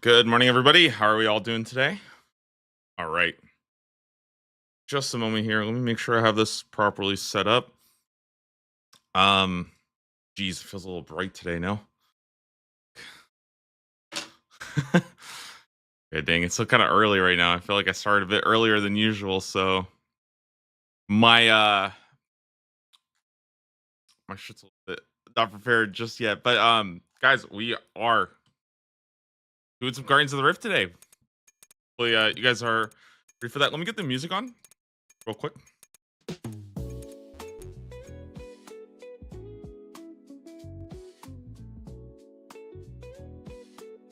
Good morning, everybody. How are we all doing today? All right. Just a moment here. Let me make sure I have this properly set up. Um, geez, it feels a little bright today, no? Okay, dang, it's still kind of early right now. I feel like I started a bit earlier than usual, so my my shit's a little bit not prepared just yet. But guys, we are doing some Guardians of the Rift today. Hopefully, you guys are ready for that. Let me get the music on real quick.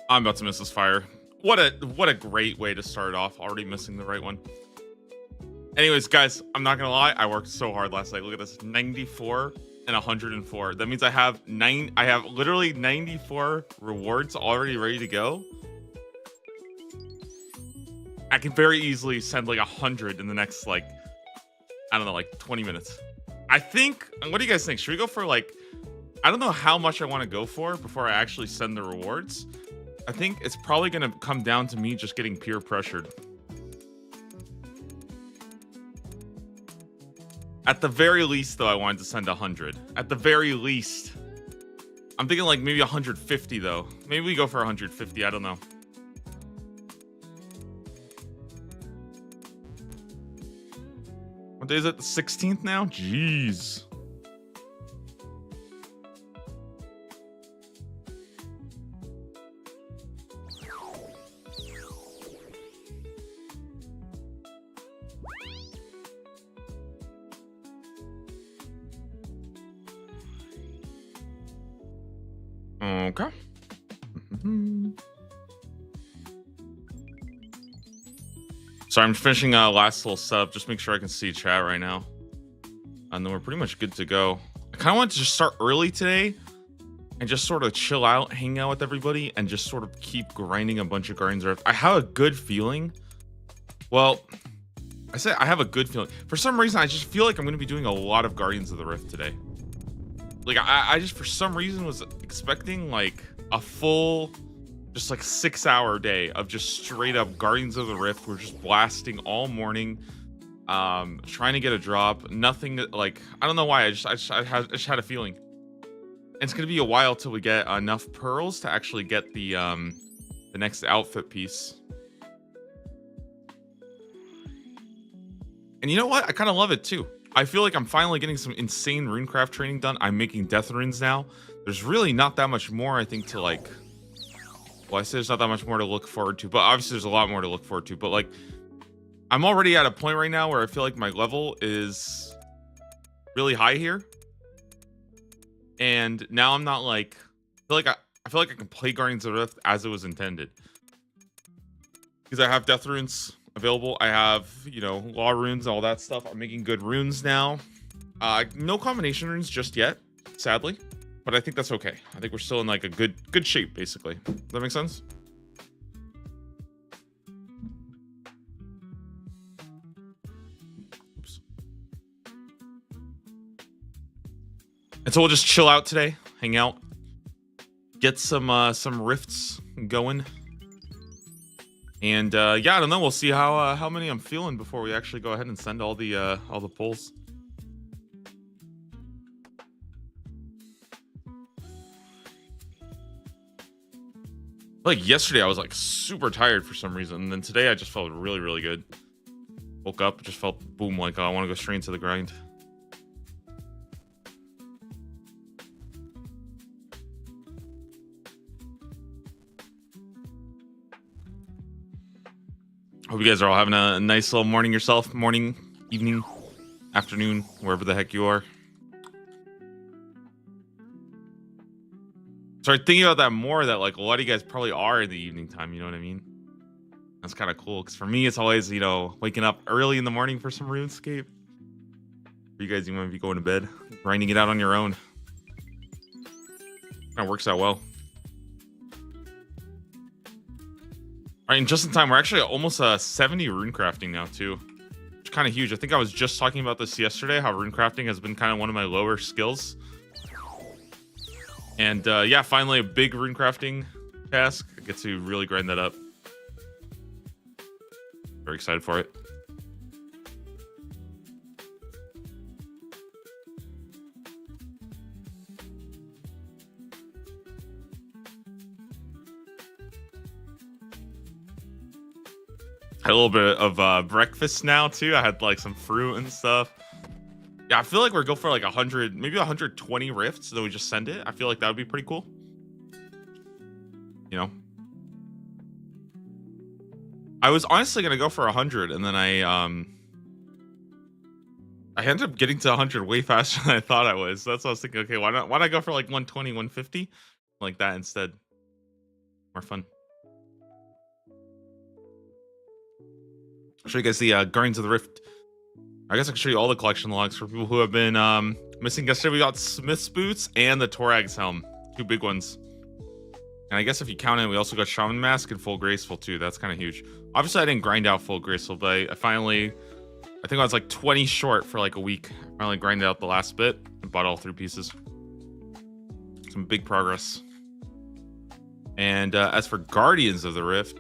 I'm about to miss this fire. What a great way to start off. Already missing the right one. Anyways, guys, I'm not gonna lie. I worked so hard last night. Look at this, 94 and 104. That means I have literally 94 rewards already ready to go. I can very easily send like 100 in the next like, I don't know, like 20 minutes. I think, what do you guys think? Should we go for like, I don't know how much I want to go for before I actually send the rewards. I think it's probably going to come down to me just getting peer pressured. At the very least, though, I wanted to send 100. At the very least. I'm thinking like maybe 150, though. Maybe we go for 150. I don't know. What day is it? The 16th now? Jeez. Okay. Sorry, I'm finishing last little setup. Just make sure I can see chat right now. And then we're pretty much good to go. I kind of want to just start early today and just sort of chill out, hang out with everybody, and just sort of keep grinding a bunch of Guardians of Earth. I have a good feeling. Well, I say I have a good feeling. For some reason, I just feel like I'm going to be doing a lot of Guardians of the Rift today. Like, I just, for some reason, was expecting, like, a full, just, like, 6-hour day of just straight-up Guardians of the Rift. We're just blasting all morning, trying to get a drop. Nothing, like, I don't know why. I just had a feeling. And it's going to be a while till we get enough pearls to actually get the next outfit piece. And you know what? I kind of love it, too. I feel like I'm finally getting some insane runecraft training done. I'm making death runes now. There's really not that much more, I think, to like... Well, I say there's not that much more to look forward to, but obviously there's a lot more to look forward to. But like, I'm already at a point right now where I feel like my level is really high here. And now I'm not like... I feel like I can play Guardians of the Rift as it was intended. Because I have death runes available. I have, you know, law runes, all that stuff. I'm making good runes now. No combination runes just yet, sadly, but I think that's okay. I think we're still in like a good shape, basically. Does that make sense? Oops. And so we'll just chill out today, hang out, get some rifts going. And yeah, I don't know. We'll see how many I'm feeling before we actually go ahead and send all the polls. Like yesterday, I was like super tired for some reason, and then today I just felt really, really good. Woke up, just felt boom, like, oh, I want to go straight into the grind. Hope you guys are all having a nice little morning yourself. Morning, evening, afternoon, wherever the heck you are. Started thinking about that more, that like a lot of you guys probably are in the evening time, you know what I mean? That's kind of cool, because for me, it's always, you know, waking up early in the morning for some RuneScape. For you guys, you might be going to bed, grinding it out on your own. Kind of works out well. All right, and just in time, we're actually almost 70 rune crafting now, too. Which is kind of huge. I think I was just talking about this yesterday, how rune crafting has been kind of one of my lower skills. And yeah, finally a big rune crafting task. I get to really grind that up. Very excited for it. Had a little bit of breakfast now too. I had like some fruit and stuff. Yeah, I feel like we're going for like 100, maybe 120 rifts, so we just send it. I feel like that would be pretty cool. You know? I was honestly going to go for 100, and then I ended up getting to 100 way faster than I thought I was. So that's what I was thinking, okay, why not go for like 120, 150? Like that instead. More fun. I'll show you guys the Guardians of the Rift. I guess I can show you all the collection logs for people who have been missing. Yesterday we got Smith's boots and the Torag's helm. 2 big ones. And And I guess if you count it, we also got Shaman Mask and Full Graceful too. That's kind of huge. Obviously, I didn't grind out Full Graceful, but I think I was like 20 short for like a week. I finally grinded out the last bit and bought all 3 pieces. Some big progress. And as for Guardians of the Rift,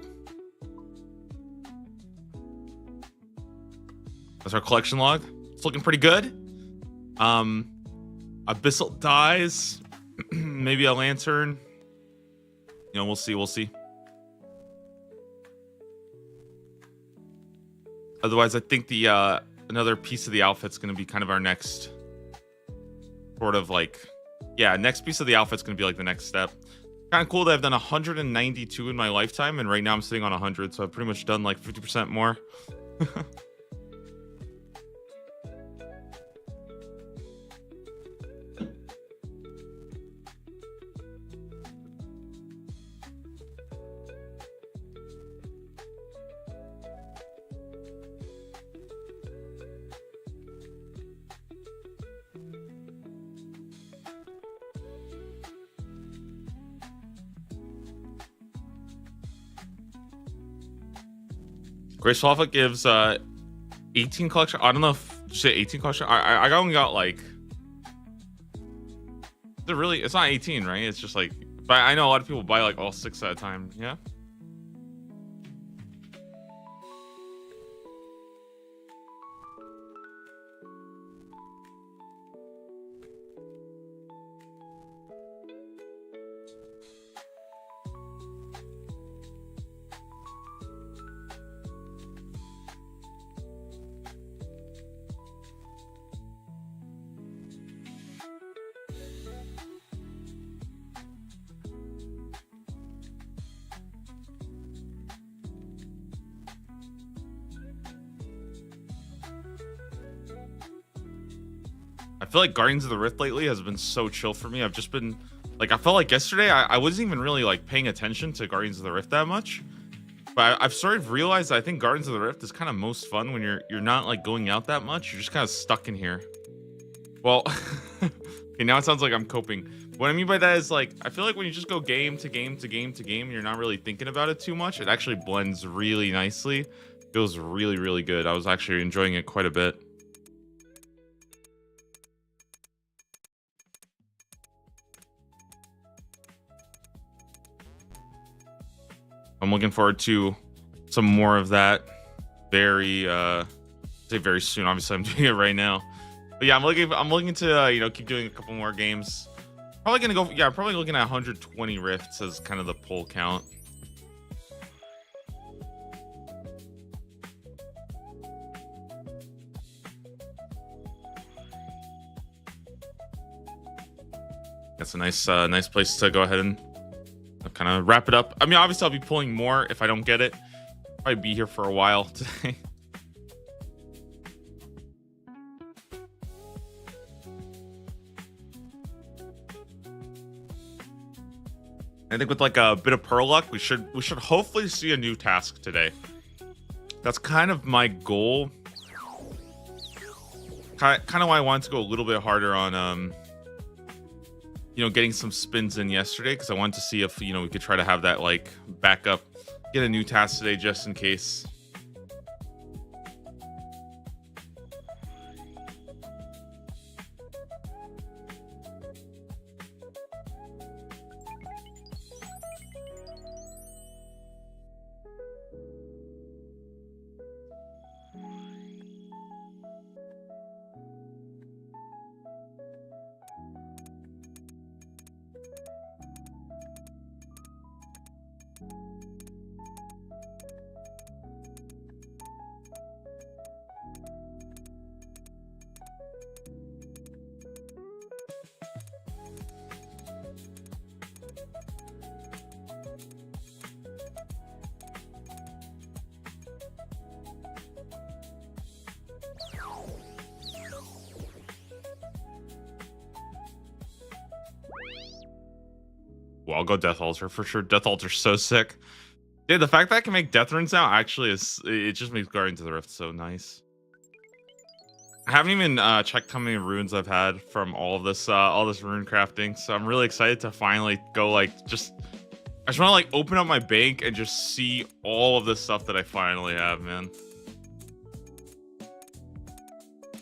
that's our collection log. It's looking pretty good. Abyssal dies. Maybe a lantern. You know, we'll see. We'll see. Otherwise, I think the another piece of the outfit's going to be kind of our next sort of like, yeah, next piece of the outfit's going to be like the next step. Kind of cool that I've done 192 in my lifetime, and right now I'm sitting on 100, so I've pretty much done like 50% more. Graceful Alpha gives 18 collection. I don't know if you say 18 collection. I only got like. Is it really? It's not 18, right? It's just like. But I know a lot of people buy like all 6 at a time. Yeah. I feel like Guardians of the Rift lately has been so chill for me. I've just been like, I felt like yesterday I wasn't even really like paying attention to Guardians of the Rift that much. But I've sort of realized that I think Guardians of the Rift is kind of most fun when you're not like going out that much. You're just kind of stuck in here. Well, okay, now it sounds like I'm coping. What I mean by that is like, I feel like when you just go game to game to game to game, you're not really thinking about it too much. It actually blends really nicely. Feels really, really good. I was actually enjoying it quite a bit. I'm looking forward to some more of that very soon. Obviously I'm doing it right now, but yeah, I'm looking to you know, keep doing a couple more games. Probably gonna go, yeah, probably looking at 120 rifts as kind of the pull count. That's a nice place to go ahead and kind of wrap it up. I mean, obviously I'll be pulling more if I don't get it. Probably be here for a while today. I think with like a bit of pearl luck, we should hopefully see a new task today. That's kind of my goal. Kind of why I wanted to go a little bit harder on you know, getting some spins in yesterday, because I wanted to see if, you know, we could try to have that like backup, get a new task today just in case. Well, I'll go Death Altar for sure. Death Altar's so sick. Dude, the fact that I can make Death Runes now actually is, it just makes Guardians of the Rift so nice. I haven't even checked how many runes I've had from all this rune crafting, so I'm really excited to finally go like just I just want to like open up my bank and just see all of the stuff that I finally have, man.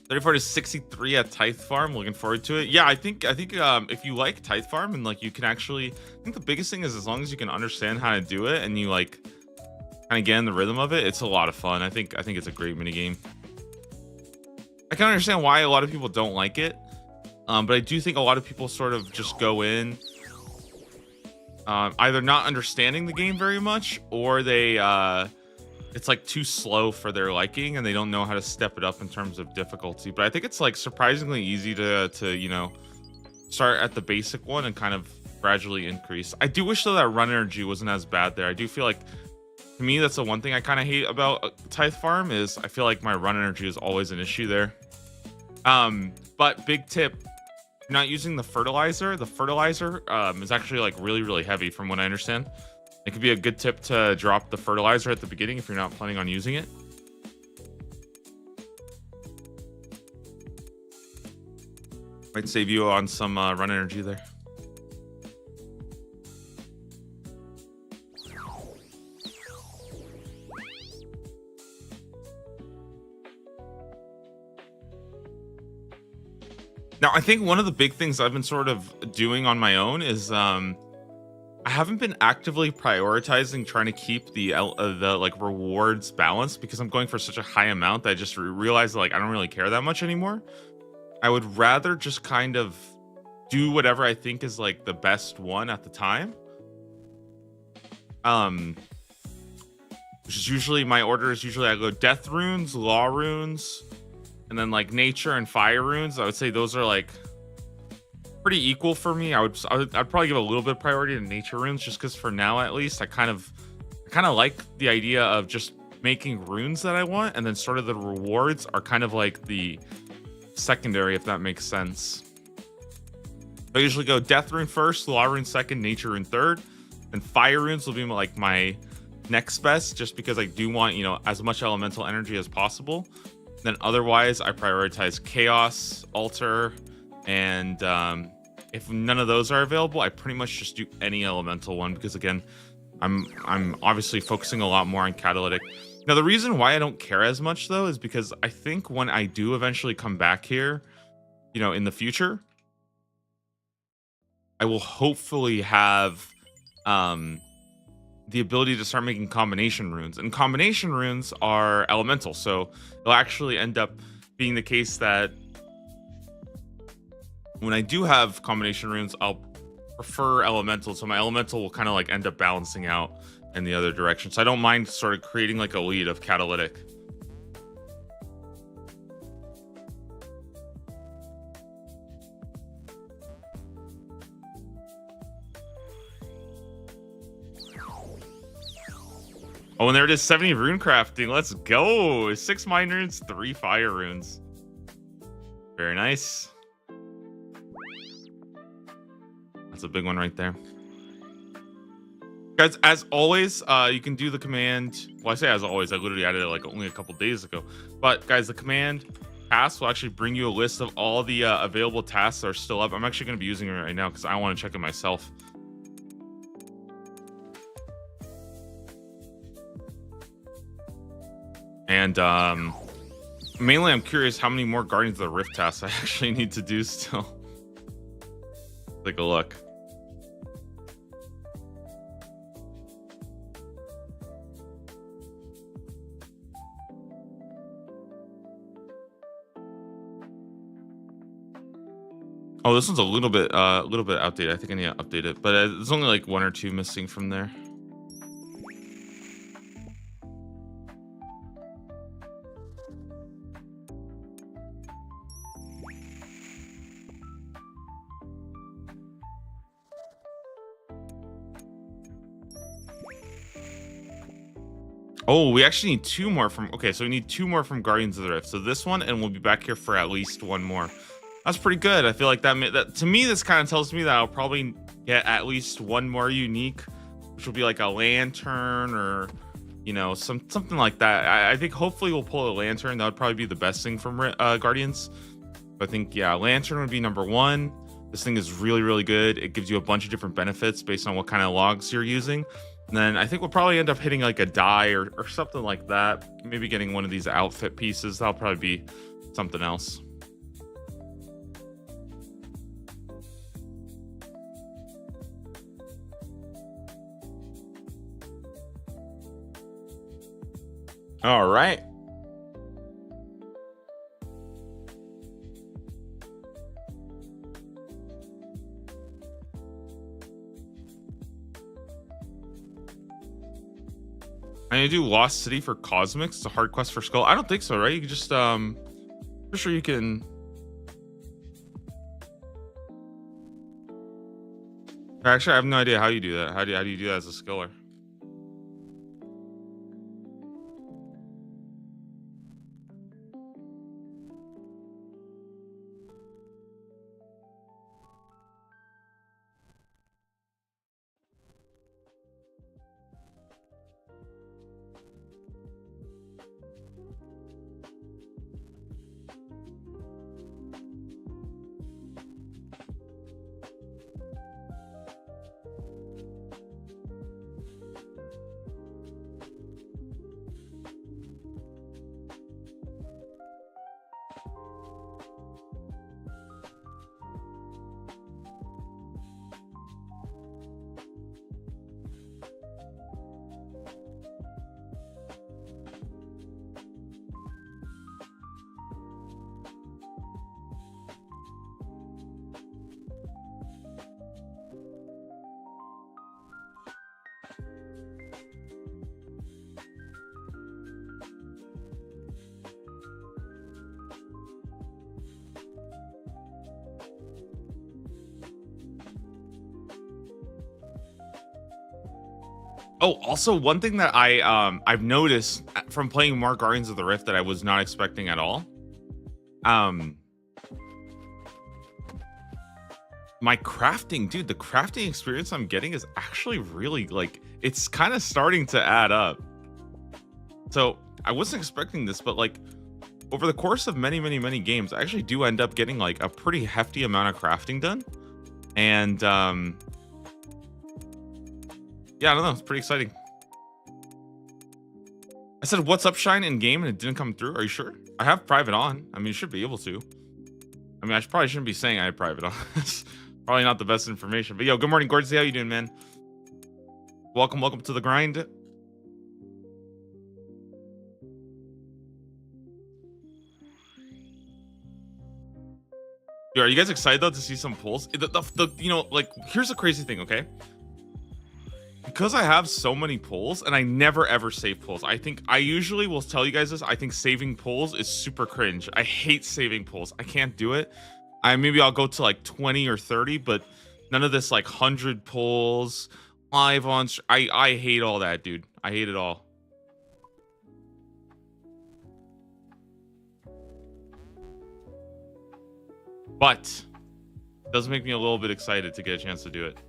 34 to 63 at Tithe Farm. Looking forward to it. Yeah, I think if you like Tithe Farm and like you can actually, I think the biggest thing is as long as you can understand how to do it and you like kind of get in the rhythm of it, it's a lot of fun. I think it's a great mini game. I can understand why a lot of people don't like it, but I do think a lot of people sort of just go in either not understanding the game very much, or they it's like too slow for their liking and they don't know how to step it up in terms of difficulty. But I think it's like surprisingly easy to you know, start at the basic one and kind of gradually increase. I do wish though that run energy wasn't as bad there. I do feel like, to me, that's the one thing I kind of hate about Tithe Farm is I feel like my run energy is always an issue there. But big tip, if you're not using the fertilizer is actually like really heavy from what I understand. It could be a good tip to drop the fertilizer at the beginning if you're not planning on using it. Might save you on some run energy there. Now, I think one of the big things I've been sort of doing on my own is I haven't been actively prioritizing trying to keep the like rewards balanced because I'm going for such a high amount that I just realized like I don't really care that much anymore. I would rather just kind of do whatever I think is like the best one at the time. Which is usually my order is usually I go death runes, law runes, and then like nature and fire runes. I would say those are like pretty equal for me. I'd probably give a little bit of priority to nature runes just because for now at least I kind of like the idea of just making runes that I want, and then sort of the rewards are kind of like the secondary, if that makes sense. I usually go death rune first, law rune second, nature rune third, and fire runes will be like my next best just because I do want, you know, as much elemental energy as possible. Then otherwise I prioritize chaos, altar, and if none of those are available, I pretty much just do any elemental one because again, I'm obviously focusing a lot more on catalytic. Now the reason why I don't care as much though is because I think when I do eventually come back here, you know, in the future, I will hopefully have the ability to start making combination runes, and combination runes are elemental, so it'll actually end up being the case that when I do have combination runes, I'll prefer elemental, so my elemental will kind of like end up balancing out in the other direction. So I don't mind sort of creating like a lead of catalytic. Oh, and there it is, 70 rune crafting. Let's go. 6 mine runes, 3 fire runes. Very nice. That's a big one right there. Guys, as always, you can do the command. Well, I say as always, I literally added it like only a couple days ago. But guys, the command tasks will actually bring you a list of all the available tasks that are still up. I'm actually going to be using it right now because I want to check it myself. And mainly I'm curious how many more Guardians of the Rift tasks I actually need to do still. Take a look. Oh, this one's a little bit outdated. I think I need to update it, but there's only like 1 or 2 missing from there. Oh, we actually need 2 more from... Okay, so we need 2 more from Guardians of the Rift. So this one, and we'll be back here for at least 1 more. That's pretty good. I feel like that to me, this kind of tells me that I'll probably get at least 1 more unique, which will be like a lantern or, you know, something like that. I think hopefully we'll pull a lantern. That would probably be the best thing from Guardians. I think, yeah, lantern would be number 1. This thing is really, really good. It gives you a bunch of different benefits based on what kind of logs you're using. And then I think we'll probably end up hitting like a dye or something like that. Maybe getting one of these outfit pieces. That'll probably be something else. All right. I need to do Lost City for Cosmics. It's a hard quest for Skull. I don't think so, right? You can just for sure you can. Actually, I have no idea how you do that. How do you do that as a skiller? Oh, also one thing that I've noticed from playing more Guardians of the Rift that I was not expecting at all. My crafting, dude, the crafting experience I'm getting is actually really like it's kind of starting to add up. So I wasn't expecting this, but like over the course of many games, I actually do end up getting like a pretty hefty amount of crafting done. And yeah, I don't know. It's pretty exciting. I said, "What's up, Shine?" in game, and it didn't come through. Are you sure? I have private on. I mean, you should be able to. I mean, I probably shouldn't be saying I have private on. It's probably not the best information. But yo, good morning, Gordon. How you doing, man? Welcome to the grind. Dude, are you guys excited though to see some pulls? You know, like here's the crazy thing, okay? Because I have so many pulls and I never ever save pulls. I usually will tell you guys this. I think saving pulls is super cringe. I hate saving pulls. I can't do it. Maybe I'll go to like 20 or 30, but none of this like 100 pulls live on. I hate all that, dude. I hate it all. But it does make me a little bit excited to get a chance to do it.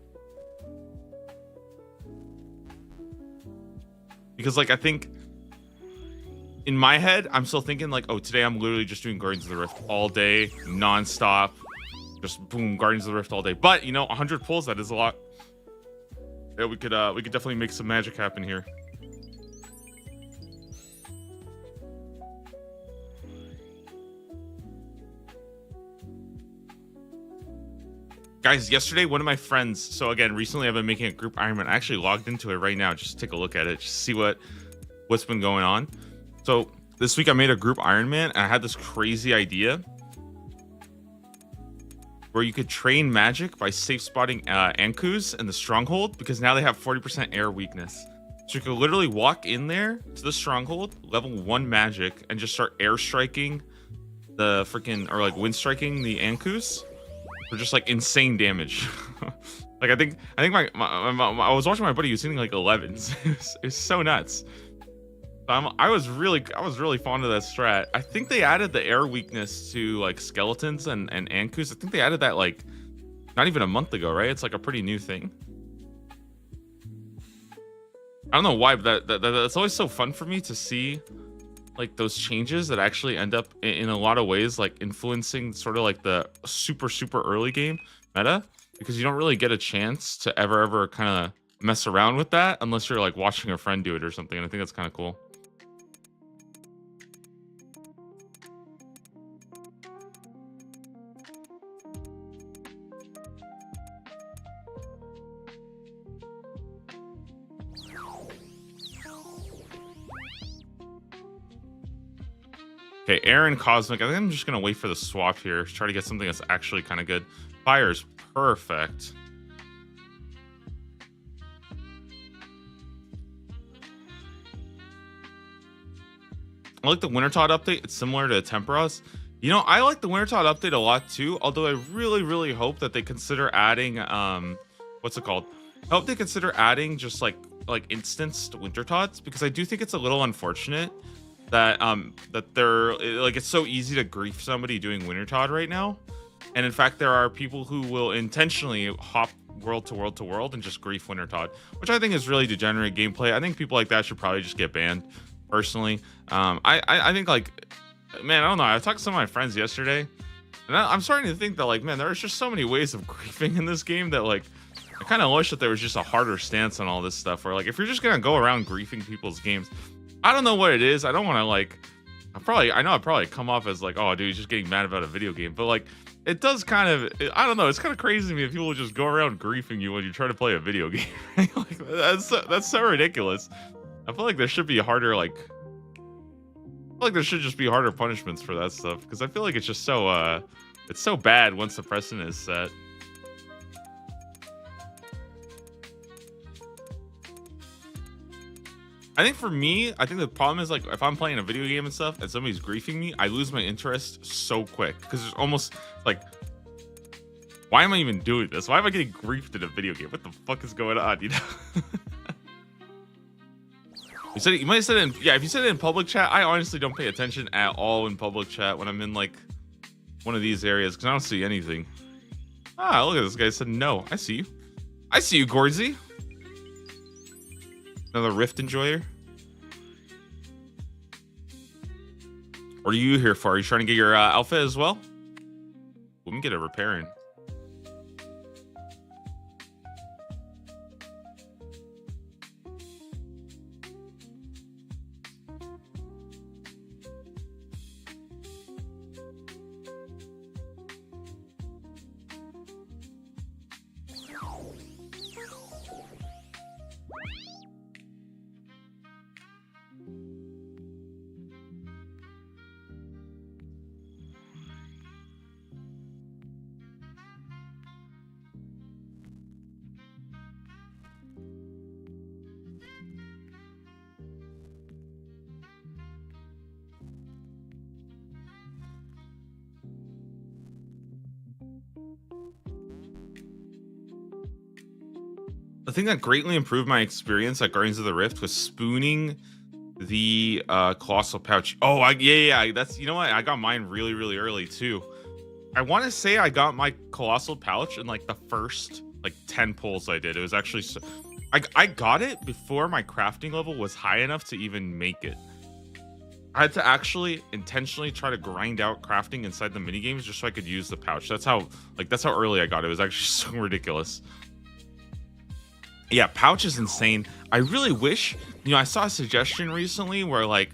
Because like I think in my head, I'm still thinking like, oh, today I'm literally just doing Guardians of the Rift all day, nonstop, just boom, Guardians of the Rift all day. But you know, 100 pulls, that is a lot. Yeah, we could definitely make some magic happen here. Guys, yesterday, one of my friends, so again, recently I've been making a group Iron Man. I actually logged into it right now. Just take a look at it, just see what's been going on. So this week I made a group Iron Man, and I had this crazy idea where you could train magic by safe spotting Ankus in the stronghold, because now they have 40% air weakness. So you could literally walk in there to the stronghold, level 1 magic, and just start air striking the freaking, or like wind striking the Ankus. For just like insane damage. Like I think my I was watching my buddy who's hitting like 11s. It's so nuts. I was really fond of that strat. I think they added the air weakness to like skeletons and Ankus. I think they added that like not even a month ago, right? It's like a pretty new thing. I don't know why, but that's always so fun for me to see like those changes that actually end up in a lot of ways like influencing sort of like the super early game. meta because you don't really get a chance to ever kind of mess around with that unless you're like watching a friend do it or something. And I think that's kind of cool. Okay, Aaron Cosmic. I think I'm just gonna wait for the swap here. Try to get something that's actually kind of good. Fire's perfect. I like the Wintertod update. It's similar to Temperos. You know, I like the Wintertod update a lot too. Although I really hope that they consider adding what's it called? I hope they consider adding just like instanced Wintertods, because I do think it's a little unfortunate that that they're like, it's so easy to grief somebody doing Wintertod right now. And in fact, there are people who will intentionally hop world to world to world and just grief Wintertod, which I think is really degenerate gameplay. I think people like that should probably just get banned. Personally, I think, like, man, I don't know. I talked to some of my friends yesterday, and I'm starting to think that, like, man, there's just so many ways of griefing in this game that, like, I kind of wish that there was just a harder stance on all this stuff. Where, like, if you're just gonna go around griefing people's games, I don't know what it is. I don't want to, like, I know I probably come off as like, oh, dude, he's just getting mad about a video game, but like, it does kind of, I don't know, it's kind of crazy to me if people just go around griefing you when you try to play a video game. Like, that's so ridiculous. I feel like there should be harder, like, I feel like there should just be harder punishments for that stuff, because I feel like it's just so it's so bad once the precedent is set. I think for me, I think the problem is, like, if I'm playing a video game and stuff and somebody's griefing me, I lose my interest so quick, because it's almost like, why am I even doing this? Why am I getting griefed in a video game? What the fuck is going on, you know? You might have said it in, yeah, if you said it in public chat, I honestly don't pay attention at all in public chat when I'm in, like, one of these areas, because I don't see anything. Ah, look at this guy said no. I see you. I see you, Gorzy. Another Rift enjoyer. What are you here for? Are you trying to get your outfit as well? We can get a repairing. The thing that greatly improved my experience at Guardians of the Rift was spooning the colossal pouch. Oh, yeah, that's, you know what? I got mine really early too. I want to say I got my colossal pouch in like the first like 10 pulls I did. It was actually so, I got it before my crafting level was high enough to even make it. I had to actually intentionally try to grind out crafting inside the mini games just so I could use the pouch. That's how early I got it. It was actually so ridiculous. Yeah, pouch is insane. I really wish, you know, I saw a suggestion recently where, like,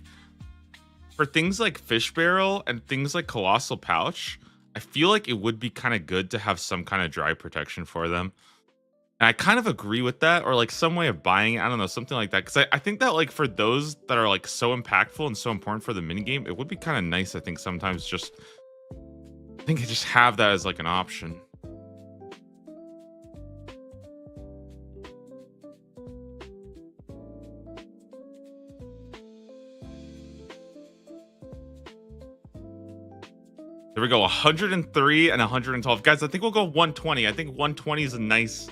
for things like fish barrel and things like colossal pouch, I feel like it would be kind of good to have some kind of dry protection for them. And I kind of agree with that, or like some way of buying it. I don't know, something like that. Because I think that, like, for those that are like so impactful and so important for the minigame, it would be kind of nice, I think, sometimes just have that as like an option. There we go, 103 and 112. Guys, I think we'll go 120. I think 120 is a nice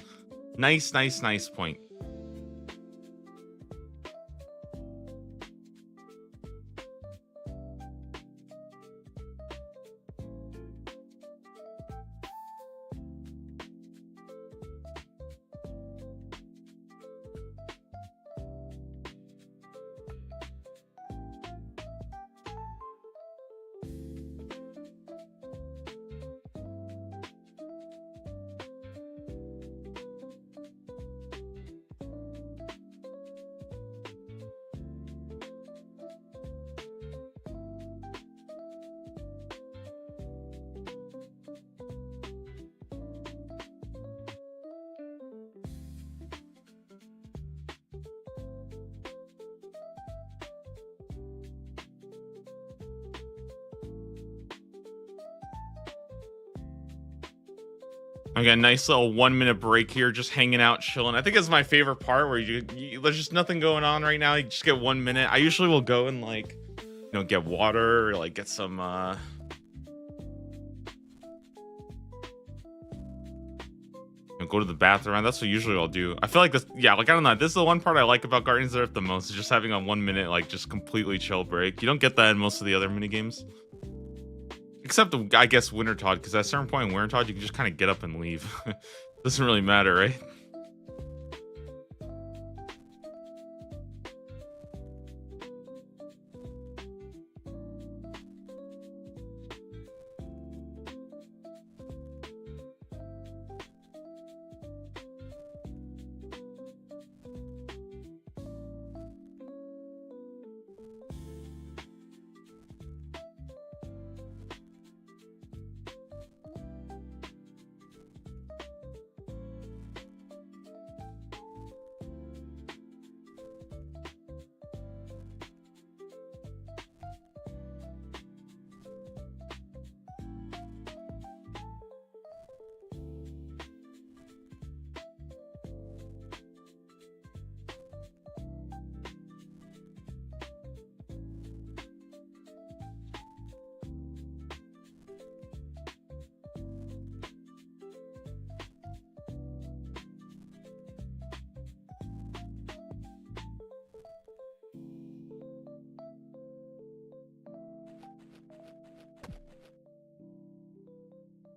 point. I got a nice little 1-minute break here, just hanging out, chilling. I think it's my favorite part where there's just nothing going on right now. You just get 1 minute. I usually will go and like, get water or like get some go to the bathroom. That's what usually I'll do. I feel like this, yeah, like I don't know. This is the one part I like about Guardians of the Earth the most, is just having a 1 minute, like just completely chill break. You don't get that in most of the other mini games. Except, I guess, Wintertod, because at a certain point in Wintertod, you can just kind of get up and leave. Doesn't really matter, right?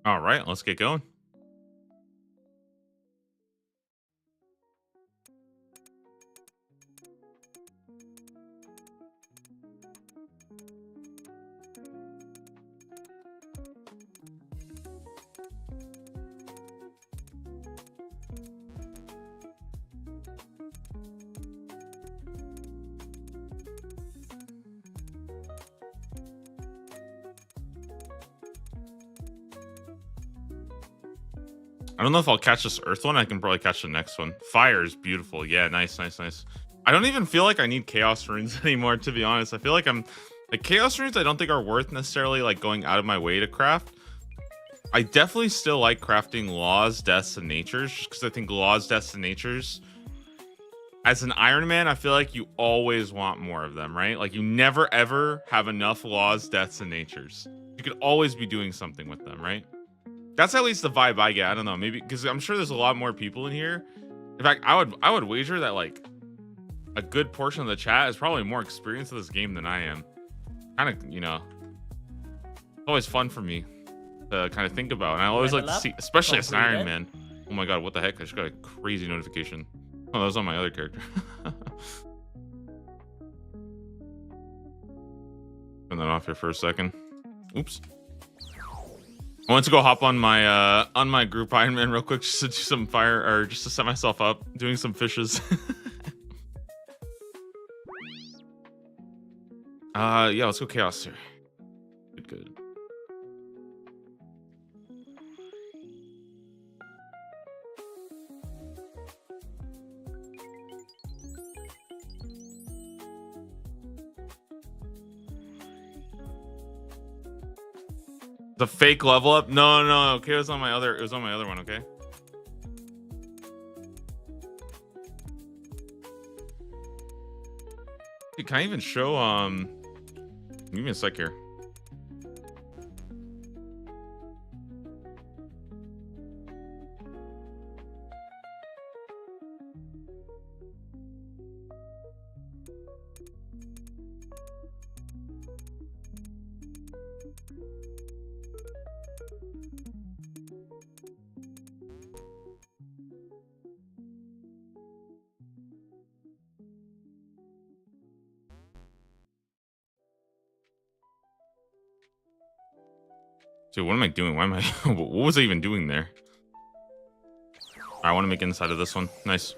All right, let's get going. I don't know if I'll catch this Earth one. I can probably catch the next one. Fire is beautiful. Yeah, nice, nice, nice. I don't even feel like I need Chaos Runes anymore, to be honest. I feel like like, Chaos Runes I don't think are worth necessarily, like, going out of my way to craft. I definitely still like crafting Laws, Deaths, and Natures, just because I think Laws, Deaths, and Natures, as an Iron Man, I feel like you always want more of them, right? Like, you never, ever have enough Laws, Deaths, and Natures. You could always be doing something with them, right? That's at least the vibe I get. I don't know, maybe because I'm sure there's a lot more people in here. In fact, I would wager that like a good portion of the chat is probably more experienced with this game than I am. Kind of, it's always fun for me to kind of think about, and I always like to see, especially as an Iron Man. Oh my god, what the heck? I just got a crazy notification. Oh, that was on my other character. Turn that off here for a second. Oops. I went to go hop on my group Iron Man real quick just to do some fire, or just to set myself up doing some fishes. Yeah, let's go Chaos here. Good. The fake level up? No. Okay, it was on my other one, okay? Dude, can I even show give me a sec here. Dude, what am I doing? Why am I... what was I even doing there? I want to make inside of this one. Nice.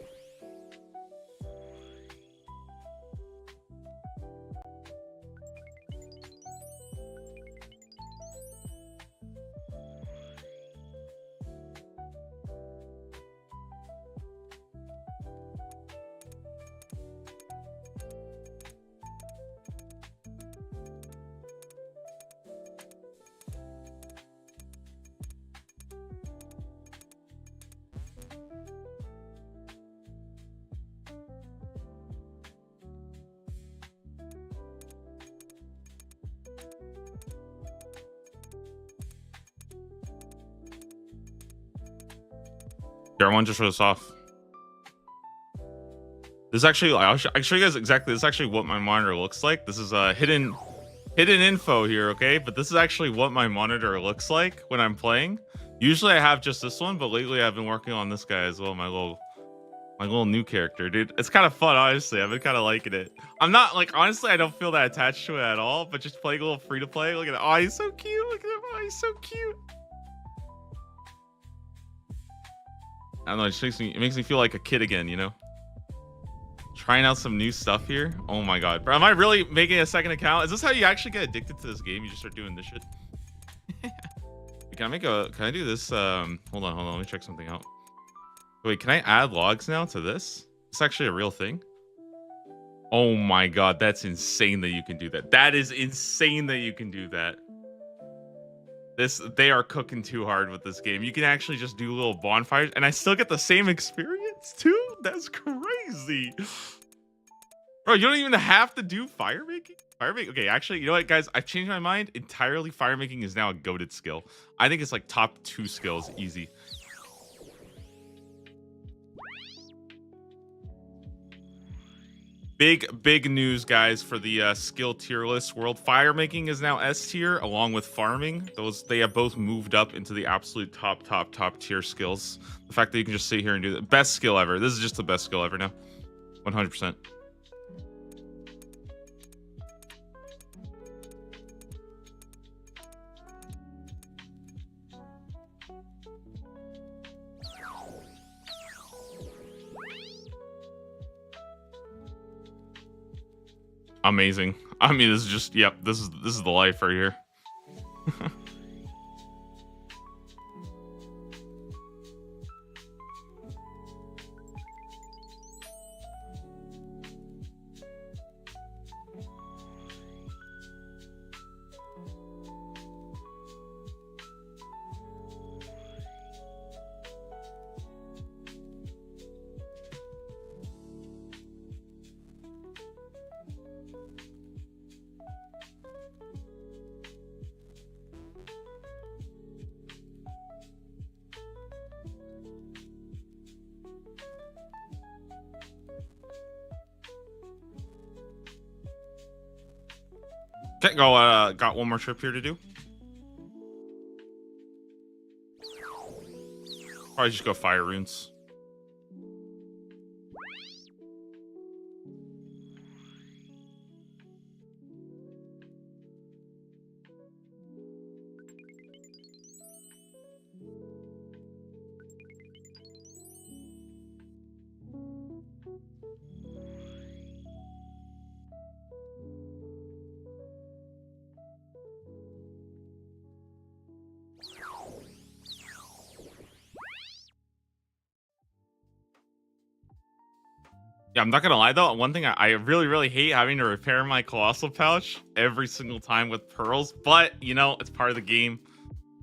Here, I want to show this off. This is actually, I'll show you guys exactly. This is actually what my monitor looks like. This is a hidden info here, okay? But this is actually what my monitor looks like when I'm playing. Usually I have just this one, but lately I've been working on this guy as well, my little new character, dude. It's kind of fun, honestly. I've been kind of liking it. I'm not like, honestly, I don't feel that attached to it at all, but just playing a little free to play. Look at that. Oh, he's so cute. Look at him. Oh, he's so cute. I don't know, it makes me feel like a kid again, you know? Trying out some new stuff here. Oh my god, bro, am I really making a second account? Is this how you actually get addicted to this game? You just start doing this shit. Can I do this? Hold on, let me check something out. Wait, can I add logs now to this? It's actually a real thing. Oh my god, that's insane that you can do that. That is insane that you can do that. They are cooking too hard with this game. You can actually just do little bonfires and I still get the same experience too? That's crazy. Bro, you don't even have to do firemaking? Okay, actually, you know what, guys? I've changed my mind entirely. Firemaking is now a goated skill. I think it's like top 2 skills, easy. Big news, guys, for the skill tier list world. Firemaking is now S tier, along with farming. They have both moved up into the absolute top tier skills. The fact that you can just sit here and do the best skill ever. This is just the best skill ever now. 100%. Amazing. I mean, this is just, yep, this is the life right here. Okay, got one more trip here to do. Probably just go fire runes. Yeah, I'm not gonna lie though. One thing I really hate having to repair my colossal pouch every single time with pearls, but you know it's part of the game.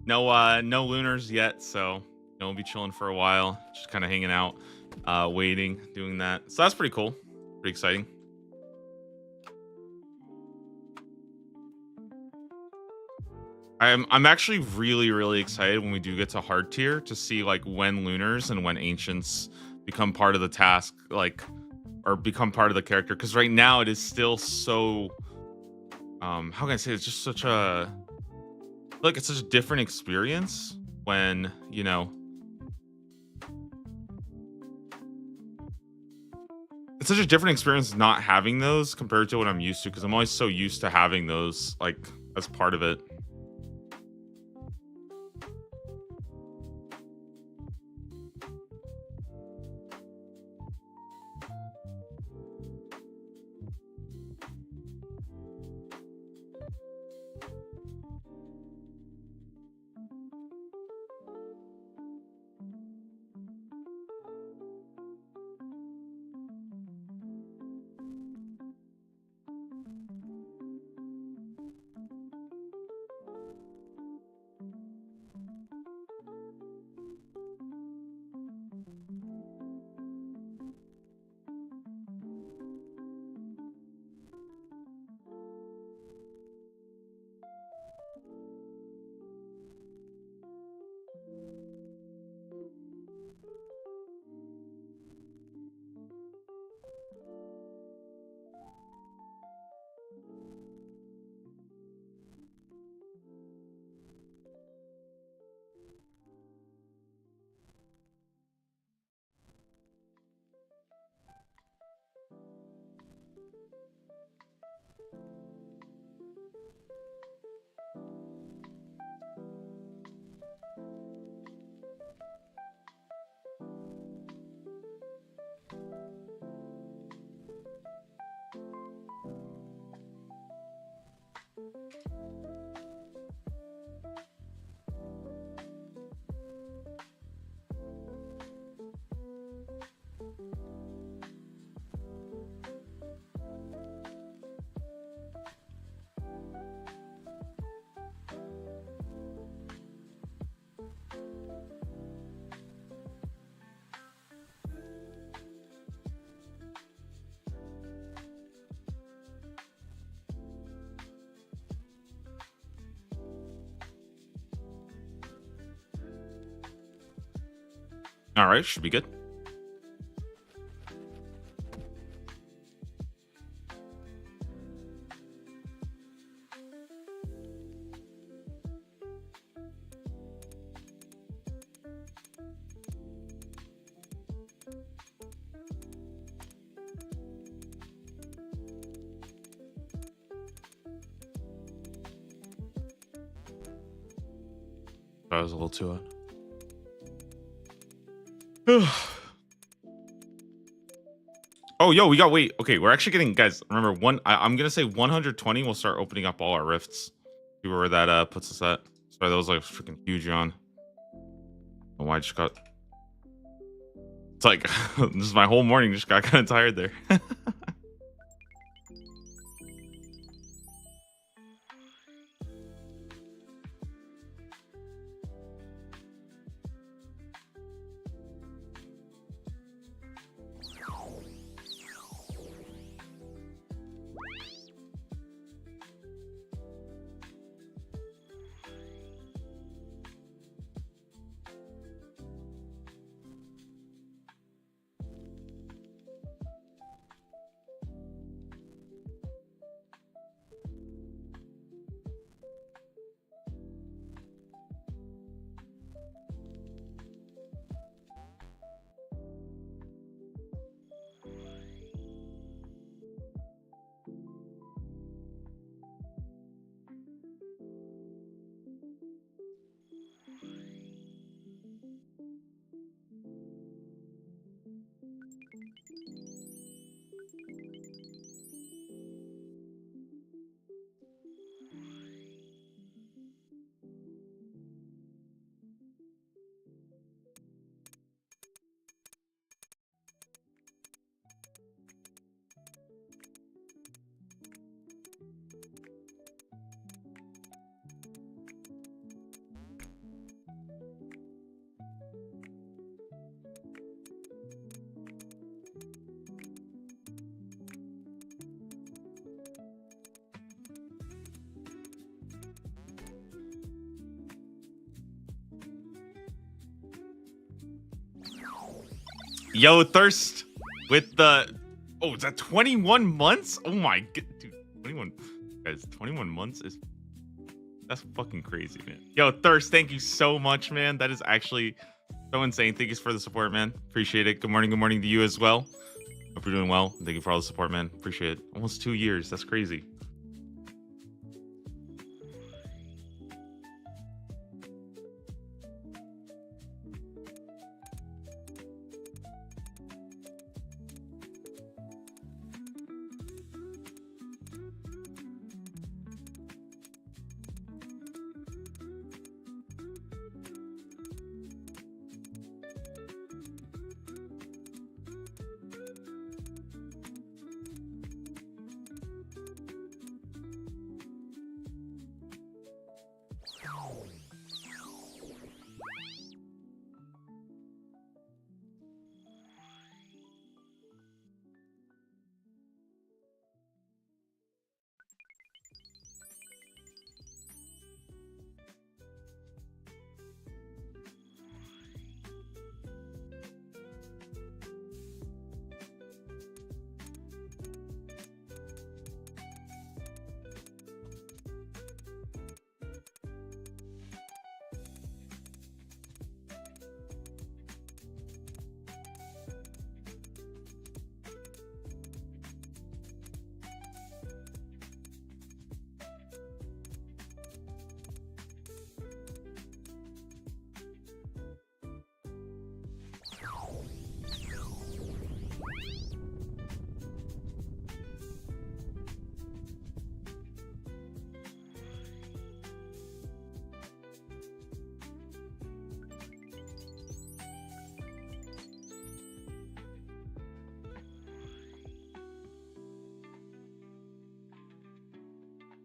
No lunars yet, so we'll be chilling for a while, just kind of hanging out, waiting, doing that. So that's pretty cool, pretty exciting. I'm actually really excited when we do get to hard tier to see like when lunars and when ancients become part of the task, like, or become part of the character, because right now it is still so how can I say, it's just such a, like, it's such a different experience when, you know, it's such a different experience not having those compared to what I'm used to, because I'm always so used to having those like as part of it. All right, should be good. That was a little too on. Oh, yo, we got wait. Okay, we're actually getting guys. Remember, I'm gonna say 120. We'll start opening up all our rifts. See where that puts us at. Sorry, that was like freaking huge on. Oh, I just got. It's like this is my whole morning. Just got kind of tired there. Yo, Thirst with the is that 21 months? Oh my god, dude, 21 guys, 21 months is that's fucking crazy, man. Yo, Thirst, thank you so much, man. That is actually so insane. Thank you for the support, man. Appreciate it. Good morning to you as well. Hope you're doing well. Thank you for all the support, man. Appreciate it. Almost 2 years. That's crazy.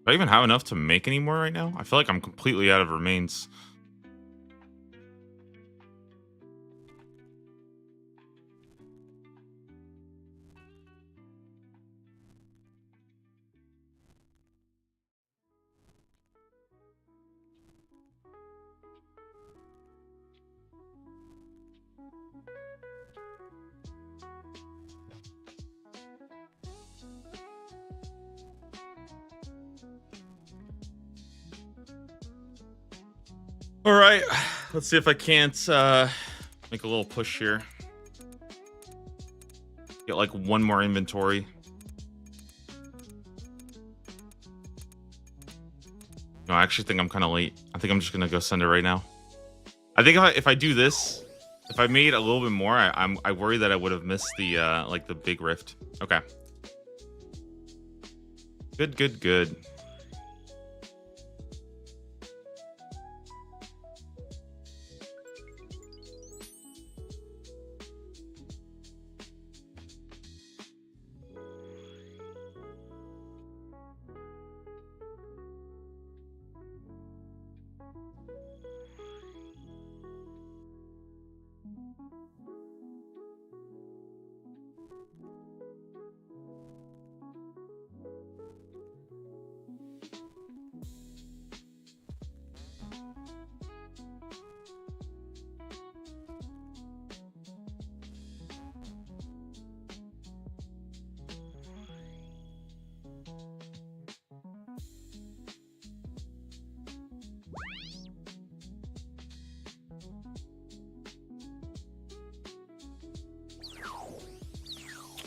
Do I even have enough to make any more right now? I feel like I'm completely out of remains. All right, let's see if I can't make a little push here. Get like one more inventory. No, I actually think I'm kind of late. I think I'm just gonna go send it right now. I think if I do this, if I made a little bit more, I worry that I would have missed the like the big rift. Okay. Good, good, good.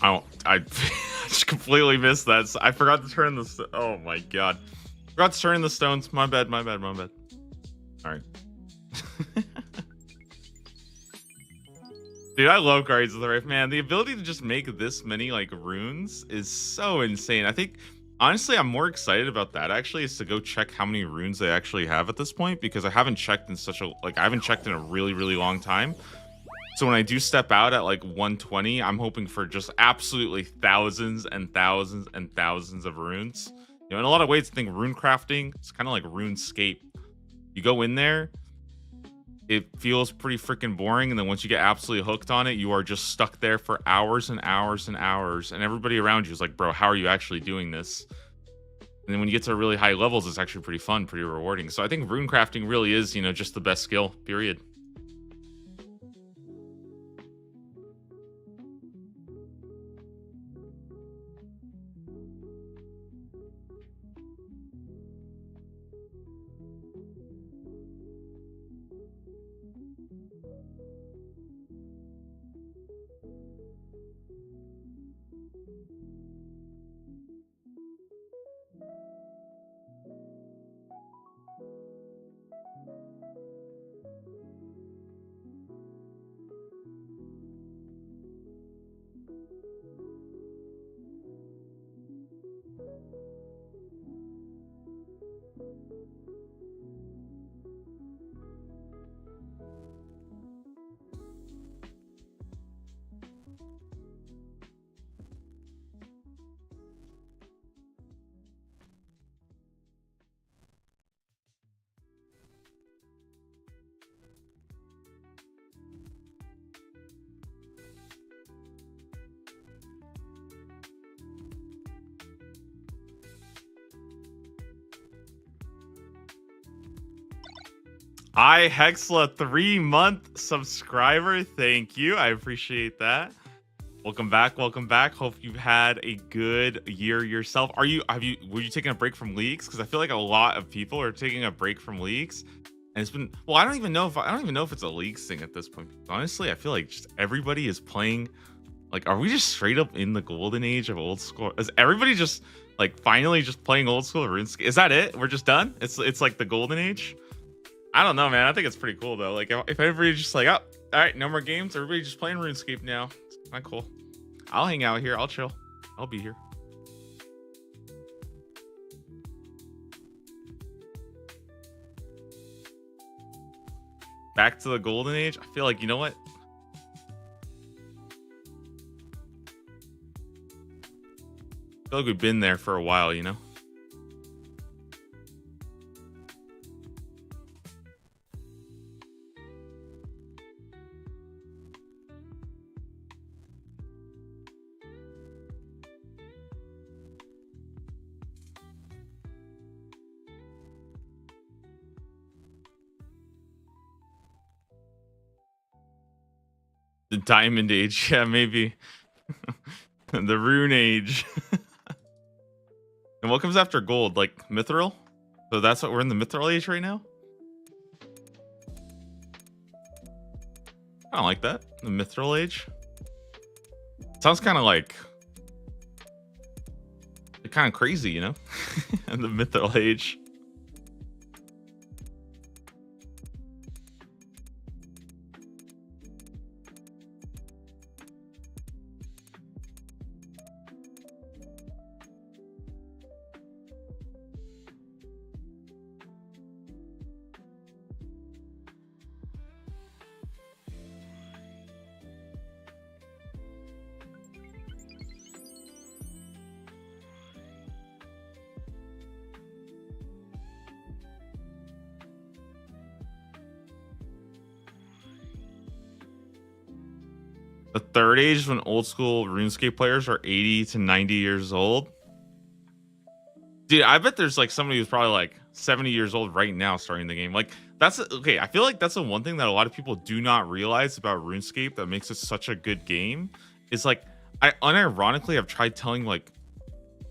Oh, I just completely missed that. I forgot to turn this. Oh my god, forgot to turn the stones. My bad. My bad. My bad. All right. Dude, I love Guardians of the Rift, man. The ability to just make this many like runes is so insane. I think honestly, I'm more excited about that actually is to go check how many runes they actually have at this point because I haven't checked in such a I haven't checked in a really, really long time. So when I do step out at like 120, I'm hoping for just absolutely thousands and thousands and thousands of runes. You know, in a lot of ways, I think rune crafting, it's kind of like RuneScape. You go in there, it feels pretty freaking boring, and then once you get absolutely hooked on it, you are just stuck there for hours and hours and hours, and everybody around you is like, bro, how are you actually doing this? And then when you get to really high levels, it's actually pretty fun, pretty rewarding. So I think rune crafting really is, you know, just the best skill, period. Hi, Hexla, 3-month subscriber. Thank you. I appreciate that. Welcome back. Welcome back. Hope you've had a good year yourself. Were you taking a break from leagues? Because I feel like a lot of people are taking a break from leagues. And it's been, well, I don't even know if it's a leagues thing at this point. Honestly, I feel like just everybody is playing. Like, are we just straight up in the golden age of old school? Is everybody just like finally just playing old school RuneScape? Is that it? We're just done? It's like the golden age? I don't know, man. I think it's pretty cool though. Like if everybody's just like, oh, all right, no more games. Everybody's just playing RuneScape now. It's kind of cool. I'll hang out here. I'll chill. I'll be here. Back to the golden age. I feel like, you know what? I feel like we've been there for a while, you know? The diamond age. Yeah, maybe. The rune age. And what comes after gold? Like mithril? So that's what we're in the mithril age right now? 'Cause I feel like, you know, we're in the golden age. So that's what we're in the mithril age right now? 'Cause I feel like, you know, we're in the golden age. So that's what we're in the mithril age right now? 'Cause I feel like, you know, we're in the golden age. So that's what we're in the mithril age right now? 'Cause that's what we're in the mithril age right now? I like that. The Mithril Age. Sounds kind of like kind of crazy, you know? And the Mithril Age. The third age is when old school RuneScape players are 80 to 90 years old. Dude, I bet there's like somebody who's probably like 70 years old right now starting the game. Like that's okay. I feel like that's the one thing that a lot of people do not realize about RuneScape that makes it such a good game. Is like I unironically I've tried telling like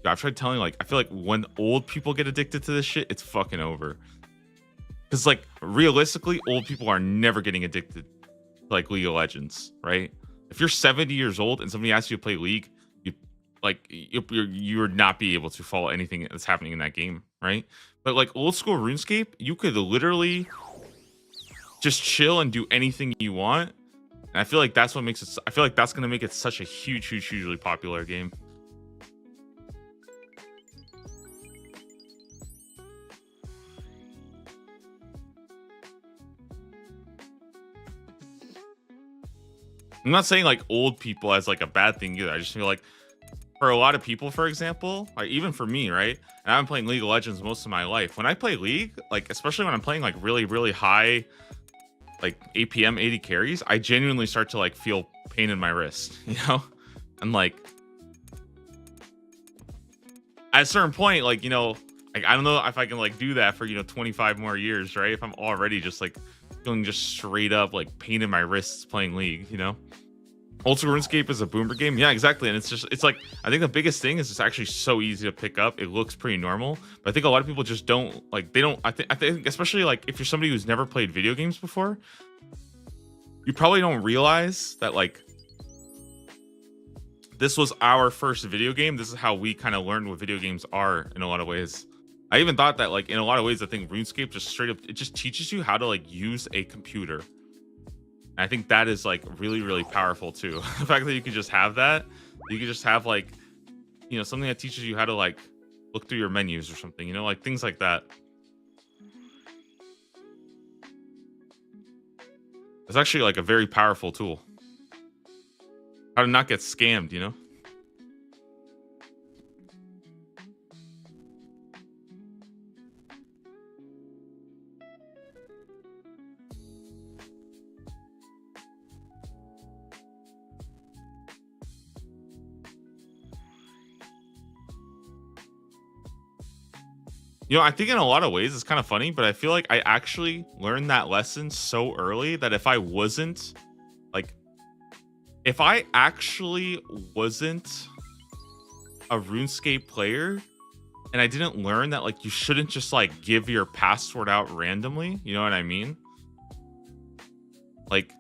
I feel like when old people get addicted to this shit, it's fucking over. Because like realistically, old people are never getting addicted to like League of Legends, right? If you're 70 years old and somebody asks you to play League, you would not be able to follow anything that's happening in that game, right? But like old school RuneScape, you could literally just chill and do anything you want. And I feel like that's what makes it. I feel like that's gonna make it such a hugely popular game. I'm not saying like old people as like a bad thing either. I just feel like for a lot of people, for example, like even for me, right? And I've been playing League of Legends most of my life. When I play League, like especially when I'm playing like really high, like APM 80 carries, I genuinely start to like feel pain in my wrist, you know? And like at a certain point, like, you know, like I don't know if I can like do that for, you know, 25 more years, right? If I'm already just like feeling just straight up like pain in my wrists playing League, you know? Old school RuneScape is a boomer game. Yeah, exactly. And it's like, I think the biggest thing is it's actually so easy to pick up. It looks pretty normal. But I think a lot of people just don't, like, they don't, I think especially like if you're somebody who's never played video games before, you probably don't realize that like, this was our first video game. This is how we kind of learned what video games are in a lot of ways. I even thought that like in a lot of ways, I think RuneScape just straight up, it just teaches you how to like use a computer. And I think that is like really powerful too. The fact that you can just have that, you can just have like, you know, something that teaches you how to like look through your menus or something, you know, like things like that. It's actually like a very powerful tool. How to not get scammed, you know? You know, I think in a lot of ways it's kind of funny, but I feel like I actually learned that lesson so early that if I wasn't like, if I actually wasn't a RuneScape player and I didn't learn that like you shouldn't just like give your password out randomly, you know what I mean? Like,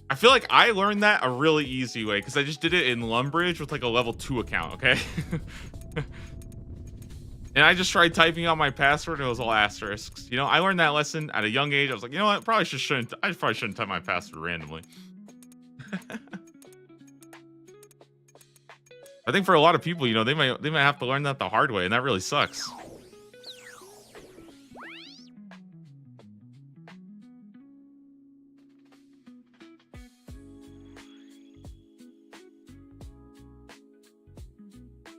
I feel like I learned that a really easy way because I just did it in Lumbridge with like a level 2 account, okay? And I just tried typing out my password and it was all asterisks. You know, I learned that lesson at a young age. I was like, you know what? I probably shouldn't type my password randomly. I think for a lot of people, you know, they might have to learn that the hard way, and that really sucks.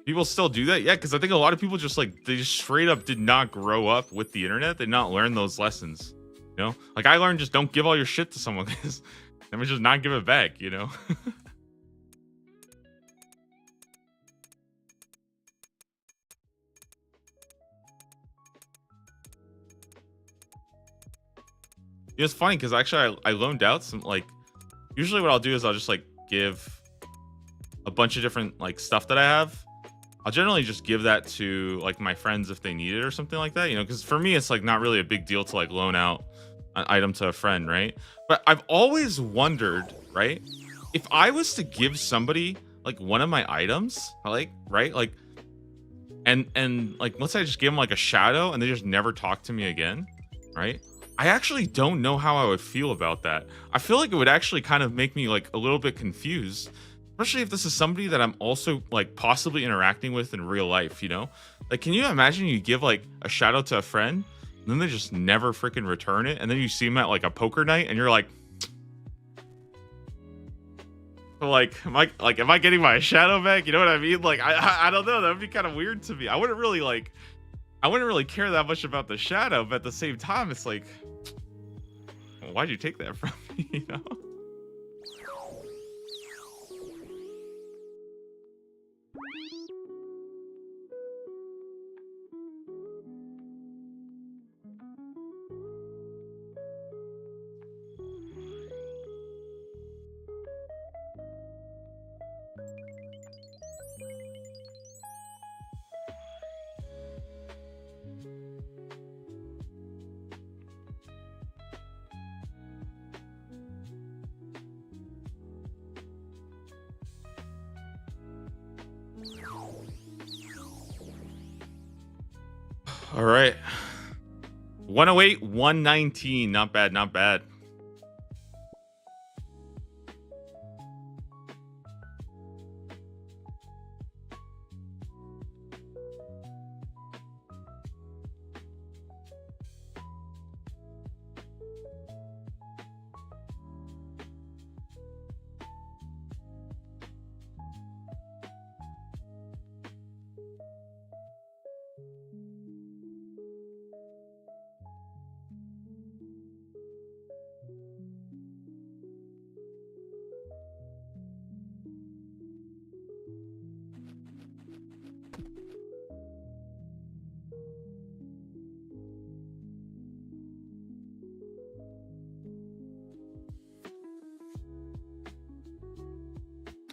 People still do that? Yeah, because I think a lot of people just like, they just straight up did not grow up with the internet. They did not learn those lessons. You know? Like I learned just don't give all your shit to someone because let me just not give it back, you know? It's funny because actually I loaned out some like, usually what I'll do is I'll just like give a bunch of different like stuff that I have. I'll generally just give that to like my friends if they need it or something like that, you know, because for me it's like not really a big deal to like loan out an item to a friend, right? But I've always wondered, right? If I was to give somebody like one of my items, like, right? Like, and like, let's say I just give them like a shadow and they just never talk to me again, right? I actually don't know how I would feel about that. I feel like it would actually kind of make me like a little bit confused, especially if this is somebody that I'm also like possibly interacting with in real life, you know? Like, can you imagine you give like a shadow to a friend and then they just never freaking return it? And then you see them at like a poker night and you're like, am I getting my shadow back? You know what I mean? Like, I don't know. That would be kind of weird to me. I wouldn't really care that much about the shadow, but at the same time, it's like, why'd you take that from me? You know? All right. 108, 119. Not bad, not bad.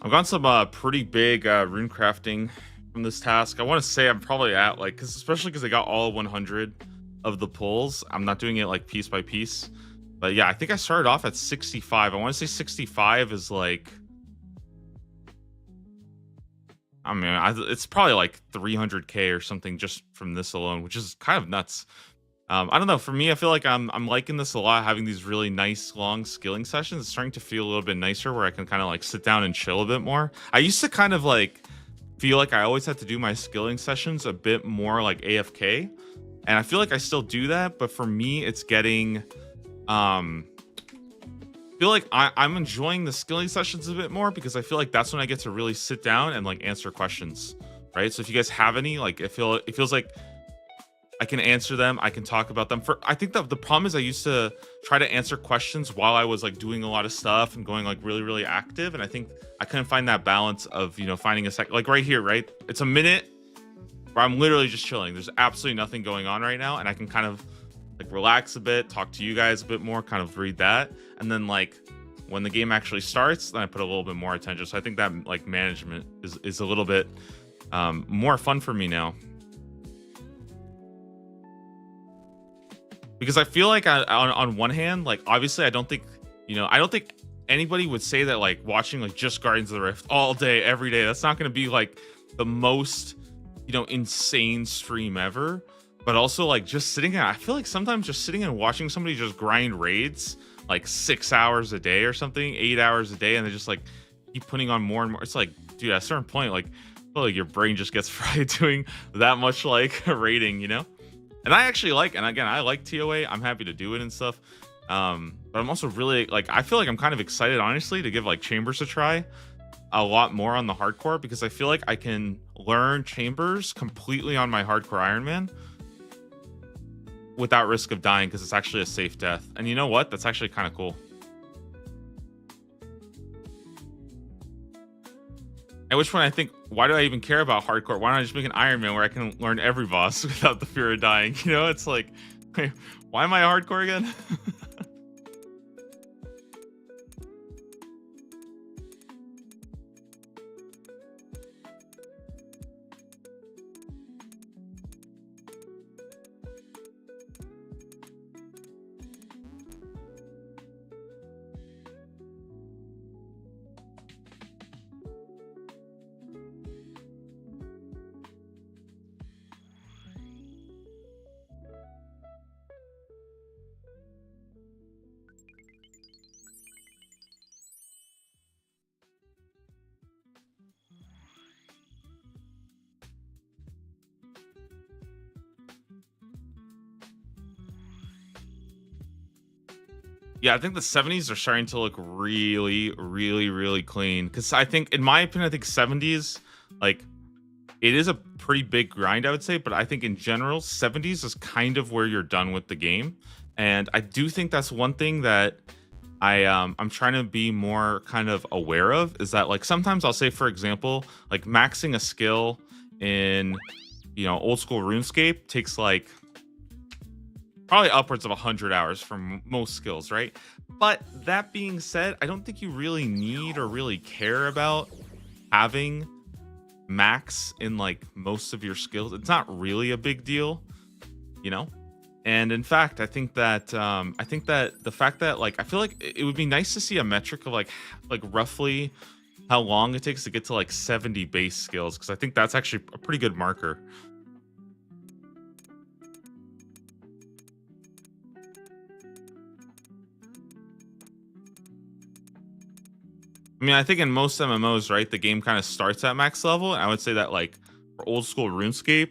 I've gotten some pretty big rune crafting from this task. I want to say I'm probably at like, cause especially because I got all 100 of the pulls. I'm not doing it like piece by piece, but yeah, I think I started off at 65. I want to say 65 is like, I mean, it's probably like 300k or something just from this alone, which is kind of nuts. I don't know. For me, I feel like I'm liking this a lot. Having these really nice long skilling sessions, it's starting to feel a little bit nicer, where I can kind of like sit down and chill a bit more. I used to kind of like feel like I always had to do my skilling sessions a bit more like AFK, and I feel like I still do that. But for me, it's getting feel like I'm enjoying the skilling sessions a bit more because I feel like that's when I get to really sit down and like answer questions, right? So if you guys have any, like, it feels like I can answer them. I can talk about them. I think that the problem is I used to try to answer questions while I was like doing a lot of stuff and going like really, really active. And I think I couldn't find that balance of, you know, finding a sec, like right here, right? It's a minute where I'm literally just chilling. There's absolutely nothing going on right now. And I can kind of like relax a bit, talk to you guys a bit more, kind of read that. And then like when the game actually starts, then I put a little bit more attention. So I think that like management is a little bit more fun for me now. Because I feel like on one hand, like obviously I don't think, you know, I don't think anybody would say that like watching like just Guardians of the Rift all day, every day, that's not going to be like the most, you know, insane stream ever. But also like just sitting, I feel like sometimes just sitting and watching somebody just grind raids like 6 hours a day or something, 8 hours a day, and they just like keep putting on more and more. It's like, dude, at a certain point, like I feel like your brain just gets fried doing that much like raiding, you know? And I actually like, and again, I like TOA. I'm happy to do it and stuff. But I'm also really like, I feel like I'm kind of excited, honestly, to give like Chambers a try a lot more on the hardcore, because I feel like I can learn Chambers completely on my hardcore Iron Man without risk of dying, because it's actually a safe death. And you know what? That's actually kind of cool. At which point I think, why do I even care about hardcore? Why not just make an Iron Man where I can learn every boss without the fear of dying? You know, it's like, wait, why am I hardcore again? Yeah, I think the 70s are starting to look really, really, really clean. Because I think, in my opinion, I think 70s, like, it is a pretty big grind, I would say. But I think in general, 70s is kind of where you're done with the game. And I do think that's one thing that I'm trying to be more kind of aware of, is that like sometimes I'll say, for example, like maxing a skill in old school RuneScape takes like probably upwards of 100 hours for most skills, right? But that being said, I don't think you really need or really care about having max in like most of your skills. It's not really a big deal, you know? And in fact, I think that the fact that like I feel like it would be nice to see a metric of like roughly how long it takes to get to like 70 base skills, because I think that's actually a pretty good marker. I mean, I think in most MMOs, right, the game kind of starts at max level. And I would say that like for old school RuneScape,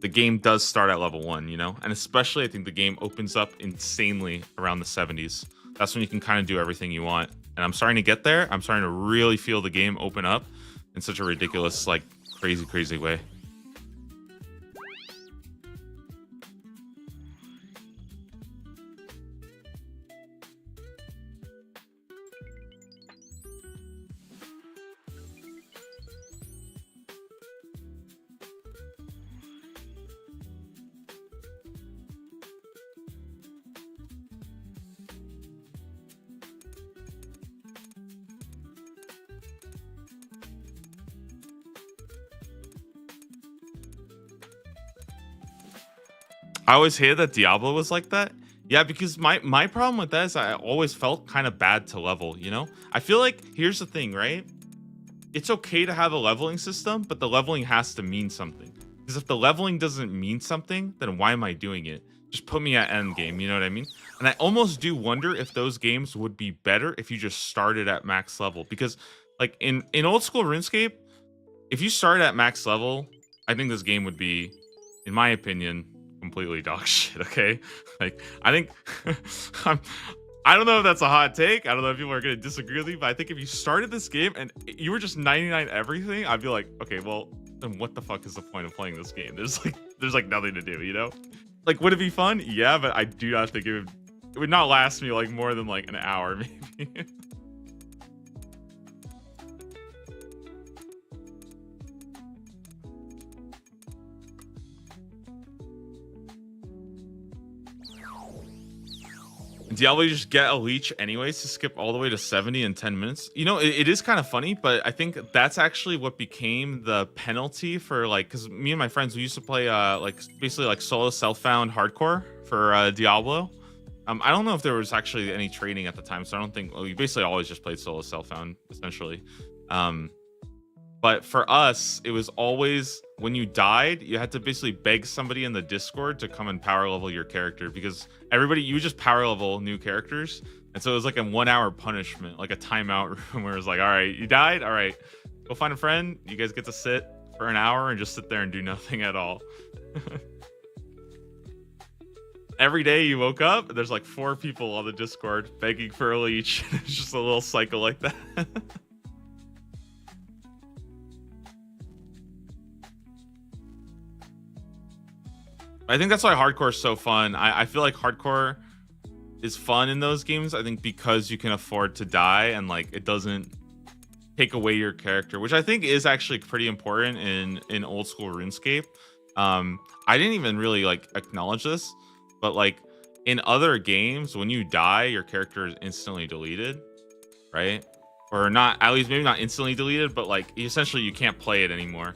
the game does start at level 1, and especially I think the game opens up insanely around the 70s. That's when you can kind of do everything you want. And I'm starting to get there. I'm starting to really feel the game open up in such a ridiculous, like crazy way. I always hated that Diablo was like that. Yeah, because my problem with that is I always felt kind of bad to level. I feel like here's the thing, right? It's okay to have a leveling system, but the leveling has to mean something. Because if the leveling doesn't mean something, then why am I doing it? Just put me at end game, you know what I mean? And I almost do wonder if those games would be better if you just started at max level. Because like in old school RuneScape, if you start at max level, I think this game would be, in my opinion, completely dog shit. Okay, like I think I'm, I don't know if that's a hot take. I don't know if people are gonna disagree with me, but I think if you started this game and you were just 99 everything, I'd be like, okay, well then what the fuck is the point of playing this game? There's like nothing to do. Like, would it be fun? Yeah, but I do not think it would not last me like more than like an hour maybe. Diablo, you just get a leech anyways to skip all the way to 70 in 10 minutes. It is kind of funny, but I think that's actually what became the penalty for like, because me and my friends, we used to play like basically like solo self-found hardcore for Diablo. I don't know if there was actually any trading at the time, so I don't think, well, we basically always just played solo self-found essentially. Um, but for us, it was always when you died, you had to basically beg somebody in the Discord to come and power level your character, because you just power level new characters. And so it was like a 1 hour punishment, like a timeout room where it was like, all right, you died. All right, go find a friend. You guys get to sit for an hour and just sit there and do nothing at all. Every day you woke up, there's like 4 people on the Discord begging for a leech. It's just a little cycle like that. I think that's why hardcore is so fun. I feel like hardcore is fun in those games. I think because you can afford to die and like it doesn't take away your character, which I think is actually pretty important in old school RuneScape. I didn't even really like acknowledge this, but like in other games, when you die, your character is instantly deleted, right? Or not, at least maybe not instantly deleted, but like essentially you can't play it anymore.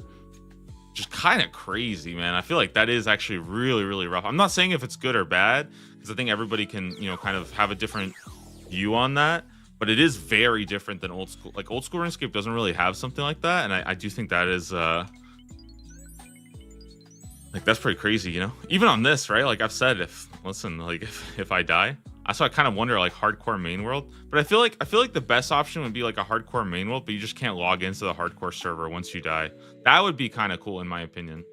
Just kind of crazy, man. I feel like that is actually really rough. I'm not saying if it's good or bad, because I think everybody can kind of have a different view on that, but it is very different than old school. Like old school RuneScape doesn't really have something like that, and I do think that is like that's pretty crazy. Even on this, right? Like I've said, if I die, so I kind of wonder like hardcore main world, but I feel like the best option would be like a hardcore main world, but you just can't log into the hardcore server once you die. That would be kind of cool in my opinion.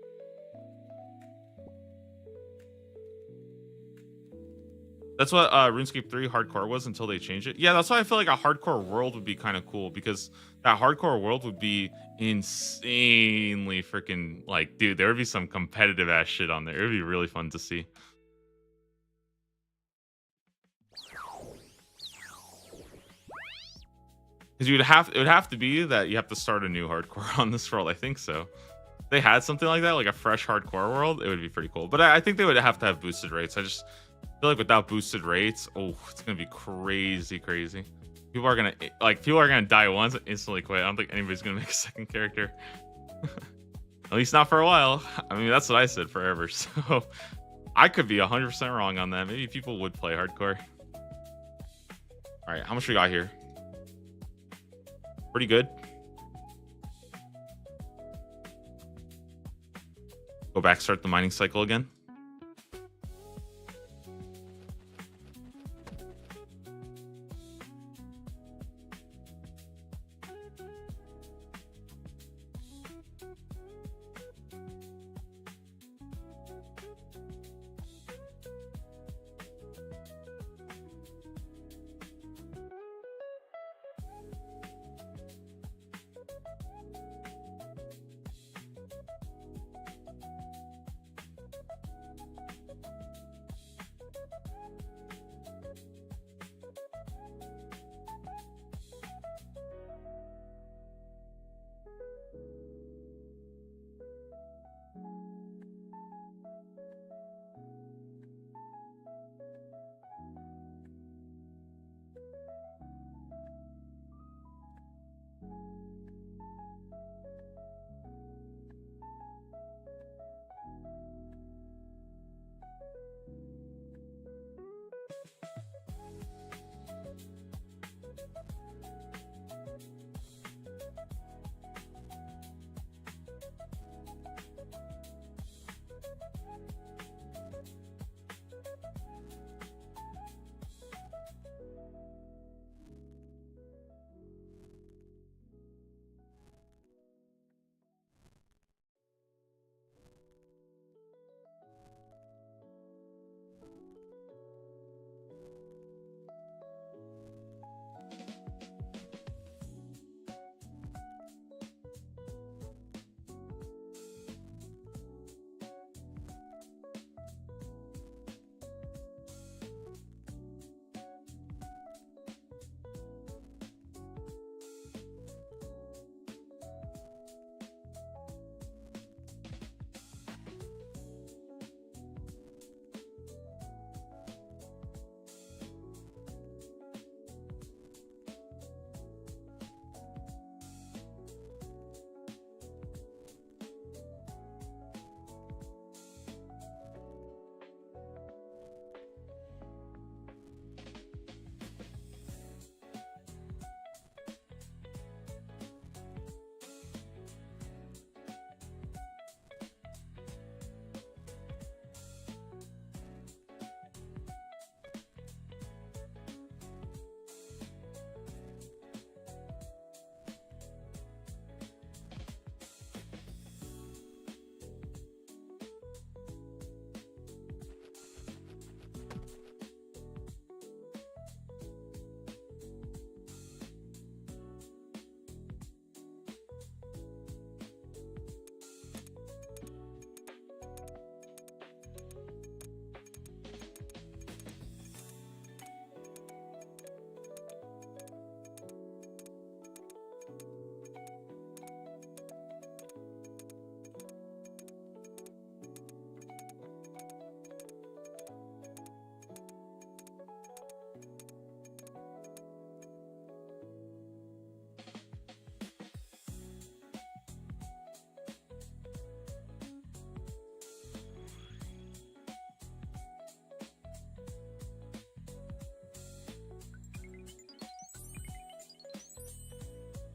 That's what RuneScape 3 hardcore was until they changed it. Yeah, that's why I feel like a hardcore world would be kind of cool because that hardcore world would be insanely freaking like, dude, there would be some competitive ass shit on there. It would be really fun to see. Because it would have to be that you have to start a new hardcore on this world. I think so. If they had something like that, like a fresh hardcore world, it would be pretty cool. But I think they would have to have boosted rates. I just feel like without boosted rates, oh, it's gonna be crazy, crazy. People are gonna die once and instantly quit. I don't think anybody's gonna make a second character. At least not for a while. I mean, that's what I said forever. So I could be 100% wrong on that. Maybe people would play hardcore. All right, how much we got here? Pretty good. Go back, start the mining cycle again.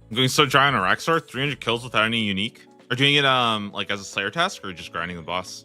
I'm going so dry on a Raxor, 300 kills without any unique. Are doing it like as a Slayer task or just grinding the boss?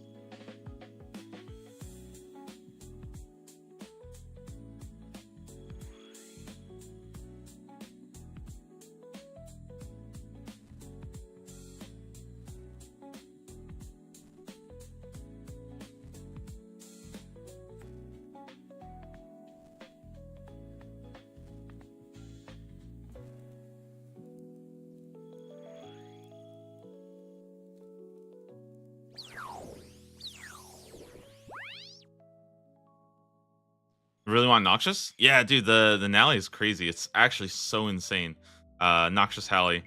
Really want Noxious? Yeah, dude, the Nally is crazy. It's actually so insane. Noxious Halley.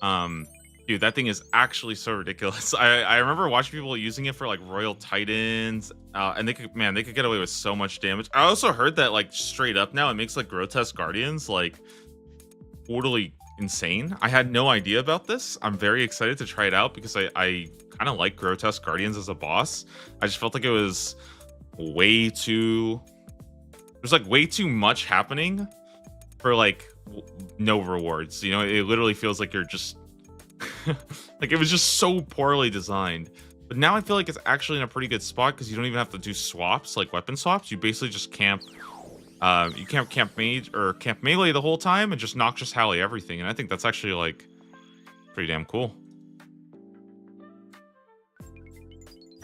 Um, dude, that thing is actually so ridiculous. I remember watching people using it for like Royal Titans, and they could, man, they could get away with so much damage. I also heard that like straight up now it makes like Grotesque Guardians like totally insane. I had no idea about this. I'm very excited to try it out because I kind of like Grotesque Guardians as a boss. I just felt like it was way too there's like way too much happening for like no rewards. You know, it literally feels like you're just like it was just so poorly designed. But now I feel like it's actually in a pretty good spot because you don't even have to do swaps like weapon swaps. You basically just camp. You can't camp mage or camp melee the whole time and just Noxious Halley everything. And I think that's actually like pretty damn cool.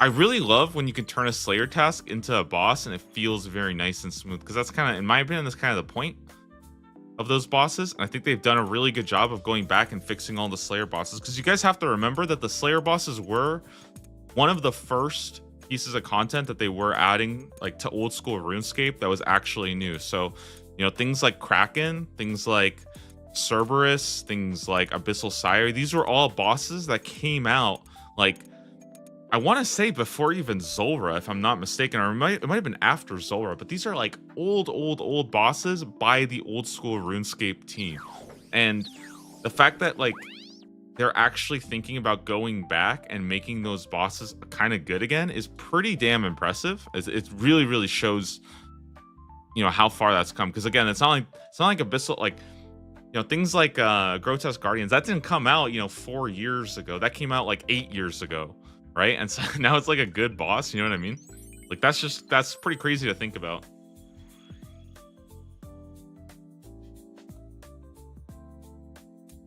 I really love when you can turn a Slayer task into a boss and it feels very nice and smooth because that's kind of, in my opinion, that's kind of the point of those bosses. And I think they've done a really good job of going back and fixing all the Slayer bosses because you guys have to remember that the Slayer bosses were one of the first pieces of content that they were adding like to old school RuneScape that was actually new. So, you know, things like Kraken, things like Cerberus, things like Abyssal Sire, these were all bosses that came out like I want to say before even Zulrah, if I'm not mistaken, or it might have been after Zulrah, but these are like old bosses by the old school RuneScape team. And the fact that like they're actually thinking about going back and making those bosses kind of good again is pretty damn impressive. It really, really shows, you know, how far that's come. Because again, it's not like Abyssal, like, you know, things like Grotesque Guardians, that didn't come out, you know, 4 years ago. That came out like 8 years ago. Right? And so now it's like a good boss, you know what I mean? Like that's pretty crazy to think about.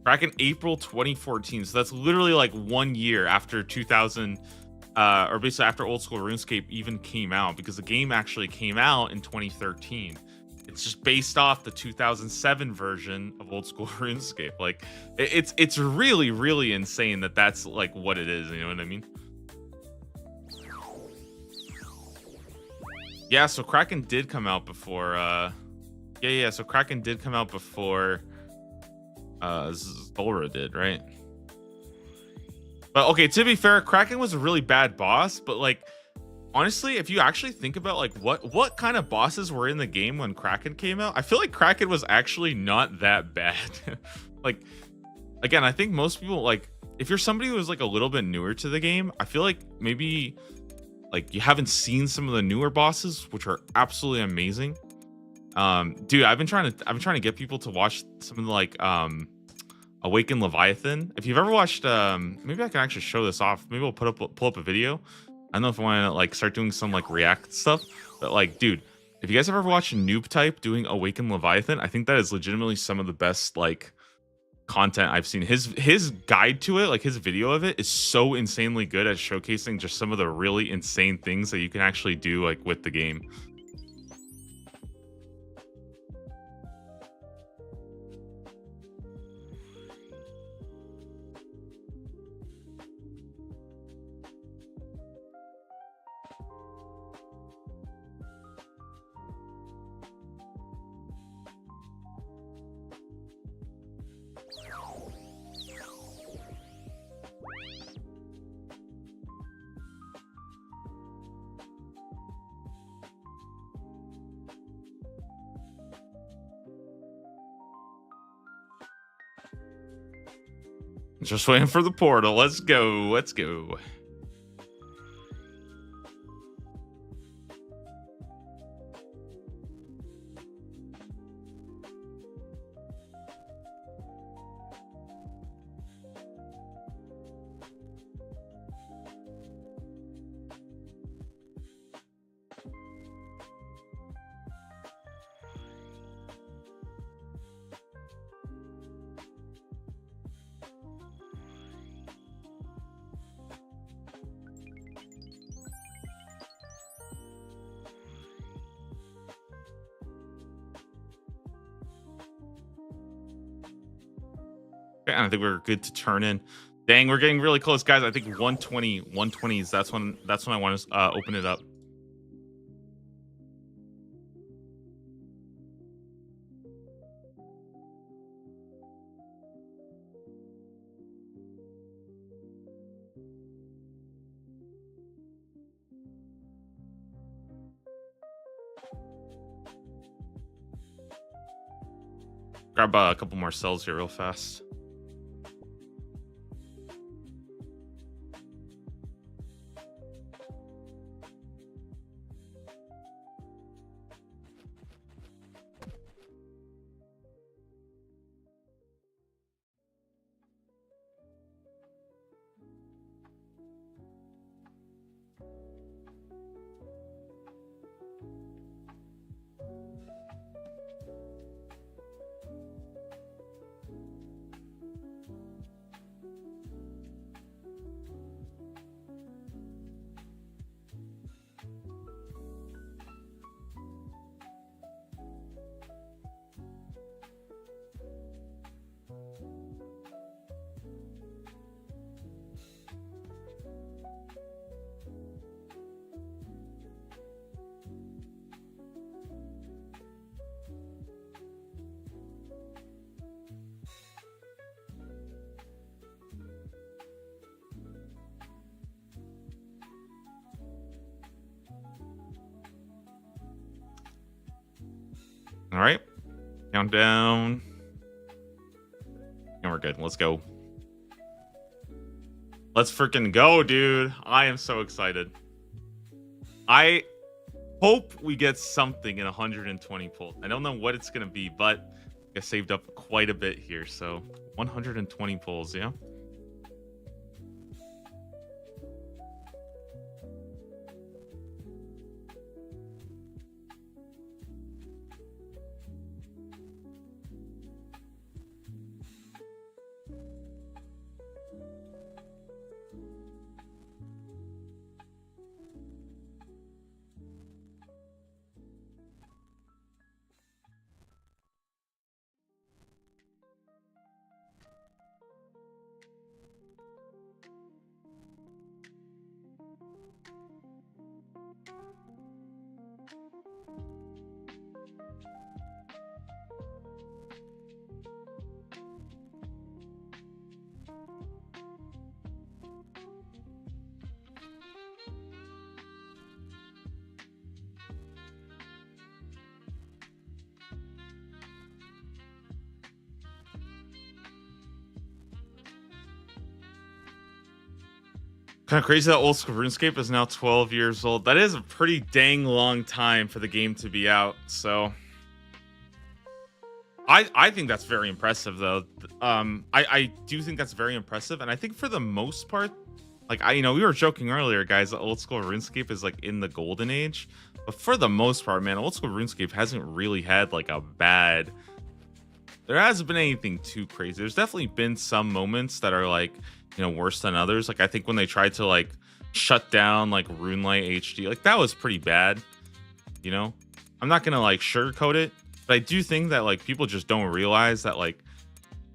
Back in April 2014. So that's literally like 1 year after 2000 or basically after old school RuneScape even came out because the game actually came out in 2013. It's just based off the 2007 version of old school RuneScape. Like it's really really insane that that's like what it is, you know what I mean? Yeah, so Kraken did come out before yeah, so Kraken did come out before Zulrah did, right? But okay, to be fair, Kraken was a really bad boss, but like honestly, if you actually think about like what kind of bosses were in the game when Kraken came out, I feel like Kraken was actually not that bad. Like again, I think most people like if you're somebody who is like a little bit newer to the game, I feel like maybe like you haven't seen some of the newer bosses, which are absolutely amazing. Dude, I've been trying to get people to watch some of the like Awaken Leviathan. If you've ever watched maybe I can actually show this off. Maybe we'll pull up a video. I don't know if I want to like start doing some like react stuff, but like dude, if you guys have ever watched Noob Type doing Awaken Leviathan, I think that is legitimately some of the best like content I've seen. His guide to it, like his video of it, is so insanely good at showcasing just some of the really insane things that you can actually do like with the game. Just waiting for the portal. Let's go. Let's go. Okay, I think we're good to turn in. Dang, we're getting really close, guys. I think 120s. That's when I want to open it up. Grab a couple more cells here real fast. All right, countdown. And we're good. Let's go. Let's freaking go, dude. I am so excited. I hope we get something in 120 pulls. I don't know what it's going to be, but I saved up quite a bit here. So 120 pulls, yeah. Kind of crazy that old school RuneScape is now 12 years old. That is a pretty dang long time for the game to be out. So I think that's very impressive, though. I do think that's very impressive, and I think for the most part, like we were joking earlier, guys, that old school RuneScape is like in the golden age, but for the most part, man, old school RuneScape hasn't really had like a bad. There hasn't been anything too crazy. There's definitely been some moments that are like, worse than others. Like I think when they tried to like shut down like RuneLight HD, like that was pretty bad. I'm not gonna like sugarcoat it, but I do think that like people just don't realize that like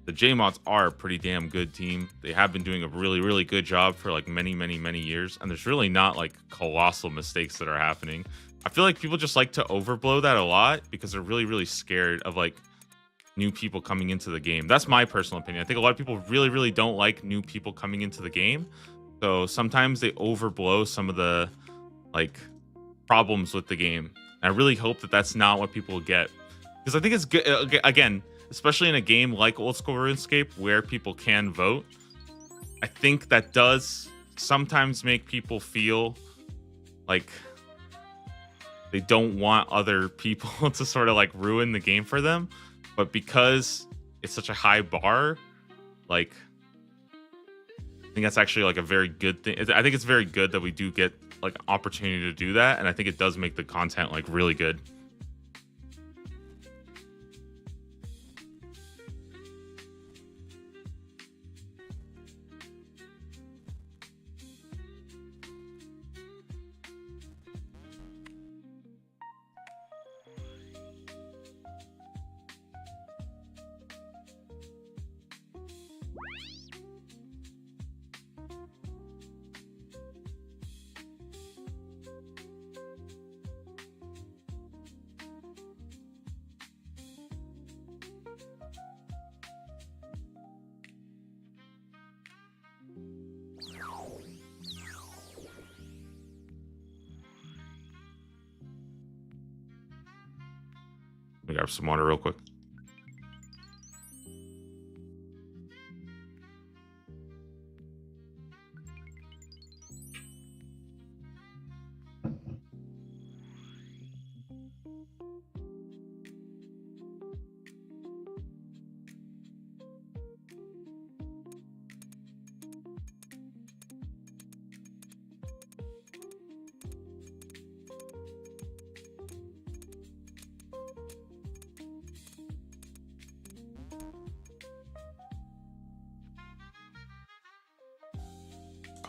the JMods are a pretty damn good team. They have been doing a really, really good job for like many, many, many years, and there's really not like colossal mistakes that are happening. I feel like people just like to overblow that a lot because they're really, really scared of like new people coming into the game. That's my personal opinion. I think a lot of people really, really don't like new people coming into the game. So sometimes they overblow some of the like problems with the game. And I really hope that that's not what people get. Because I think it's good, again, especially in a game like Old School RuneScape where people can vote. I think that does sometimes make people feel like they don't want other people to sort of like ruin the game for them. But because it's such a high bar, like I think that's actually like a very good thing. I think it's very good that we do get like opportunity to do that, and I think it does make the content like really good. me grab some water real quick.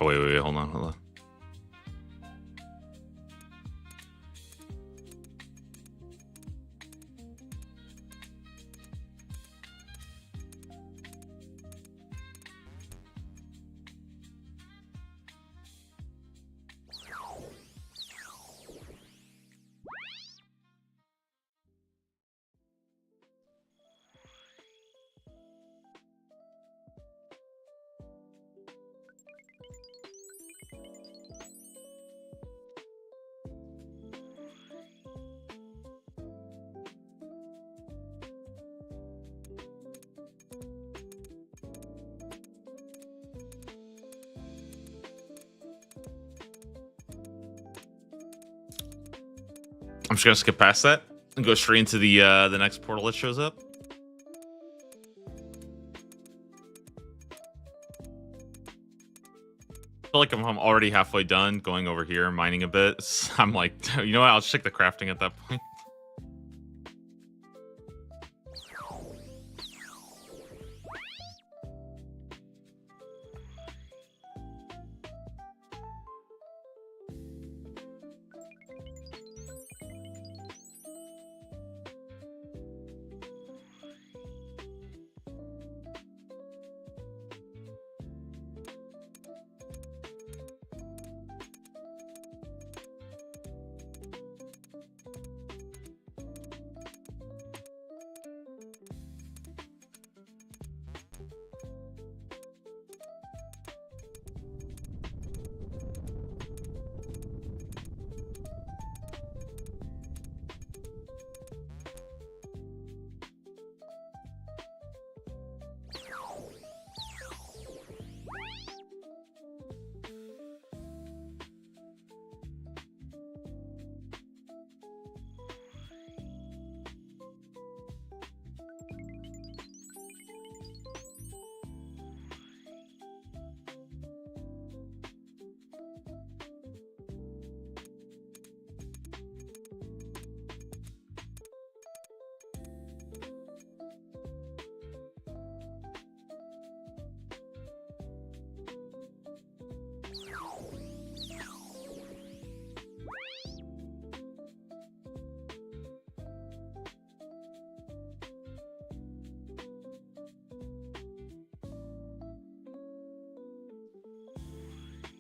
Oh, wait, hold on. I'm just gonna skip past that and go straight into the next portal that shows up. I feel like I'm already halfway done going over here, mining a bit. I'm like, you know what? I'll just check the crafting at that point.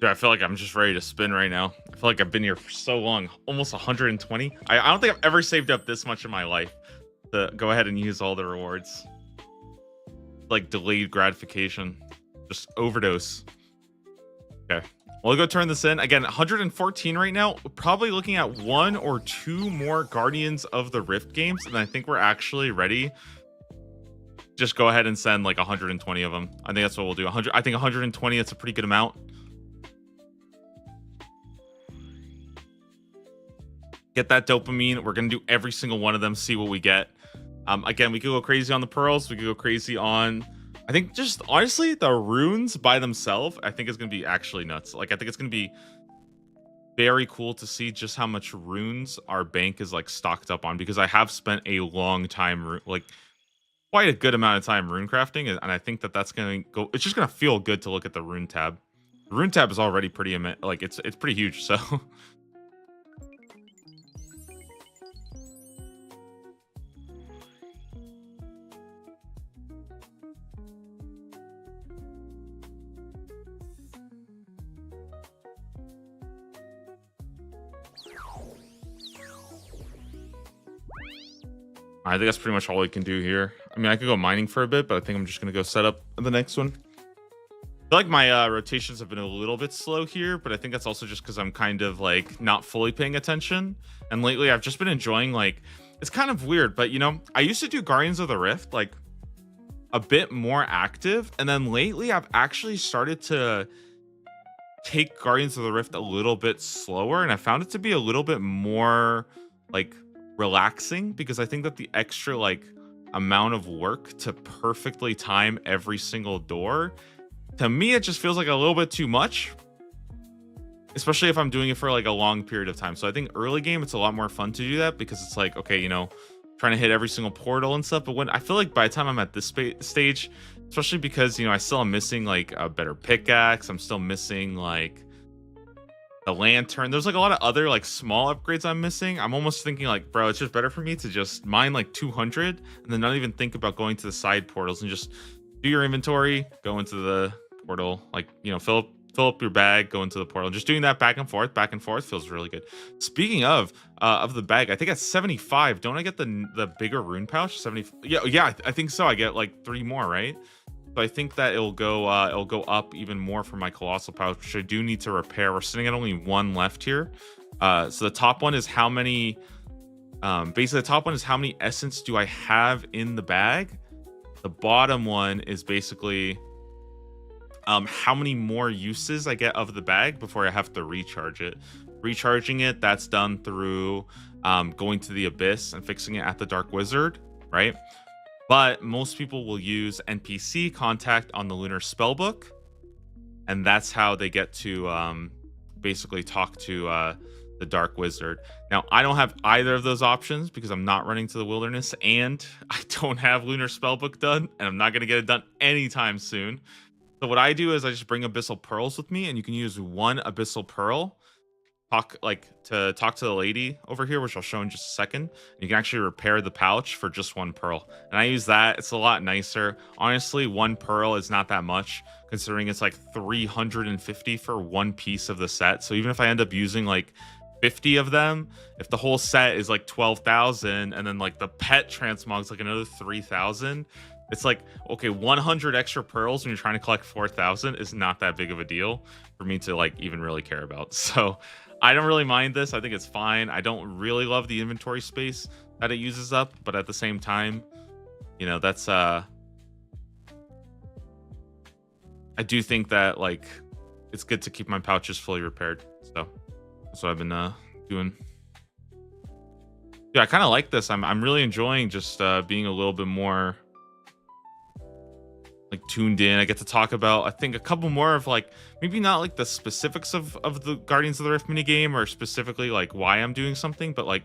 Dude, I feel like I'm just ready to spin right now. I feel like I've been here for so long, almost 120. I don't think I've ever saved up this much in my life to go ahead and use all the rewards. Like delayed gratification, just overdose. Okay, we'll go turn this in again. 114 right now. Probably looking at 1 or 2 more Guardians of the Rift games, and I think we're actually ready. Just go ahead and send like 120 of them. I think that's what we'll do. 100. I think 120. That's a pretty good amount. Get that dopamine. We're going to do every single one of them, see what we get. Again, we could go crazy on the pearls. We could go crazy on, I think, just honestly, the runes by themselves, I think is going to be actually nuts. Like, I think it's going to be very cool to see just how much runes our bank is, like, stocked up on. Because I have spent a long time, like, quite a good amount of time rune crafting. And I think that that's going to go, it's just going to feel good to look at the rune tab. The rune tab is already pretty, like, it's pretty huge, so... I think that's pretty much all we can do here. I mean, I could go mining for a bit, but I think I'm just going to go set up the next one. I feel like my rotations have been a little bit slow here, but I think that's also just because I'm kind of like not fully paying attention. And lately I've just been enjoying like it's kind of weird, but you know, I used to do Guardians of the Rift like a bit more active, and then lately I've actually started to take Guardians of the Rift a little bit slower, and I found it to be a little bit more like relaxing because I think that the extra like amount of work to perfectly time every single door, to me it just feels like a little bit too much, especially if I'm doing it for like a long period of time. So I think early game it's a lot more fun to do that because it's like, okay, you know, trying to hit every single portal and stuff. But when I feel like by the time I'm at this stage, especially because, you know, I still am missing like a better pickaxe, I'm still missing like the lantern. There's like a lot of other like small upgrades I'm missing. I'm almost thinking like, bro, it's just better for me to just mine like 200 and then not even think about going to the side portals and just do your inventory, go into the portal, like, you know, fill up your bag, go into the portal. Just doing that back and forth feels really good. Speaking of the bag, I think at 75, don't I get the bigger rune pouch? 70. Yeah, I think so. I get like 3 more, right? So I think that it'll go up even more for my colossal pouch, which I do need to repair. We're sitting at only 1 left here. So the top one is how many basically the top one is how many essence do I have in the bag. The bottom one is basically how many more uses I get of the bag before I have to recharge it. Recharging it, that's done through going to the abyss and fixing it at the Dark Wizard, right? But most people will use NPC contact on the Lunar Spellbook, and that's how they get to basically talk to the Dark Wizard. Now, I don't have either of those options because I'm not running to the wilderness, and I don't have Lunar Spellbook done, and I'm not going to get it done anytime soon. So what I do is I just bring abyssal pearls with me, and you can use 1 abyssal pearl talk to the lady over here, which I'll show in just a second. You can actually repair the pouch for just 1 pearl, and I use that. It's a lot nicer. Honestly, 1 pearl is not that much considering it's like 350 for 1 piece of the set. So even if I end up using like 50 of them, if the whole set is like 12,000 and then like the pet transmog's like another 3,000, it's like, okay, 100 extra pearls when you're trying to collect 4,000 is not that big of a deal for me to like even really care about. So I don't really mind this. I think it's fine. I don't really love the inventory space that it uses up, but at the same time, you know, that's I do think that like it's good to keep my pouches fully repaired. So that's what I've been doing. Yeah, I kind of like this. I'm really enjoying just being a little bit more like tuned in. I get to talk about, I think, a couple more of like maybe not like the specifics of the Guardians of the Rift minigame or specifically like why I'm doing something, but like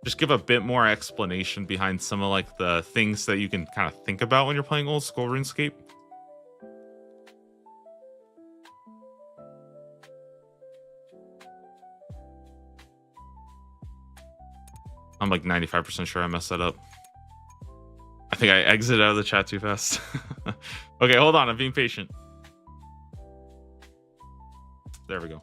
just give a bit more explanation behind some of like the things that you can kind of think about when you're playing old school RuneScape. I'm like 95% sure I messed that up. I think I exited out of the chat too fast. Okay, hold on. I'm being patient. There we go.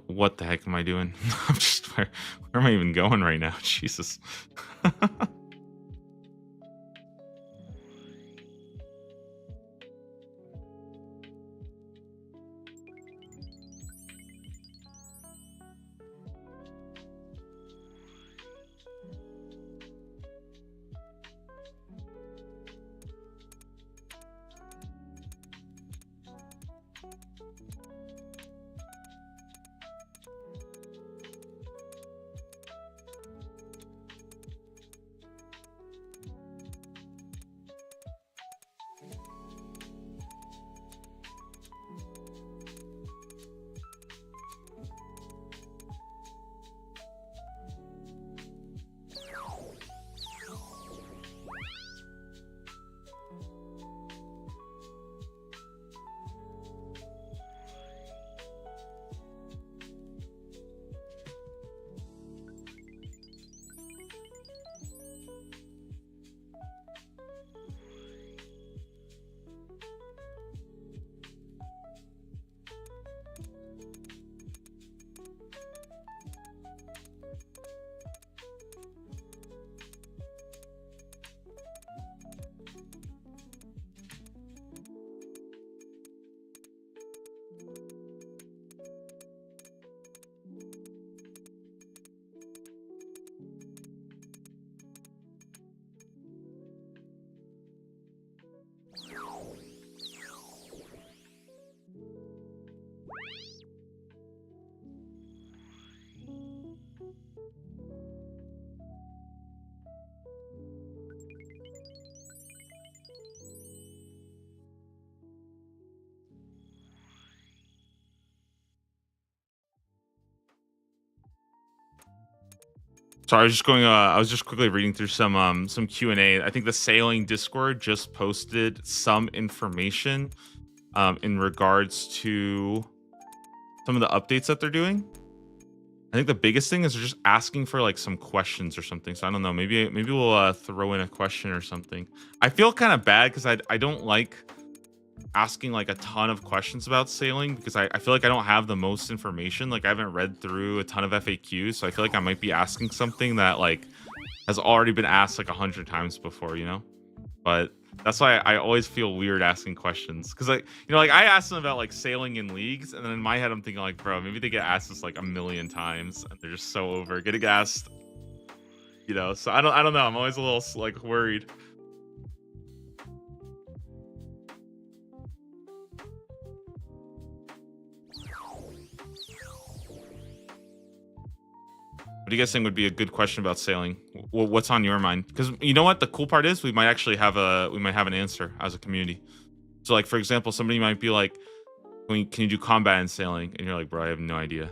What the heck am I doing? I'm just where am I even going right now? Jesus. So I was just quickly reading through some Q&A. I think the sailing Discord just posted some information in regards to some of the updates that they're doing. I think the biggest thing is they're just asking for like some questions or something. So I don't know. Maybe we'll throw in a question or something. I feel kind of bad because I don't like asking like a ton of questions about sailing because I feel like I don't have the most information. Like I haven't read through a ton of FAQs, so I feel like I might be asking something that like has already been asked like 100 times before, you know? But that's why I always feel weird asking questions because like like I asked them about like sailing in leagues, and then in my head I'm thinking like, bro, maybe they get asked this like a million times and they're just so over getting asked, So I don't know. I'm always a little like worried. What do you guys think would be a good question about sailing? What's on your mind? Because you know what the cool part is, we might actually have an answer as a community. So like for example, somebody might be like, can you do combat in sailing? And you're like, bro, I have no idea.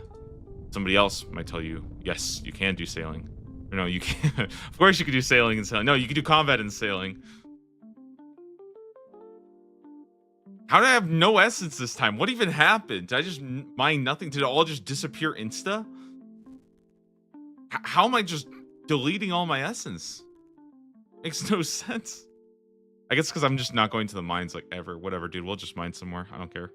Somebody else might tell you, yes, you can do sailing. Or no, you can't. Of course you could do sailing and sailing. No, you can do combat in sailing. How did I have no essence this time? What even happened? Did I just mine nothing? Did it all just disappear insta? How am I just deleting all my essence? Makes no sense. I guess because I'm just not going to the mines like ever. Whatever, dude. We'll just mine some more. I don't care.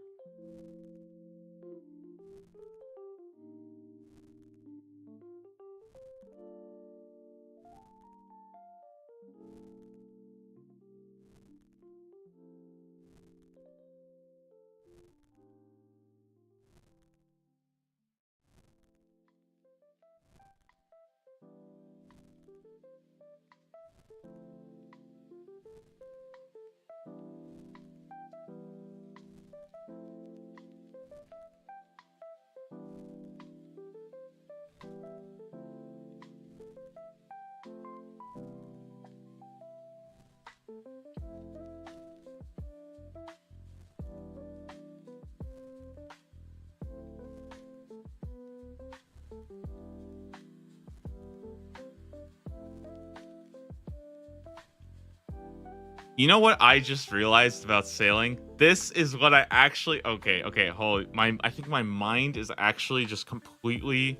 You know what I just realized about sailing? This is what I actually okay, hold I think my mind is actually just completely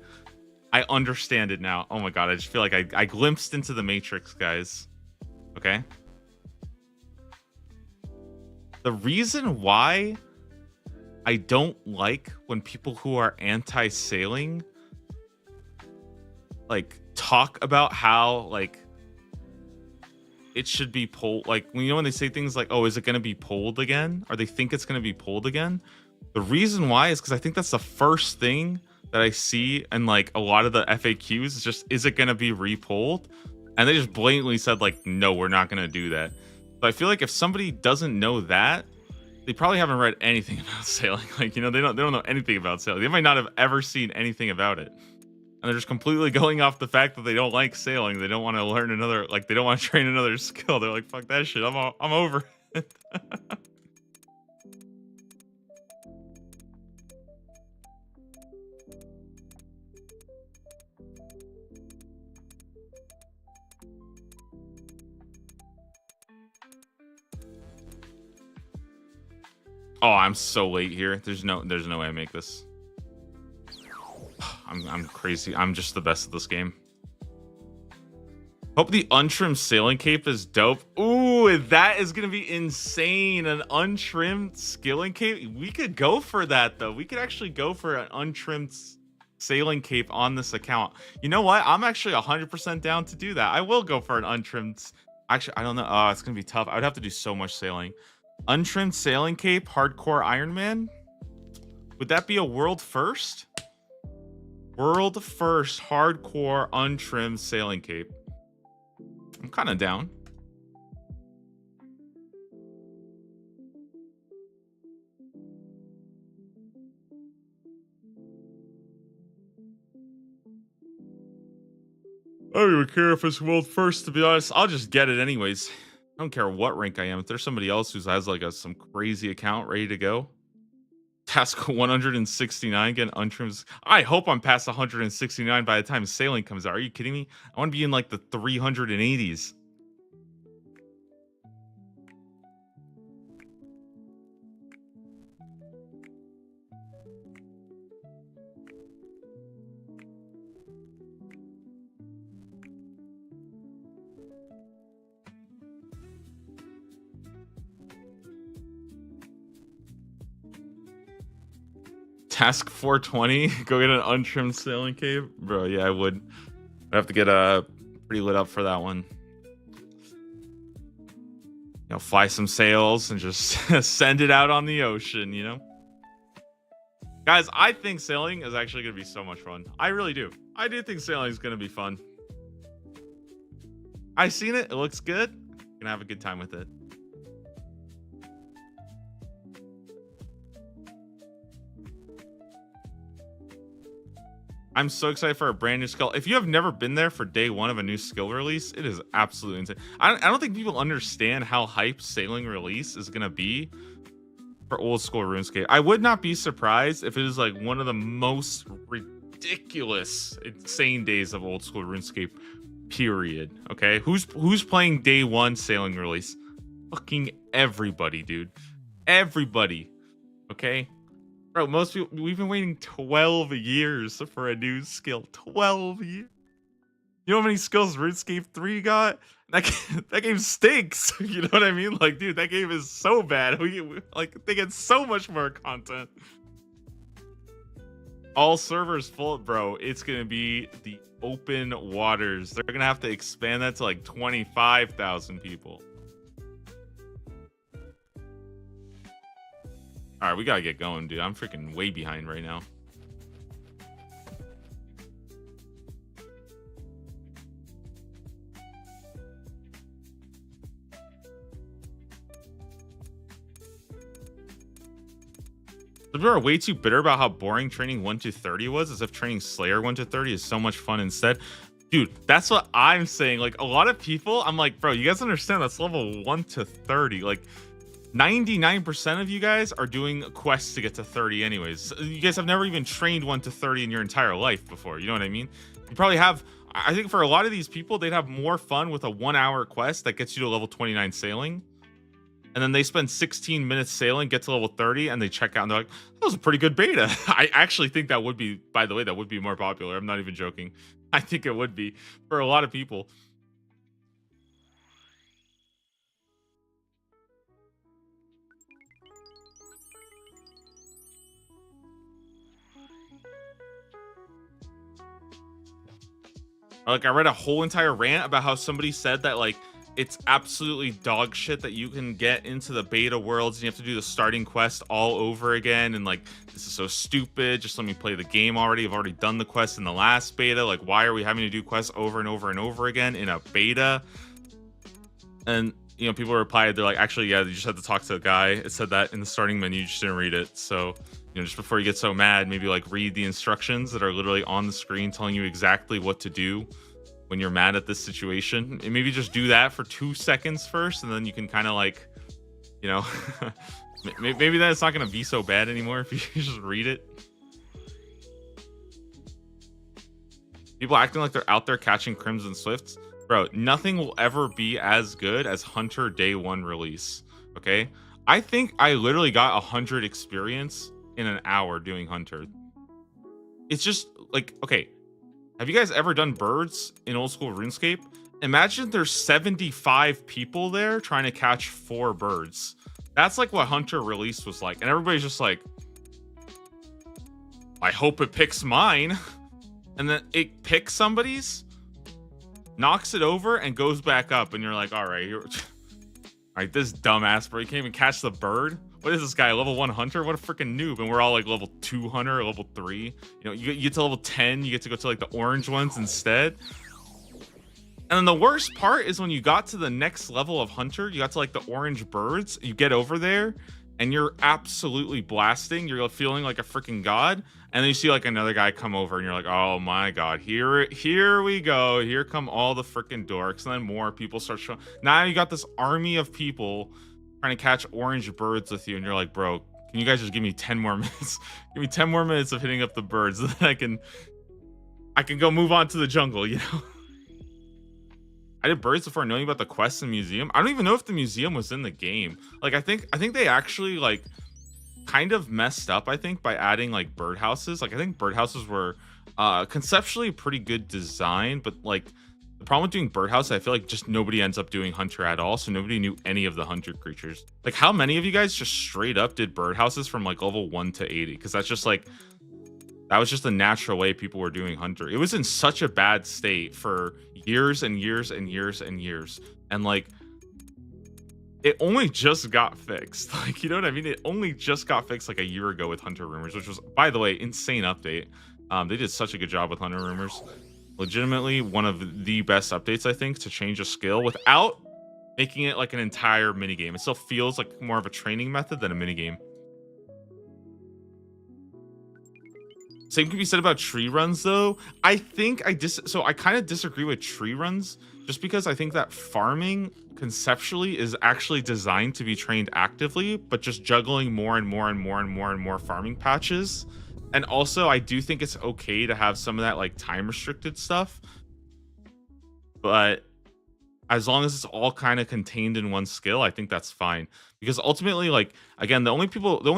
I understand it now. Oh my god, I just feel like I glimpsed into the Matrix, guys. Okay. The reason why I don't like when people who are anti-sailing like talk about how like it should be pulled, like when they say things like, oh, is it going to be pulled again, or they think it's going to be pulled again. The reason why is because I think that's the first thing that I see in like a lot of the FAQs is just, is it going to be repulled? And they just blatantly said like, no, we're not going to do that. So I feel like if somebody doesn't know that, they probably haven't read anything about sailing. Like, they don't know anything about sailing. They might not have ever seen anything about it. And they're just completely going off the fact that they don't like sailing. They don't want to learn another, like, they don't want to train another skill. They're like, fuck that shit. I'm over it. Oh, I'm so late here. There's no way I make this. I'm crazy. I'm just the best at this game. Hope the untrimmed sailing cape is dope. Ooh, that is gonna be insane. An untrimmed sailing cape. We could go for that though. We could actually go for an untrimmed sailing cape on this account. You know what? I'm actually 100% down to do that. I will go for an untrimmed. Actually, I don't know. Oh, it's gonna be tough. I would have to do so much sailing. Untrimmed sailing cape, hardcore Iron Man. Would that be a world first? World first hardcore untrimmed sailing cape. I'm kind of down. I don't even care if it's world first, to be honest. I'll just get it anyways. I don't care what rank I am. If there's somebody else who has like some crazy account ready to go, Task 169, get untrimmed. I hope I'm past 169 by the time sailing comes out. Are you kidding me? I want to be in like the 380s. Task 420, go get an untrimmed sailing cave. Bro, yeah, I would. I'd have to get pretty lit up for that one. You know, fly some sails and just send it out on the ocean, you know? Guys, I think sailing is actually going to be so much fun. I really do. I do think sailing is going to be fun. I've seen it. It looks good. Gonna have a good time with it. I'm so excited for a brand new skill. If you have never been there for day one of a new skill release, it is absolutely insane. I don't think people understand how hype sailing release is going to be for old school RuneScape. I would not be surprised if it is like one of the most ridiculous, insane days of old school RuneScape, period. Okay? Who's playing day one sailing release? Fucking everybody, dude. Everybody. Okay? Bro, most people, we've been waiting 12 years for a new skill. 12 years. You know how many skills RuneScape 3 got? That game stinks. You know what I mean? Like, dude, that game is so bad. Like, they get so much more content. All servers full, bro. It's going to be the open waters. They're going to have to expand that to like 25,000 people. All right, we gotta get going, dude. I'm freaking way behind right now. People are way too bitter about how boring training 1 to 30 was, as if training Slayer 1 to 30 is so much fun instead. Dude, that's what I'm saying. Like, a lot of people, I'm like, bro, you guys understand that's level 1 to 30. Like, 99% of you guys are doing quests to get to 30 anyways. You guys have never even trained 1 to 30 in your entire life before. You know what I mean? You probably have, I think for a lot of these people, they'd have more fun with a 1-hour quest that gets you to level 29 sailing. And then they spend 16 minutes sailing, get to level 30, and they check out and they're like, that was a pretty good beta. I actually think that would be, by the way, that would be more popular. I'm not even joking. I think it would be for a lot of people. Like, I read a whole entire rant about how somebody said that, like, it's absolutely dog shit that you can get into the beta worlds and you have to do the starting quest all over again. And, like, this is so stupid. Just let me play the game already. I've already done the quest in the last beta. Like, why are we having to do quests over and over and over again in a beta? And, you know, people replied, they're like, actually, yeah, you just had to talk to a guy. It said that in the starting menu. You just didn't read it. So, you know, just before you get so mad, maybe like read the instructions that are literally on the screen telling you exactly what to do when you're mad at this situation. And maybe just do that for 2 seconds first, and then you can kind of like, you know, maybe then it's not going to be so bad anymore if you just read it. People acting like they're out there catching Crimson Swifts. Bro, nothing will ever be as good as Hunter Day 1 release, okay? I think I literally got 100 experience in an hour doing Hunter. It's just like, okay, have you guys ever done birds in old school RuneScape? Imagine there's 75 people there trying to catch 4 birds. That's like what Hunter release was like. And everybody's just like, I hope it picks mine. And then it picks somebody's, knocks it over, and goes back up. And you're like, all right, all right, this dumbass, bro. You can't even catch the bird. What is this guy, level 1 hunter? What a freaking noob. And we're all like level 2 hunter, level 3. You know, you get to level 10, you get to go to like the orange ones instead. And then the worst part is when you got to the next level of hunter, you got to like the orange birds, you get over there and you're absolutely blasting. You're feeling like a freaking god. And then you see like another guy come over and you're like, oh my god, here we go. Here come all the freaking dorks. And then more people start showing. Now you got this army of people trying to catch orange birds with you, and you're like, bro, Can you guys just give me 10 more minutes? Give me 10 more minutes of hitting up the birds, then I can go move on to the jungle, you know? I did birds before knowing about the quests and museum. I don't even know if the museum was in the game. Like, I think they actually like kind of messed up, I think, by adding like birdhouses. Like, I think birdhouses were conceptually pretty good design, but like the problem with doing birdhouse, I feel like just nobody ends up doing hunter at all, so nobody knew any of the hunter creatures. Like, how many of you guys just straight up did birdhouses from like level 1 to 80? Because that's just like, that was just the natural way people were doing hunter. It was in such a bad state for years and years and years and years, and like it only just got fixed. Like, you know what I mean? It only just got fixed like a year ago with hunter rumors, which was, by the way, insane update. They did such a good job with hunter rumors. Legitimately one of the best updates, I think, to change a skill without making it like an entire minigame. It still feels like more of a training method than a minigame. Same can be said about tree runs, though. I think I kind of disagree with tree runs, just because I think that farming conceptually is actually designed to be trained actively, but just juggling more and more and more and more and more farming patches. And also, I do think it's okay to have some of that like time restricted stuff, but as long as it's all kind of contained in one skill, I think that's fine. Because ultimately, like, again, the only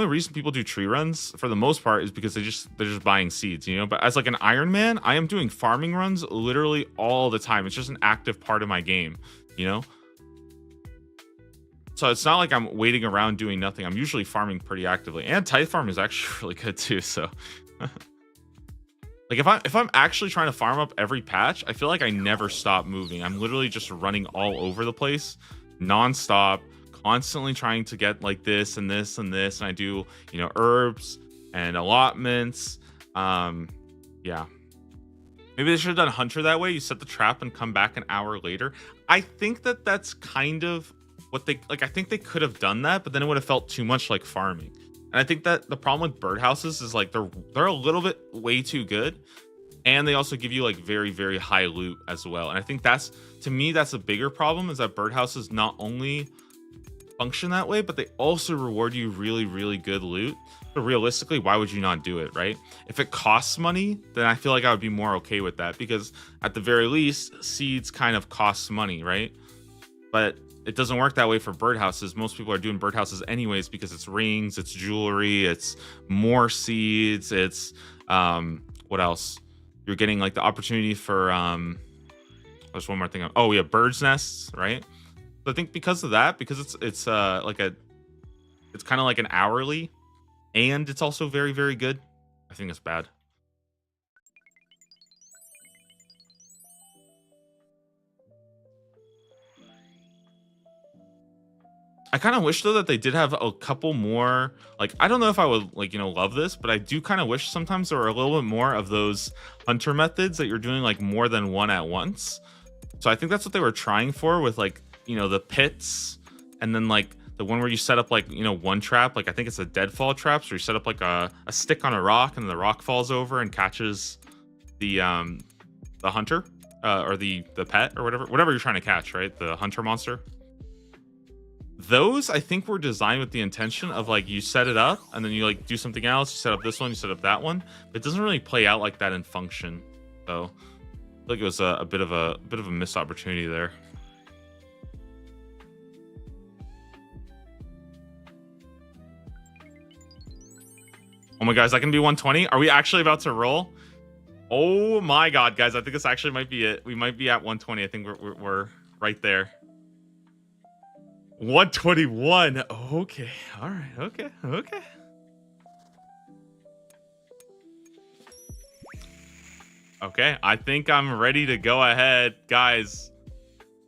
reason people do tree runs for the most part is because they're just buying seeds, you know. But as like an Iron Man, I am doing farming runs literally all the time. It's just an active part of my game, you know. So it's not like I'm waiting around doing nothing. I'm usually farming pretty actively, and Tithe Farm is actually really good too. So, like, if I'm actually trying to farm up every patch, I feel like I never stop moving. I'm literally just running all over the place, nonstop, constantly trying to get like this and this and this. And I do, you know, herbs and allotments. Yeah. Maybe they should have done Hunter that way. You set the trap and come back an hour later. I think that's kind of what they like. I think they could have done that, but then it would have felt too much like farming. And I think that the problem with birdhouses is like they're a little bit way too good, and they also give you like very, very high loot as well. And I think that's, to me, that's a bigger problem, is that birdhouses not only function that way, but they also reward you really, really good loot. But realistically, why would you not do it, right? If it costs money, then I feel like I would be more okay with that, because at the very least, seeds kind of cost money, right? But it doesn't work that way for birdhouses. Most people are doing birdhouses anyways because it's rings, it's jewelry, it's more seeds, it's what else? You're getting like the opportunity for there's one more thing. Oh yeah, birds nests, right? So I think because of that, because it's kind of like an hourly, and it's also very, very good, I think it's bad. I kind of wish though that they did have a couple more, like, I don't know if I would like, you know, love this, but I do kind of wish sometimes there were a little bit more of those hunter methods that you're doing like more than one at once. So I think that's what they were trying for with, like, you know, the pits, and then like the one where you set up like, you know, one trap, like I think it's a deadfall traps, where you set up like a stick on a rock and the rock falls over and catches the hunter or the pet or whatever you're trying to catch, right? The hunter monster. Those I think were designed with the intention of like you set it up and then you like do something else, you set up this one, you set up that one, but it doesn't really play out like that in function. So I feel like it was a bit of a missed opportunity there. Oh my guys, that can be 120. Are we actually about to roll? Oh my god, guys, I think this actually might be it. We might be at 120. I think we're right there. 121. Okay. All right. Okay. Okay. I think I'm ready to go ahead, guys.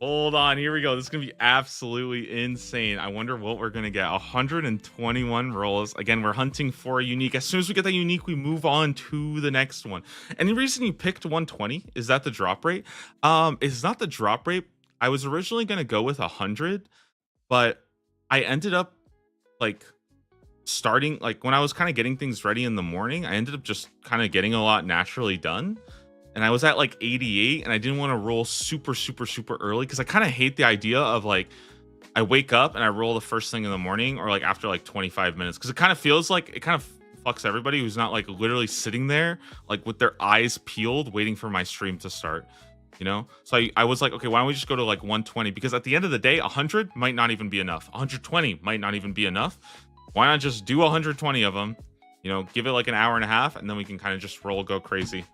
Hold on. Here we go. This is going to be absolutely insane. I wonder what we're going to get. 121 rolls. Again, we're hunting for a unique. As soon as we get that unique, we move on to the next one. Any reason you picked 120? Is that the drop rate? It's not the drop rate. I was originally going to go with 100. But I ended up like starting, like when I was kind of getting things ready in the morning, I ended up just kind of getting a lot naturally done. And I was at like 88 and I didn't want to roll super, super, super early because I kind of hate the idea of like I wake up and I roll the first thing in the morning or like after like 25 minutes because it kind of feels like it kind of fucks everybody who's not like literally sitting there like with their eyes peeled waiting for my stream to start, you know? So I was like, okay, why don't we just go to like 120? Because at the end of the day, 100 might not even be enough. 120 might not even be enough. Why not just do 120 of them? You know, give it like an hour and a half, and then we can kind of just roll, go crazy.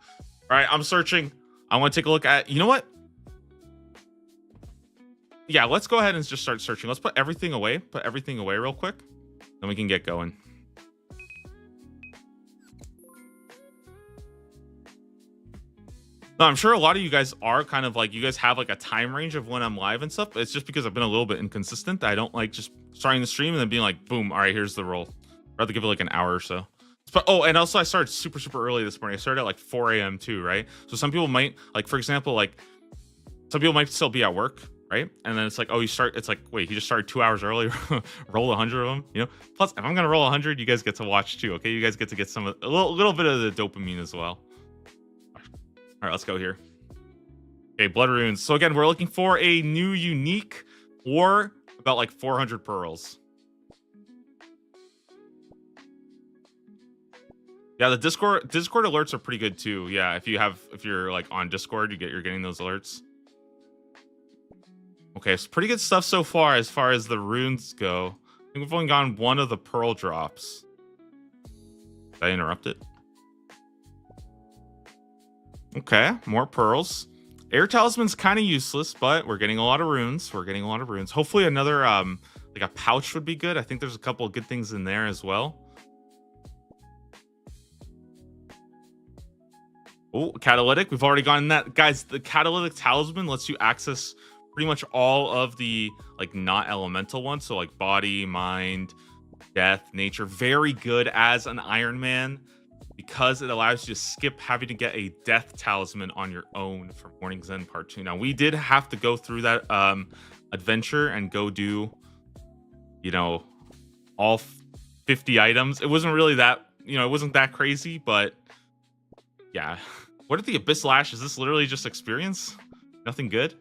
All right, I'm searching. I want to take a look at, you know what? Yeah, let's go ahead and just start searching. Let's put everything away. Put everything away real quick. Then we can get going. No, I'm sure a lot of you guys are kind of like, you guys have like a time range of when I'm live and stuff. It's just because I've been a little bit inconsistent. I don't like just starting the stream and then being like, boom, all right, here's the roll. I'd rather give it like an hour or so. But oh, and also I started super early this morning. I started at like 4 a.m. too, right? So some people might, like, for example, like some people might still be at work, right? And then it's like, oh, you start, it's like, wait, he just started 2 hours early, roll 100 of them, you know? Plus, if I'm gonna roll 100, you guys get to watch too, okay? You guys get to get some, a little bit of the dopamine as well. All right, let's go here. Okay, blood runes. So again, we're looking for a new unique or about like 400 pearls. Yeah, the Discord alerts are pretty good too. Yeah, if you're like on Discord, you're getting those alerts. Okay, it's pretty good stuff so far as the runes go. I think we've only gotten one of the pearl drops. Did I interrupt it? Okay, more pearls. Air talisman's kind of useless, but we're getting a lot of runes. Hopefully another like a pouch would be good. I think there's a couple of good things in there as well. Oh, catalytic. We've already gotten that. Guys, the catalytic talisman lets you access pretty much all of the like not elemental ones. So like body, mind, death, nature. Very good as an Iron Man because it allows you to skip having to get a death talisman on your own for Morning's End Part 2. Now, we did have to go through that adventure and go do, you know, all 50 items. It wasn't really that, you know, it wasn't that crazy, but yeah. What are the Abyss Lash? Is this literally just experience? Nothing good?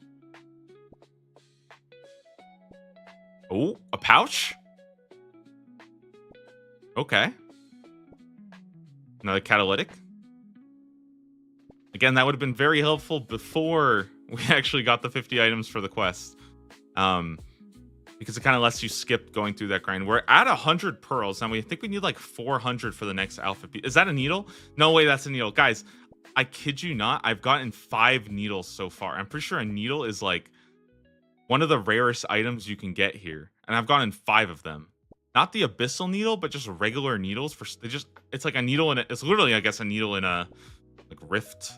Oh, a pouch? Okay. Another catalytic. Again, that would have been very helpful before we actually got the 50 items for the quest. Because it kind of lets you skip going through that grind. We're at 100 pearls, and we think we need like 400 for the next outfit piece. Is that a needle? No way, that's a needle. Guys, I kid you not, I've gotten 5 needles so far. I'm pretty sure a needle is like one of the rarest items you can get here. And I've gotten 5 of them. Not the abyssal needle, but just regular needles. It's like a needle in it. It's literally, I guess, a needle in a like rift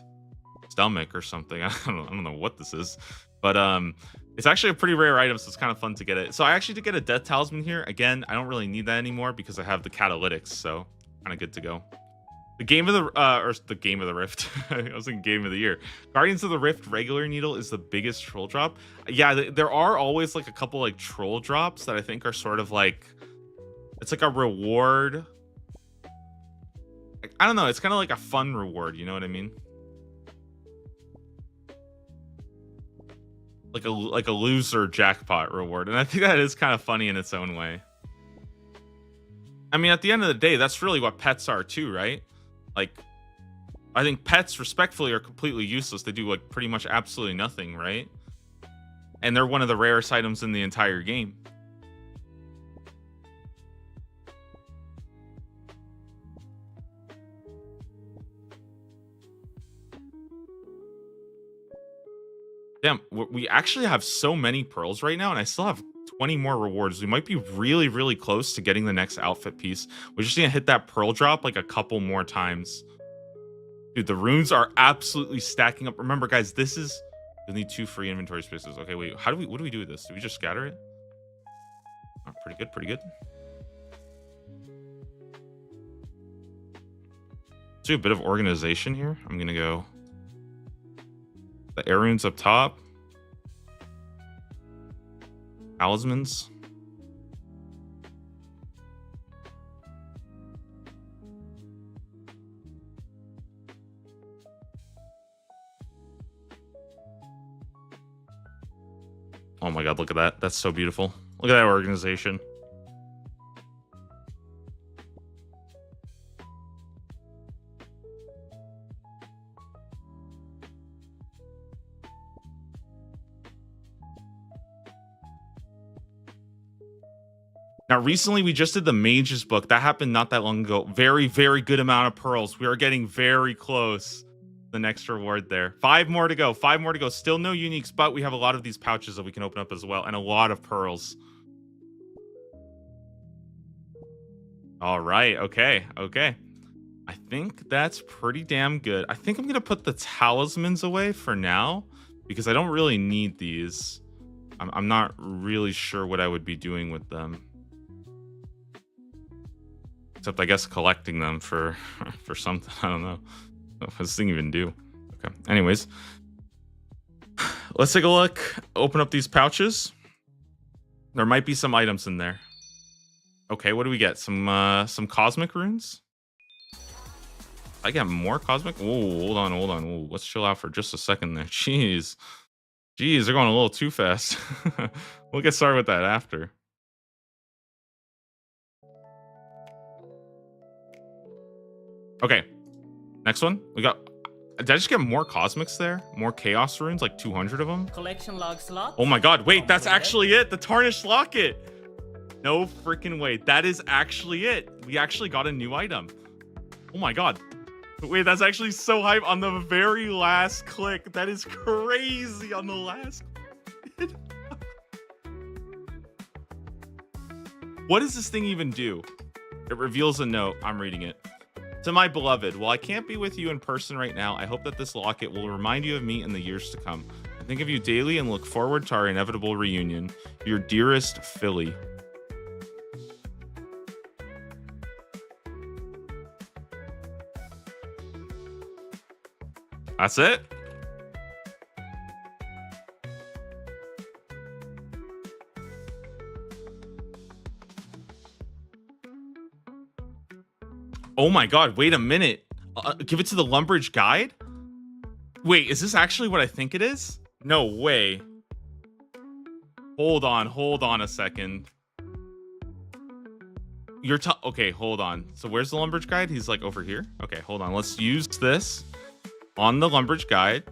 stomach or something. I don't know what this is. But it's actually a pretty rare item, so it's kind of fun to get it. So I actually did get a death talisman here. Again, I don't really need that anymore because I have the catalytics, so kind of good to go. The game of the Rift. I was thinking game of the year. Guardians of the Rift regular needle is the biggest troll drop. Yeah, there are always like a couple like troll drops that I think are sort of like, it's like a reward. I don't know. It's kind of like a fun reward. You know what I mean? Like a loser jackpot reward, and I think that is kind of funny in its own way. I mean, at the end of the day, that's really what pets are too, right? Like, I think pets, respectfully, are completely useless. They do like pretty much absolutely nothing, right? And they're one of the rarest items in the entire game. Damn, we actually have so many pearls right now, and I still have 20 more rewards. We might be really close to getting the next outfit piece. We just need to hit that pearl drop like a couple more times. Dude, the runes are absolutely stacking up. Remember, guys, this is... You'll need 2 free inventory spaces. Okay, wait. What do we do with this? Do we just scatter it? Oh, pretty good. Let's do a bit of organization here. I'm going to go... The air runes up top. Talismans. Oh my god, look at that. That's so beautiful. Look at that organization. Now, recently we just did the Mage's book. That happened not that long ago. Very, very good amount of pearls. We are getting very close. The next reward there. 5 more to go. 5 more to go. Still no uniques, but we have a lot of these pouches that we can open up as well, and a lot of pearls. All right. Okay. Okay. I think that's pretty damn good. I think I'm going to put the talismans away for now because I don't really need these. I'm not really sure what I would be doing with them. Except, I guess, collecting them for something. I don't know. What does this thing even do? Okay. Anyways, let's take a look. Open up these pouches. There might be some items in there. Okay, what do we get? Some cosmic runes. I get more cosmic. Whoa, hold on. Whoa, let's chill out for just a second there. Jeez, they're going a little too fast. We'll get started with that after. Okay, next one. We got. Did I just get more cosmics there? More chaos runes, like 200 of them. Collection log slot. Oh my god! Wait, that's actually it. The tarnished locket. No freaking way. That is actually it. We actually got a new item. Oh my god. Wait, that's actually so hype on the very last click. That is crazy on the last click. What does this thing even do? It reveals a note. I'm reading it. To my beloved, while I can't be with you in person right now, I hope that this locket will remind you of me in the years to come. I think of you daily and look forward to our inevitable reunion. Your dearest Philly. That's it? Oh my god, wait a minute. Give it to the Lumbridge guide? Wait, is this actually what I think it is? No way. Hold on a second. Okay, hold on. So where's the Lumbridge guide? He's like over here? Okay, hold on. Let's use this on the Lumbridge guide.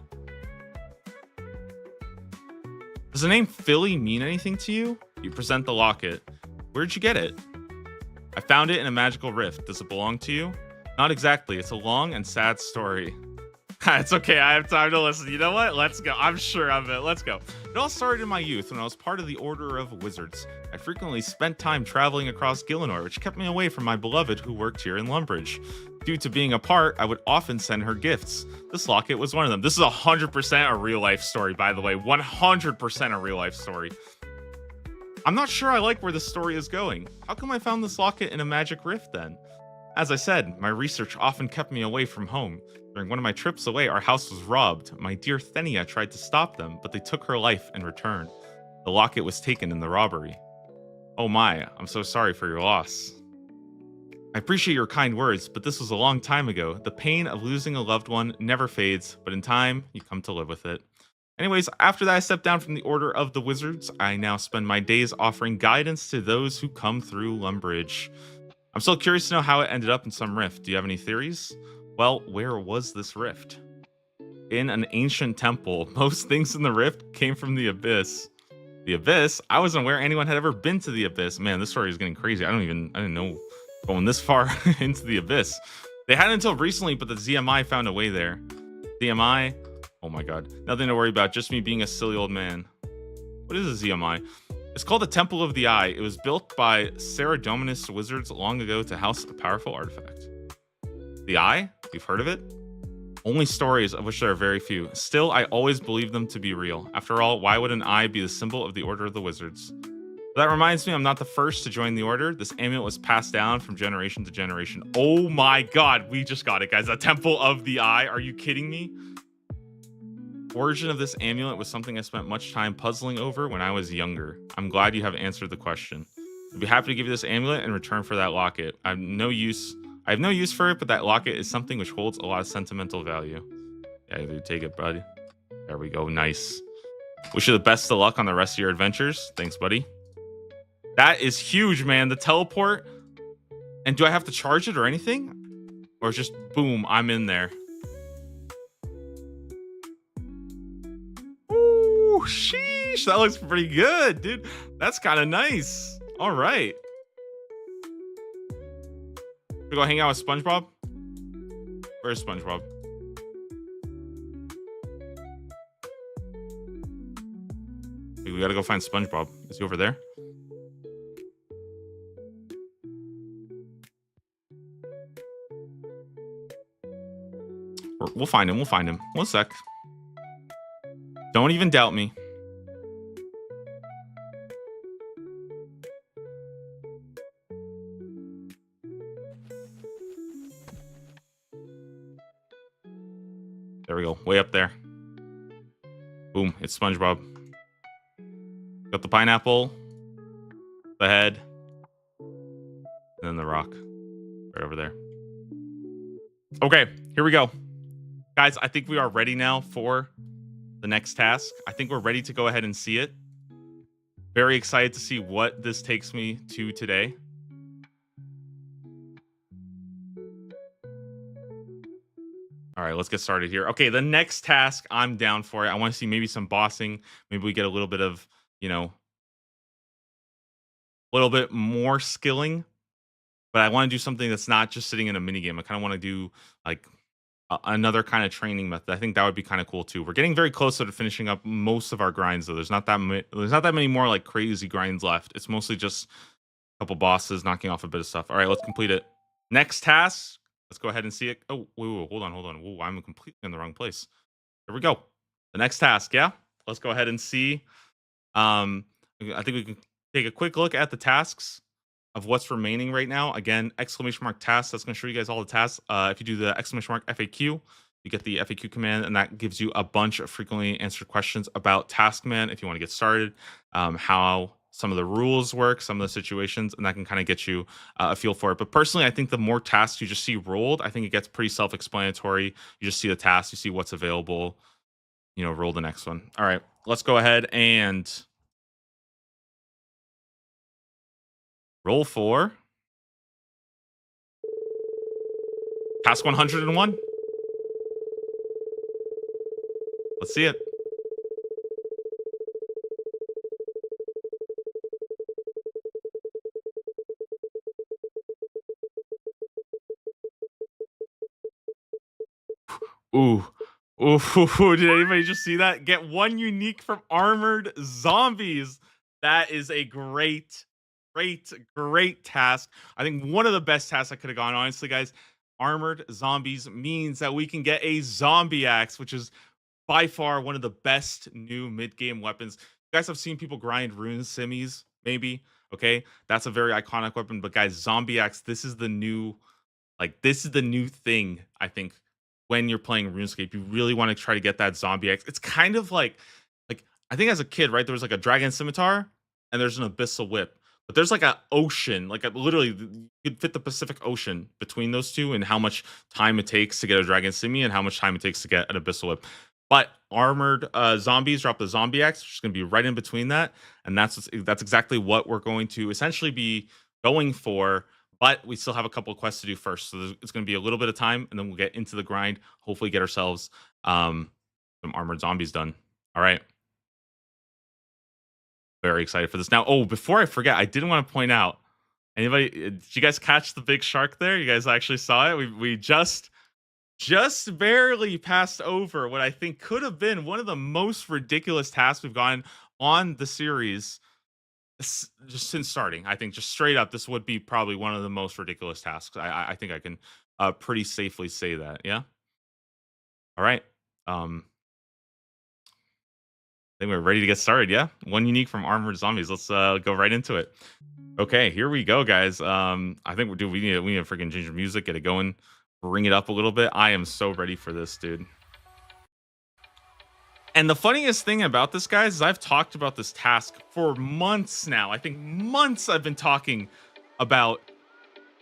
Does the name Philly mean anything to you? You present the locket. Where'd you get it? I found it in a magical rift. Does it belong to you? Not exactly. It's a long and sad story. It's okay. I have time to listen. You know what? Let's go. I'm sure of it. Let's go. It all started in my youth when I was part of the Order of Wizards. I frequently spent time traveling across Gillinor, which kept me away from my beloved who worked here in Lumbridge. Due to being apart, I would often send her gifts. This locket was one of them. This is 100% a real life story, by the way. 100% a real life story. I'm not sure I like where this story is going. How come I found this locket in a magic rift then? As I said, my research often kept me away from home. During one of my trips away, our house was robbed. My dear Thenia tried to stop them, but they took her life in return. The locket was taken in the robbery. Oh my, I'm so sorry for your loss. I appreciate your kind words, but this was a long time ago. The pain of losing a loved one never fades, but in time, you come to live with it. Anyways, after that I stepped down from the Order of the Wizards. I now spend my days offering guidance to those who come through Lumbridge. I'm still curious to know how it ended up in some rift. Do you have any theories? Well, where was this rift? In an ancient temple. Most things in the rift came from the Abyss. The Abyss? I wasn't aware anyone had ever been to the Abyss. Man, this story is getting crazy. I didn't know going this far into the Abyss. They hadn't until recently, but the ZMI found a way there. ZMI? Oh my god. Nothing to worry about, just me being a silly old man. What is a ZMI? It's called the Temple of the Eye. It was built by Saradominus wizards long ago to house a powerful artifact. The Eye? You've heard of it? Only stories, of which there are very few. Still, I always believed them to be real. After all, why would an eye be the symbol of the Order of the Wizards? That reminds me, I'm not the first to join the Order. This amulet was passed down from generation to generation. Oh my god, we just got it, guys. The Temple of the Eye. Are you kidding me? Origin of this amulet was something I spent much time puzzling over when I was younger. I'm glad you have answered the question. I'd be happy to give you this amulet in return for that locket. I have no use for it, but that locket is something which holds a lot of sentimental value. Yeah, dude, take it, buddy. There we go. Nice. Wish you the best of luck on the rest of your adventures. Thanks, buddy. That is huge, man. The teleport. And do I have to charge it or anything? Or just boom, I'm in there. Ooh, sheesh. That looks pretty good, dude. That's kind of nice. All right. We go hang out with SpongeBob? Where's SpongeBob? We gotta go find SpongeBob. Is he over there? We'll find him. We'll find him. 1 sec. Don't even doubt me. There we go. Way up there. Boom. It's SpongeBob. Got the pineapple, the head, and then the rock right over there. Okay, here we go. Guys, I think we are ready now for the next task. I think we're ready to go ahead and see it. Very excited to see what this takes me to today. All right, let's get started here. Okay, the next task, I'm down for it. I want to see maybe some bossing. Maybe we get a little bit of, you know, a little bit more skilling. But I want to do something that's not just sitting in a mini game. I kind of want to do like another kind of training method. I think that would be kind of cool too. We're getting very close to finishing up most of our grinds, though. There's not that many more like crazy grinds left. It's mostly just a couple bosses knocking off a bit of stuff. All right, let's complete it. Next task. Let's go ahead and see it. Oh, wait, hold on. Whoa, I'm completely in the wrong place. Here we go. The next task. Yeah, let's go ahead and see. I think we can take a quick look at the tasks of what's remaining right now. Again, exclamation mark tasks. That's going to show you guys all the tasks. If you do the exclamation mark FAQ, you get the FAQ command, and that gives you a bunch of frequently answered questions about Taskman if you want to get started, how some of the rules work, some of the situations, and that can kind of get you a feel for it. But personally, I think the more tasks you just see rolled, I think it gets pretty self-explanatory. You just see the tasks, you see what's available, roll the next one. All right, let's go ahead and roll for task 101. Let's see it. Ooh. Ooh, did anybody just see that? Get one unique from armored zombies. That is a great task. I think one of the best tasks I could have gone, honestly, guys. Armored zombies means that we can get a zombie axe, which is by far one of the best new mid-game weapons. You guys have seen people grind rune simmies, maybe. Okay, that's a very iconic weapon. But guys, zombie axe, this is the new thing, I think. When you're playing RuneScape, you really want to try to get that zombie axe. It's kind of like I think as a kid, right? There was like a dragon scimitar and there's an abyssal whip. But there's like an ocean, literally you could fit the Pacific Ocean between those two, and how much time it takes to get a dragon simi and how much time it takes to get an abyssal whip. But armored zombies drop the zombie axe, which is going to be right in between that, and that's exactly what we're going to essentially be going for. But we still have a couple of quests to do first, so it's going to be a little bit of time, and then we'll get into the grind. Hopefully, get ourselves some armored zombies done. All right. Very excited for this. Now, before I forget, I did want to point out, anybody, did you guys catch the big shark there? You guys actually saw it? We just barely passed over what I think could have been one of the most ridiculous tasks we've gotten on the series just since starting. I think just straight up, this would be probably one of the most ridiculous tasks. I think I can pretty safely say that. Yeah. All right. I think we're ready to get started. Yeah, one unique from armored zombies. Let's go right into it. Okay, here we go, guys. I think we need to freaking change the music, get it going, bring it up a little bit. I am so ready for this, dude. And the funniest thing about this, guys, is I've talked about this task for months now. I think months I've been talking about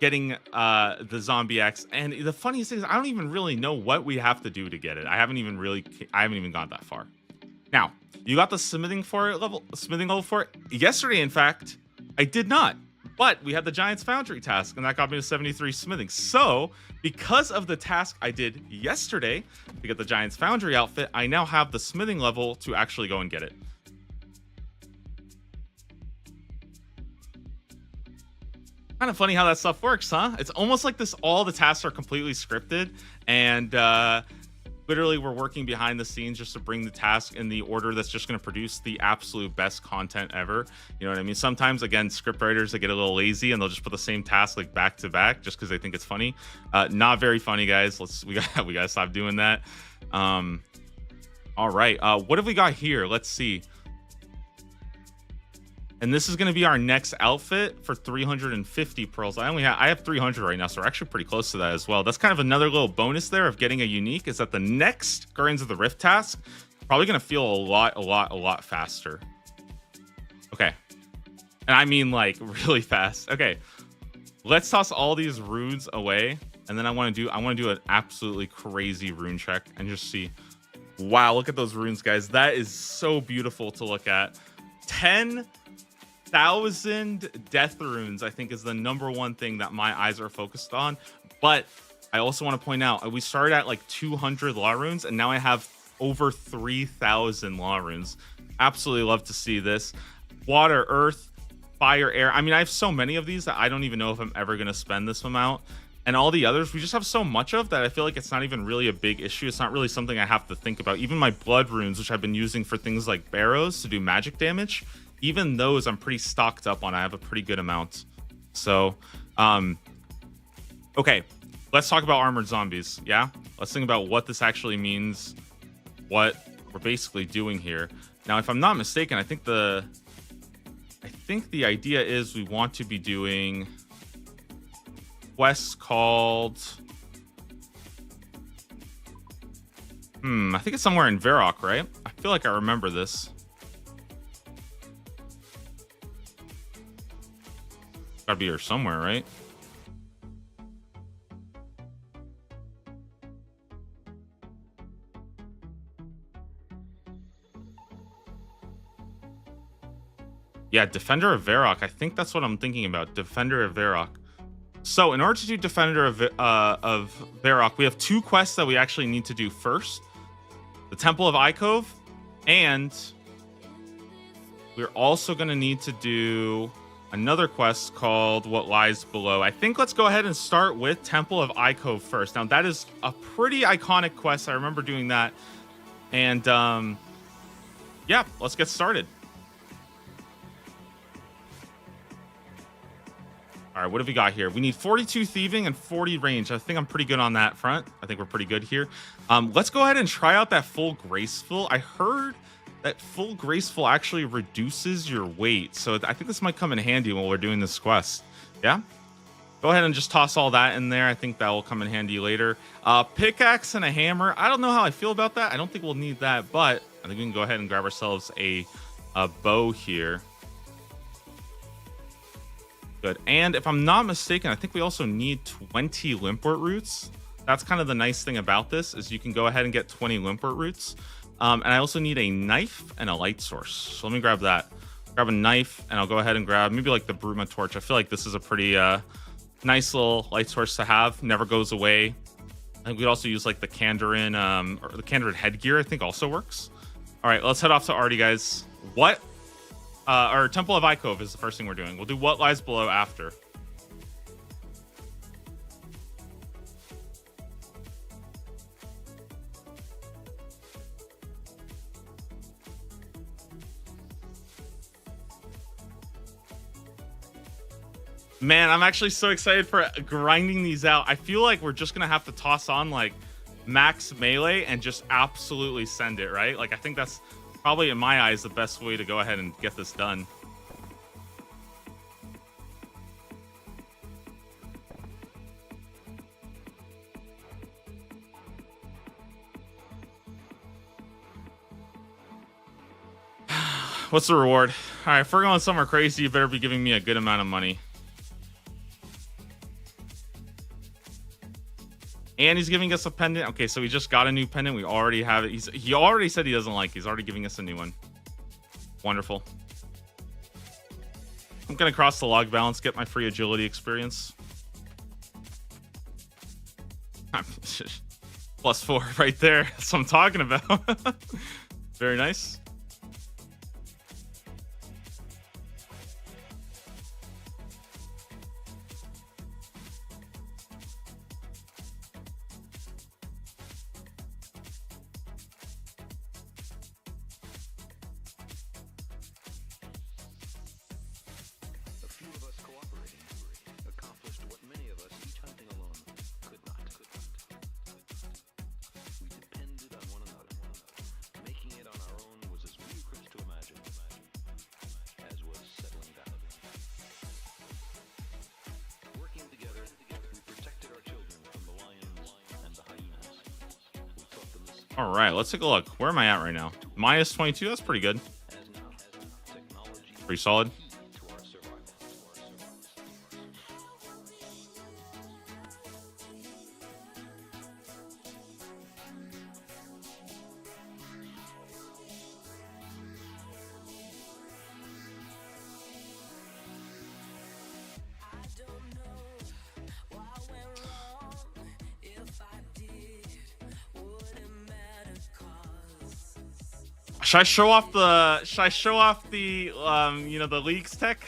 getting the zombie axe. And the funniest thing is I don't even really know what we have to do to get it. I haven't even gone that far. Now, you got the smithing level for it. Yesterday, in fact, I did not. But we had the Giant's Foundry task, and that got me to 73 smithing. So, because of the task I did yesterday to get the Giant's Foundry outfit, I now have the smithing level to actually go and get it. Kind of funny how that stuff works, huh? It's almost like this, all the tasks are completely scripted, and literally we're working behind the scenes just to bring the task in the order that's just going to produce the absolute best content ever. You know what I mean? Sometimes, again, script writers, they get a little lazy and they'll just put the same task like back to back just because they think it's funny. Not very funny, guys. We gotta stop doing that. All right, what have we got here? Let's see. And this is going to be our next outfit for 350 pearls. I have 300 right now, so we're actually pretty close to that as well. That's kind of another little bonus there of getting a unique, is that the next Guardians of the Rift task is probably going to feel a lot faster. Okay. And I mean like really fast. Okay. Let's toss all these runes away. And then I want to do an absolutely crazy rune check and just see. Wow, look at those runes, guys. That is so beautiful to look at. 10,000 death runes, I think, is the number one thing that my eyes are focused on. But I also want to point out, we started at like 200 law runes, and now I have over 3,000 law runes. Absolutely love to see this. Water, earth, fire, air. I mean, I have so many of these that I don't even know if I'm ever going to spend this amount. And all the others, we just have so much of that I feel like it's not even really a big issue. It's not really something I have to think about. Even my blood runes, which I've been using for things like barrows to do magic damage, even those I'm pretty stocked up on. I have a pretty good amount. So, okay, let's talk about armored zombies. Yeah, let's think about what this actually means, what we're basically doing here. Now, if I'm not mistaken, I think the idea is we want to be doing quests called, I think it's somewhere in Varrock, right? I feel like I remember this. Gotta be here somewhere, right? Yeah, Defender of Varrock. I think that's what I'm thinking about. Defender of Varrock. So in order to do Defender of Varrock, we have two quests that we actually need to do first. The Temple of Icove, and we're also going to need to do another quest called What Lies Below. I think let's go ahead and start with Temple of Icove first. Now, that is a pretty iconic quest. I remember doing that. And yeah, let's get started. All right, what have we got here? We need 42 thieving and 40 range. I think I'm pretty good on that front. I think we're pretty good here. Let's go ahead and try out that full graceful. I heard that full graceful actually reduces your weight. So I think this might come in handy while we're doing this quest. Yeah? Go ahead and just toss all that in there. I think that will come in handy later. Pickaxe and a hammer. I don't know how I feel about that. I don't think we'll need that, but I think we can go ahead and grab ourselves a bow here. Good. And if I'm not mistaken, I think we also need 20 limpwort roots. That's kind of the nice thing about this, is you can go ahead and get 20 limpwort roots. And I also need a knife and a light source. So let me grab that. Grab a knife, and I'll go ahead and grab maybe like the Bruma torch. I feel like this is a pretty nice little light source to have. Never goes away. I think we'd also use like the Kandarin, or the Kandarin headgear, I think also works. All right, let's head off to Artie, guys. What? Our Temple of Icove is the first thing we're doing. We'll do What Lies Below after. Man, I'm actually so excited for grinding these out. I feel like we're just going to have to toss on like max melee and just absolutely send it, right? Like, I think that's probably, in my eyes, the best way to go ahead and get this done. What's the reward? All right, if we're going somewhere crazy, you better be giving me a good amount of money. And he's giving us a pendant. Okay, so we just got a new pendant. We already have it. He already said he doesn't like it. He's already giving us a new one. Wonderful. I'm gonna cross the log balance, get my free agility experience. +4 right there. That's what I'm talking about. Very nice. All right, let's take a look. Where am I at right now? -22. That's pretty good. Pretty solid. Should I show off the you know, the leagues tech?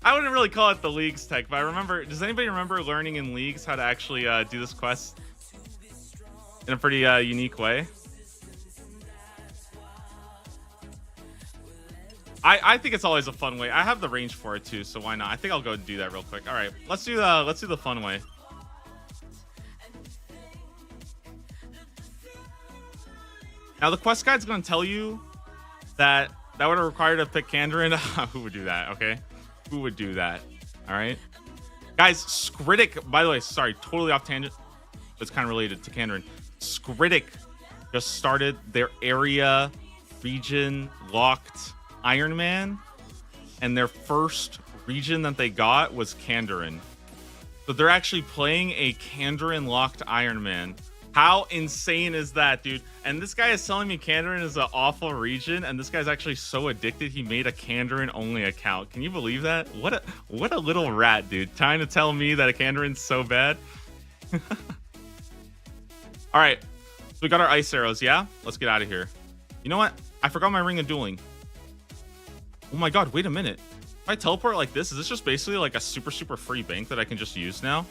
I wouldn't really call it the leagues tech, but I remember, does anybody remember learning in leagues how to actually do this quest in a pretty unique way? I think it's always a fun way. I have the range for it too, so why not? I think I'll go do that real quick. All right, let's do the fun way. Now, the quest guide's going to tell you that would have required to pick Kandarin. Who would do that, okay? Who would do that? All right? Guys, Skritic, by the way, sorry, totally off tangent. It's kind of related to Kandarin. Skritic just started their area region locked Iron Man, and their first region that they got was Kandarin. So they're actually playing a Kandarin locked Iron Man. How insane is that, dude? And this guy is telling me Kandarin is an awful region, and this guy's actually so addicted he made a Kandarin only account. Can you believe that? What a little rat, dude. Trying to tell me that a Kandarin's so bad. All right, so we got our ice arrows. Yeah, let's get out of here. You know what? I forgot my ring of dueling. Oh my god, wait a minute. If I teleport like this, is this just basically like a super free bank that I can just use now?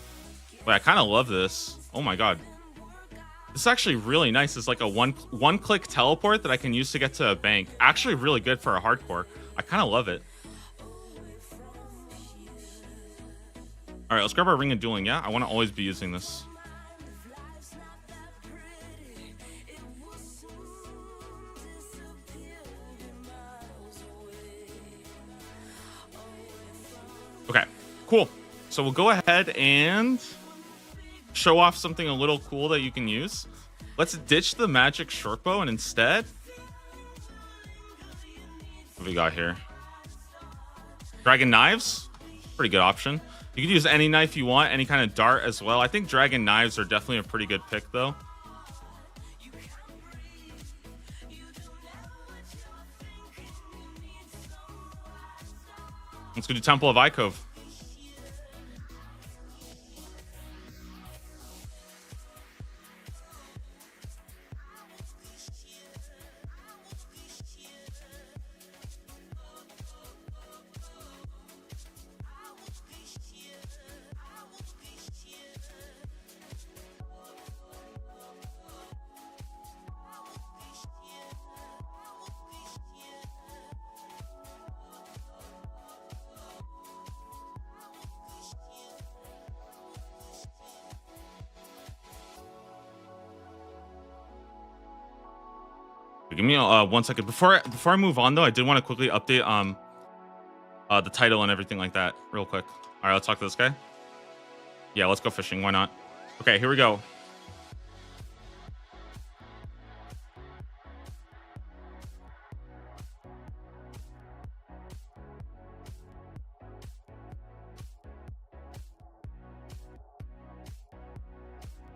Wait, I kind of love this. Oh my god. This is actually really nice. It's like a one-click teleport that I can use to get to a bank. Actually really good for a hardcore. I kind of love it. All right, let's grab our ring of dueling. Yeah, I want to always be using this. Okay, cool. So we'll go ahead and show off something a little cool that you can use. Let's ditch the magic shortbow and instead, what do we got here? Dragon knives, pretty good option. You can use any knife you want, any kind of dart as well. I think dragon knives are definitely a pretty good pick though. Let's go to Temple of Icove. Give me 1 second. Before I move on though, I did want to quickly update the title and everything like that real quick. All right, let's talk to this guy. Yeah, let's go fishing. Why not? Okay, here we go.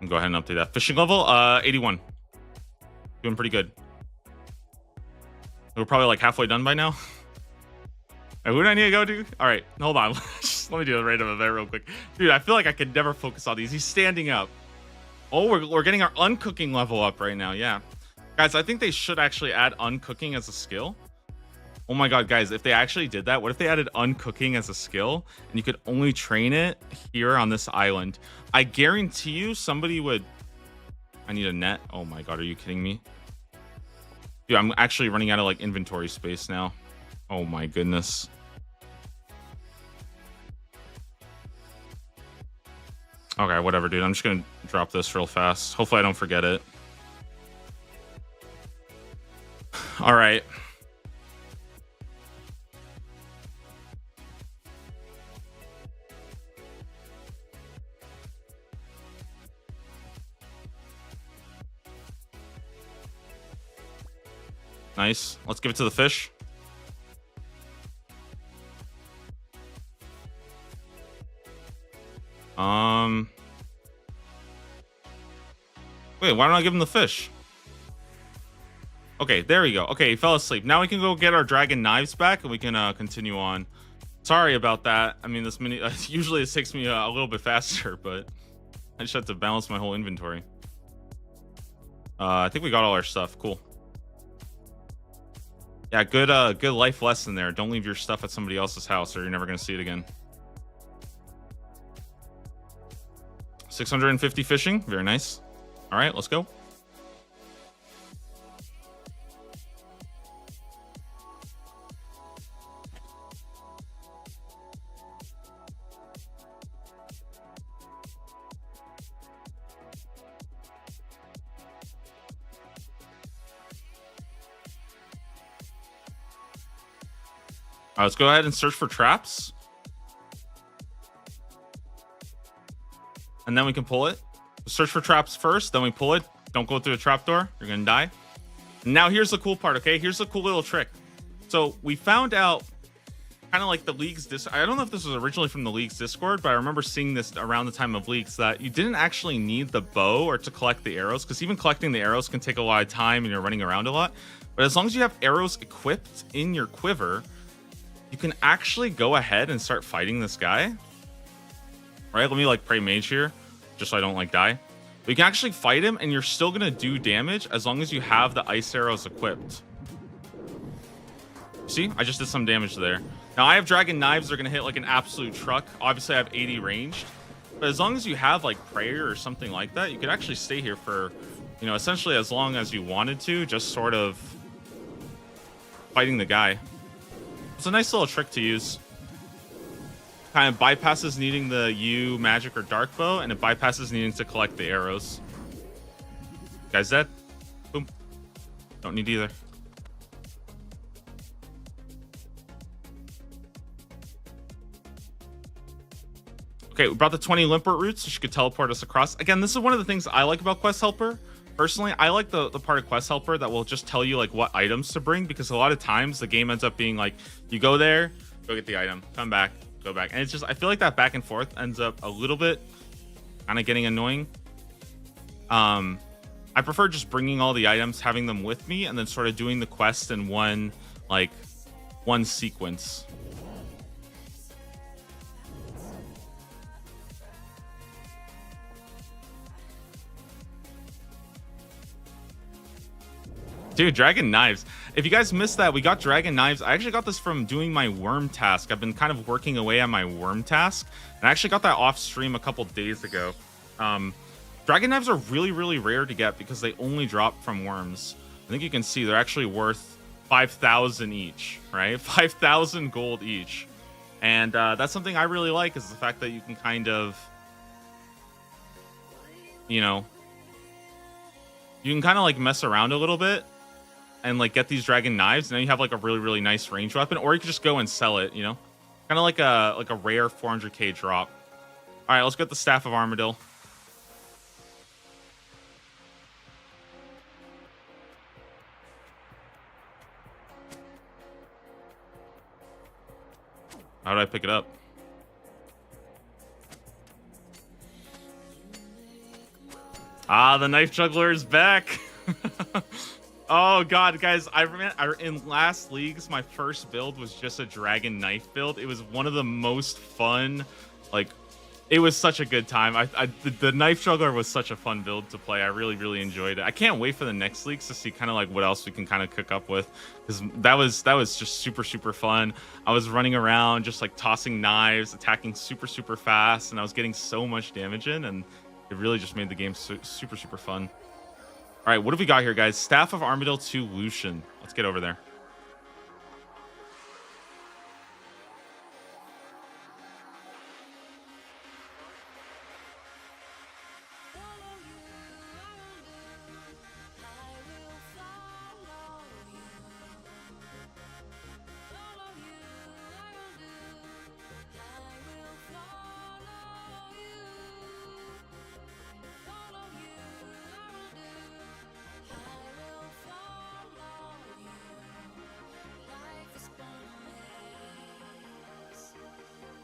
Go ahead and update that. Fishing level 81. Doing pretty good. We're probably like halfway done by now. Who do I need to go to? All right, hold on. Just let me do a random event real quick. Dude, I feel like I could never focus on these. He's standing up. Oh, we're getting our uncooking level up right now. Yeah. Guys, I think they should actually add uncooking as a skill. Oh my god, guys, if they actually did that, what if they added uncooking as a skill and you could only train it here on this island? I guarantee you somebody would... I need a net. Oh my god, are you kidding me? Dude, I'm actually running out of like inventory space now. Oh my goodness. Okay, whatever, dude. I'm just gonna drop this real fast. Hopefully I don't forget it. All right. Nice. Let's give it to the fish. Wait, why don't I give him the fish? Okay, there we go. Okay, he fell asleep. Now we can go get our dragon knives back and we can continue on. Sorry about that. I mean, this mini usually it takes me a little bit faster, but I just have to balance my whole inventory. I think we got all our stuff. Cool. Yeah, good life lesson there. Don't leave your stuff at somebody else's house or you're never gonna see it again. 650 fishing. Very nice. All right, let's go. All right, let's go ahead and search for traps. And then we can pull it. Search for traps first, then we pull it. Don't go through the trapdoor. You're going to die. Now, here's the cool part, okay? Here's a cool little trick. So we found out kind of like the League's I don't know if this was originally from the League's Discord, but I remember seeing this around the time of Leaks that you didn't actually need the bow or to collect the arrows, because even collecting the arrows can take a lot of time and you're running around a lot. But as long as you have arrows equipped in your quiver, you can actually go ahead and start fighting this guy. All right, let me like pray mage here, just so I don't like die. But you can actually fight him and you're still gonna do damage as long as you have the ice arrows equipped. See, I just did some damage there. Now I have dragon knives, they're gonna hit like an absolute truck. Obviously I have 80 ranged, but as long as you have like prayer or something like that, you could actually stay here for, you know, essentially as long as you wanted to, just sort of fighting the guy. It's a nice little trick to use. Kind of bypasses needing the U magic or dark bow, and it bypasses needing to collect the arrows. Guy's dead. Boom. Don't need either. Okay, we brought the 20 limpert roots, so she could teleport us across. Again, this is one of the things I like about Quest Helper. Personally, I like the part of Quest Helper that will just tell you like what items to bring, because a lot of times the game ends up being like, you go there, go get the item, come back, go back. And it's just, I feel like that back and forth ends up a little bit kind of getting annoying. I prefer just bringing all the items, having them with me, and then sort of doing the quest in one sequence. Dude, dragon knives. If you guys missed that, we got dragon knives. I actually got this from doing my worm task. I've been kind of working away on my worm task, and I actually got that off stream a couple days ago. Dragon knives are really, really rare to get because they only drop from worms. I think you can see they're actually worth 5,000 each, right? 5,000 gold each. And that's something I really like, is the fact that you can kind of, you know, you can kind of like mess around a little bit and like get these dragon knives, and then you have like a really, really nice range weapon, or you could just go and sell it, you know, kind of like a rare 400k drop. All right, let's get the Staff of Armadil. How do I pick it up? Ah, the knife juggler is back. Oh god, guys, I remember in last leagues, my first build was just a dragon knife build. It was one of the most fun, like, it was such a good time. The knife juggler was such a fun build to play. I really, really enjoyed it. I can't wait for the next leagues to see kind of like what else we can kind of cook up with, because that was just super, super fun. I was running around just like tossing knives, attacking super, super fast, and I was getting so much damage in, and it really just made the game super, super fun. All right, what have we got here, guys? Staff of Armadillo 2 Lucian. Let's get over there.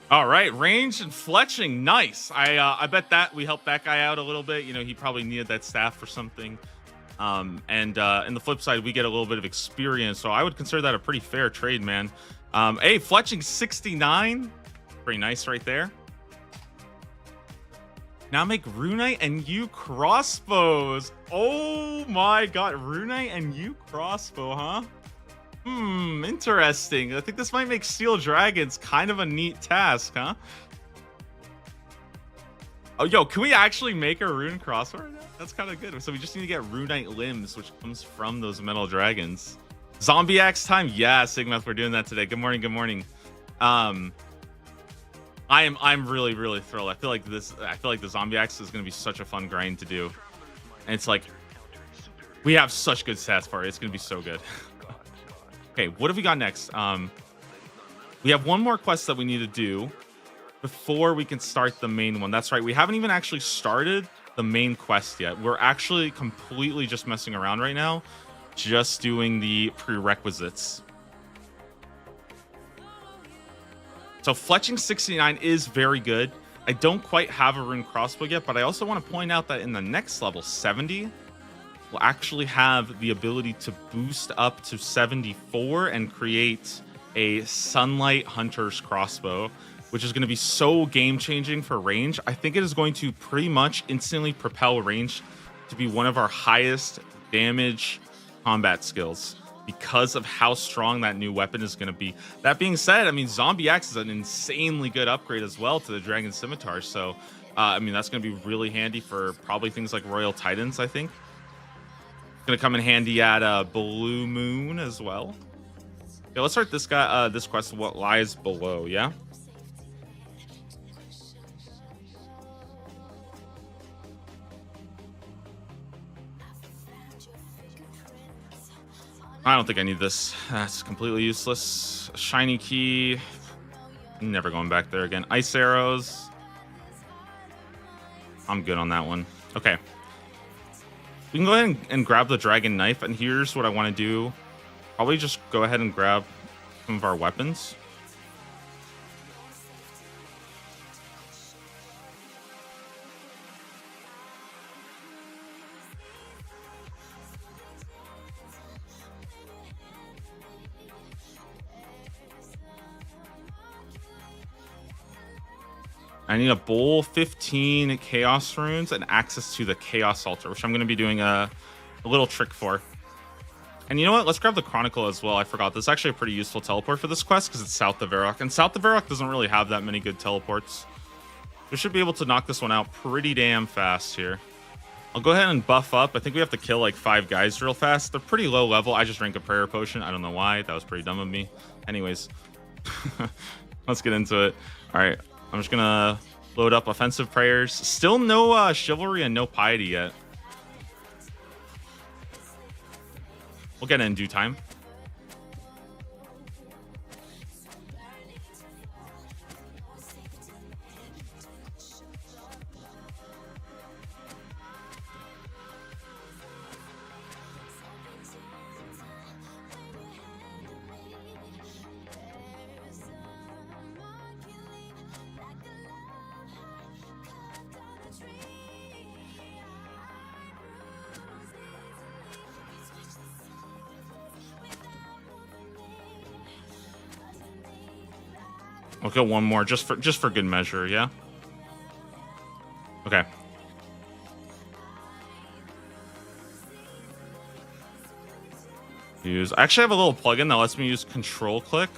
All right, range and fletching, nice. I bet that we helped that guy out a little bit. You know, he probably needed that staff for something. And in the flip side, we get a little bit of experience, so I would consider that a pretty fair trade, man. Hey, fletching 69, pretty nice right there. Now make Rune and you crossbows. Oh my god, Rune and you crossbow, huh? Interesting. I think this might make Steel Dragons kind of a neat task, huh? Oh, yo, can we actually make a Rune crossbow right now? That's kind of good. So we just need to get Runite limbs, which comes from those metal dragons. Zombie axe time? Yeah, Sigmeth, we're doing that today. Good morning, good morning. I'm really, really thrilled. I feel like the zombie axe is gonna be such a fun grind to do. And it's like we have such good stats for it. It's gonna be so good. Okay, what have we got next? We have one more quest that we need to do before we can start the main one. That's right. We haven't even actually started the main quest yet. We're actually completely just messing around right now, just doing the prerequisites. So fletching 69 is very good. I don't quite have a rune crossbow yet, but I also want to point out that in the next level, 70, will actually have the ability to boost up to 74 and create a Sunlight Hunter's crossbow, which is going to be so game-changing for range. I think it is going to pretty much instantly propel range to be one of our highest damage combat skills because of how strong that new weapon is going to be. That being said, I mean, Zombie Axe is an insanely good upgrade as well to the Dragon Scimitar, so I mean, that's going to be really handy for probably things like Royal Titans, I think. Gonna come in handy at Blue Moon as well. Okay, let's start this guy. This quest, what lies below? Yeah. I don't think I need this. That's completely useless. Shiny key. Never going back there again. Ice arrows. I'm good on that one. Okay. We can go ahead and grab the dragon knife, and here's what I want to do. Probably just go ahead and grab some of our weapons. I need a bowl, 15 chaos runes, and access to the chaos altar, which I'm going to be doing a little trick for. And you know what? Let's grab the Chronicle as well. I forgot. This is actually a pretty useful teleport for this quest because it's south of Varrock. And south of Varrock doesn't really have that many good teleports. We should be able to knock this one out pretty damn fast here. I'll go ahead and buff up. I think we have to kill like 5 guys real fast. They're pretty low level. I just drank a prayer potion. I don't know why. That was pretty dumb of me. Anyways, let's get into it. All right. I'm just going to load up offensive prayers. Still no chivalry and no piety yet. We'll get it in due time. I'll go one more just for good measure, yeah? Okay. Use. I actually have a little plugin that lets me use control click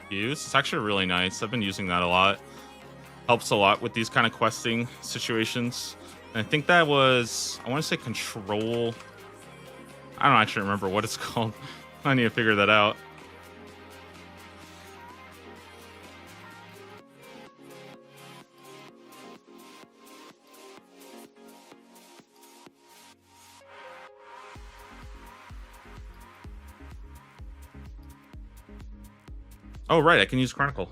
use. It's actually really nice. I've been using that a lot. Helps a lot with these kind of questing situations. And I think that was, I want to say control. I don't actually remember what it's called. I need to figure that out. Oh, right. I can use Chronicle.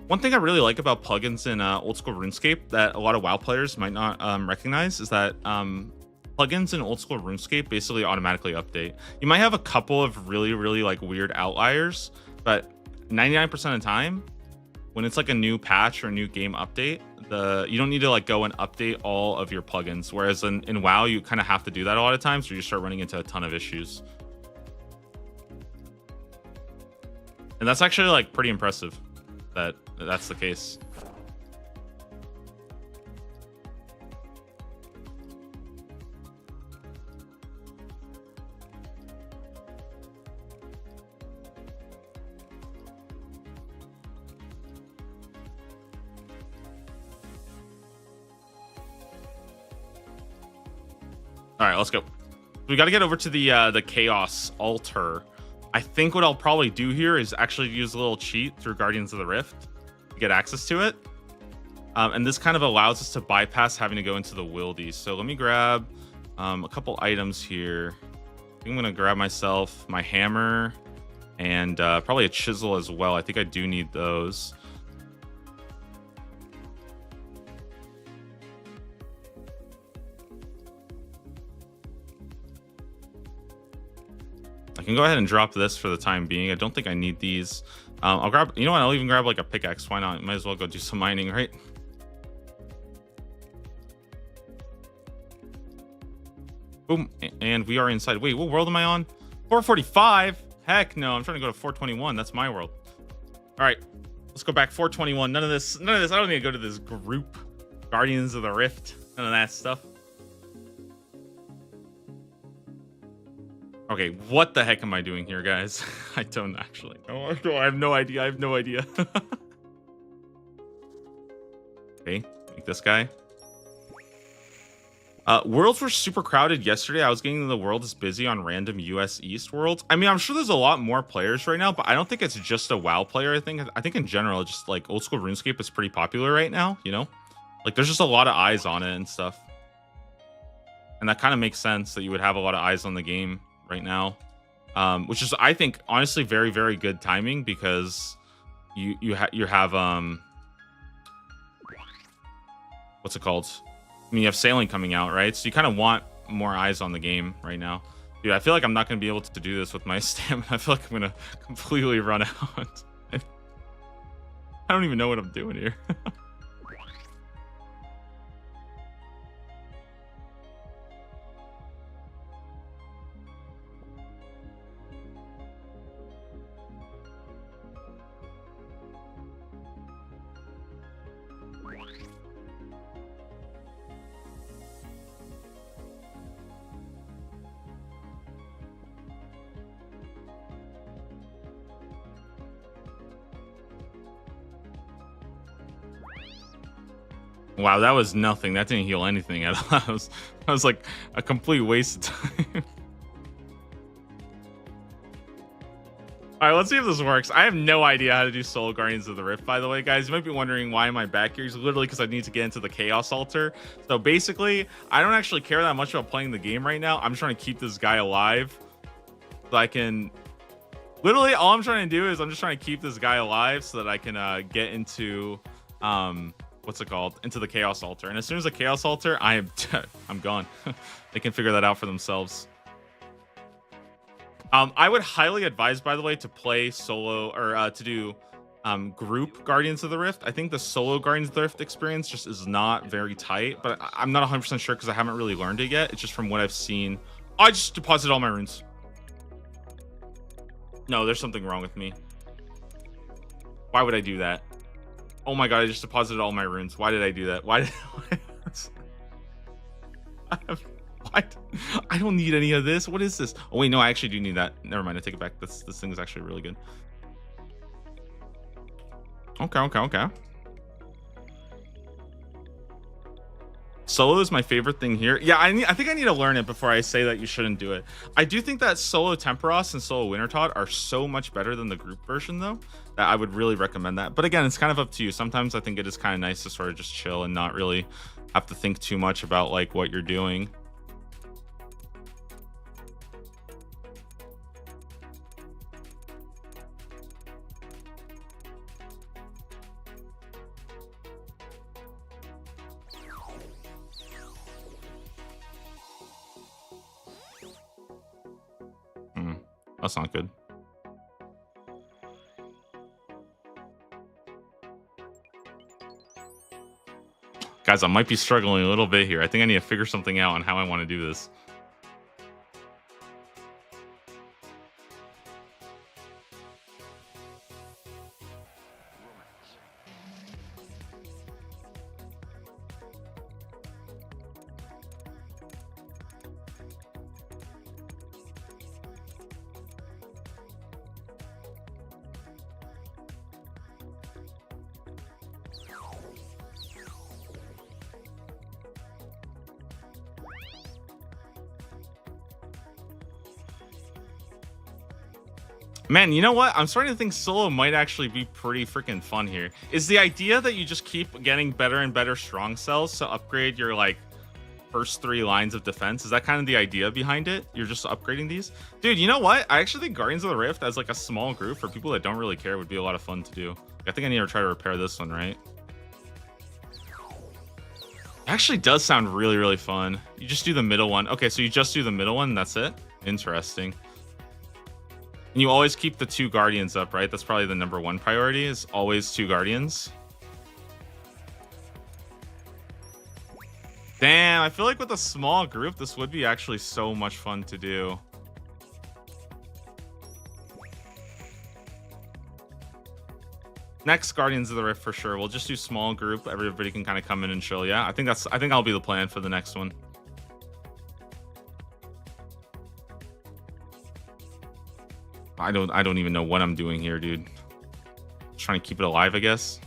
One thing I really like about plugins in old school RuneScape that a lot of WoW players might not recognize is that plugins in old school RuneScape basically automatically update. You might have a couple of really like weird outliers, but 99% of the time, when it's like a new patch or a new game update, you don't need to like go and update all of your plugins. Whereas in WoW, you kind of have to do that a lot of times, or you start running into a ton of issues. And that's actually like pretty impressive that that's the case. All right, let's go. We got to get over to the Chaos Altar. I think what I'll probably do here is actually use a little cheat through Guardians of the Rift to get access to it. And this kind of allows us to bypass having to go into the wildy. So let me grab a couple items here. I think I'm going to grab myself my hammer and probably a chisel as well. I think I do need those. I can go ahead and drop this for the time being. I don't think I need these. I'll grab, you know what? I'll even grab like a pickaxe. Why not? Might as well go do some mining, right? Boom. And we are inside. Wait, what world am I on? 445? Heck no. I'm trying to go to 421. That's my world. All right. Let's go back. 421. None of this. I don't need to go to this group. Guardians of the Rift. None of that stuff. Okay, what the heck am I doing here, guys? I don't actually know. I have no idea. Okay, make this guy. Worlds were super crowded yesterday. I was getting the world is busy on random US East worlds. I mean, I'm sure there's a lot more players right now, but I don't think it's just a WoW player. I think in general, just like old school RuneScape is pretty popular right now, you know? Like there's just a lot of eyes on it and stuff. And that kind of makes sense that you would have a lot of eyes on the game right now, which is, I think, honestly very, very good timing, because you have what's it called? I mean, you have sailing coming out, right? So you kind of want more eyes on the game right now. Dude, I feel like I'm not going to be able to do this with my stamina. I feel like I'm going to completely run out. I don't even know what I'm doing here. Wow, that was nothing. That didn't heal anything at all. That was like a complete waste of time. All right, let's see if this works. I have no idea how to do Soul Guardians of the Rift, by the way, guys. You might be wondering why am I back here. It's literally because I need to get into the Chaos Altar. So basically, I don't actually care that much about playing the game right now. I'm trying to keep this guy alive. So I can literally all I'm trying to do is I'm just trying to keep this guy alive so that I can get into what's it called? Into the chaos altar. And as soon as the chaos altar, I am I'm gone. They can figure that out for themselves. I would highly advise, by the way, to play solo or to do group Guardians of the Rift. I think the solo Guardians of the Rift experience just is not very tight, but I'm not 100% sure because I haven't really learned it yet. It's just from what I've seen. I just deposited all my runes. No, there's something wrong with me. Why would I do that? Oh my god, I just deposited all my runes. Why did I do that? Why did I don't need any of this. What is this? Oh wait, no, I actually do need that. Never mind, I take it back. This thing is actually really good. Okay. Solo is my favorite thing here. Yeah, I think I need to learn it before I say that you shouldn't do it. I do think that solo Temperos and solo Wintertodt are so much better than the group version, though, that I would really recommend that. But again, it's kind of up to you. Sometimes I think it is kind of nice to sort of just chill and not really have to think too much about like what you're doing. That's not good. Guys, I might be struggling a little bit here. I think I need to figure something out on how I want to do this. Man, you know what? I'm starting to think solo might actually be pretty freaking fun here. Is the idea that you just keep getting better and better strong cells to upgrade your like first 3 lines of defense? Is that kind of the idea behind it? You're just upgrading these? Dude, you know what? I actually think Guardians of the Rift as like a small group for people that don't really care would be a lot of fun to do. I think I need to try to repair this one, right? It actually does sound really, really fun. You just do the middle one. Okay, so you just do the middle one and that's it? Interesting. And you always keep the 2 guardians up, right? That's probably the #1 priority, is always 2 guardians. Damn, I feel like with a small group, this would be actually so much fun to do. Next Guardians of the Rift for sure. We'll just do small group. Everybody can kind of come in and chill. Yeah, I think that'll be the plan for the next one. I don't even know what I'm doing here, dude. Just trying to keep it alive, I guess.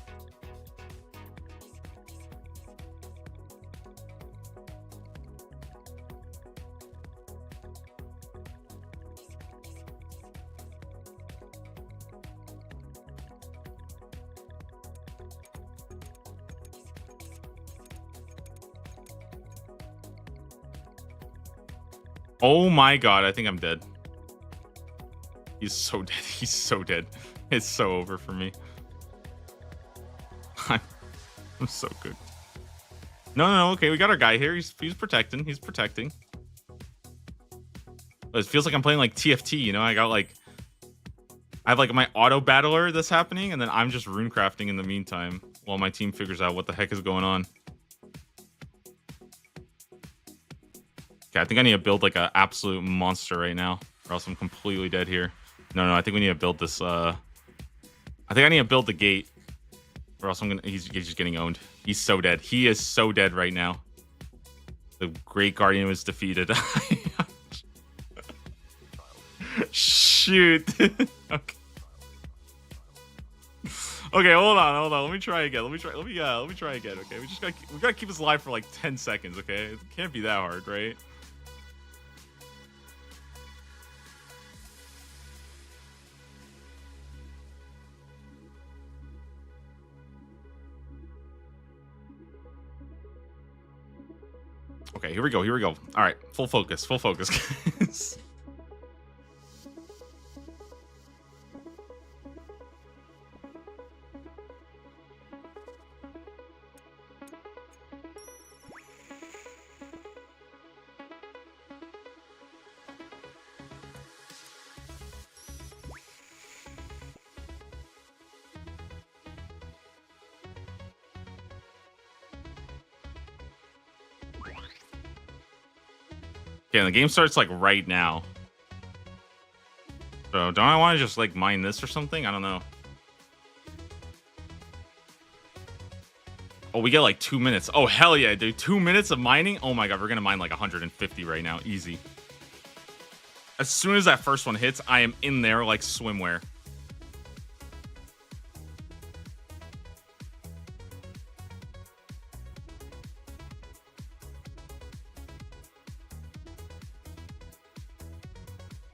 Oh my god, I think I'm dead. He's so dead. He's so dead. It's so over for me. I'm so good. No. Okay, we got our guy here. He's protecting. He's protecting. It feels like I'm playing like TFT, you know? I have like my auto battler that's happening, and then I'm just rune crafting in the meantime while my team figures out what the heck is going on. Okay, I think I need to build like an absolute monster right now, or else I'm completely dead here. No, I think we need to build this. I think I need to build the gate, or else he's just getting owned. He's so dead. He is so dead right now. The Great Guardian was defeated. Shoot. Okay. Okay, hold on. Let me try again. Let me try again. Okay, we gotta keep this alive for like 10 seconds. Okay, it can't be that hard, right? Okay, here we go. All right, full focus, guys. Okay, and the game starts like right now. So don't I want to just like mine this or something? I don't know. Oh, we get like 2 minutes. Oh, hell yeah, dude. 2 minutes of mining? Oh my god, we're gonna mine like 150 right now. Easy. As soon as that first one hits, I am in there like swimwear.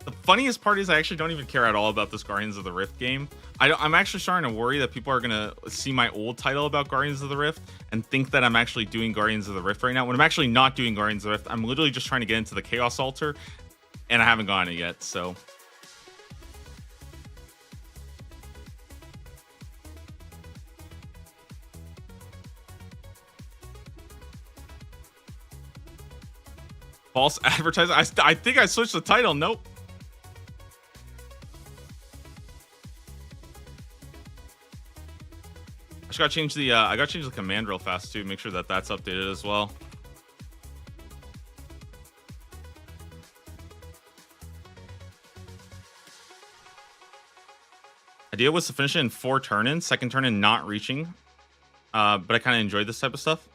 The funniest part is I actually don't even care at all about this Guardians of the Rift game. I'm actually starting to worry that people are going to see my old title about Guardians of the Rift and think that I'm actually doing Guardians of the Rift right now, when I'm actually not doing Guardians of the Rift. I'm literally just trying to get into the Chaos Altar, and I haven't gotten it yet, so... False advertising? I think I switched the title. Nope. I just gotta change the I gotta change the command real fast too. Make sure that that's updated as well. Idea was to finish it in 4 turn-ins, second turn-in not reaching. But I kind of enjoyed this type of stuff.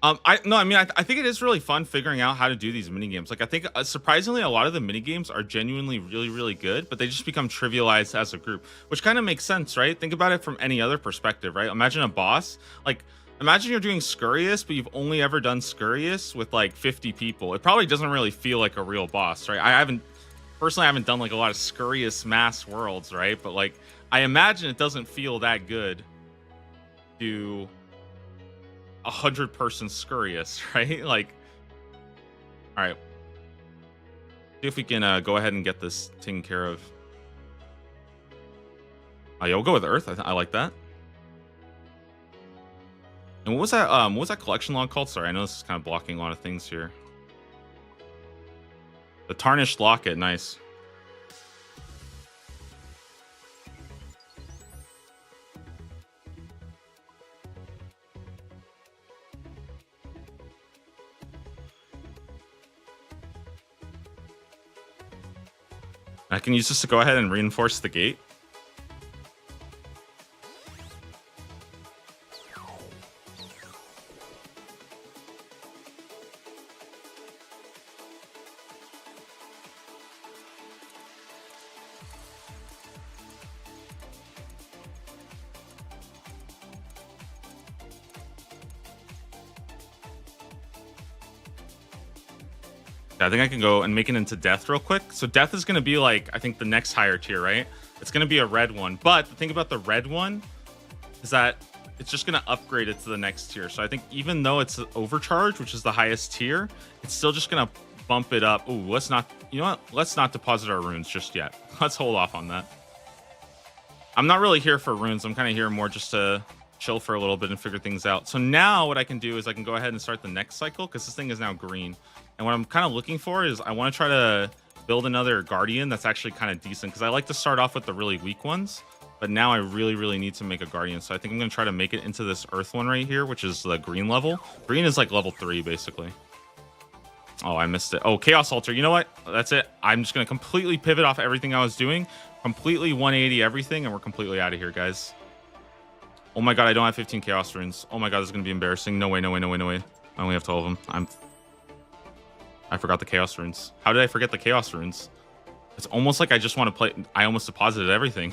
I think it is really fun figuring out how to do these mini games. Like, I think surprisingly a lot of the mini games are genuinely really, really good, but they just become trivialized as a group, which kind of makes sense, right? Think about it from any other perspective, right? Imagine a boss, like imagine you're doing Scurrius, but you've only ever done Scurrius with like 50 people. It probably doesn't really feel like a real boss, right? I haven't done like a lot of Scurrius mass worlds, right? But like, I imagine it doesn't feel that good to 100-person Scurrius, right? Like, all right. See if we can go ahead and get this taken care of. Yeah, we'll go with Earth. I like that. And what was that collection log called? Sorry, I know this is kind of blocking a lot of things here. The tarnished locket, nice. I can use this to go ahead and reinforce the gate. I think I can go and make it into Death real quick. So Death is going to be like, I think the next higher tier, right? It's going to be a red one. But the thing about the red one is that it's just going to upgrade it to the next tier. So I think even though it's overcharged, which is the highest tier, it's still just going to bump it up. Ooh, let's not, you know what? Let's not deposit our runes just yet. Let's hold off on that. I'm not really here for runes. I'm kind of here more just to chill for a little bit and figure things out. So now what I can do is I can go ahead and start the next cycle because this thing is now green. And what I'm kind of looking for is I want to try to build another Guardian that's actually kind of decent, because I like to start off with the really weak ones, but now I really, really need to make a Guardian. So I think I'm going to try to make it into this Earth one right here, which is the green level. Green is like level 3, basically. Oh, I missed it. Oh, Chaos Altar. You know what? That's it. I'm just going to completely pivot off everything I was doing, completely 180 everything, and we're completely out of here, guys. Oh my god, I don't have 15 Chaos Runes. Oh my god, this is going to be embarrassing. No way, no way, no way, no way. I only have 12 of them. I forgot the Chaos Runes. How did I forget the Chaos Runes? It's almost like I just want to play. I almost deposited everything.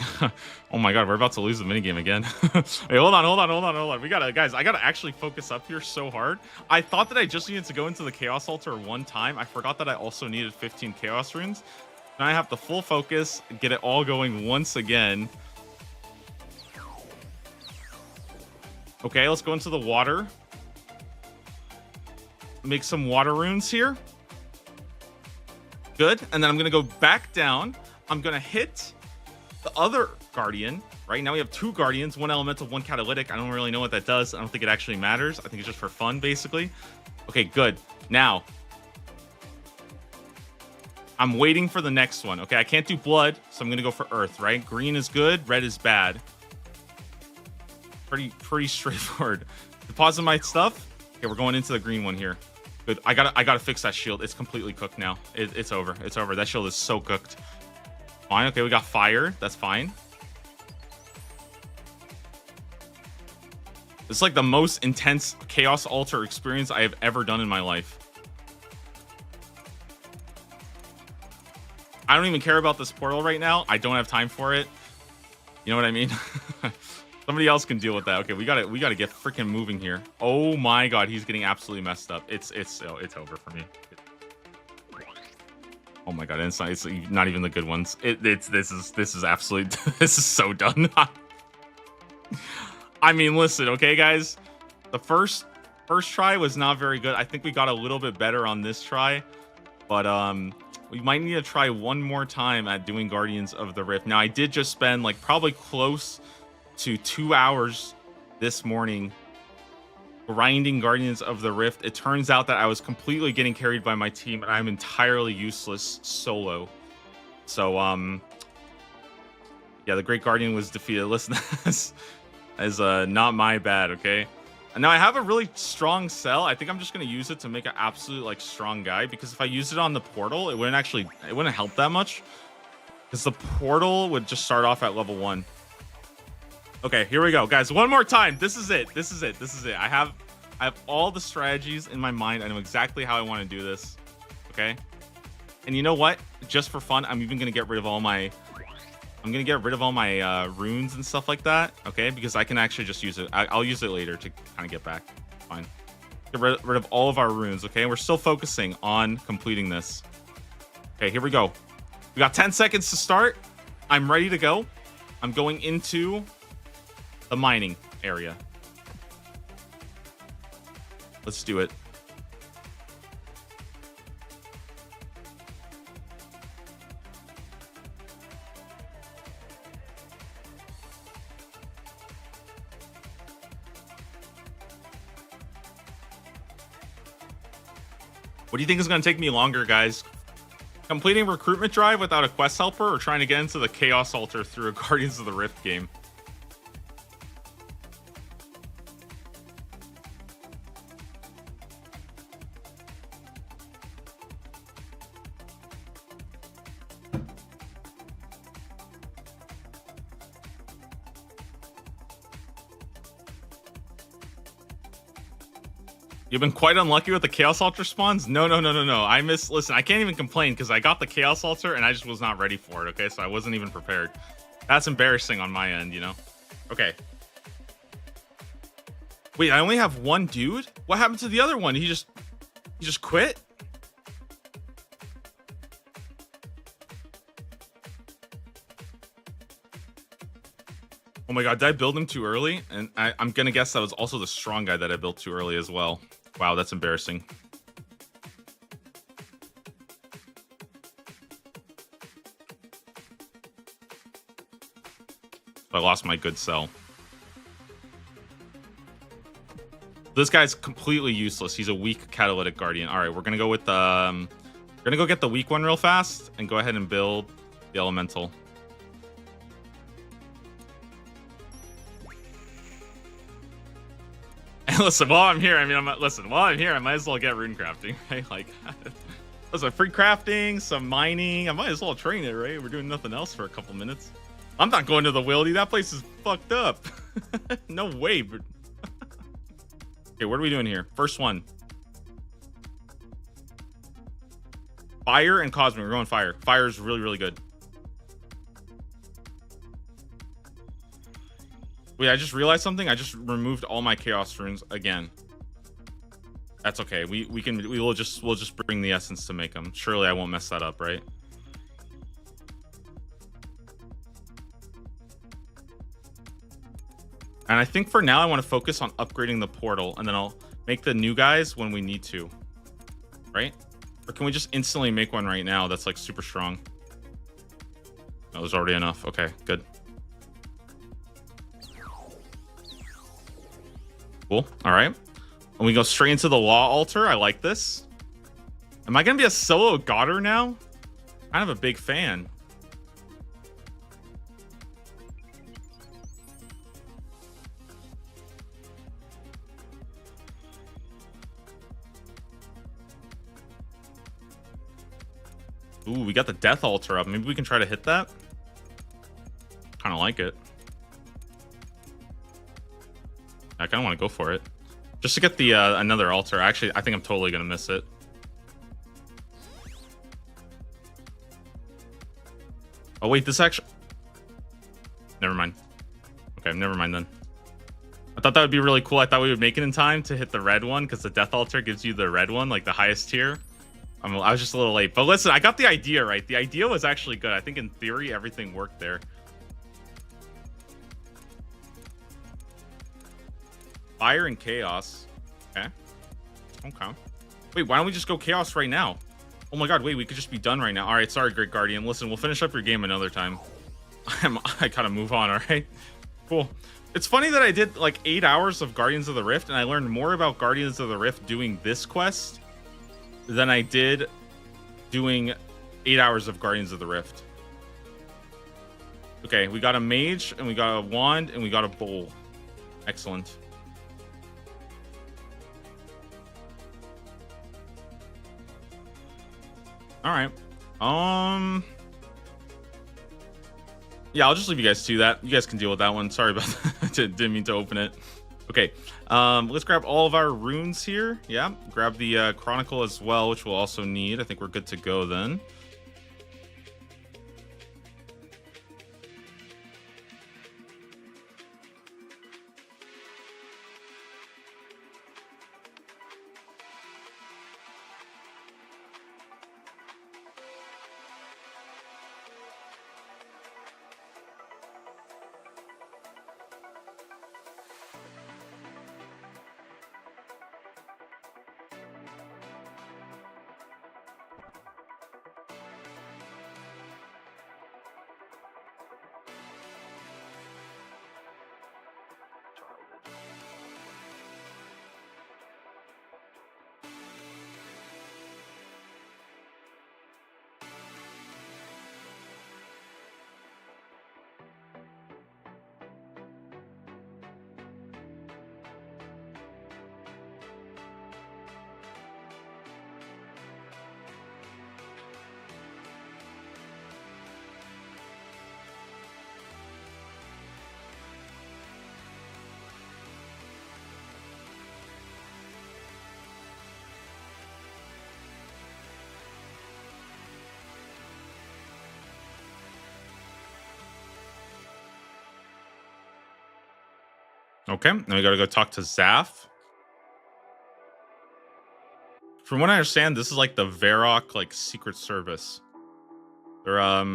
Oh my god, we're about to lose the minigame again. Wait, hold on. We gotta, guys, I gotta actually focus up here so hard. I thought that I just needed to go into the Chaos Altar one time. I forgot that I also needed 15 Chaos Runes. Now I have to full focus, get it all going once again. Okay, let's go into the water. Make some water runes here. Good. And then I'm going to go back down. I'm going to hit the other Guardian. Right now we have 2 Guardians, 1 elemental, 1 catalytic. I don't really know what that does. I don't think it actually matters. I think it's just for fun, basically. Okay, good. Now, I'm waiting for the next one. Okay, I can't do blood, so I'm going to go for earth, right? Green is good. Red is bad. Pretty straightforward. Deposit my stuff. Okay, we're going into the green one here. Good. I gotta fix that shield. It's completely cooked now. It's over. It's over. That shield is so cooked. Fine. Okay, we got fire. That's fine. It's like the most intense Chaos Altar experience I have ever done in my life. I don't even care about this portal right now. I don't have time for it. You know what I mean? Somebody else can deal with that. Okay, we gotta get freaking moving here. Oh my god, he's getting absolutely messed up. It's over for me. Oh my god, it's not even the good ones. This is absolute. This is so done. I mean, listen, okay, guys. The first try was not very good. I think we got a little bit better on this try, but we might need to try one more time at doing Guardians of the Rift. Now, I did just spend like probably close to 2 hours this morning grinding Guardians of the Rift. It turns out that I was completely getting carried by my team, and I'm entirely useless solo. So, yeah, the Great Guardian was defeated. Listen, that's not my bad, okay? And now I have a really strong cell. I think I'm just going to use it to make an absolute like strong guy, because if I used it on the portal, it wouldn't help that much, because the portal would just start off at level 1. Okay, here we go, guys. One more time. This is it. I have all the strategies in my mind. I know exactly how I want to do this. Okay. And you know what? Just for fun, I'm even gonna get rid of all my runes and stuff like that. Okay, because I can actually just use it. I'll use it later to kind of get back. Fine. Get rid of all of our runes. Okay, we're still focusing on completing this. Okay, here we go. We got 10 seconds to start. I'm ready to go. I'm going into the mining area. Let's do it. What do you think is going to take me longer, guys? Completing recruitment drive without a quest helper, or trying to get into the Chaos Altar through a Guardians of the Rift game? You've been quite unlucky with the Chaos Altar spawns? No. Listen, I can't even complain, because I got the Chaos Altar and I just was not ready for it, okay? So I wasn't even prepared. That's embarrassing on my end, you know? Okay. Wait, I only have one dude? What happened to the other one? He just quit? Oh my god, did I build him too early? And I'm gonna guess that was also the strong guy that I built too early as well. Wow, that's embarrassing. I lost my good cell. This guy's completely useless. He's a weak catalytic guardian. All right, we're gonna go with we're gonna go get the weak one real fast and go ahead and build the elemental. Listen, while I'm here, I might as well get rune crafting, right? Like, listen, free crafting, some mining. I might as well train it, right? We're doing nothing else for a couple minutes. I'm not going to the Wildy. That place is fucked up. No way. But okay, what are we doing here? First one. Fire and Cosmic. We're going fire. Fire is really, really good. Wait, I just realized something. I just removed all my chaos runes again. That's okay. We'll just bring the essence to make them. Surely I won't mess that up, right? And I think for now I want to focus on upgrading the portal, and then I'll make the new guys when we need to, right? Or can we just instantly make one right now that's like super strong? No, there's already enough. Okay, good. Cool. All right. And we go straight into the Law Altar. I like this. Am I going to be a solo Godder now? Kind of a big fan. Ooh, we got the death altar up. Maybe we can try to hit that. Kind of like it. I kind of want to go for it. Just to get the another altar. Actually, I think I'm totally going to miss it. Oh, wait, this actually... Never mind. Okay, never mind then. I thought that would be really cool. I thought we would make it in time to hit the red one because the death altar gives you the red one, like the highest tier. I was just a little late. But listen, I got the idea right. The idea was actually good. I think in theory, everything worked there. Fire and chaos. Okay. Okay. Wait, why don't we just go chaos right now? Oh my god, wait, we could just be done right now. All right, sorry, Great Guardian. Listen, we'll finish up your game another time. I gotta move on, all right? Cool. It's funny that I did like 8 hours of Guardians of the Rift, and I learned more about Guardians of the Rift doing this quest than I did doing 8 hours of Guardians of the Rift. Okay, we got a mage, and we got a wand, and we got a bowl. Excellent. All right. Yeah, I'll just leave you guys to that. You guys can deal with that one. Sorry about that. Didn't mean to open it. Okay. Let's grab all of our runes here. Yeah. Grab the chronicle as well, which we'll also need. I think we're good to go then. Okay, now we gotta go talk to Zaf. From what I understand, this is like the Varrock like secret service. They're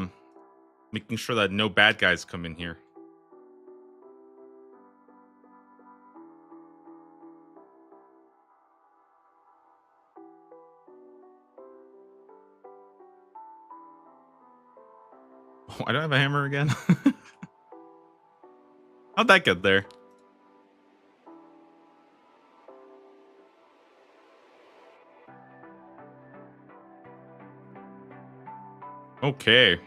making sure that no bad guys come in here. Why do I have a hammer again? How'd that get there? Okay.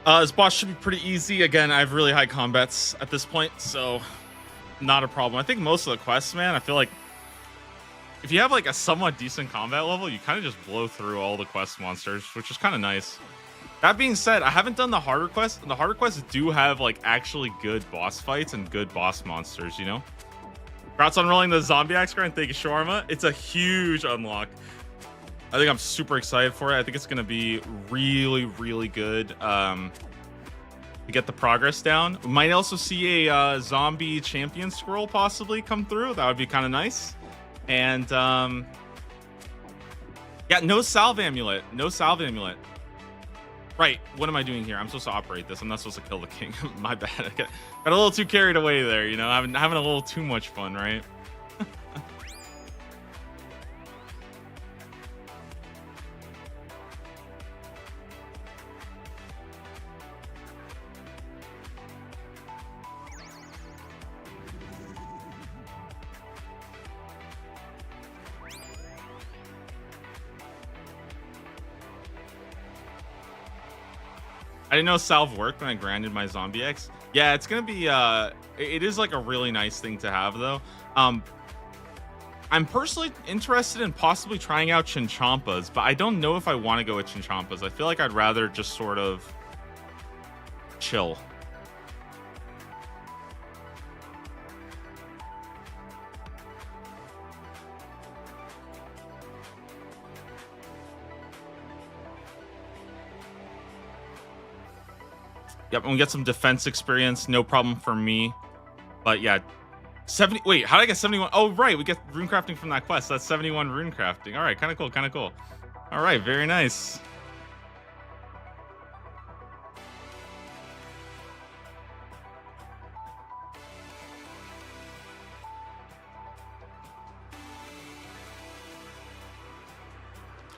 This boss should be pretty easy. Again, I have really high combats at this point, so not a problem. I think most of the quests, man, I feel like if you have like a somewhat decent combat level, you kind of just blow through all the quest monsters, which is kind of nice. That being said, I haven't done the harder quests. The harder quests do have like actually good boss fights and good boss monsters, you know? Congrats on rolling the zombie axe grind. Thank you, Shawarma. It's a huge unlock. I think I'm super excited for it. I think it's going to be really, really good to get the progress down. We might also see a zombie champion scroll possibly come through. That would be kind of nice. And yeah, no salve amulet. No salve amulet. Right, what am I doing here? I'm supposed to operate this. I'm not supposed to kill the king. My bad. I got a little too carried away there, you know? Having a little too much fun, right? I didn't know salve worked when I grinded my zombie X. Yeah, it's gonna be it is like a really nice thing to have though. I'm personally interested in possibly trying out Chinchampas, but I don't know if I want to go with Chinchampas. I feel like I'd rather just sort of chill. Yep, and we get some defense experience. No problem for me. But yeah, 70. Wait, how did I get 71? Oh, right. We get rune crafting from that quest. That's 71 rune crafting. All right, kind of cool. Kind of cool. All right, very nice.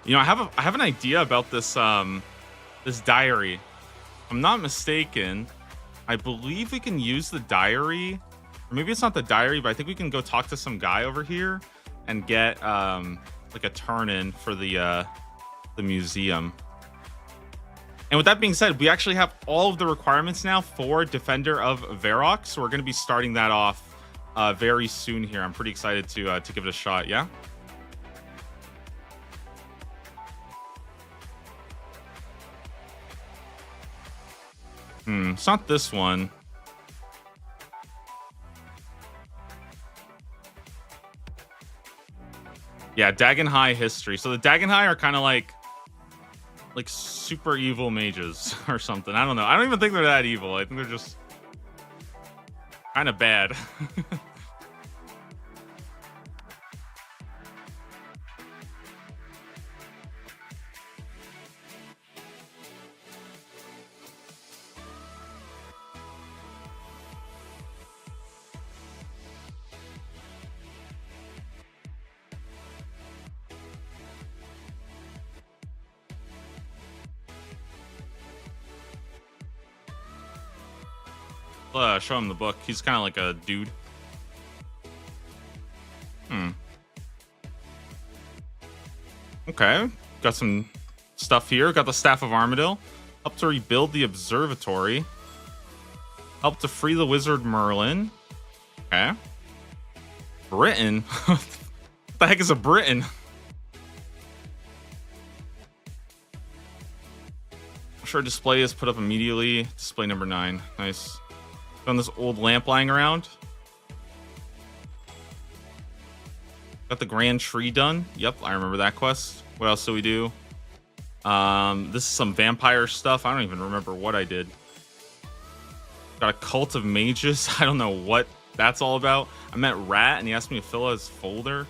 You know, I have an idea about this this diary. If I'm not mistaken, I believe we can use the diary, or maybe it's not the diary, but I think we can go talk to some guy over here and get like a turn in for the museum. And with that being said, we actually have all of the requirements now for Defender of Varrock, so we're going to be starting that off very soon here. I'm pretty excited to give it a shot. Yeah. It's not this one. Yeah, Dagon High history. So the Dagon High are kind of like super evil mages or something. I don't know. I don't even think they're that evil. I think they're just kind of bad. Show him the book. He's kind of like a dude. Okay. Got some stuff here. Got the Staff of Armadil. Help to rebuild the observatory. Help to free the wizard Merlin. Okay. Britain? What the heck is a Britain? Sure, display is put up immediately. Display number 9. Nice. Found this old lamp lying around. Got the grand tree done. Yep, I remember that quest. What else do we do? This is some vampire stuff. I don't even remember what I did. Got a cult of mages. I don't know what that's all about. I met Rat and he asked me to fill out his folder.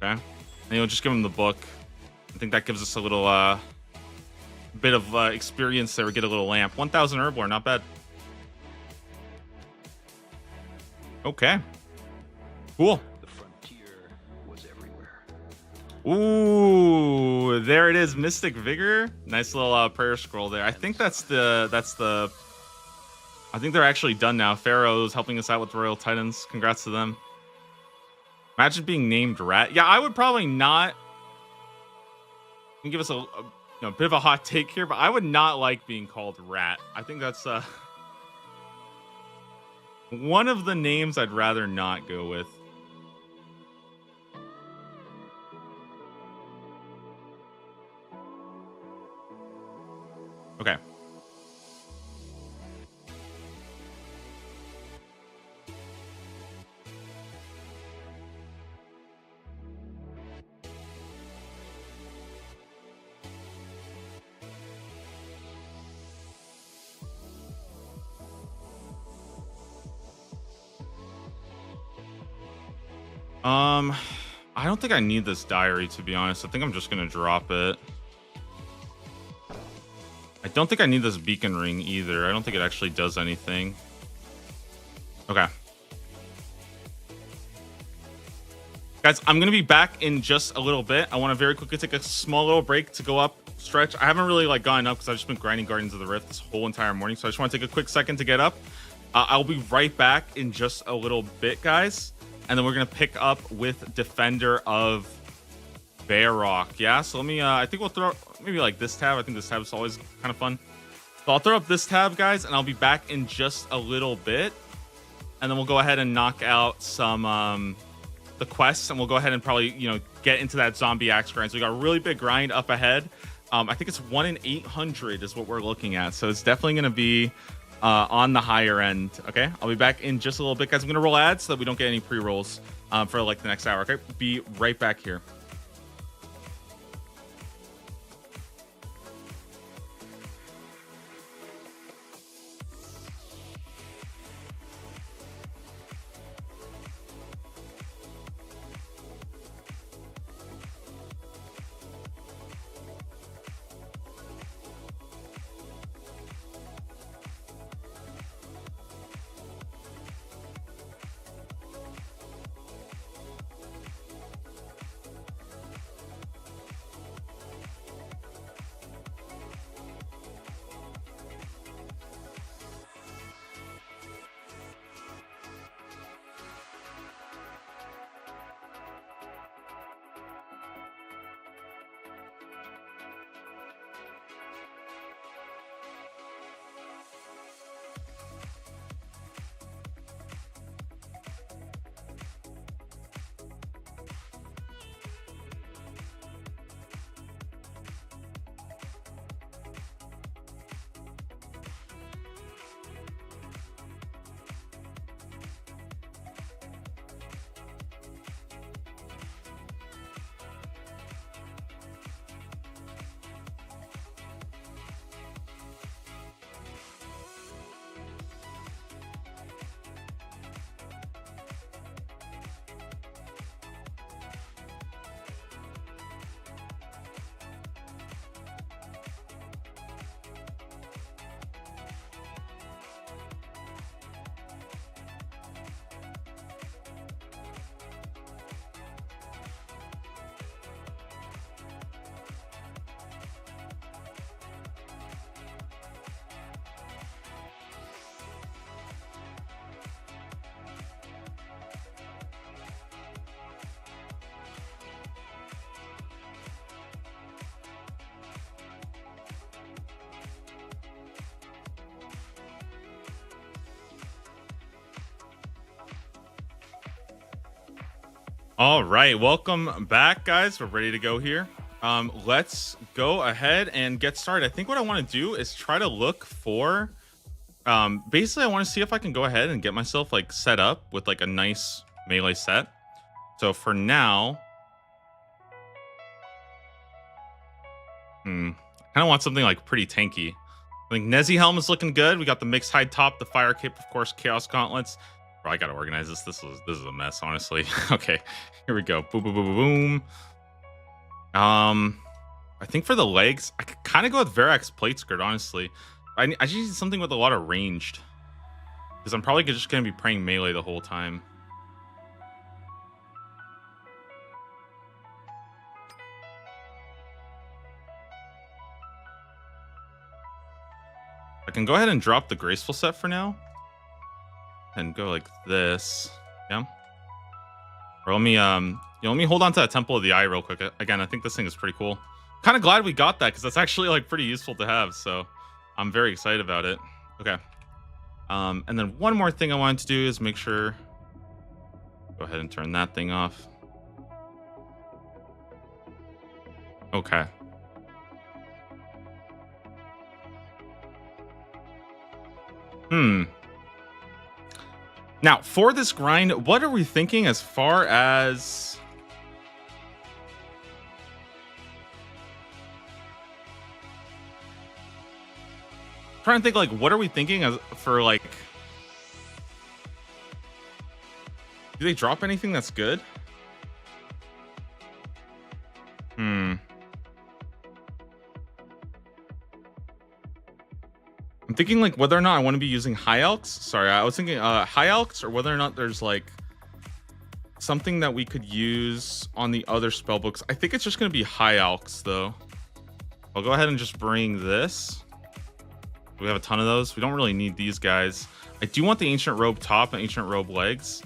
Okay. And you'll just give him the book. I think that gives us a little bit of experience there. We get a little lamp. 1,000 herblore, not bad. Okay. Cool. The frontier was everywhere. Ooh, there it is. Mystic Vigor. Nice little prayer scroll there. I think that's the I think they're actually done now. Pharaoh's helping us out with the Royal Titans. Congrats to them. Imagine being named Rat. Yeah, I would probably not. You can give us a bit of a hot take here, but I would not like being called Rat. I think that's one of the names I'd rather not go with. Okay. I don't think I need this diary, to be honest. I think I'm just gonna drop it. I don't think I need this beacon ring either. I don't think it actually does anything. Okay. Guys, I'm gonna be back in just a little bit. I want to very quickly take a small little break to go up, stretch. I haven't really gone up because I've just been grinding Guardians of the Rift this whole entire morning. So I just want to take a quick second to get up. I'll be right back in just a little bit, guys. And then we're going to pick up with Defender of Bear Rock. Yeah, so let me, I think we'll throw maybe like this tab. I think this tab is always kind of fun. So I'll throw up this tab, guys, and I'll be back in just a little bit. And then we'll go ahead and knock out some, the quests, and we'll go ahead and probably, you know, get into that zombie axe grind. So we got a really big grind up ahead. I think it's 1 in 800 is what we're looking at. So it's definitely going to be on the higher end. Okay, I'll be back in just a little bit, guys. I'm going to roll ads so that we don't get any pre-rolls for like the next hour. Okay, be right back here. All right, welcome back, guys. We're ready to go here. Let's go ahead and get started. I think what I want to do is try to look for basically I want to see if I can go ahead and get myself like set up with like a nice melee set. So for now, I kind of want something like pretty tanky. I think Nezzy helm is looking good. We got the mixed hide top, the fire cape, of course, chaos gauntlets. Bro, I gotta organize this. This is a mess, honestly. Okay, here we go. Boom, boom, boom, boom, boom. I think for the legs, I could kind of go with Verax plate skirt, honestly. I just need something with a lot of ranged, because I'm probably just gonna be praying melee the whole time. I can go ahead and drop the graceful set for now. And go like this, yeah. Or let me let me hold on to that Temple of the Eye real quick. Again, I think this thing is pretty cool. Kind of glad we got that because that's actually like pretty useful to have. So I'm very excited about it. Okay. And then one more thing I wanted to do is make sure. Go ahead and turn that thing off. Okay. Now, for this grind, what are we thinking as far as... I'm trying to think, like, what are we thinking as for, like... Do they drop anything that's good? I'm thinking like whether or not I want to be using high elks. Sorry, I was thinking high elks, or whether or not there's like something that we could use on the other spell books. I think it's just going to be high elks though. I'll go ahead and just bring this. We have a ton of those. We don't really need these guys. I do want the ancient robe top and ancient robe legs.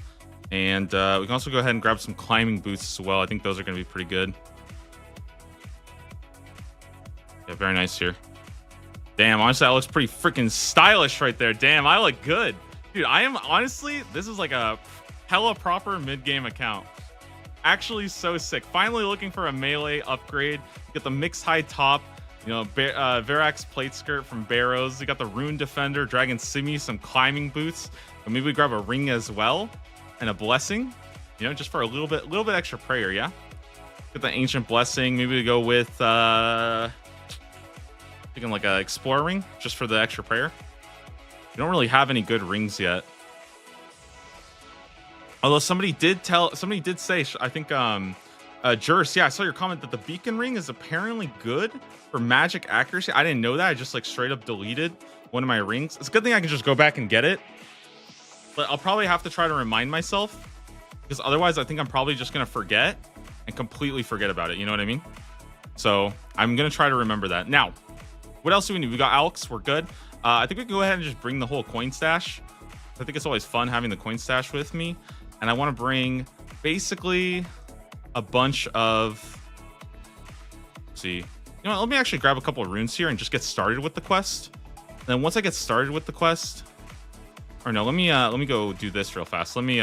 And we can also go ahead and grab some climbing boots as well. I think those are going to be pretty good. Yeah, very nice here. Damn, honestly, that looks pretty freaking stylish right there. Damn, I look good. Dude, I am honestly, this is like a hella proper mid-game account. Actually so sick. Finally looking for a melee upgrade. You got the mixed high top, you know, Verax plate skirt from Barrows. You got the Rune Defender, Dragon Simi, some climbing boots. And maybe we grab a ring as well and a blessing, you know, just for a little bit extra prayer, yeah? Get the ancient blessing. Maybe we go with thinking like a explorer ring just for the extra prayer. We don't really have any good rings yet. Although somebody did say, I think, Juris, yeah, I saw your comment that the beacon ring is apparently good for magic accuracy. I didn't know that. I just like straight up deleted one of my rings. It's a good thing I can just go back and get it. But I'll probably have to try to remind myself, because otherwise I think I'm probably just going to forget and completely forget about it. You know what I mean? So I'm going to try to remember that. Now, what else do we need? We got Alex. We're good. I think we can go ahead and just bring the whole coin stash. I think it's always fun having the coin stash with me. And I want to bring basically a bunch of, let's see, you know, let me actually grab a couple of runes here and just get started with the quest. And then once I get started with the quest, or no, let me go do this real fast. Let me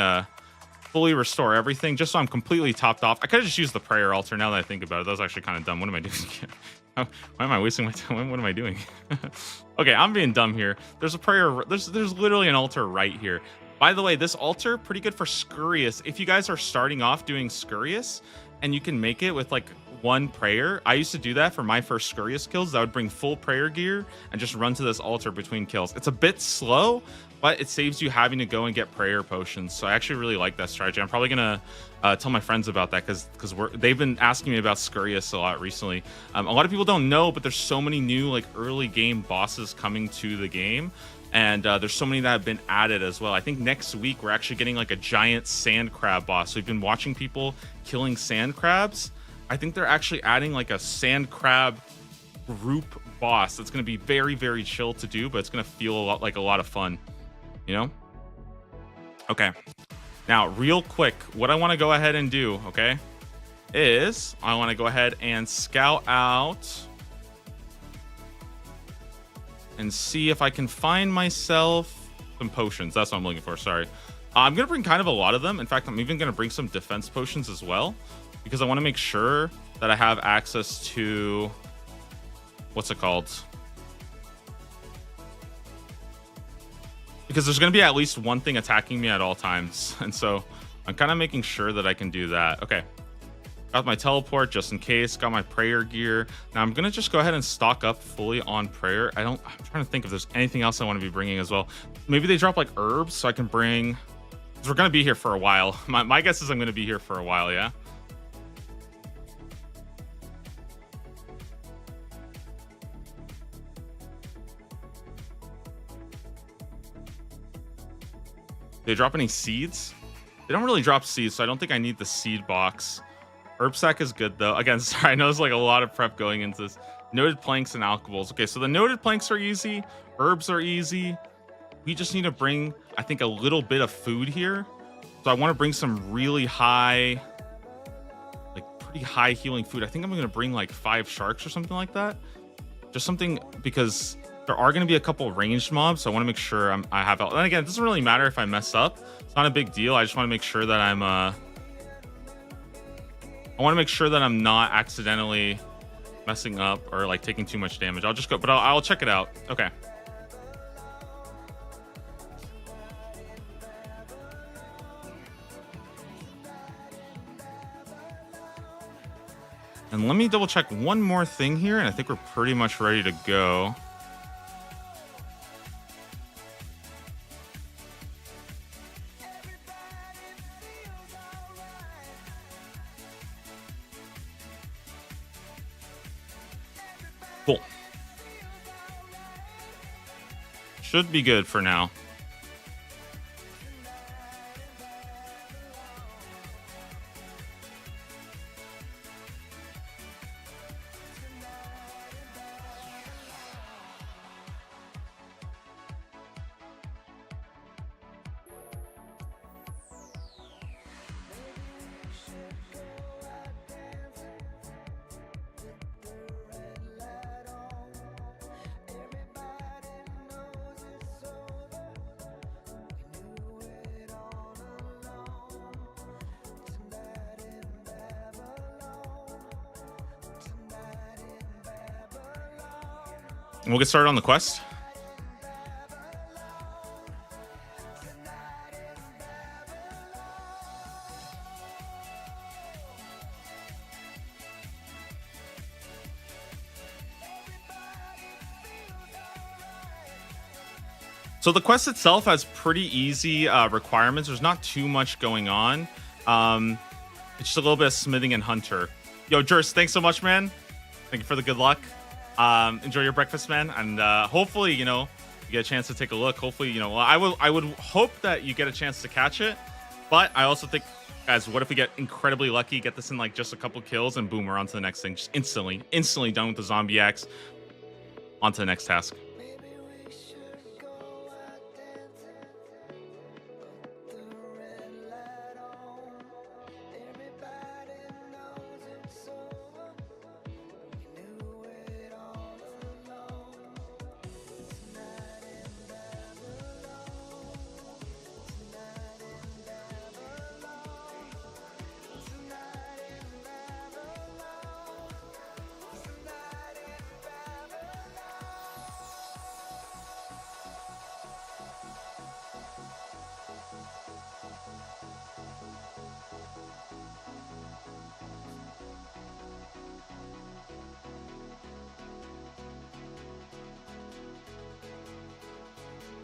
fully restore everything just so I'm completely topped off. I could have just used the prayer altar now that I think about it. That was actually kind of dumb. What am I doing? Why am I wasting my time? What am I doing? Okay, I'm being dumb here. There's a prayer. There's literally an altar right here. By the way, this altar, pretty good for Scurious. If you guys are starting off doing Scurious and you can make it with like one prayer, I used to do that for my first Scurious kills. I would bring full prayer gear and just run to this altar between kills. It's a bit slow, but it saves you having to go and get prayer potions. So I actually really like that strategy. I'm probably gonna tell my friends about that because they've been asking me about Scurious a lot recently. A lot of people don't know, but there's so many new like early game bosses coming to the game. And there's so many that have been added as well. I think next week we're actually getting like a giant sand crab boss. So we've been watching people killing sand crabs. I think they're actually adding like a sand crab group boss. That's going to be very, very chill to do, but it's going to feel a lot of fun, you know? Okay. Now, real quick, what I want to go ahead and do, okay, is I want to go ahead and scout out and see if I can find myself some potions. That's what I'm looking for. Sorry. I'm going to bring kind of a lot of them. In fact, I'm even going to bring some defense potions as well, because I want to make sure that I have access to, what's it called? Because there's going to be at least one thing attacking me at all times. And so I'm kind of making sure that I can do that. Okay. Got my teleport just in case. Got my prayer gear. Now I'm going to just go ahead and stock up fully on prayer. I'm trying to think if there's anything else I want to be bringing as well. Maybe they drop like herbs so I can bring, because we're going to be here for a while. My guess is I'm going to be here for a while, yeah? They drop any seeds? They don't really drop seeds, so I don't think I need the seed box. Herb sack is good though. Again, sorry, I know there's like a lot of prep going into this. Noted planks and alcohols. Okay, so the noted planks are easy. Herbs are easy. We just need to bring, I think, a little bit of food here. So I want to bring some really high, like pretty high healing food. I think I'm going to bring like 5 sharks or something like that. Just something, because there are going to be a couple of ranged mobs. So I want to make sure I have, and again, it doesn't really matter if I mess up. It's not a big deal. I just want to make sure that I want to make sure that I'm not accidentally messing up or like taking too much damage. I'll just go, but I'll check it out. Okay. And let me double check one more thing here, and I think we're pretty much ready to go. Cool. Should be good for now. We'll get started on the quest. So the quest itself has pretty easy requirements. There's not too much going on. It's just a little bit of smithing and hunter. Yo, Jurs, thanks so much, man. Thank you for the good luck. Enjoy your breakfast, man. And hopefully, you know, you get a chance to take a look. Hopefully, you know, I would hope that you get a chance to catch it. But I also think, as what if we get incredibly lucky, get this in like just a couple kills, and boom, we're on to the next thing. Just instantly done with the zombie axe. On to the next task.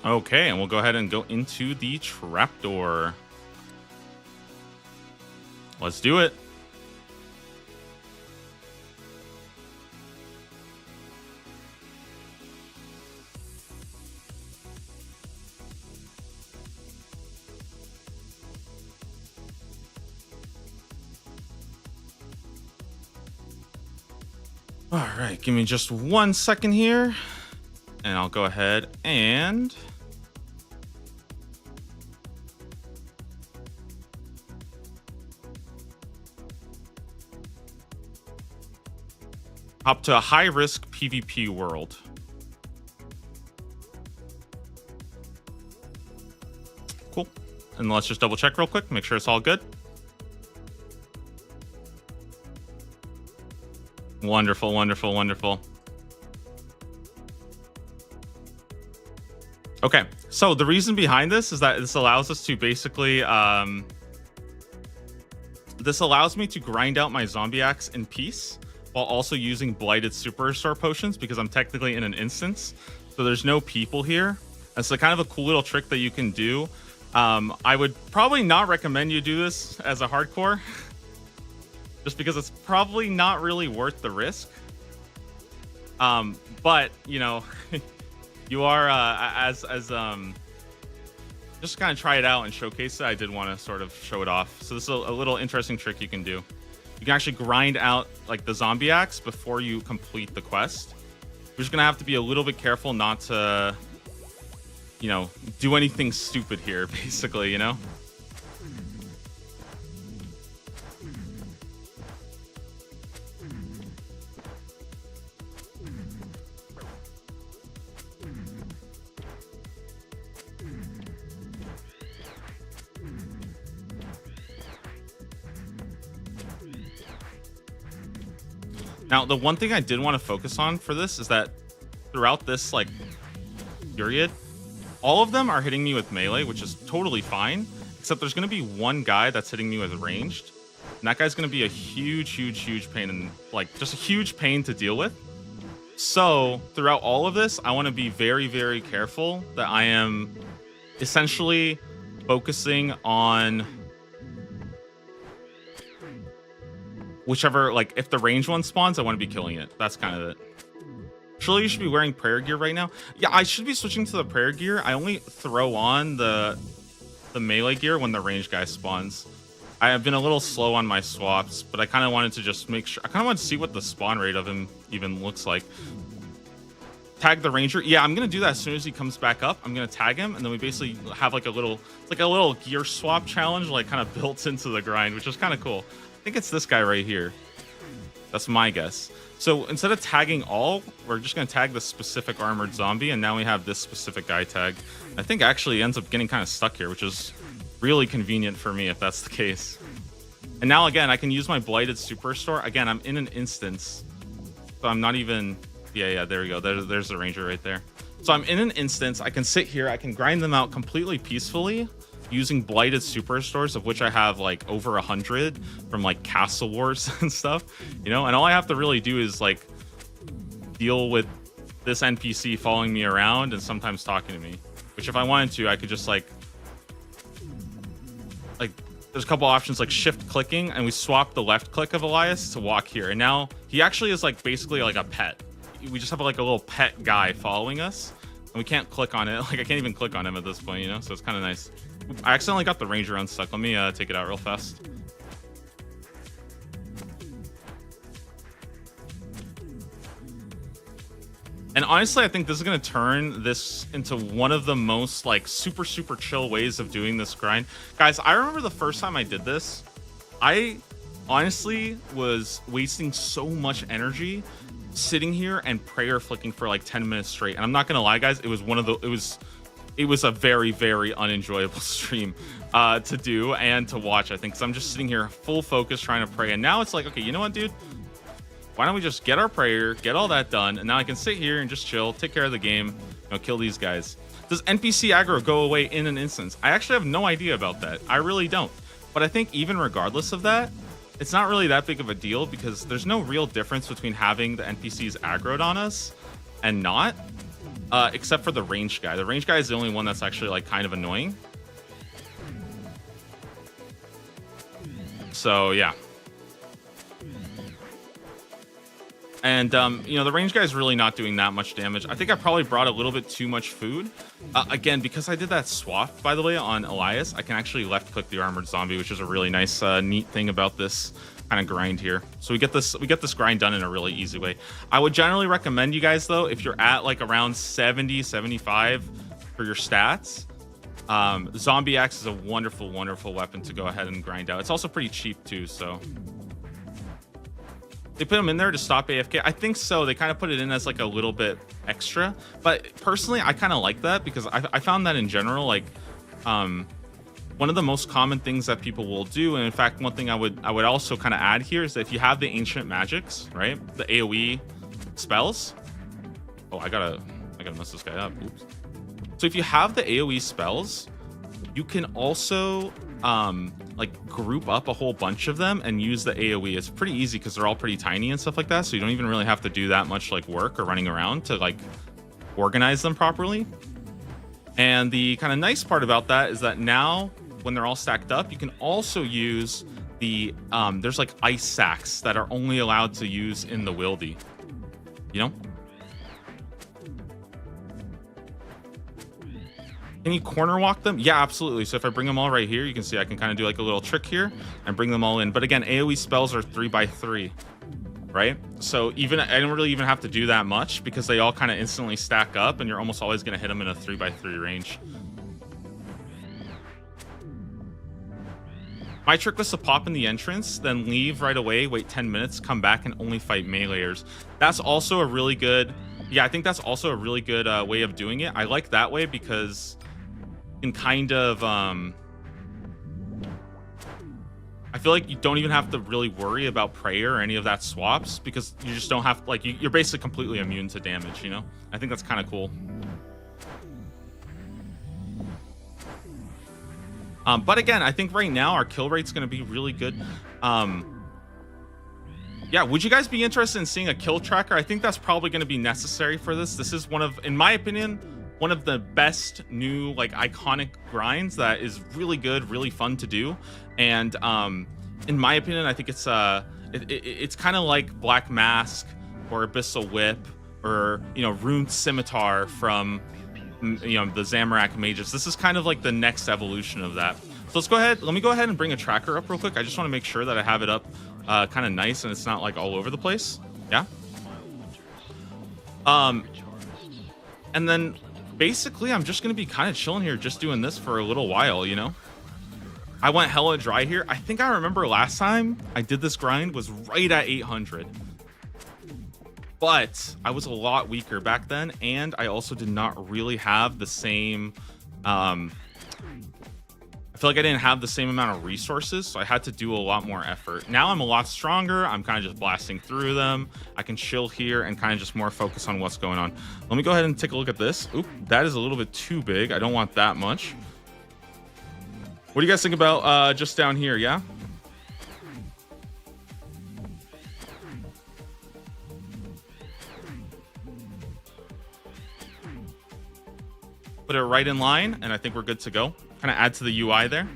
Okay, and we'll go ahead and go into the trapdoor. Let's do it. All right, give me just 1 second here, and I'll go ahead and hop to a high-risk PvP world. Cool. And let's just double check real quick, make sure it's all good. Wonderful, wonderful, wonderful. Okay, so the reason behind this is that this allows us to basically this allows me to grind out my zombie axe in peace while also using blighted superstar potions, because I'm technically in an instance, so there's no people here. And so kind of a cool little trick that you can do. I would probably not recommend you do this as a hardcore, just because it's probably not really worth the risk. But you know, you are just kind of try it out and showcase it. I did want to sort of show it off. So this is a little interesting trick you can do. You can actually grind out like the zombie axe before you complete the quest. You're just gonna have to be a little bit careful not to, you know, do anything stupid here, basically, you know? Now, the one thing I did want to focus on for this is that throughout this, like, period, all of them are hitting me with melee, which is totally fine, except there's going to be one guy that's hitting me with ranged, and that guy's going to be a huge pain, and, like, just a huge pain to deal with. So, throughout all of this, I want to be very careful that I am essentially focusing on whichever, like, if the range one spawns, I want to be killing it. That's kind of it. Surely you should be wearing prayer gear right now. Yeah, I should be switching to the prayer gear. I only throw on the melee gear when the range guy spawns. I have been a little slow on my swaps, but I kind of wanted to just make sure. I kind of want to see what the spawn rate of him even looks like. Tag the ranger. Yeah, I'm gonna do that as soon as he comes back up. I'm gonna tag him, and then we basically have like a little, it's like a little gear swap challenge, like kind of built into the grind, which is kind of cool. I think it's this guy right here. That's my guess. So instead of tagging all, we're just going to tag the specific armored zombie, and now we have this specific guy tag. I think actually ends up getting kind of stuck here, which is really convenient for me if that's the case. And now again, I can use my blighted superstore. Again, I'm in an instance, so I'm not even Yeah, there we go. There's the ranger right there. So I'm in an instance. I can sit here. I can grind them out completely peacefully using blighted superstores, of which I have like over 100 from like Castle Wars and stuff, you know. And all I have to really do is like deal with this NPC following me around and sometimes talking to me. Which if I wanted to, I could just like there's a couple options like shift clicking, and we swap the left click of Elias to walk here. And now he actually is like basically like a pet. We just have like a little pet guy following us, and we can't click on it. Like I can't even click on him at this point, you know. So it's kind of nice. I accidentally got the ranger unstuck. Let me take it out real fast. And honestly, I think this is going to turn this into one of the most like super chill ways of doing this grind. Guys, I remember the first time I did this, I honestly was wasting so much energy sitting here and prayer flicking for like 10 minutes straight. And I'm not going to lie, guys, it was a very unenjoyable stream to do and to watch, I think, because I'm just sitting here full focus trying to pray. And now it's like, okay, you know what, dude? Why don't we just get our prayer, get all that done, and now I can sit here and just chill, take care of the game, you know, kill these guys. Does NPC aggro go away in an instance? I actually have no idea about that. I really don't. But I think even regardless of that, it's not really that big of a deal, because there's no real difference between having the NPCs aggroed on us and not, except for the range guy. The range guy is the only one that's actually like kind of annoying. So yeah. And, you know, the range guy is really not doing that much damage. I think I probably brought a little bit too much food. Again, because I did that swap, by the way, on Elias, I can actually left click the armored zombie, which is a really nice, neat thing about this kind of grind here. So we get this grind done in a really easy way. I would generally recommend you guys, though, if you're at like around 70, 75 for your stats, zombie axe is a wonderful weapon to go ahead and grind out. It's also pretty cheap too, so... They put them in there to stop AFK. I think so. They kind of put it in as like a little bit extra. But personally, I kind of like that, because I found that in general, like, one of the most common things that people will do, and in fact, one thing I would also kind of add here is that if you have the ancient magics, right, the AOE spells. Oh, I gotta mess this guy up. Oops. So if you have the AOE spells, you can also like group up a whole bunch of them and use the AoE. It's pretty easy because they're all pretty tiny and stuff like that, so you don't even really have to do that much like work or running around to like organize them properly. And the kind of nice part about that is that now when they're all stacked up, you can also use the there's like ice sacks that are only allowed to use in the wildy, you know. Can you corner walk them? Yeah, absolutely. So if I bring them all right here, you can see I can kind of do like a little trick here and bring them all in. But again, AoE spells are 3x3, right? So even I don't really even have to do that much, because they all kind of instantly stack up, and you're almost always going to hit them in a 3x3 range. My trick was to pop in the entrance, then leave right away, wait 10 minutes, come back, and only fight meleeers. That's also a really good... Yeah, I think that's also a really good way of doing it. I like that way because... and kind of I feel like you don't even have to really worry about prayer or any of that swaps, because you just don't have, like, you're basically completely immune to damage, you know. I think that's kind of cool. But again, I think right now our kill rate's going to be really good. Yeah, would you guys be interested in seeing a kill tracker? I think that's probably going to be necessary for this. This is one of, in my opinion, one of the best new like iconic grinds that is really good, really fun to do. And in my opinion, I think it's kind of like Black Mask or Abyssal Whip or, you know, Rune Scimitar from, you know, the Zamorak Mages. This is kind of like the next evolution of that. So let's go ahead. Let me go ahead and bring a tracker up real quick. I just want to make sure that I have it up kind of nice and it's not like all over the place. Yeah. And then basically I'm just going to be kind of chilling here, just doing this for a little while, you know. I went hella dry here. I think I remember last time I did this grind was right at 800. But I was a lot weaker back then, and I also did not really have the same I I feel like I didn't have the same amount of resources, so I had to do a lot more effort. Now I'm a lot stronger. I'm kind of just blasting through them. I can chill here and kind of just more focus on what's going on. Let me go ahead and take a look at this. Oop, that is a little bit too big. I don't want that much. What do you guys think about just down here? Yeah? Put it right in line, and I think we're good to go. Kind of add to the UI there.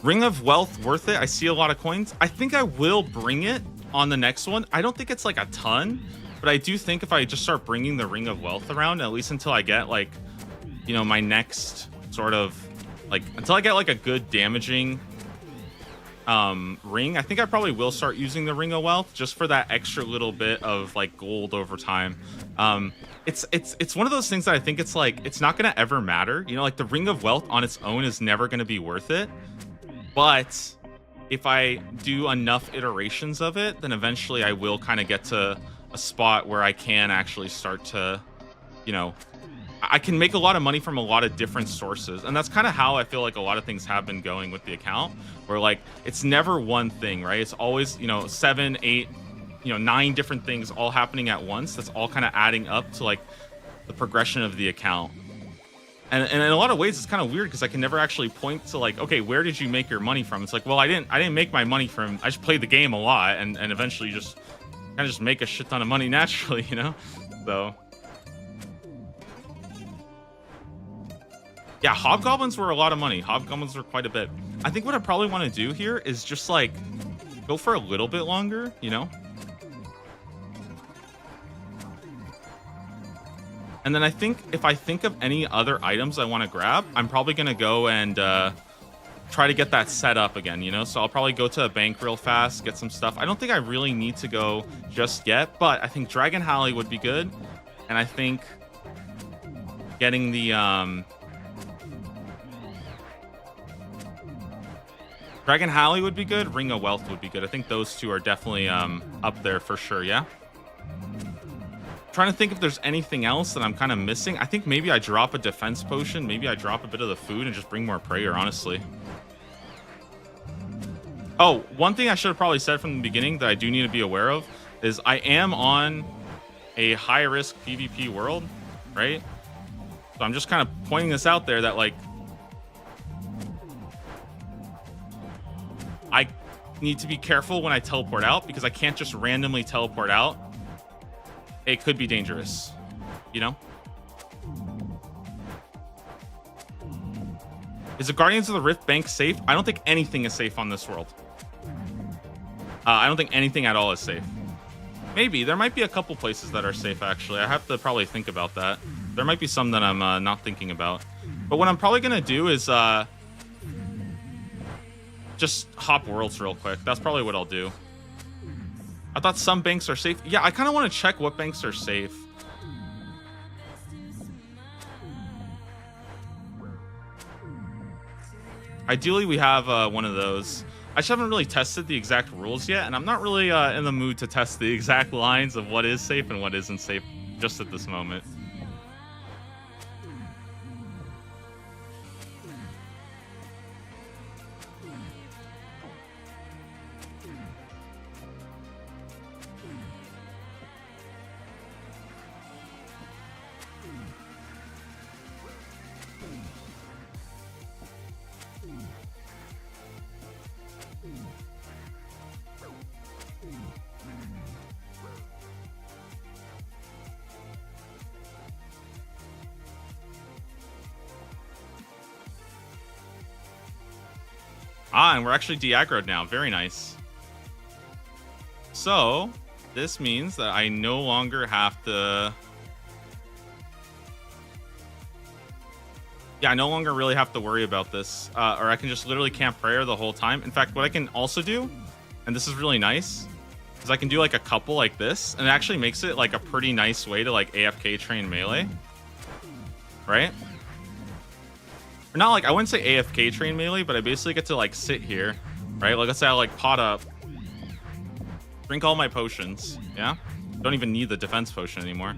Ring of Wealth worth it. I see a lot of coins. I think I will bring it on the next one. I don't think it's like a ton, but I do think if I just start bringing the Ring of Wealth around, at least until I get like, you know, my next sort of like, until I get like a good damaging ring, I think I probably will start using the Ring of Wealth just for that extra little bit of like gold over time. It's one of those things that I think it's like, it's not going to ever matter. You know, like the Ring of Wealth on its own is never going to be worth it. But if I do enough iterations of it, then eventually I will kind of get to a spot where I can actually start to, you know, I can make a lot of money from a lot of different sources. And that's kind of how I feel like a lot of things have been going with the account, where like it's never one thing, right? It's always, you know, 7, 8, you know, 9 different things all happening at once. That's all kind of adding up to like the progression of the account. And in a lot of ways, it's kind of weird because I can never actually point to like, okay, where did you make your money from? It's like, well, I didn't make my money from, I just played the game a lot and eventually just kind of just make a shit ton of money naturally, you know? So yeah, hobgoblins were a lot of money. Hobgoblins were quite a bit. I think what I probably want to do here is just like go for a little bit longer, you know? And then I think if I think of any other items I want to grab, I'm probably going to go and try to get that set up again, you know? So I'll probably go to a bank real fast, get some stuff. I don't think I really need to go just yet, but I think Dragon Halley would be good. And I think getting the Dragon Halley would be good. Ring of Wealth would be good. I think those two are definitely up there for sure, yeah? Trying to think if there's anything else that I'm kind of missing. I think maybe I drop a defense potion. Maybe I drop a bit of the food and just bring more prayer, honestly. Oh, one thing I should have probably said from the beginning that I do need to be aware of is I am on a high-risk PvP world, right? So I'm just kind of pointing this out there that, like, I need to be careful when I teleport out because I can't just randomly teleport out. It could be dangerous, you know? Is the Guardians of the Rift Bank safe? I don't think anything is safe on this world. I don't think anything at all is safe. Maybe. There might be a couple places that are safe, actually. I have to probably think about that. There might be some that I'm not thinking about. But what I'm probably going to do is just hop worlds real quick. That's probably what I'll do. I thought some banks are safe. Yeah, I kind of want to check what banks are safe. Ideally, we have one of those. I just haven't really tested the exact rules yet, and I'm not really in the mood to test the exact lines of what is safe and what isn't safe just at this moment. Ah, and we're actually de-aggroed now. Very nice. So, this means that I no longer have to... Yeah, I no longer really have to worry about this. Or I can just literally camp prayer the whole time. In fact, what I can also do, and this is really nice, is I can do like a couple like this, and it actually makes it like a pretty nice way to like AFK train melee. Right? Or not like, I wouldn't say AFK train melee, but I basically get to like sit here, right? Like let's say I like pot up, drink all my potions, yeah? Don't even need the defense potion anymore.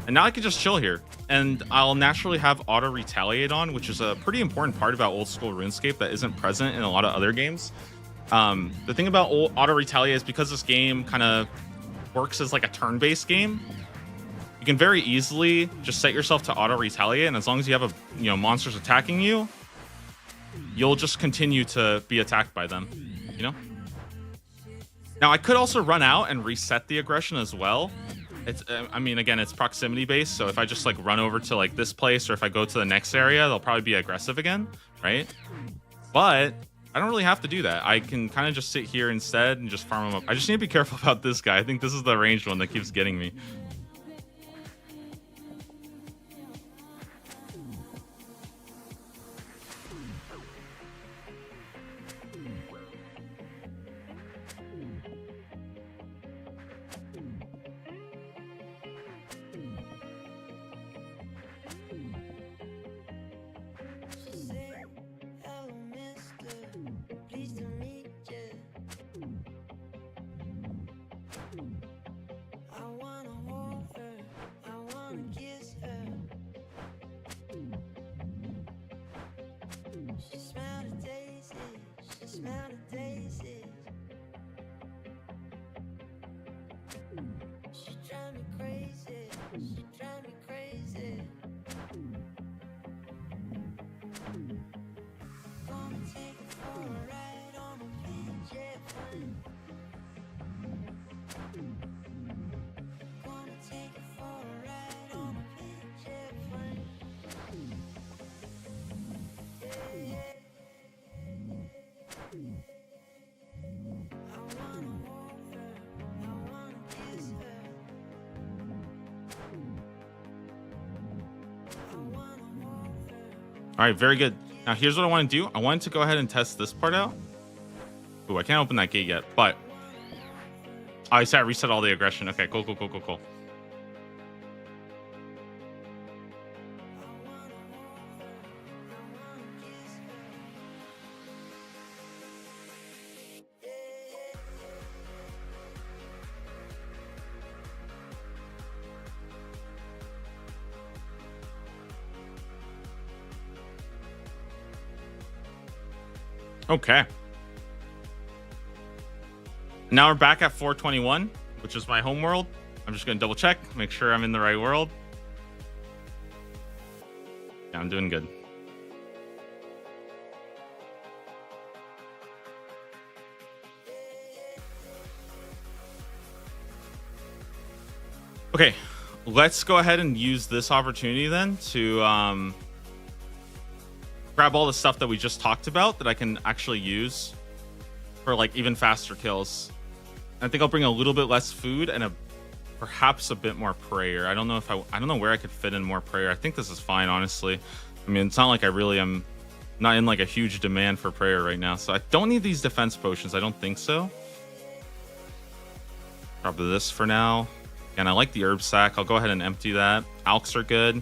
And now I can just chill here. And I'll naturally have auto retaliate on, which is a pretty important part about old school RuneScape that isn't present in a lot of other games. The thing about auto retaliate is because this game kind of works as like a turn-based game, you can very easily just set yourself to auto retaliate, and as long as you have monsters attacking you, you'll just continue to be attacked by them, you know? Now I could also run out and reset the aggression as well. It's I mean, again, it's proximity based, so if I just like run over to like this place, or if I go to the next area, they'll probably be aggressive again, right? But I don't really have to do that. I can kind of just sit here instead and just farm them up. I just need to be careful about this guy. I think this is the ranged one that keeps getting me. All right, very good. Now here's what I want to do. I wanted to go ahead and test this part out. Ooh, I can't open that gate yet, but I said I reset all the aggression. Okay, cool. Okay. Now we're back at 421, which is my home world. I'm just going to double check, make sure I'm in the right world. Yeah, I'm doing good. Okay, let's go ahead and use this opportunity then to grab all the stuff that we just talked about that I can actually use for like even faster kills. I think I'll bring a little bit less food and perhaps a bit more prayer. I don't know where I could fit in more prayer. I think this is fine, honestly. I mean, it's not like I really am not in like a huge demand for prayer right now, so I don't need these defense potions. I don't think so. Probably this for now. And I like the herb sack. I'll go ahead and empty that. Alks are good.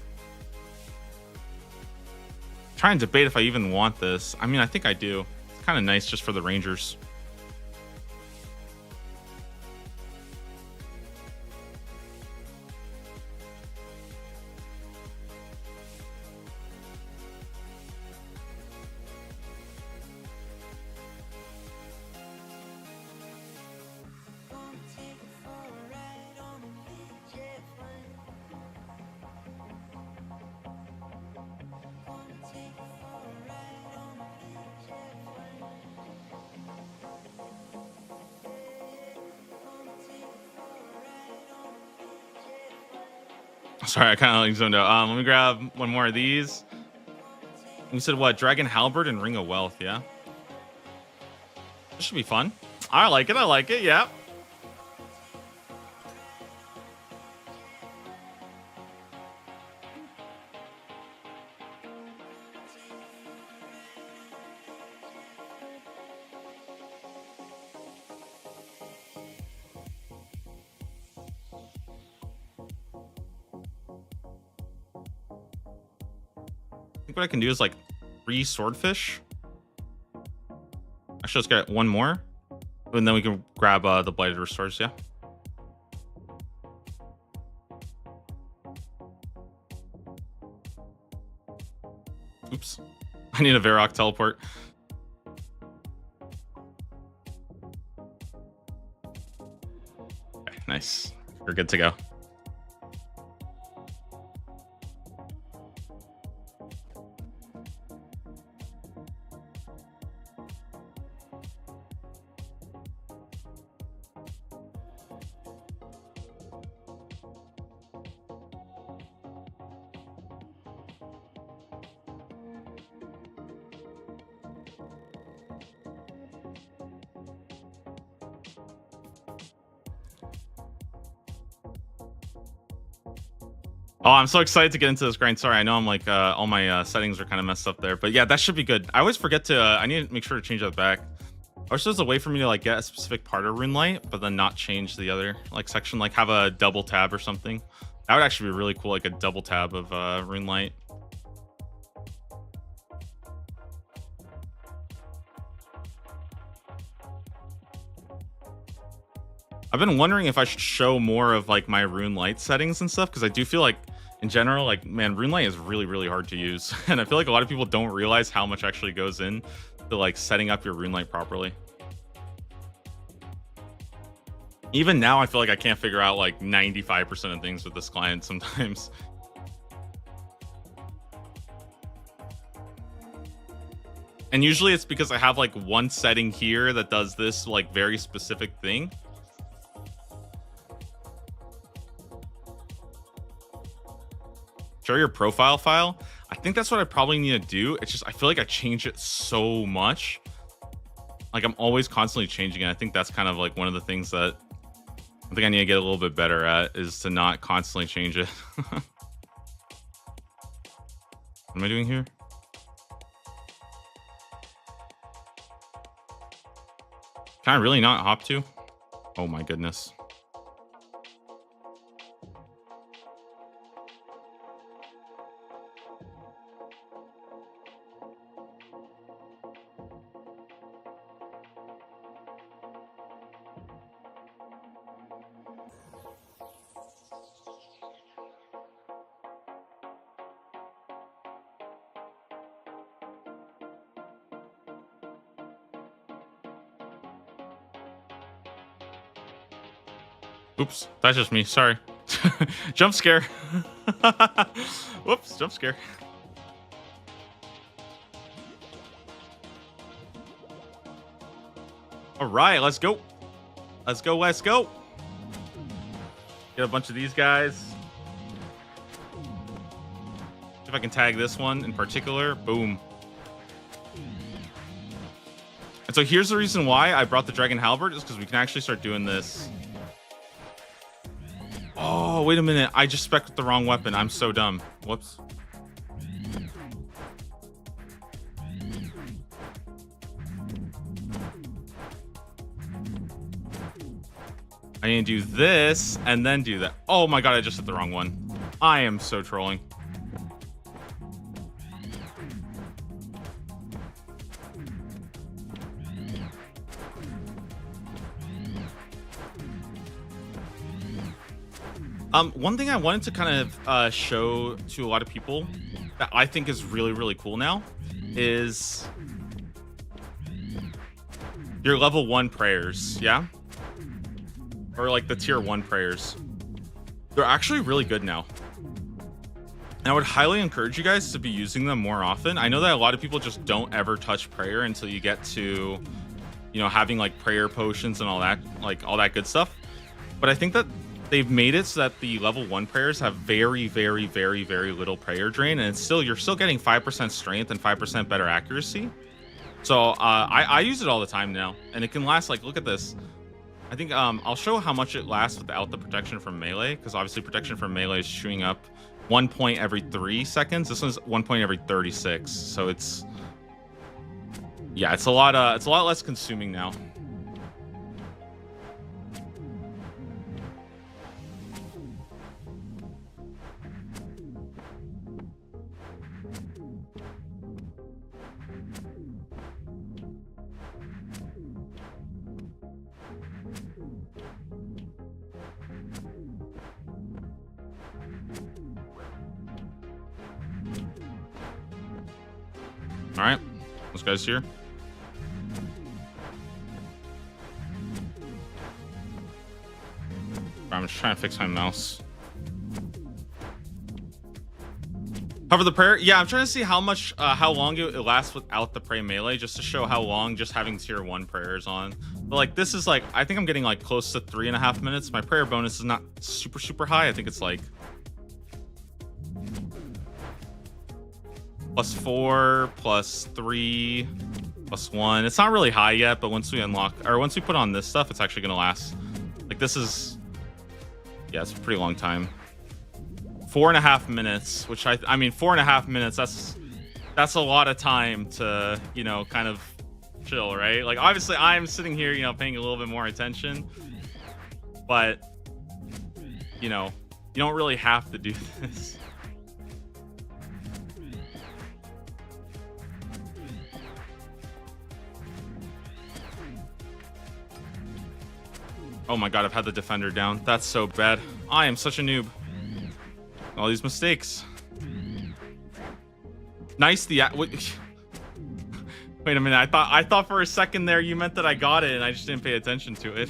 Try and debate if I even want this. I mean, I think I do. It's kind of nice just for the rangers. Sorry, I kind of like zoned out. Let me grab one more of these. We said what? Dragon Halberd and Ring of Wealth, yeah? This should be fun. I like it, yeah. think what I can do is like 3 swordfish. Actually, let's get 1 more. And then we can grab the blighted restores, yeah. Oops. I need a Varrock teleport. Okay, nice. We're good to go. Oh, I'm so excited to get into this grind. Sorry, I know I'm like all my settings are kind of messed up there, but yeah, that should be good. I always forget to. I need to make sure to change that back. I wish there's a way for me to like get a specific part of Rune Light, but then not change the other like section, like have a double tab or something. That would actually be really cool, like a double tab of Rune Light. I've been wondering if I should show more of like my Rune Light settings and stuff, because I do feel like in general, like, man, Rune Light is really, really hard to use. And I feel like a lot of people don't realize how much actually goes in to like setting up your Rune Light properly. Even now, I feel like I can't figure out like 95% of things with this client sometimes. And usually it's because I have like one setting here that does this like very specific thing. Show your profile file. I think that's what I probably need to do. It's just I feel like I change it so much. Like I'm always constantly changing it. I think that's kind of like one of the things that I think I need to get a little bit better at, is to not constantly change it. What am I doing here? Can I really not hop to? Oh my goodness. Oops, that's just me. Sorry. Jump scare. Whoops, jump scare. All right, let's go. Let's go, let's go. Get a bunch of these guys. See if I can tag this one in particular. Boom. And so here's the reason why I brought the Dragon Halberd, is because we can actually start doing this. Oh, wait a minute. I just spec'd the wrong weapon. I'm so dumb. Whoops. I need to do this and then do that. Oh my god, I just hit the wrong one. I am so trolling. One thing I wanted to kind of show to a lot of people that I think is really, really cool now is your level 1 prayers, yeah? Or like the tier 1 prayers. They're actually really good now. And I would highly encourage you guys to be using them more often. I know that a lot of people just don't ever touch prayer until you get to, you know, having like prayer potions and all that, like all that good stuff. But I think that they've made it so that the level 1 prayers have very, very, very, very little prayer drain, and it's still, you're still getting 5% strength and 5% better accuracy. So I use it all the time now, and it can last, like, look at this. I think I'll show how much it lasts without the protection from melee, because obviously protection from melee is shooting up 1 point every 3 seconds. This one's 1 point every 36, so it's, yeah, it's a lot less consuming now. All right, those guys here. I'm just trying to fix my mouse. Cover the prayer. Yeah, I'm trying to see how much, how long it lasts without the pray melee, just to show how long just having tier 1 prayers on. But like, this is like, I think I'm getting like close to 3.5 minutes. My prayer bonus is not super high. I think it's like +4, +3, +1. It's not really high yet, but once we unlock, or once we put on this stuff, it's actually gonna last. Like, this is, yeah, it's a pretty long time. 4.5 minutes, which I mean, 4.5 minutes, that's a lot of time to, you know, kind of chill, right? Like, obviously I'm sitting here, you know, paying a little bit more attention, but, you know, you don't really have to do this. Oh my god, I've had the defender down. That's so bad. I am such a noob. All these mistakes. Nice. Wait a minute. I thought for a second there you meant that I got it, and I just didn't pay attention to it.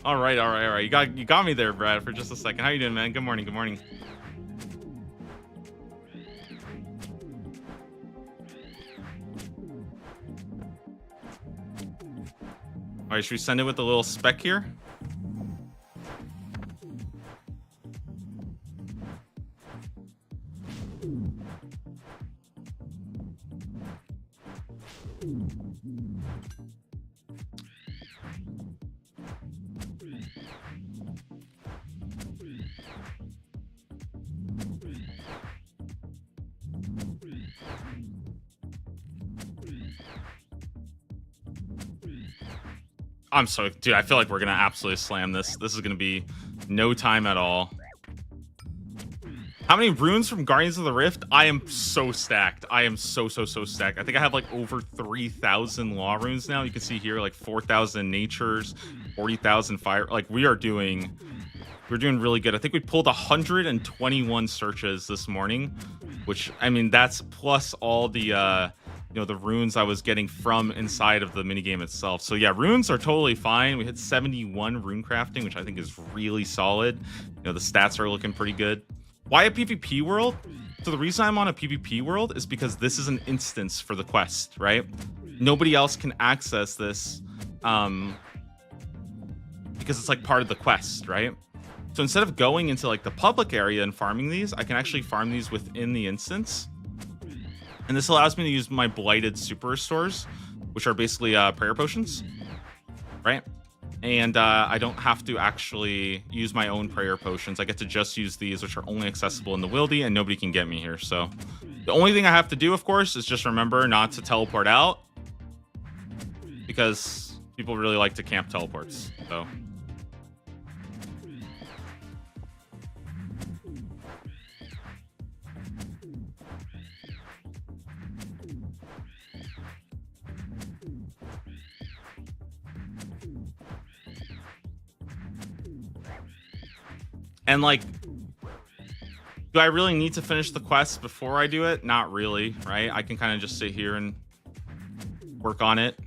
All right. You got me there, Brad, for just a second. How you doing, man? Good morning. Good morning. All right, should we send it with a little speck here? Dude, I feel like we're gonna absolutely slam this. This is gonna be no time at all. How many runes from Guardians of the Rift? I am so stacked. I am so stacked. I think I have like over 3,000 law runes now. You can see here like 4,000 natures, 40,000 fire. Like, we're doing really good. I think we pulled 121 searches this morning, which, I mean, that's plus all the you know, the runes I was getting from inside of the minigame itself. So yeah, runes are totally fine. We hit 71 rune crafting, which I think is really solid. You know, the stats are looking pretty good. Why a PvP world? So the reason I'm on a PvP world is because this is an instance for the quest, right? Nobody else can access this because it's like part of the quest, right? So instead of going into like the public area and farming these, I can actually farm these within the instance. And this allows me to use my blighted super restores, which are basically prayer potions, right? And I don't have to actually use my own prayer potions. I get to just use these, which are only accessible in the wildy, and nobody can get me here. So the only thing I have to do, of course, is just remember not to teleport out, because people really like to camp teleports. So and like, do I really need to finish the quest before I do it? Not really, right? I can kind of just sit here and work on it.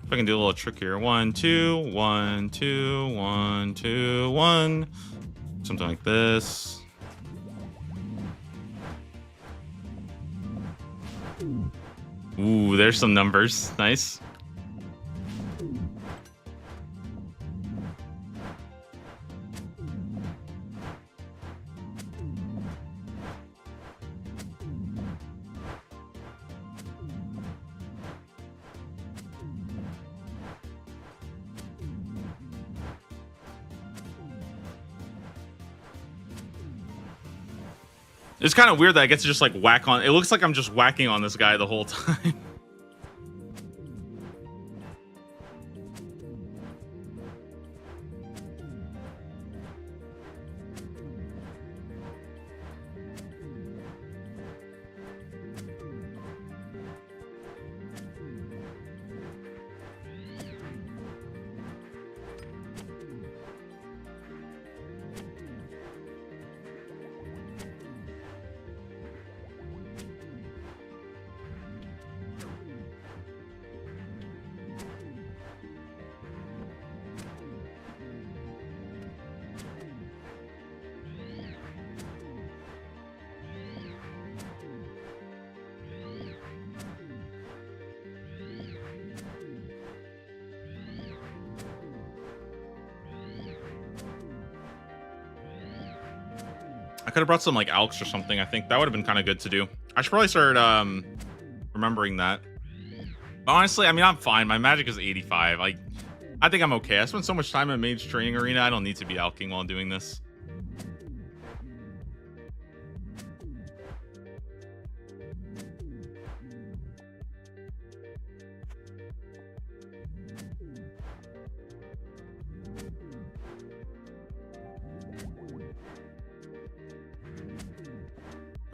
I can do a little trick here. 1, 2, 1, 2, 1, 2, 1. Something like this. Ooh, there's some numbers. Nice. It's kind of weird that I get to just like whack on. It looks like I'm just whacking on this guy the whole time. I could have brought some like alks or something. I think that would have been kind of good to do. I should probably start remembering that. But honestly, I mean, I'm fine. My magic is 85. I think I'm okay. I spent so much time in Mage Training Arena. I don't need to be alking while doing this.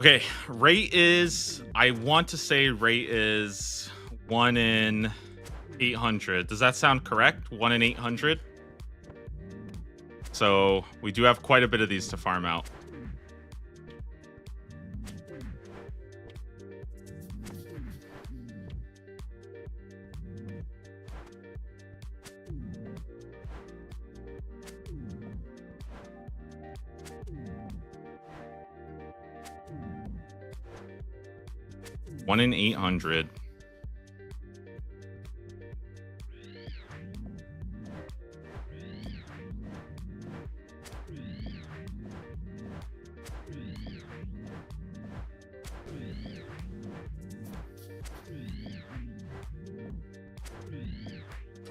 Okay, rate is, I want to say rate is 1 in 800. Does that sound correct? 1 in 800? So we do have quite a bit of these to farm out. One in 800.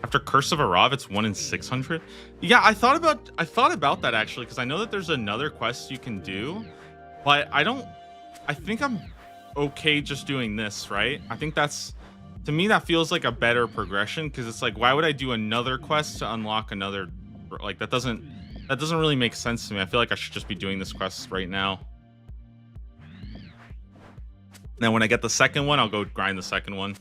After Curse of Arav, it's 1 in 600. Yeah, I thought about that actually, because I know that there's another quest you can do, but I think I'm okay just doing this, right? I think that's, to me, that feels like a better progression, because it's like, why would I do another quest to unlock another, like, that doesn't really make sense to me. I feel like I should just be doing this quest right now. Then when I get the second one, I'll go grind the second one.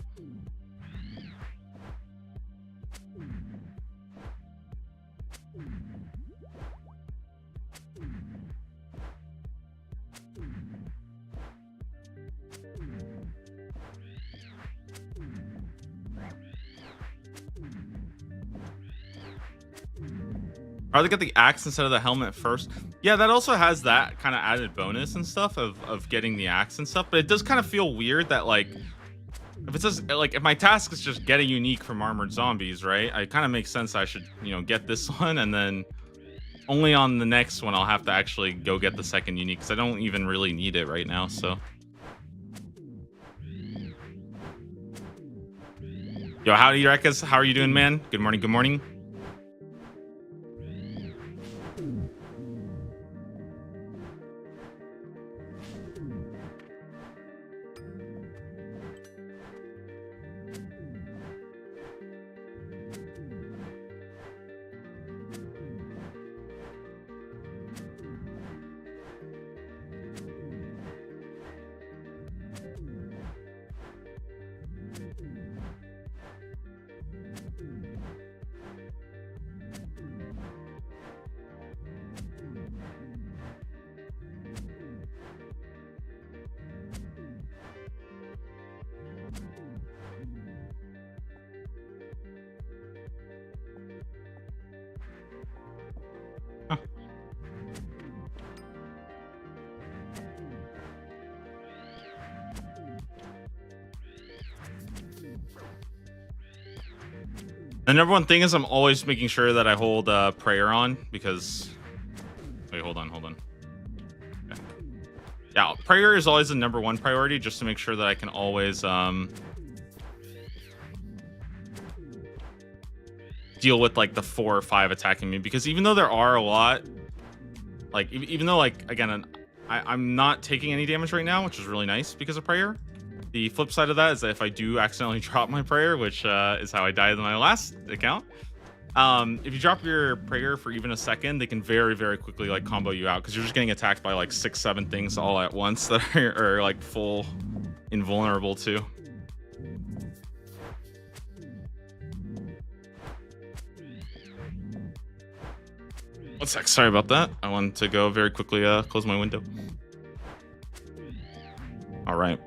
I'd rather get the axe instead of the helmet first. Yeah, that also has that kind of added bonus and stuff of getting the axe and stuff. But it does kind of feel weird that, like, if it says, like, if my task is just get a unique from armored zombies, right? It kind of makes sense I should, you know, get this one, and then only on the next one I'll have to actually go get the second unique, because I don't even really need it right now, so. Yo, howdy, Rekas. How are you doing, man? Good morning, good morning. The number one thing is I'm always making sure that I hold prayer on, because wait, hold on. Okay. Yeah, prayer is always the number one priority, just to make sure that I can always deal with like the 4 or 5 attacking me, because even though there are a lot, like even though, like, again, I'm not taking any damage right now, which is really nice because of prayer. The flip side of that is that if I do accidentally drop my prayer, which is how I died in my last account, if you drop your prayer for even a second, they can very, very quickly like combo you out because you're just getting attacked by like 6-7 things all at once that are like full invulnerable too. One sec, sorry about that. I wanted to go very quickly close my window. All right.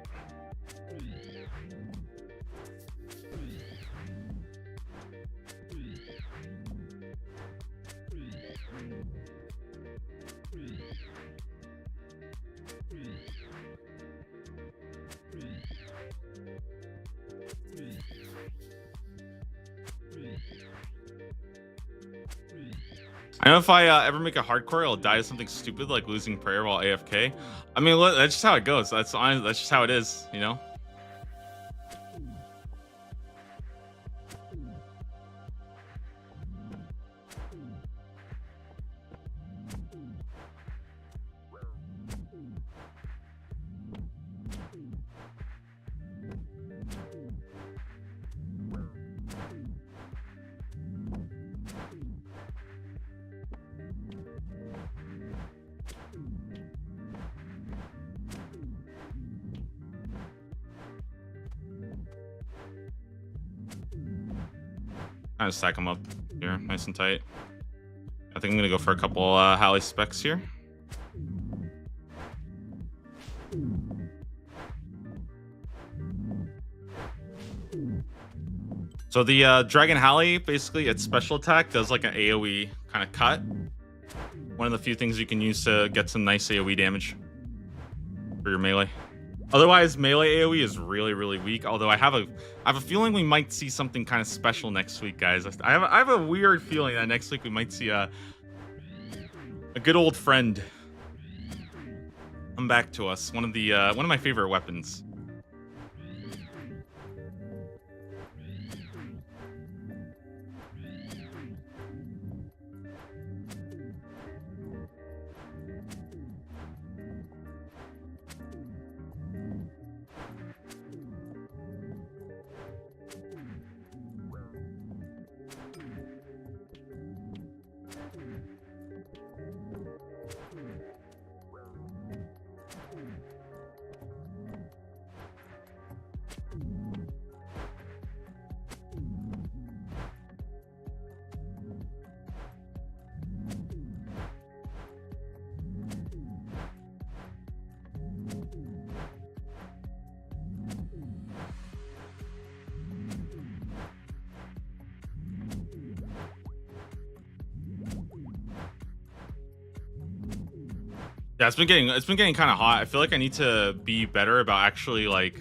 I know if I ever make a hardcore, I'll die to something stupid like losing prayer while AFK. I mean, look, that's just how it goes. That's just how it is, you know. Kind of stack them up here, nice and tight. I think I'm gonna go for a couple Halley specs here. So the Dragon Halley, basically its special attack does like an AoE kind of cut. One of the few things you can use to get some nice AoE damage for your melee. Otherwise, melee AoE is really, really weak. Although I have a feeling we might see something kind of special next week, guys. I have a weird feeling that next week we might see a good old friend come back to us. One of my favorite weapons. Yeah, it's been getting kind of hot. I feel like I need to be better about actually like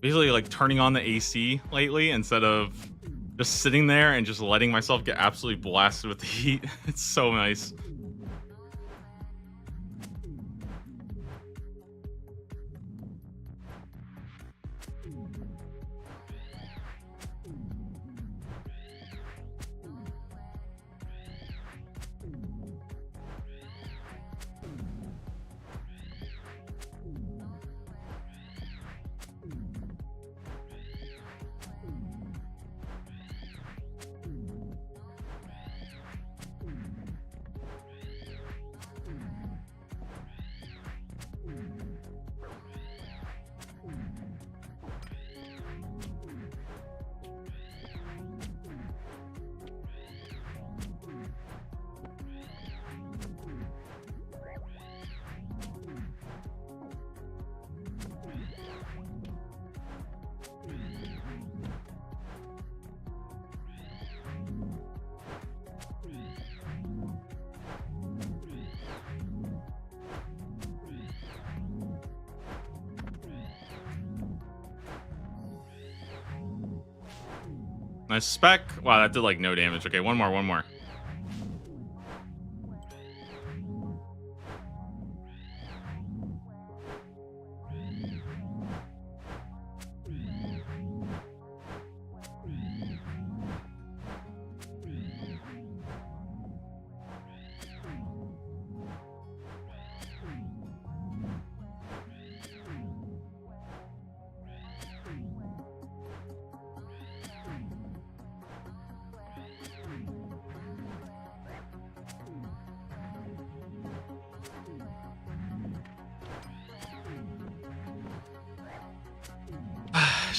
basically like turning on the AC lately instead of just sitting there and just letting myself get absolutely blasted with the heat. It's so nice. Nice spec. Wow, that did like no damage. Okay, one more.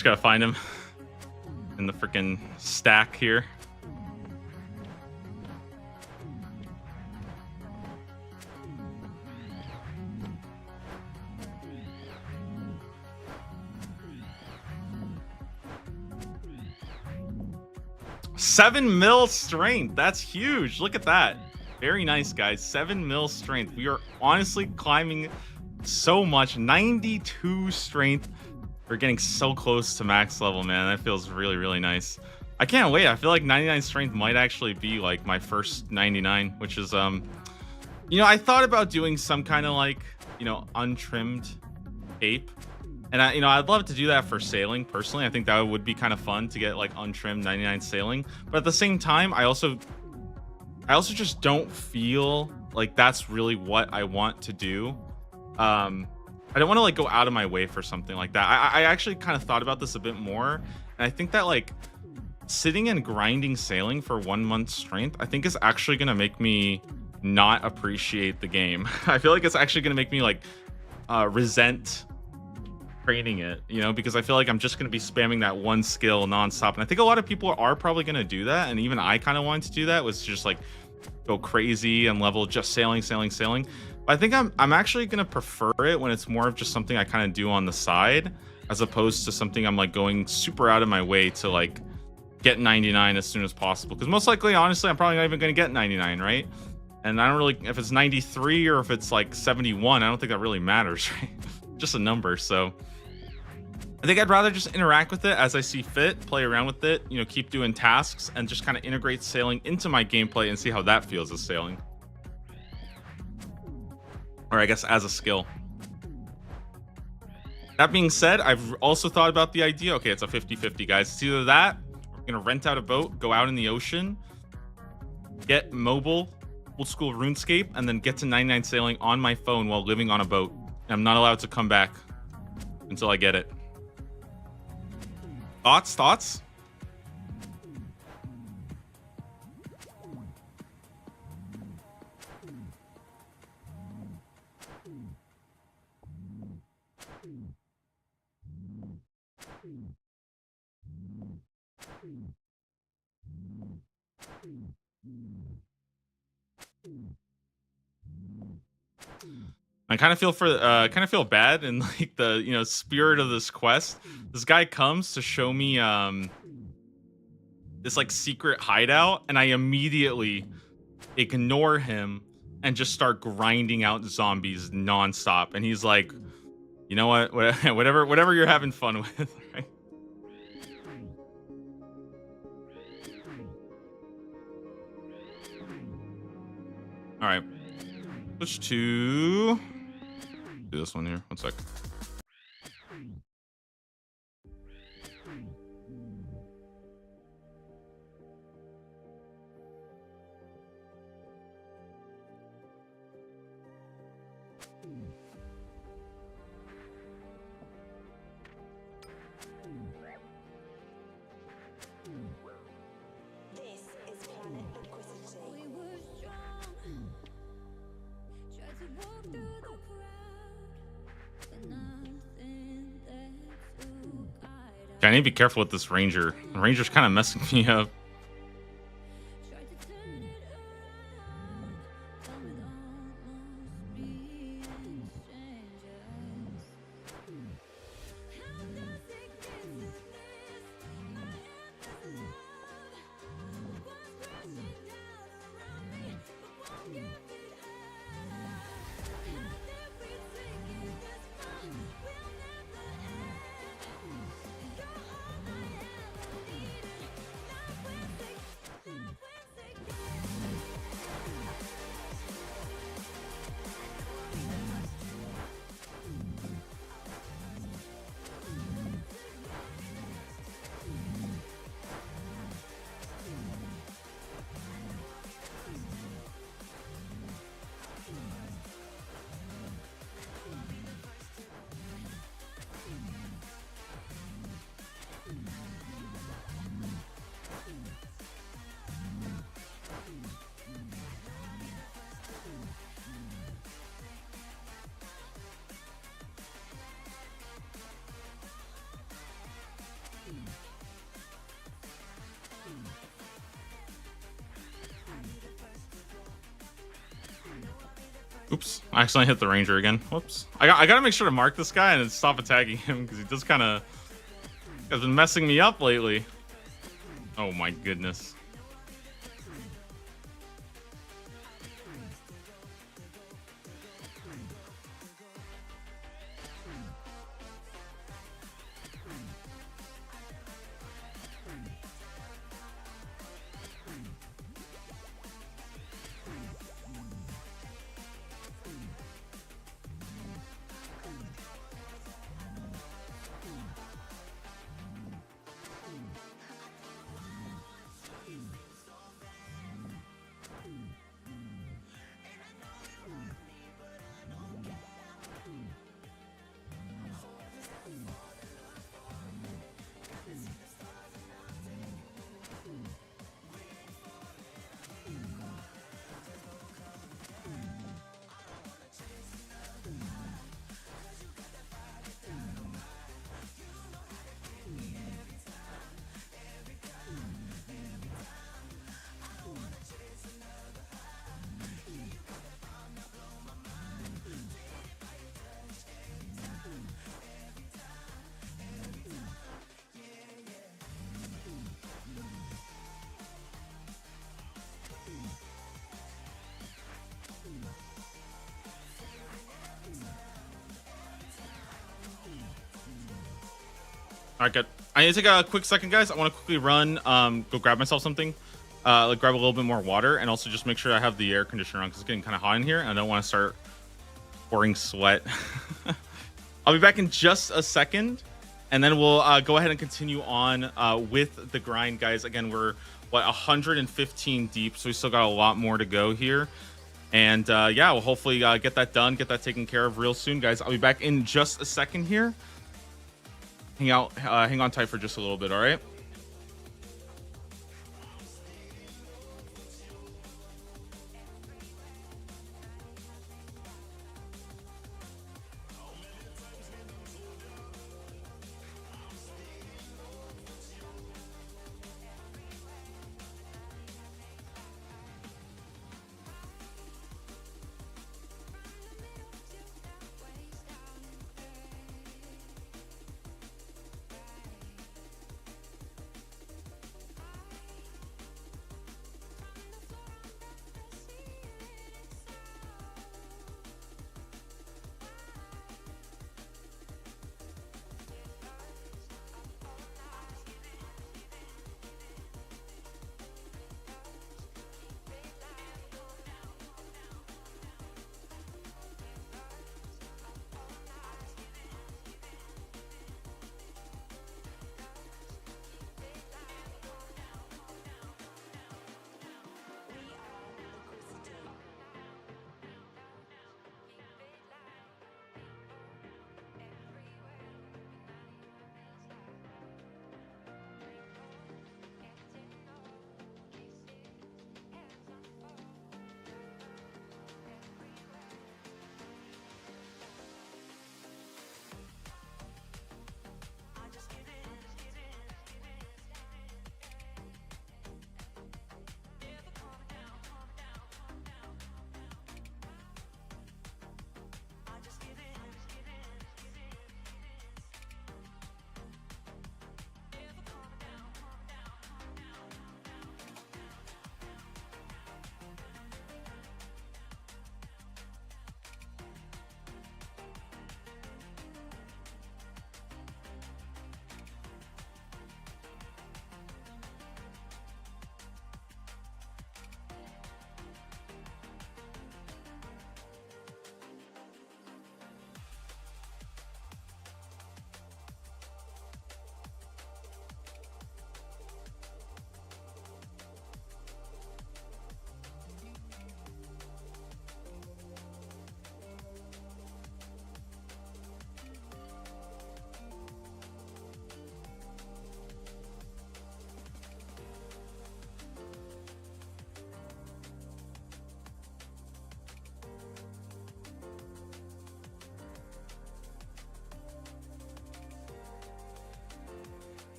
Just gotta find him in the freaking stack here. $7 mil strength. That's huge. Look at that. Very nice, guys. 7 mil strength. We are honestly climbing so much. 92 strength. We're getting so close to max level, man. That feels really, really nice. I can't wait. I feel like 99 strength might actually be like my first 99, which is, you know, I thought about doing some kind of like, you know, untrimmed ape. And I, you know, I'd love to do that for sailing personally. I think that would be kind of fun to get like untrimmed 99 sailing. But at the same time, I also just don't feel like that's really what I want to do. I don't want to like go out of my way for something like that. I actually kind of thought about this a bit more, and I think that like sitting and grinding sailing for 1 month strength, I think is actually going to make me not appreciate the game. I feel like it's actually going to make me like resent training it, you know, because I feel like I'm just going to be spamming that one skill nonstop. And I think a lot of people are probably going to do that. And even I kind of wanted to do that, was just like go crazy and level just sailing. But I think I'm actually going to prefer it when it's more of just something I kind of do on the side, as opposed to something I'm like going super out of my way to like get 99 as soon as possible. Because most likely, honestly, I'm probably not even going to get 99, right? And I don't really, if it's 93 or if it's like 71, I don't think that really matters, right? Just a number. So I think I'd rather just interact with it as I see fit, play around with it, you know, keep doing tasks, and just kind of integrate sailing into my gameplay and see how that feels as sailing. Or I guess as a skill. That being said, I've also thought about the idea. Okay, it's a 50-50, guys. It's either that, or we're going to rent out a boat, go out in the ocean, get mobile, old school RuneScape, and then get to 99 sailing on my phone while living on a boat. And I'm not allowed to come back until I get it. Thoughts? I kind of feel bad in like the, you know, spirit of this quest. This guy comes to show me this like secret hideout, and I immediately ignore him and just start grinding out zombies nonstop. And he's like, you know what, whatever you're having fun with, right? All right, switch to do this one here. 1 sec. This is Planet Liquidity. We were strong. Tried to walk through the crowd, but nothing there to guide us. Yeah, I need to be careful with this ranger. The ranger's kind of messing me up. Tried to turn it around, but with almost being strangers. How does it get to this? I am this love. What's crashing down around me, but won't give it up. How did we take it this far? We'll never end. You're all I ever needed. Now we're Oops, I accidentally hit the ranger again. Whoops. I gotta make sure to mark this guy and stop attacking him because he does kind of has been messing me up lately. Oh my goodness. All right, good. I need to take a quick second, guys. I want to quickly run, go grab myself something, like grab a little bit more water, and also just make sure I have the air conditioner on because it's getting kind of hot in here, and I don't want to start pouring sweat. I'll be back in just a second, and then we'll go ahead and continue on with the grind, guys. Again, we're 115 deep, so we still got a lot more to go here. And yeah, we'll hopefully get that done, get that taken care of real soon, guys. I'll be back in just a second here. Hang on tight for just a little bit, all right?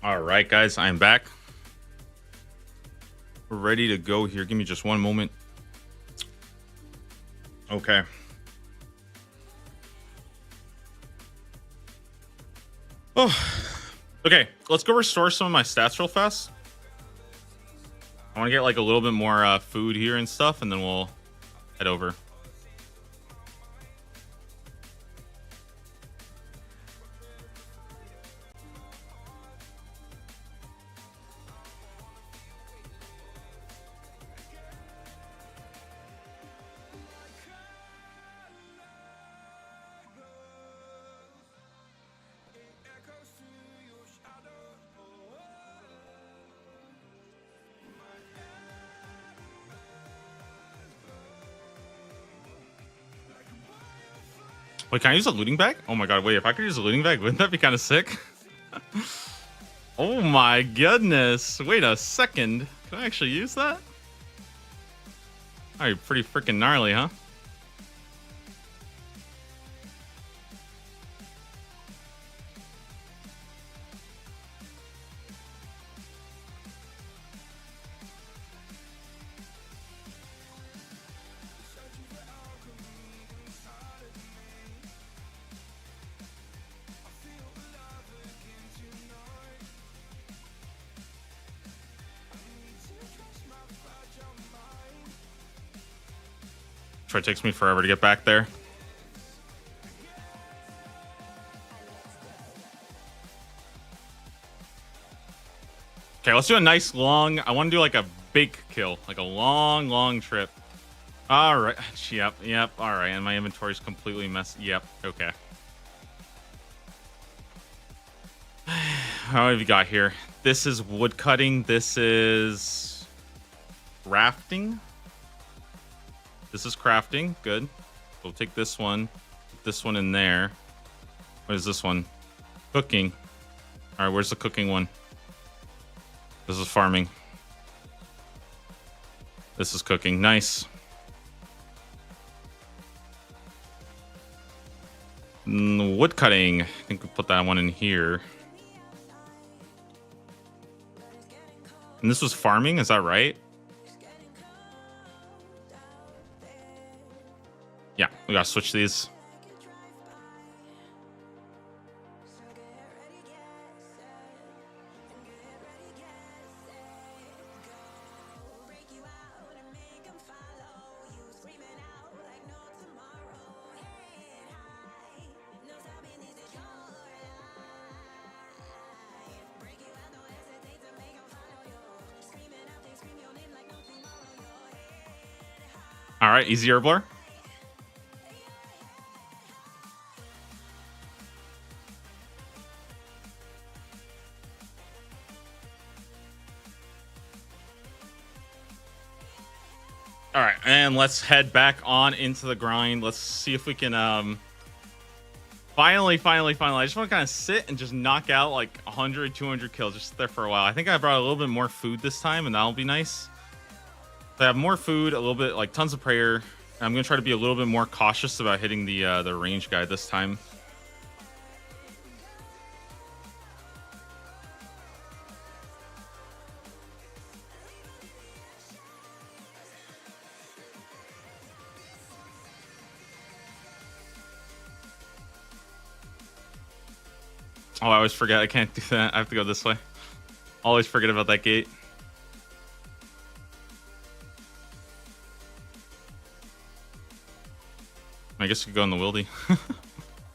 All right, guys, I'm back. We're ready to go here. Give me just one moment. Okay. Oh, okay. Let's go restore some of my stats real fast. I want to get like a little bit more food here and stuff, and then we'll head over. Wait, can I use a looting bag? Oh my god, wait, if I could use a looting bag, wouldn't that be kind of sick? Oh my goodness. Wait a second. Can I actually use that? Alright, pretty freaking gnarly, huh? Sure, it takes me forever to get back there. Okay, let's do a nice long. I want to do like a big kill, like a long trip. All right. Yep. All right, and my inventory's completely messed. Yep. Okay. How have you got here? This is wood cutting. This is rafting. This is crafting. Good. We'll take this one. Put this one in there. What is this one? Cooking. All right, where's the cooking one? This is farming. This is cooking. Nice. Wood cutting. I think we'll put that one in here. And this was farming, is that right? Yeah, we gotta switch these. All right, easy herbler. All right, and let's head back on into the grind. Let's see if we can finally. I just want to kind of sit and just knock out like 100, 200 kills. Just sit there for a while. I think I brought a little bit more food this time, and that'll be nice. So I have more food, a little bit, like tons of prayer. And I'm gonna try to be a little bit more cautious about hitting the range guy this time. Oh, I always forget. I can't do that. I have to go this way. Always forget about that gate. I guess we could go in the wildy.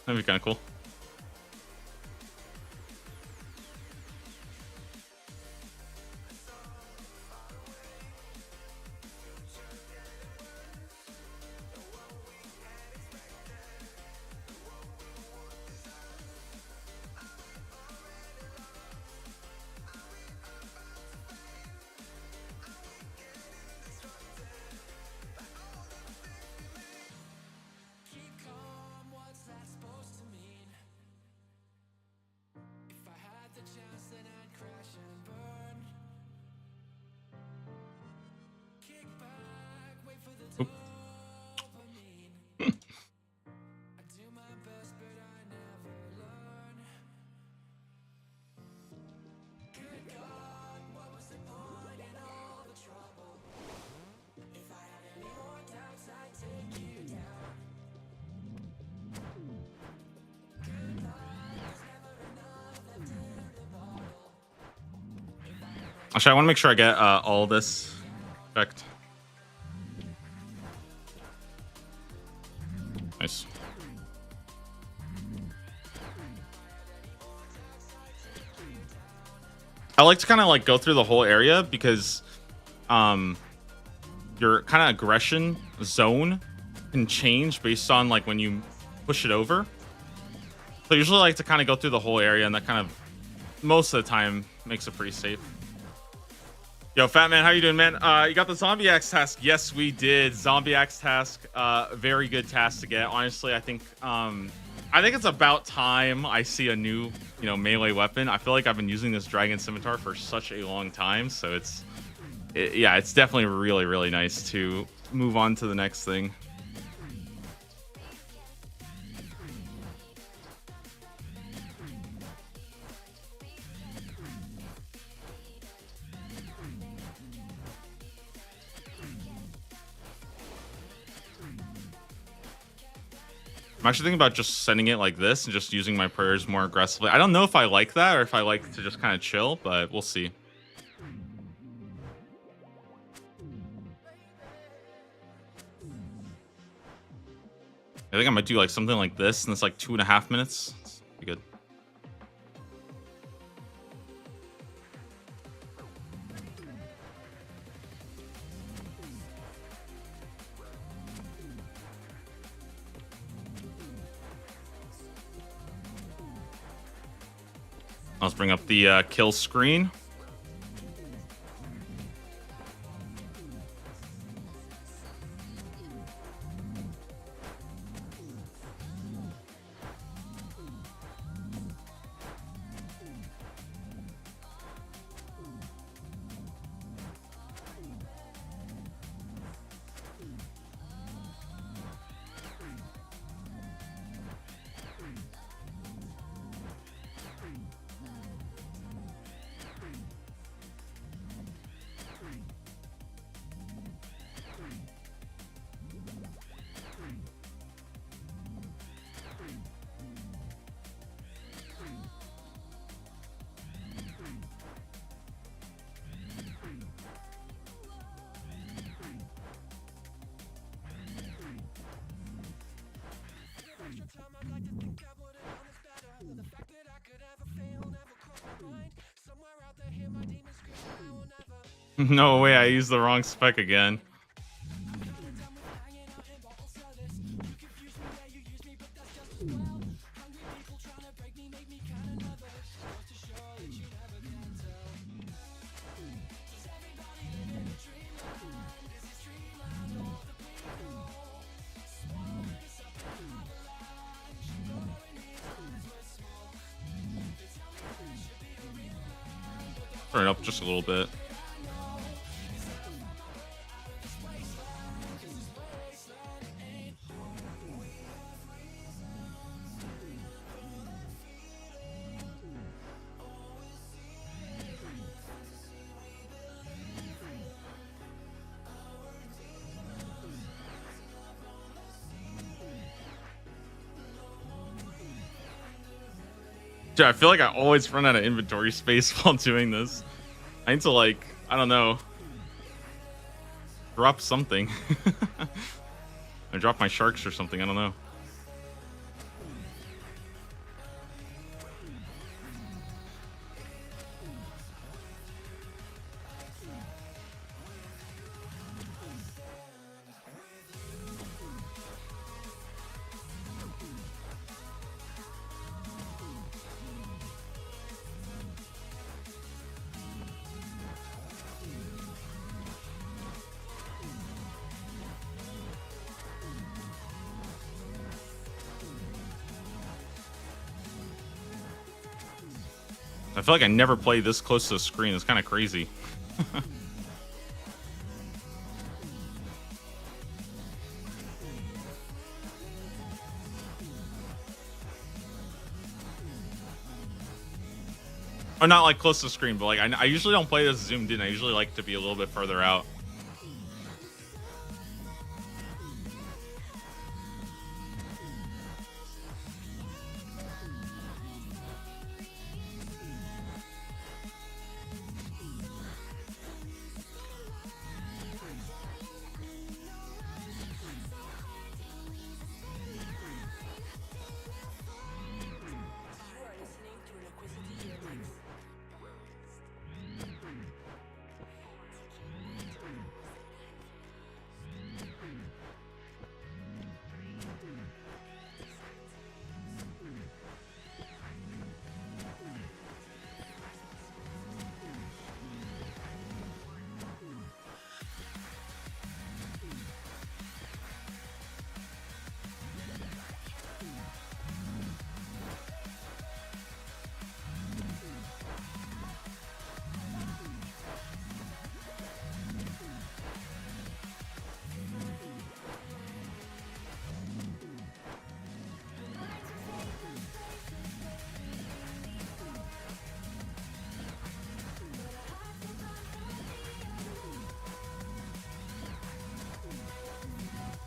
That'd be kind of cool. Actually, I want to make sure I get all this checked. Nice. I like to kind of like go through the whole area because your kind of aggression zone can change based on like when you push it over. So I usually like to kind of go through the whole area, and that kind of most of the time makes it pretty safe. Yo, Fat Man, how you doing, man? You got the Zombie Axe task? Yes, we did. Zombie Axe task, very good task to get. Honestly, I think it's about time I see a new, melee weapon. I feel like I've been using this Dragon Scimitar for such a long time, so it's definitely really, really nice to move on to the next thing. I'm actually thinking about just sending it like this and just using my prayers more aggressively. I don't know if I like that or if I like to just kind of chill, but we'll see. I think I might do like something like this, and it's like 2.5 minutes. It's pretty good. Let's bring up the kill screen. No way, I used the wrong spec again. Turn it up just a little bit. Dude, I feel like I always run out of inventory space while doing this. I need to, like, I don't know, drop something. I drop my sharks or something, I don't know. I feel like I never play this close to the screen. It's kind of crazy. Or not like close to the screen, but like I usually don't play this zoomed in. I usually like to be a little bit further out.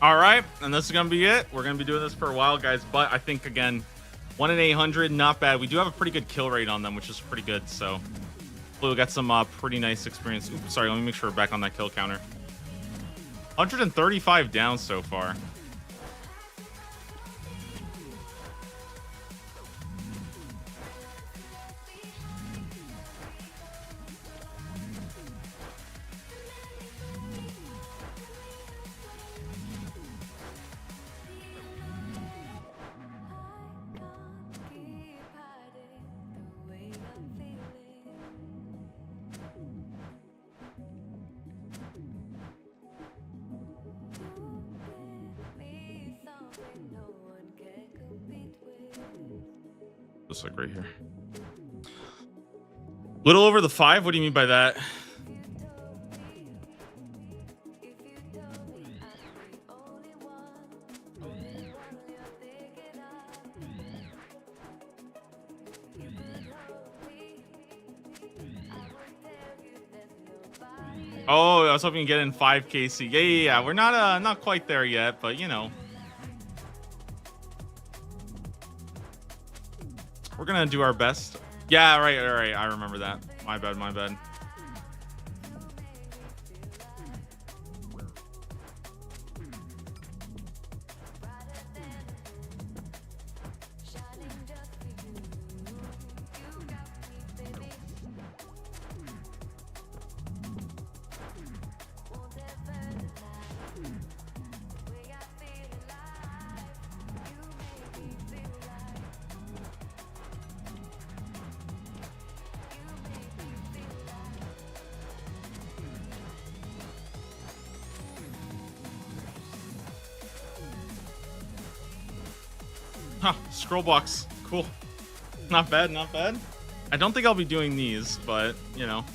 All right, and this is gonna be it. We're gonna be doing this for a while, guys. But I think again, 1 in 800, not bad. We do have a pretty good kill rate on them, which is pretty good. So we'll get some pretty nice experience. Oops, sorry, let me make sure we're back on that kill counter. 135 down so far. Just like right here. Little over the 5. What do you mean by that? Oh, I was hoping to get in 5 KC. Yeah. We're not quite there yet, but you know. We're gonna do our best. Yeah, right. I remember that. My bad. Huh, scroll box. Cool. Not bad. I don't think I'll be doing these, but, you know.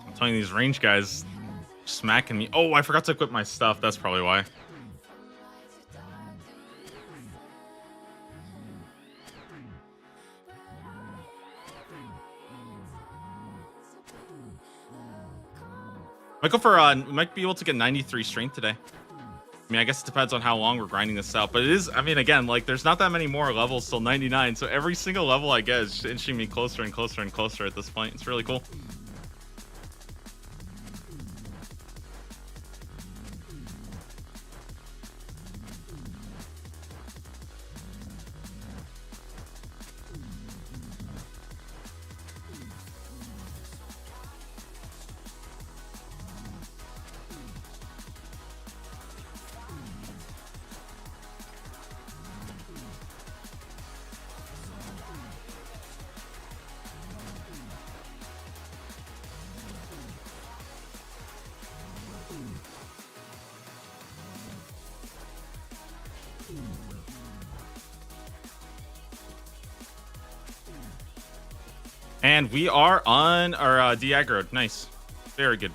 I'm telling you, these range guys smacking me. Oh, I forgot to equip my stuff. That's probably why. Might go for might be able to get 93 strength today. I mean, I guess it depends on how long we're grinding this out, but it is, I mean, again, like there's not that many more levels till 99, so every single level I get is inching me closer and closer and closer at this point. It's really cool. And we are on our de-aggroed. Nice. Very good.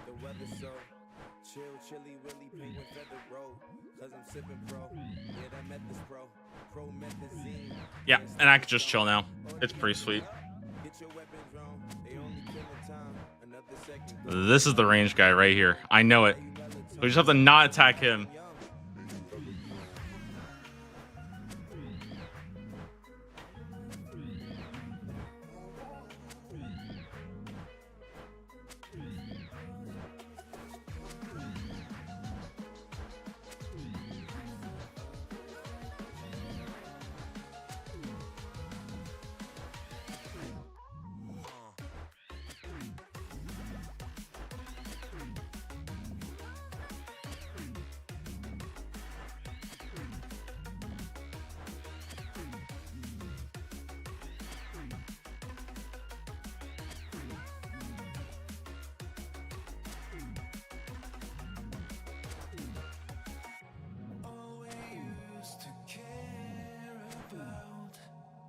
The weather so chill, chilly, willy, penguin feather road. Yeah, and I could just chill now. It's pretty sweet. This is the range guy right here. I know it. We just have to not attack him.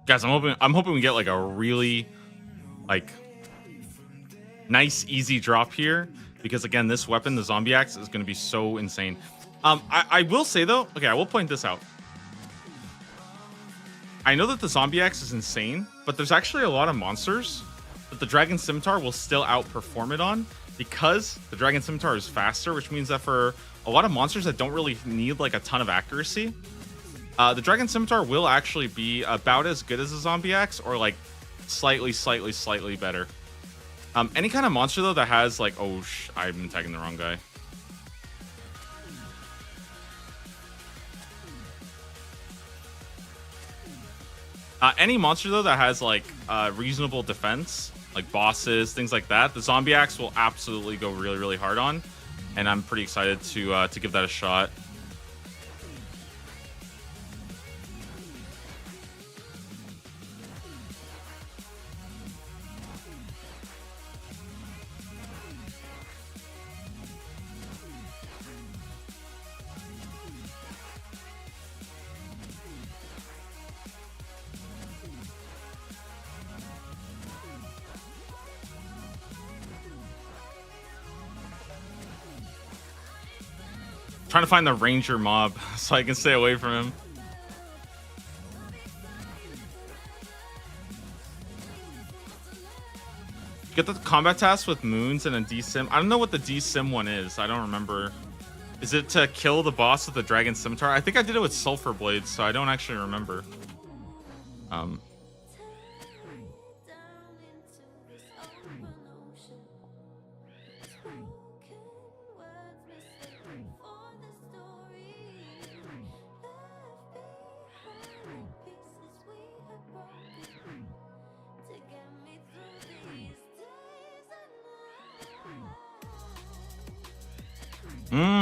Guys, I'm hoping we get like a really like nice easy drop here, because again, this weapon, the zombie axe, is going to be so insane. I will say though, okay, I will point this out. I know that the zombie axe is insane, but there's actually a lot of monsters that the dragon scimitar will still outperform it on, because the dragon scimitar is faster, which means that for a lot of monsters that don't really need like a ton of accuracy, the dragon scimitar will actually be about as good as a zombie axe, or like slightly better. Any kind of monster though that has like, oh, I'm tagging the wrong guy. Any monster though that has like reasonable defense, like bosses, things like that, the zombie axe will absolutely go really hard on, and I'm pretty excited to give that a shot. Trying to find the ranger mob so I can stay away from him. Get the combat task with moons and a D-sim. I don't know what the D-sim one is. I don't remember. Is it to kill the boss with the dragon scimitar? I think I did it with sulfur blades, so I don't actually remember.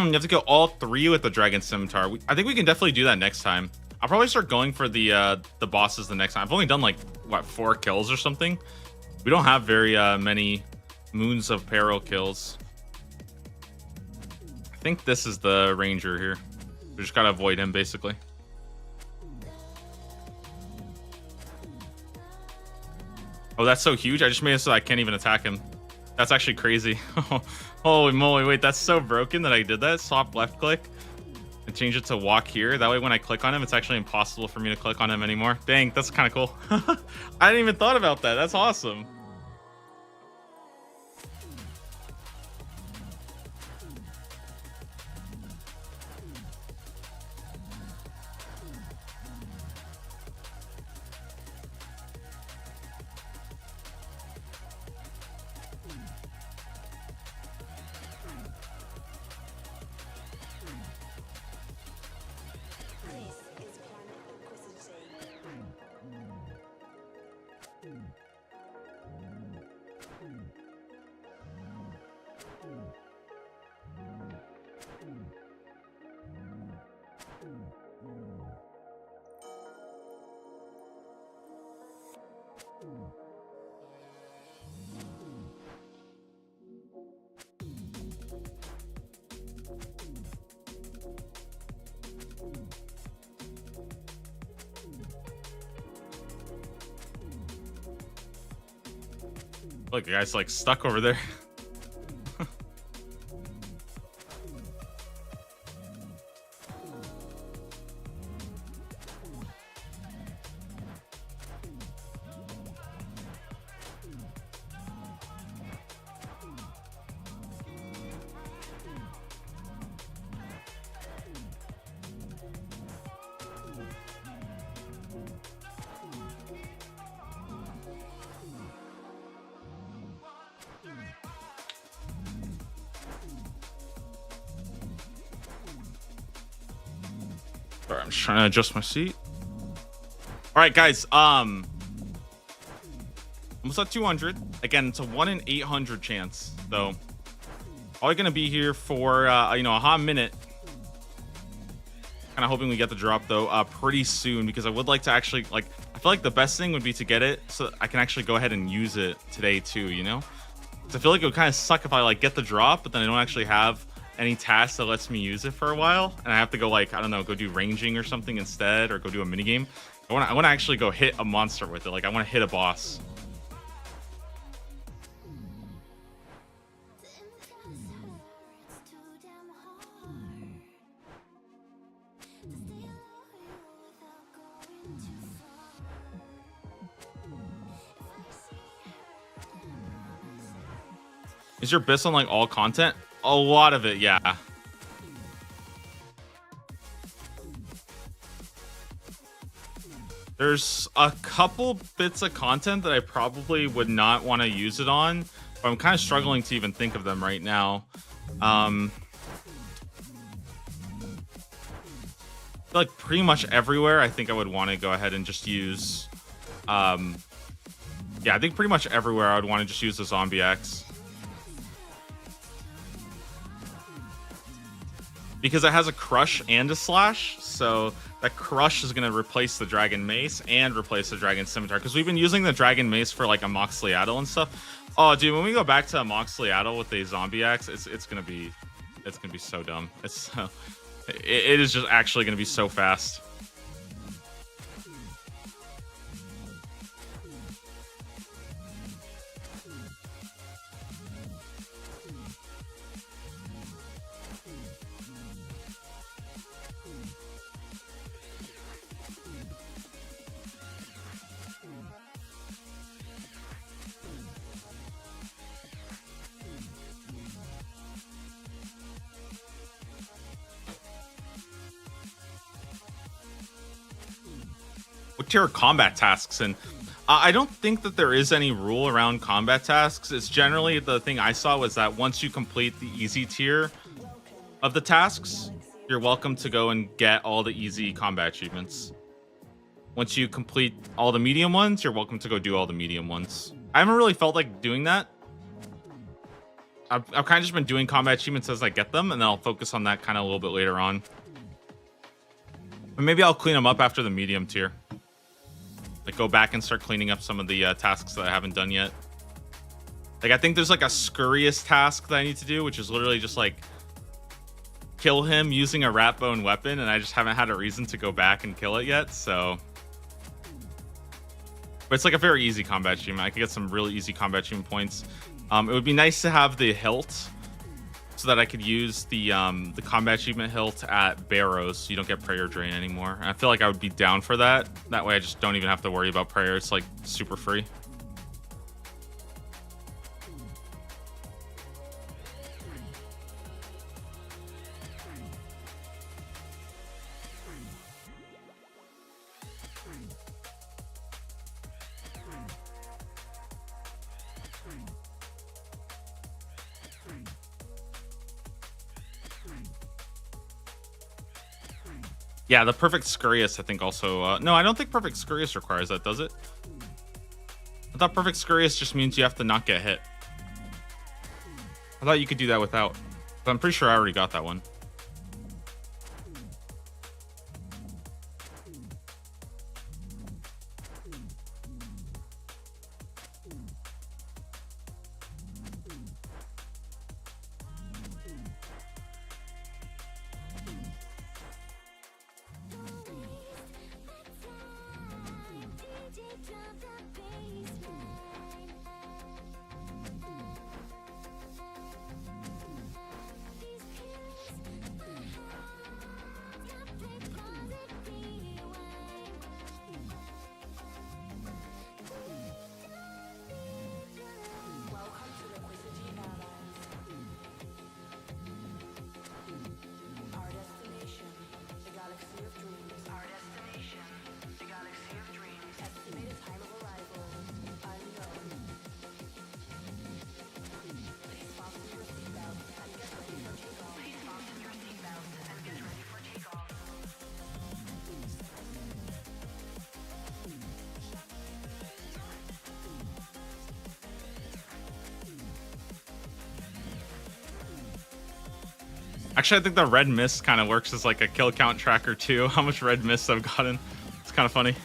You have to kill all 3 with the dragon scimitar. I think we can definitely do that next time. I'll probably start going for the bosses the next time. I've only done like what, 4 kills or something. We don't have very many moons of peril kills. I think this is the ranger here. We just gotta avoid him basically. Oh, that's so huge. I just made it so I can't even attack him. That's actually crazy. Holy moly, wait, that's so broken that I did that. Swap left click and change it to walk here. That way when I click on him, it's actually impossible for me to click on him anymore. Dang, that's kind of cool. I didn't even thought about that. That's awesome. Look, the guy's like stuck over there. Sorry, I'm just trying to adjust my seat. All right, guys. Almost at 200. Again, it's a 1 in 800 chance. So, probably gonna be here for a hot minute. Kind of hoping we get the drop though pretty soon, because I would like to actually I feel like the best thing would be to get it so I can actually go ahead and use it today too. So I feel like it would kind of suck if I get the drop, but then I don't actually have any task that lets me use it for a while, and I have to go I don't know, go do ranging or something instead, or go do a mini game. I want to actually go hit a monster with it. I want to hit a boss. Is your bis on all content? A lot of it, yeah. There's a couple bits of content that I probably would not want to use it on, but I'm kind of struggling to even think of them right now. I feel like pretty much everywhere I think I would want to go ahead and just use yeah, I think pretty much everywhere I would want to just use the Zombie X, because it has a crush and a slash, so that crush is going to replace the dragon mace and replace the dragon scimitar, because we've been using the dragon mace for a Moxliaddle and stuff. Oh dude, when we go back to a Moxliaddle with a Zombie X, it's gonna be so dumb. It is just actually gonna be so fast. What tier are combat tasks? And I don't think that there is any rule around combat tasks. It's generally, the thing I saw was that once you complete the easy tier of the tasks, you're welcome to go and get all the easy combat achievements. Once you complete all the medium ones, you're welcome to go do all the medium ones. I haven't really felt like doing that. I've kind of just been doing combat achievements as I get them, and then I'll focus on that kind of a little bit later on. But maybe I'll clean them up after the medium tier. Go back and start cleaning up some of the tasks that I haven't done yet. I think there's a scurrious task that I need to do, which is literally just kill him using a rat bone weapon, and I just haven't had a reason to go back and kill it yet, so. But it's a very easy combat achievement. I could get some really easy combat achievement points. It would be nice to have the hilt, so that I could use the combat achievement hilt at Barrows, so you don't get prayer drain anymore. And I feel like I would be down for that. That way I just don't even have to worry about prayer. It's super free. Yeah, the perfect scurrious, I think also. No, I don't think perfect scurrious requires that, does it? I thought perfect scurrious just means you have to not get hit. I thought you could do that without. But I'm pretty sure I already got that one. Actually, I think the red mist kind of works as like a kill count tracker too. How much red mist I've gotten. It's kind of funny.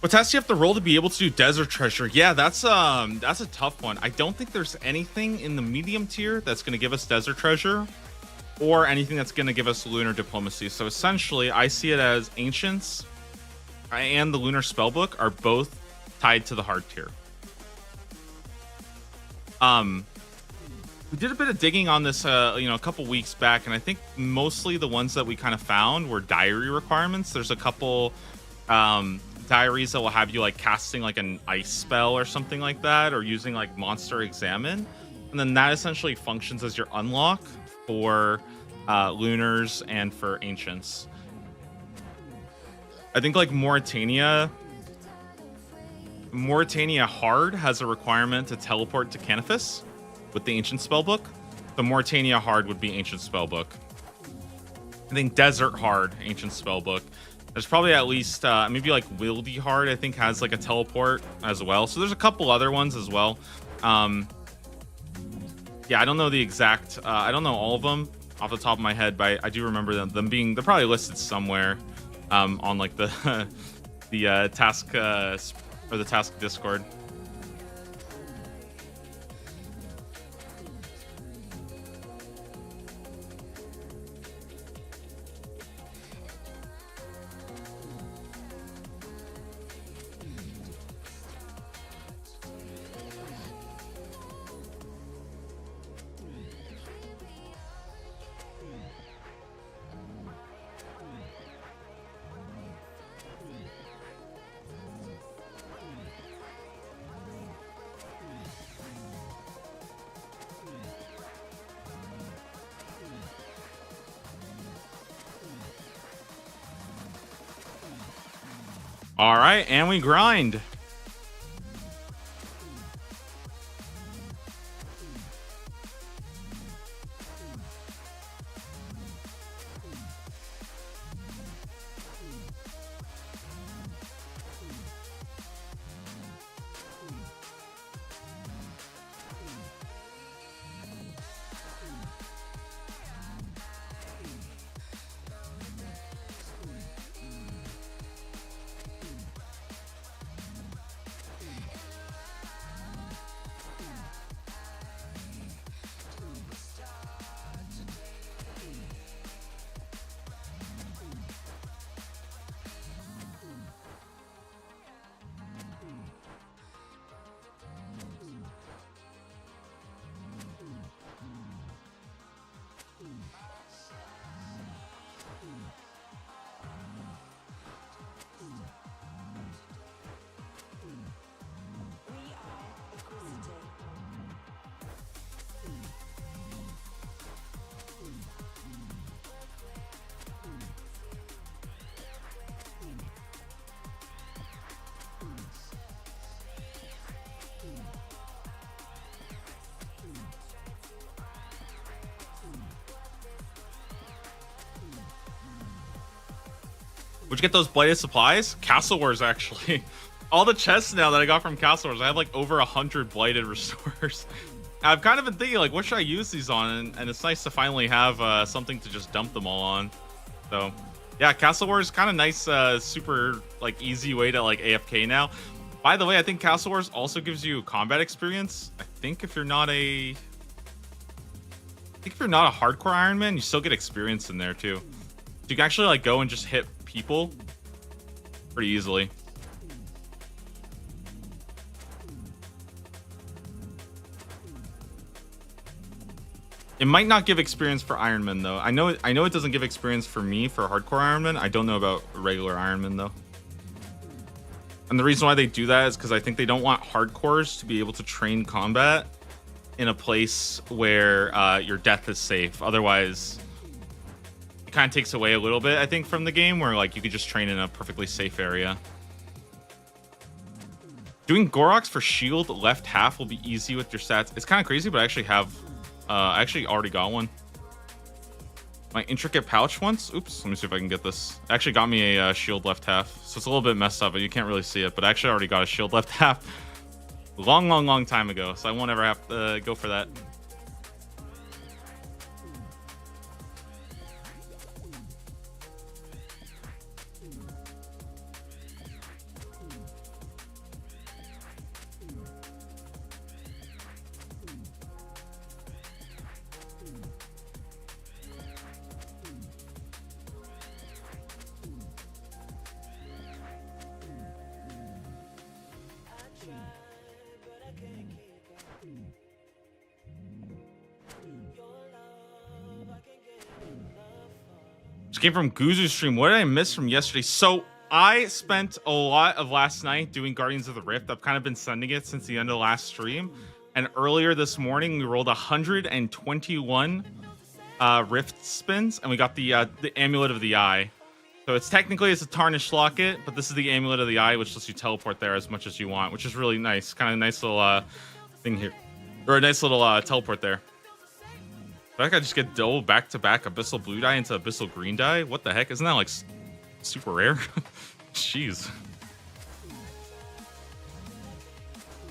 What test do you have to roll to be able to do desert treasure? Yeah, that's a tough one. I don't think there's anything in the medium tier that's going to give us desert treasure or anything that's going to give us lunar diplomacy. So essentially, I see it as ancients and the lunar spellbook are both tied to the hard tier. We did a bit of digging on this a couple weeks back, and I think mostly the ones that we kind of found were diary requirements. There's a couple diaries that will have you like casting like an ice spell or something like that, or using like monster examine, and then that essentially functions as your unlock for lunars and for ancients. I think like Mauritania hard has a requirement to teleport to Canifis with the ancient spellbook. The Mauritania hard would be ancient spellbook. I think desert hard, ancient spellbook. There's probably at least maybe like Wildy Hard, I think, has like a teleport as well. So there's a couple other ones as well. Yeah, I don't know the exact. I don't know all of them off the top of my head, but I do remember them being. They're probably listed somewhere on like the the task or the task Discord. All right, and we grind. Would you get those blighted supplies? Castle Wars, actually. All the chests now that I got from Castle Wars, I have like over 100 blighted restores. I've kind of been thinking like, what should I use these on? And it's nice to finally have something to just dump them all on. So yeah, Castle Wars, kind of nice, super like easy way to like AFK now. By the way, I think Castle Wars also gives you combat experience. I think if you're not a hardcore Iron Man, you still get experience in there too. So you can actually like go and just hit people pretty easily. It might not give experience for Iron Man though. I know it doesn't give experience for me for hardcore Iron Man. I don't know about regular Iron Man though. And the reason why they do that is because I think they don't want hardcores to be able to train combat in a place where your death is safe. Otherwise, it kind of takes away a little bit, I think, from the game where like you could just train in a perfectly safe area. Doing Goroks for shield left half will be easy with your stats. It's kind of crazy, but I actually have, I actually already got one. My intricate pouch once. Oops, let me see if I can get this. Actually got me a shield left half. So it's a little bit messed up, but you can't really see it. But I actually already got a shield left half long time ago. So I won't ever have to go for that. Just came from Guzu's stream. What did I miss from yesterday? So I spent a lot of last night doing Guardians of the Rift. I've kind of been sending it since the end of last stream. And earlier this morning, we rolled 121 Rift spins, and we got the Amulet of the Eye. So it's a tarnish locket, but this is the Amulet of the Eye, which lets you teleport there as much as you want, which is really nice. Kind of nice little thing here, or a nice little teleport there. But I could just get double back-to-back Abyssal Blue Dye into Abyssal Green Dye. What the heck? Isn't that like super rare? Jeez.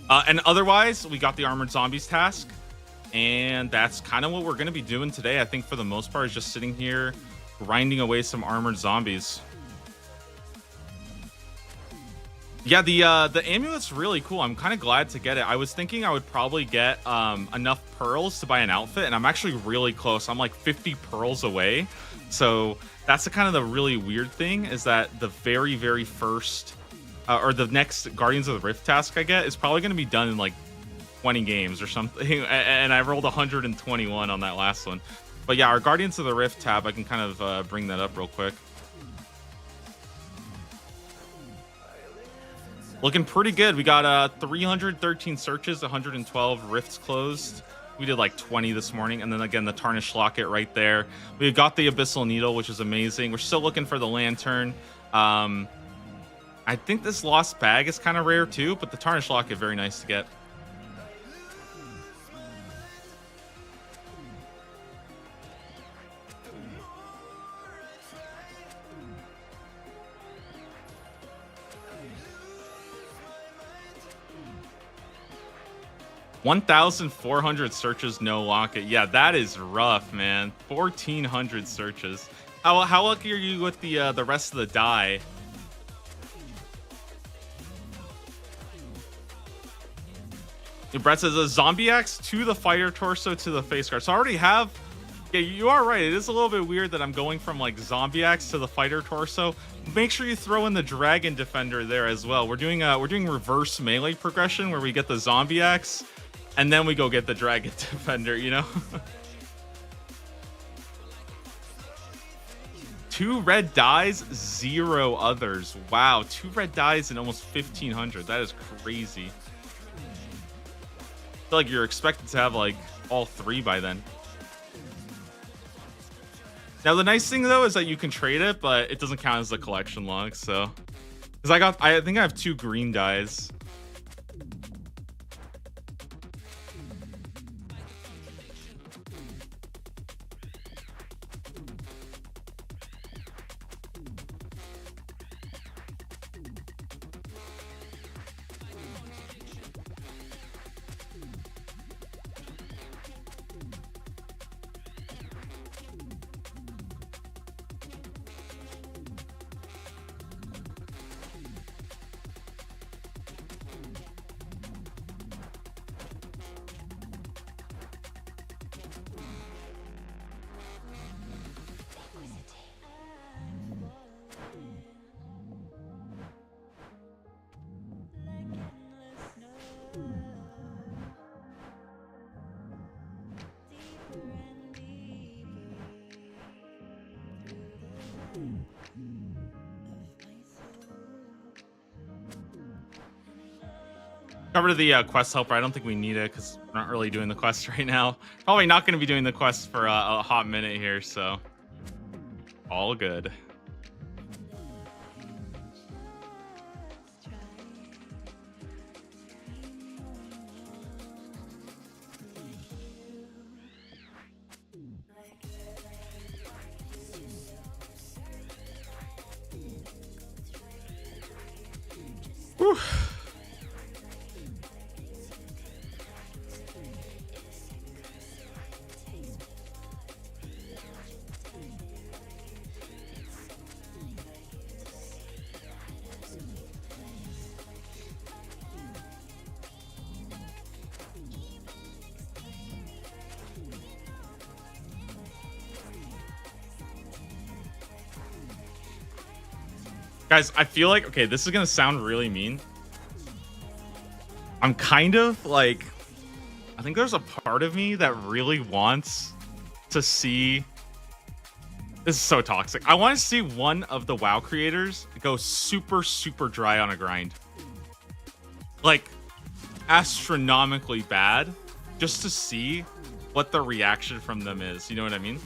And otherwise, we got the Armored Zombies task. And that's kind of what we're going to be doing today. I think for the most part is just sitting here grinding away some Armored Zombies. Yeah, the amulet's really cool. I'm kind of glad to get it. I was thinking I would probably get enough pearls to buy an outfit, and I'm actually really close. I'm like 50 pearls away. So that's the kind of the really weird thing, is that the very first or the next Guardians of the Rift task I get is probably going to be done in like 20 games or something. And I rolled 121 on that last one. But yeah, our Guardians of the Rift tab, I can kind of bring that up real quick. Looking pretty good. We got 313 searches, 112 rifts closed. We did like 20 this morning. And then again, the tarnish locket right there. We got the abyssal needle, which is amazing. We're still looking for the lantern. I think this lost bag is kind of rare too, but the tarnish locket, very nice to get. $1,400 searches, no locket. Yeah, that is rough, man. 1,400 searches. How lucky are you with the rest of the dye? Brett says a zombie axe to the fighter torso to the face guard. So I already have. Yeah, you are right. It is a little bit weird that I'm going from like zombie axe to the fighter torso. Make sure you throw in the dragon defender there as well. We're doing reverse melee progression where we get the zombie axe and then we go get the dragon defender, you know? 2 red dyes, 0 others. Wow, 2 red dyes and almost 1,500. That is crazy. I feel like you're expected to have like all 3 by then. Now the nice thing though is that you can trade it, but it doesn't count as a collection log. So, because I think I have 2 green dyes. Cover the quest helper. I don't think we need it because we're not really doing the quest right now. Probably not going to be doing the quest for a hot minute here, so all good. Whew. Guys, I feel like, okay, this is gonna sound really mean. I'm kind of like, I think there's a part of me that really wants to see, this is so toxic. I want to see one of the WoW creators go super, super dry on a grind. Like, astronomically bad, just to see what the reaction from them is. You know what I mean?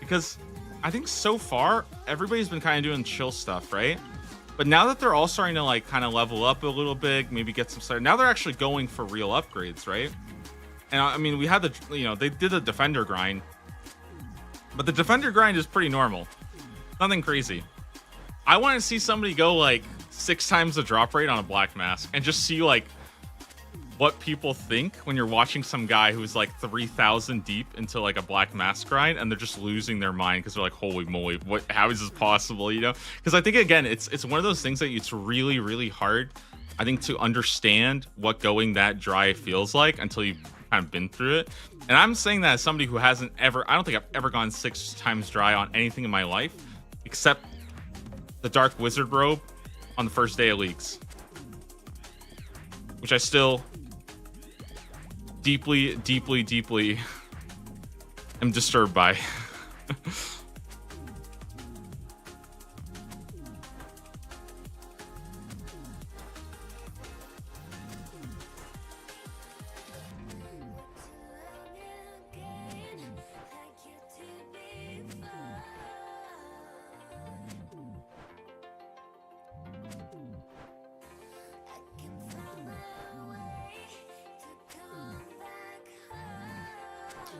Because I think so far, everybody's been kind of doing chill stuff, right? But now that they're all starting to like kind of level up a little bit, maybe get some started. Now they're actually going for real upgrades, right? And I mean, we had the, you know, they did the defender grind, but the defender grind is pretty normal. Nothing crazy. I want to see somebody go like 6 times the drop rate on a black mask and just see like what people think when you're watching some guy who's like 3,000 deep into like a black mask grind and they're just losing their mind because they're like, holy moly, what, how is this possible? You know, because I think again, it's one of those things that it's really, really hard, I think, to understand what going that dry feels like until you've kind of been through it. And I'm saying that as somebody who hasn't ever, I don't think I've ever gone 6 times dry on anything in my life except the Dark Wizard robe on the first day of leagues, which I still deeply, deeply, deeply am disturbed by.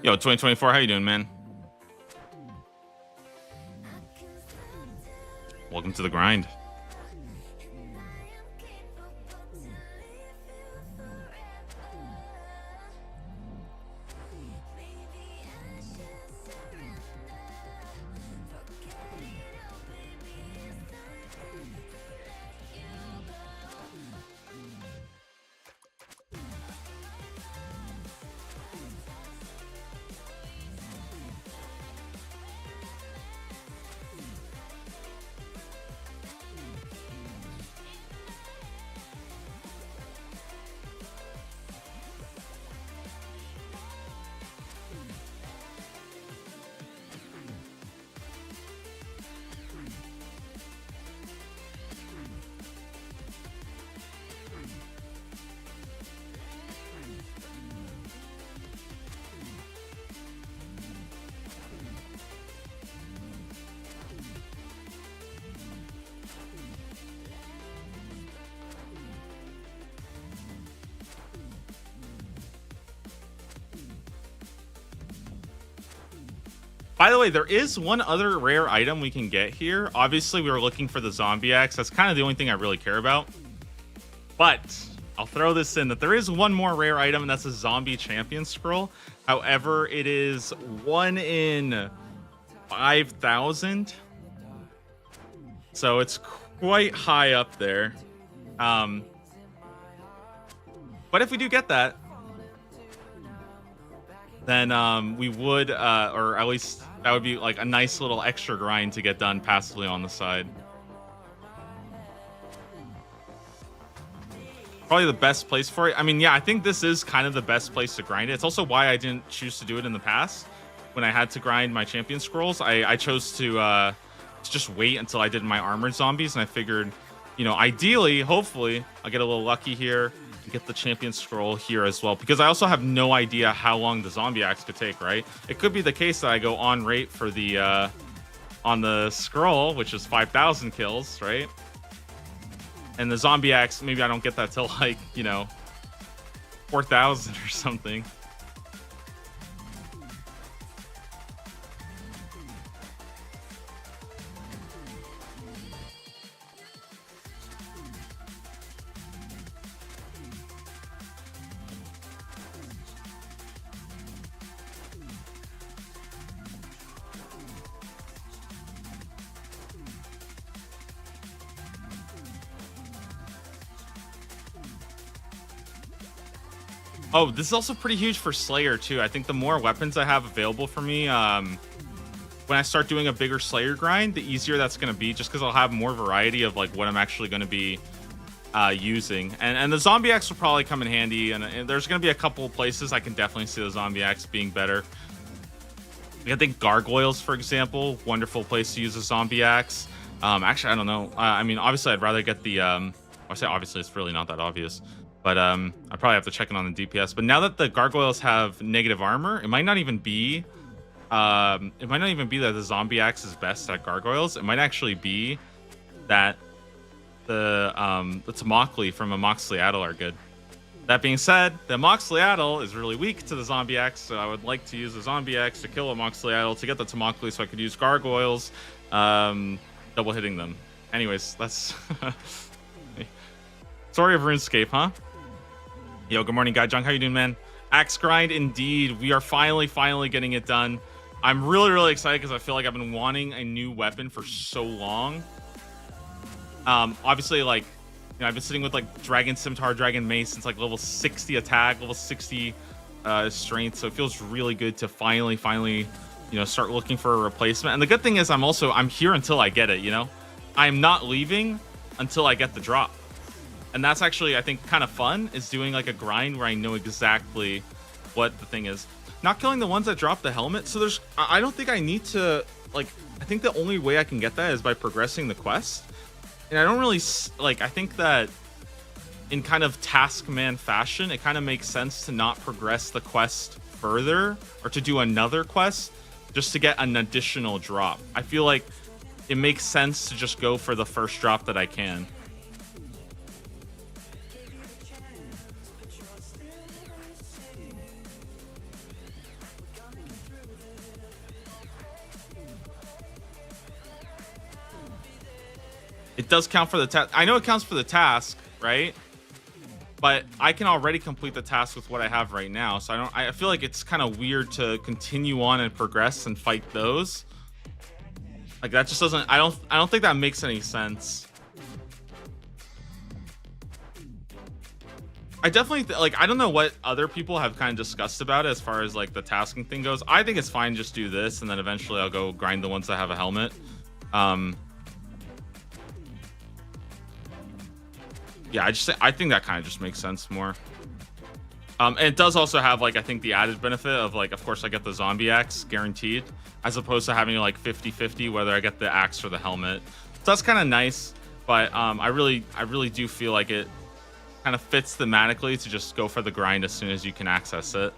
Yo, 2024, how you doing, man? Welcome to the grind. By the way, there is one other rare item we can get here. Obviously, we were looking for the zombie axe. That's kind of the only thing I really care about. But I'll throw this in that there is one more rare item, and that's a zombie champion scroll. However, it is 1 in 5,000. So it's quite high up there. But if we do get that, then we would, or at least that would be like a nice little extra grind to get done passively on the side. Probably the best place for it. I mean, yeah, I think this is kind of the best place to grind it. It's also why I didn't choose to do it in the past. When I had to grind my champion scrolls, I chose to just wait until I did my armored zombies, and I figured, you know, ideally, hopefully, I'll get a little lucky here. get the champion scroll here as well, because I also have no idea how long the zombie axe could take, right? It could be the case that I go on rate for the on the scroll, which is 5,000 kills, right? And the zombie axe, maybe I don't get that till like, you know, 4,000 or something. Oh, this is also pretty huge for Slayer too. I think the more weapons I have available for me, when I start doing a bigger Slayer grind, the easier that's going to be, just because I'll have more variety of like what I'm actually going to be using. And the zombie axe will probably come in handy, and there's going to be a couple of places I can definitely see the zombie axe being better. I think gargoyles, for example, wonderful place to use a zombie axe. Actually, I don't know. I mean, obviously, I'd rather get the. I say obviously, it's really not that obvious. But I probably have to check it on the DPS. But now that the gargoyles have negative armor, it might not even be that the zombie axe is best at gargoyles. It might actually be that the Tamokli from Amoxliaddle are good. That being said, the Amoxliaddle is really weak to the zombie axe, so I would like to use the zombie axe to kill Amoxliaddle to get the Tamokli, so I could use gargoyles, double hitting them. Anyways, that's story of RuneScape, huh? Yo, good morning, Guy Junk. How you doing, man? Axe grind, indeed. We are finally getting it done. I'm really excited because I feel like I've been wanting a new weapon for so long. Obviously, like, you know, I've been sitting with like Dragon Scimitar, Dragon Mace since like level 60 attack, level 60 strength. So it feels really good to finally, you know, start looking for a replacement. And the good thing is I'm here until I get it. You know, I'm not leaving until I get the drop. And that's actually, I think, kind of fun, is doing like a grind where I know exactly what the thing is. Not killing the ones that drop the helmet. So I don't think I need to, like, I think the only way I can get that is by progressing the quest. And I don't really, like, I think that in kind of task man fashion, it kind of makes sense to not progress the quest further or to do another quest just to get an additional drop. I feel like it makes sense to just go for the first drop that I can. It does count for the task. I know it counts for the task, right? But I can already complete the task with what I have right now. So I feel like it's kind of weird to continue on and progress and fight those. Like that just doesn't, I don't think that makes any sense. I definitely like, I don't know what other people have kind of discussed about it as far as like the tasking thing goes. I think it's fine, just do this and then eventually I'll go grind the ones that have a helmet. Yeah, I think that kind of just makes sense more. And it does also have, like, I think the added benefit of, like, of course I get the zombie axe guaranteed, as opposed to having like 50-50 whether I get the axe or the helmet. So that's kind of nice, but I really do feel like it kind of fits thematically to just go for the grind as soon as you can access it.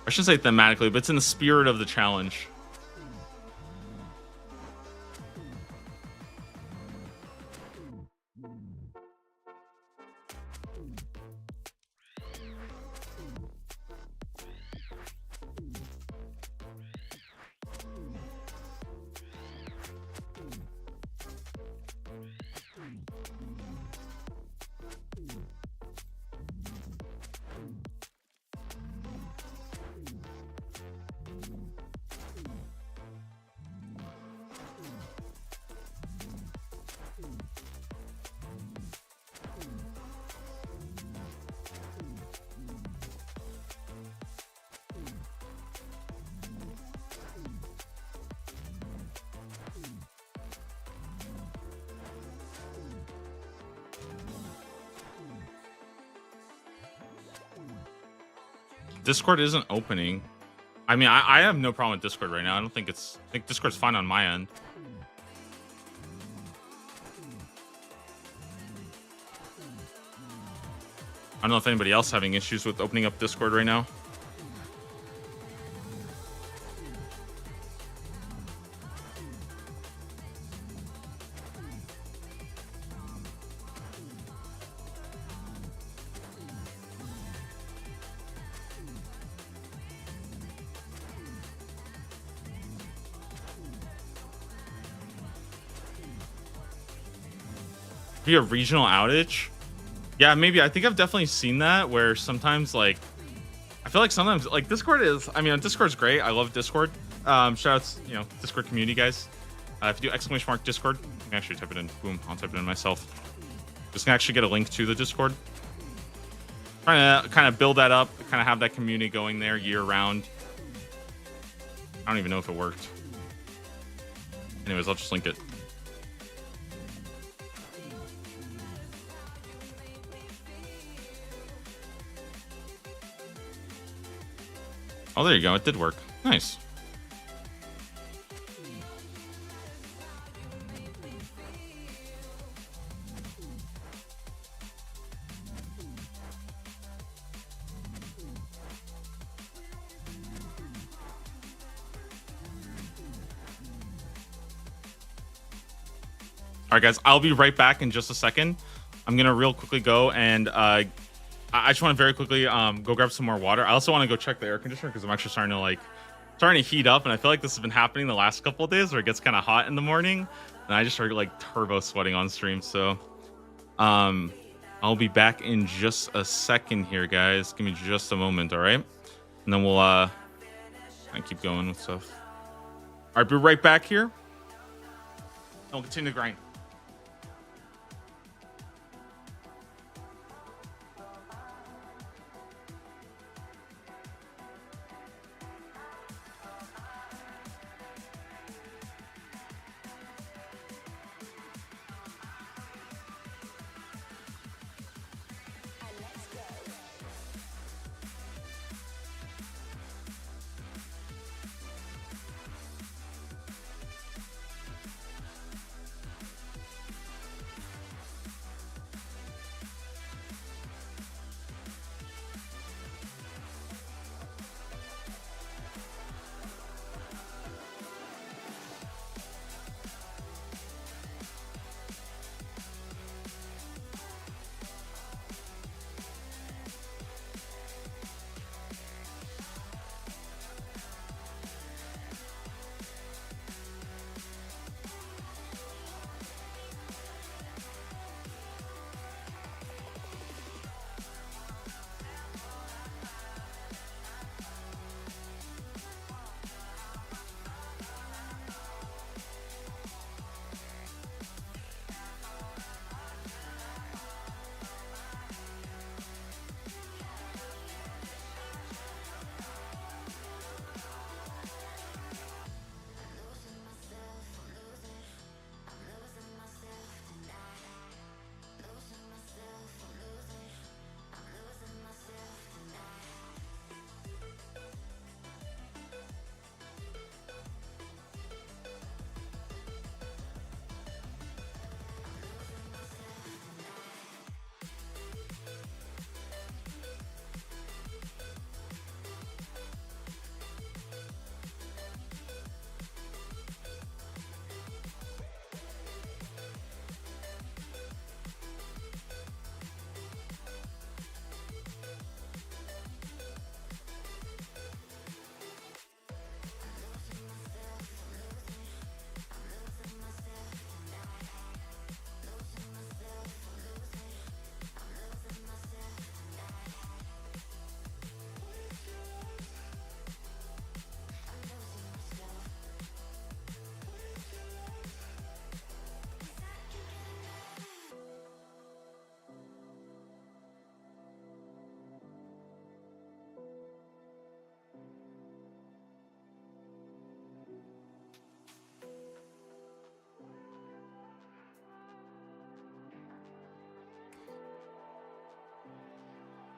I shouldn't say thematically, but it's in the spirit of the challenge. Discord isn't opening. I mean, I have no problem with Discord right now. I think Discord's fine on my end. I don't know if anybody else having issues with opening up Discord right now. Be a regional outage. Yeah, maybe. I think I've definitely seen that where sometimes, like, I feel like sometimes, like, Discord is, I mean, Discord's great. I love Discord. Shout outs, you know, Discord community guys. If you do exclamation mark Discord, you can actually type it in. Boom, I'll type it in myself. Just can actually get a link to the Discord. Trying to kind of build that up, kind of have that community going there year round. I don't even know if it worked. Anyways, I'll just link it. Oh, there you go. It did work. Nice. All right, guys, I'll be right back in just a second. I'm going to real quickly go and I just want to very quickly go grab some more water. I also want to go check the air conditioner because I'm actually starting to heat up, and I feel like this has been happening the last couple of days where it gets kind of hot in the morning, and I just started like turbo sweating on stream. So I'll be back in just a second here, guys. Give me just a moment, all right? And then we'll keep going with stuff. All right, be right back here. And we'll continue to grind.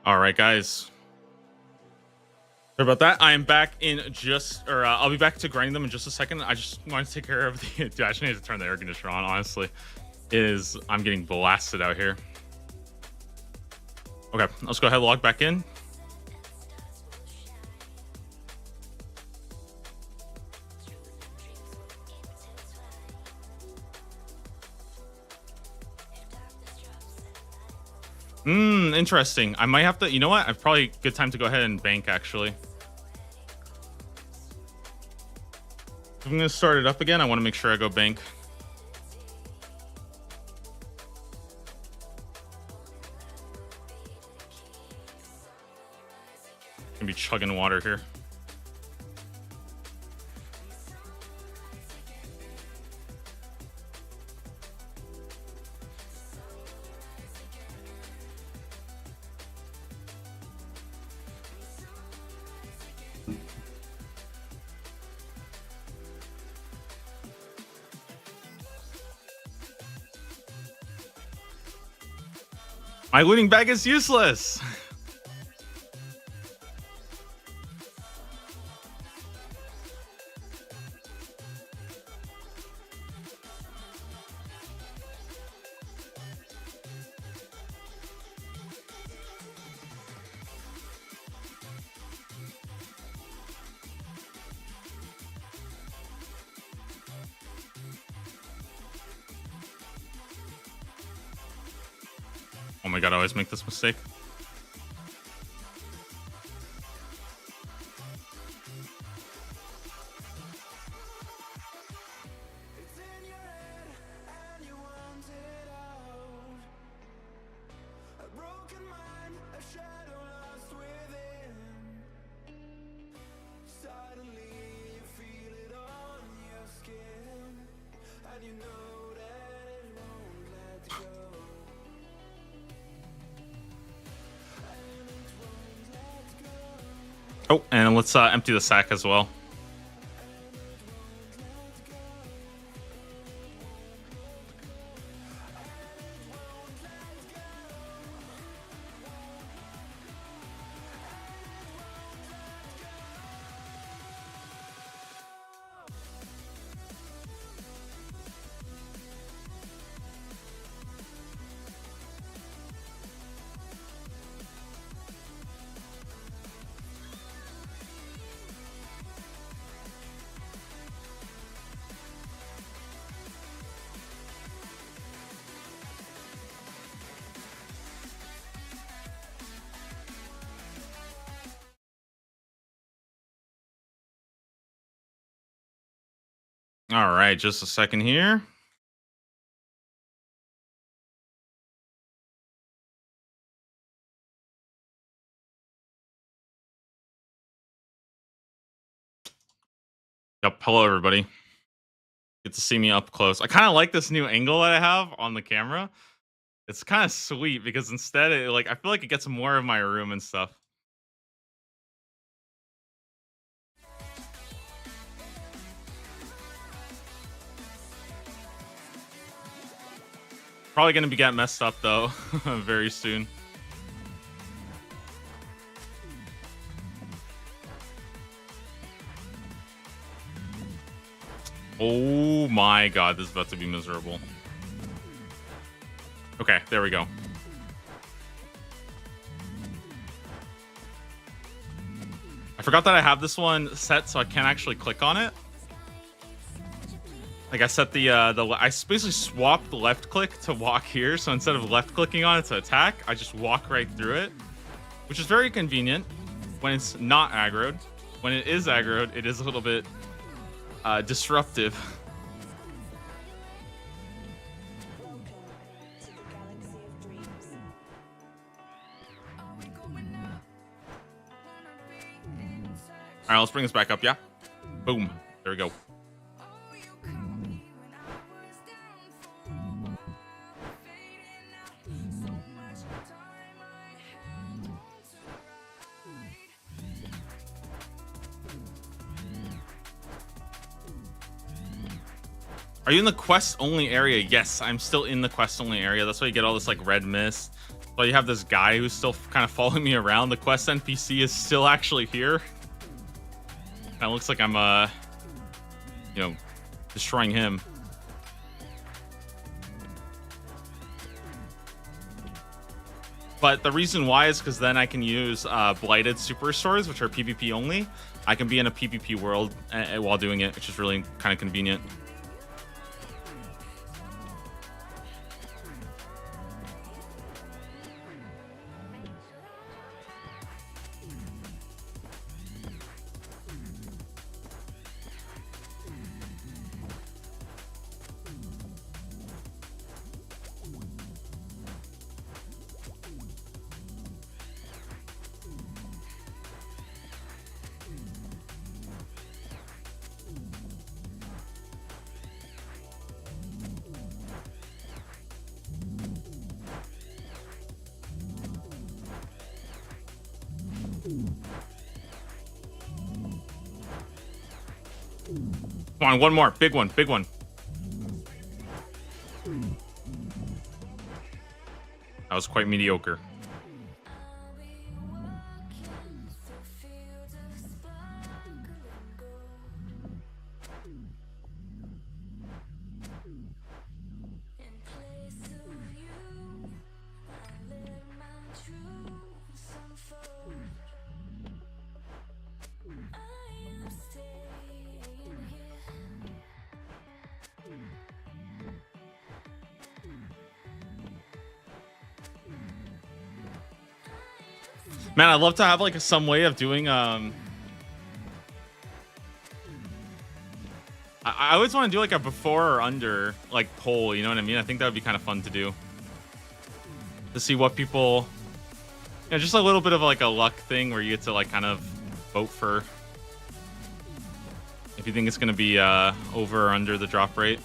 All right, guys. Sorry about that. I am back in I'll be back to grinding them in just a second. I just wanted to take care of the. Dude, I just need to turn the air conditioner on. Honestly, I'm getting blasted out here. Okay, let's go ahead and log back in. Interesting. I might have to, you know what? I've probably good time to go ahead and bank actually. If I'm gonna start it up again, I want to make sure I go bank. Gonna be chugging water here. My looting bag is useless. Oh my god, I always make this mistake. Oh, and let's empty the sack as well. All right, just a second here. Yep, hello everybody. Get to see me up close. I kind of like this new angle that I have on the camera. It's kind of sweet because instead, I feel like it gets more of my room and stuff. Probably gonna be getting messed up though, very soon. Oh my god, this is about to be miserable. Okay, there we go. I forgot that I have this one set so I can't actually click on it. Like I set I basically swapped the left click to walk here, so instead of left clicking on it to attack, I just walk right through it, which is very convenient when it's not aggroed. When it is aggroed, it is a little bit disruptive. All right, let's bring this back up. Yeah, boom. There we go. Are you in the quest only area? Yes, I'm still in the quest only area. That's why you get all this like red mist. So you have this guy who's still kind of following me around. The quest NPC is still actually here. Kind of looks like I'm destroying him. But the reason why is because then I can use blighted superstores, which are PvP only. I can be in a PvP world while doing it, which is really kind of convenient. Come on, one more. Big one, big one. That was quite mediocre. Man, I'd love to have like some way of doing I always want to do like a before or under like poll, you know what I mean? I think that would be kind of fun to do. To see what people, you know, just a little bit of like a luck thing where you get to like kind of vote for if you think it's going to be over or under the drop rate.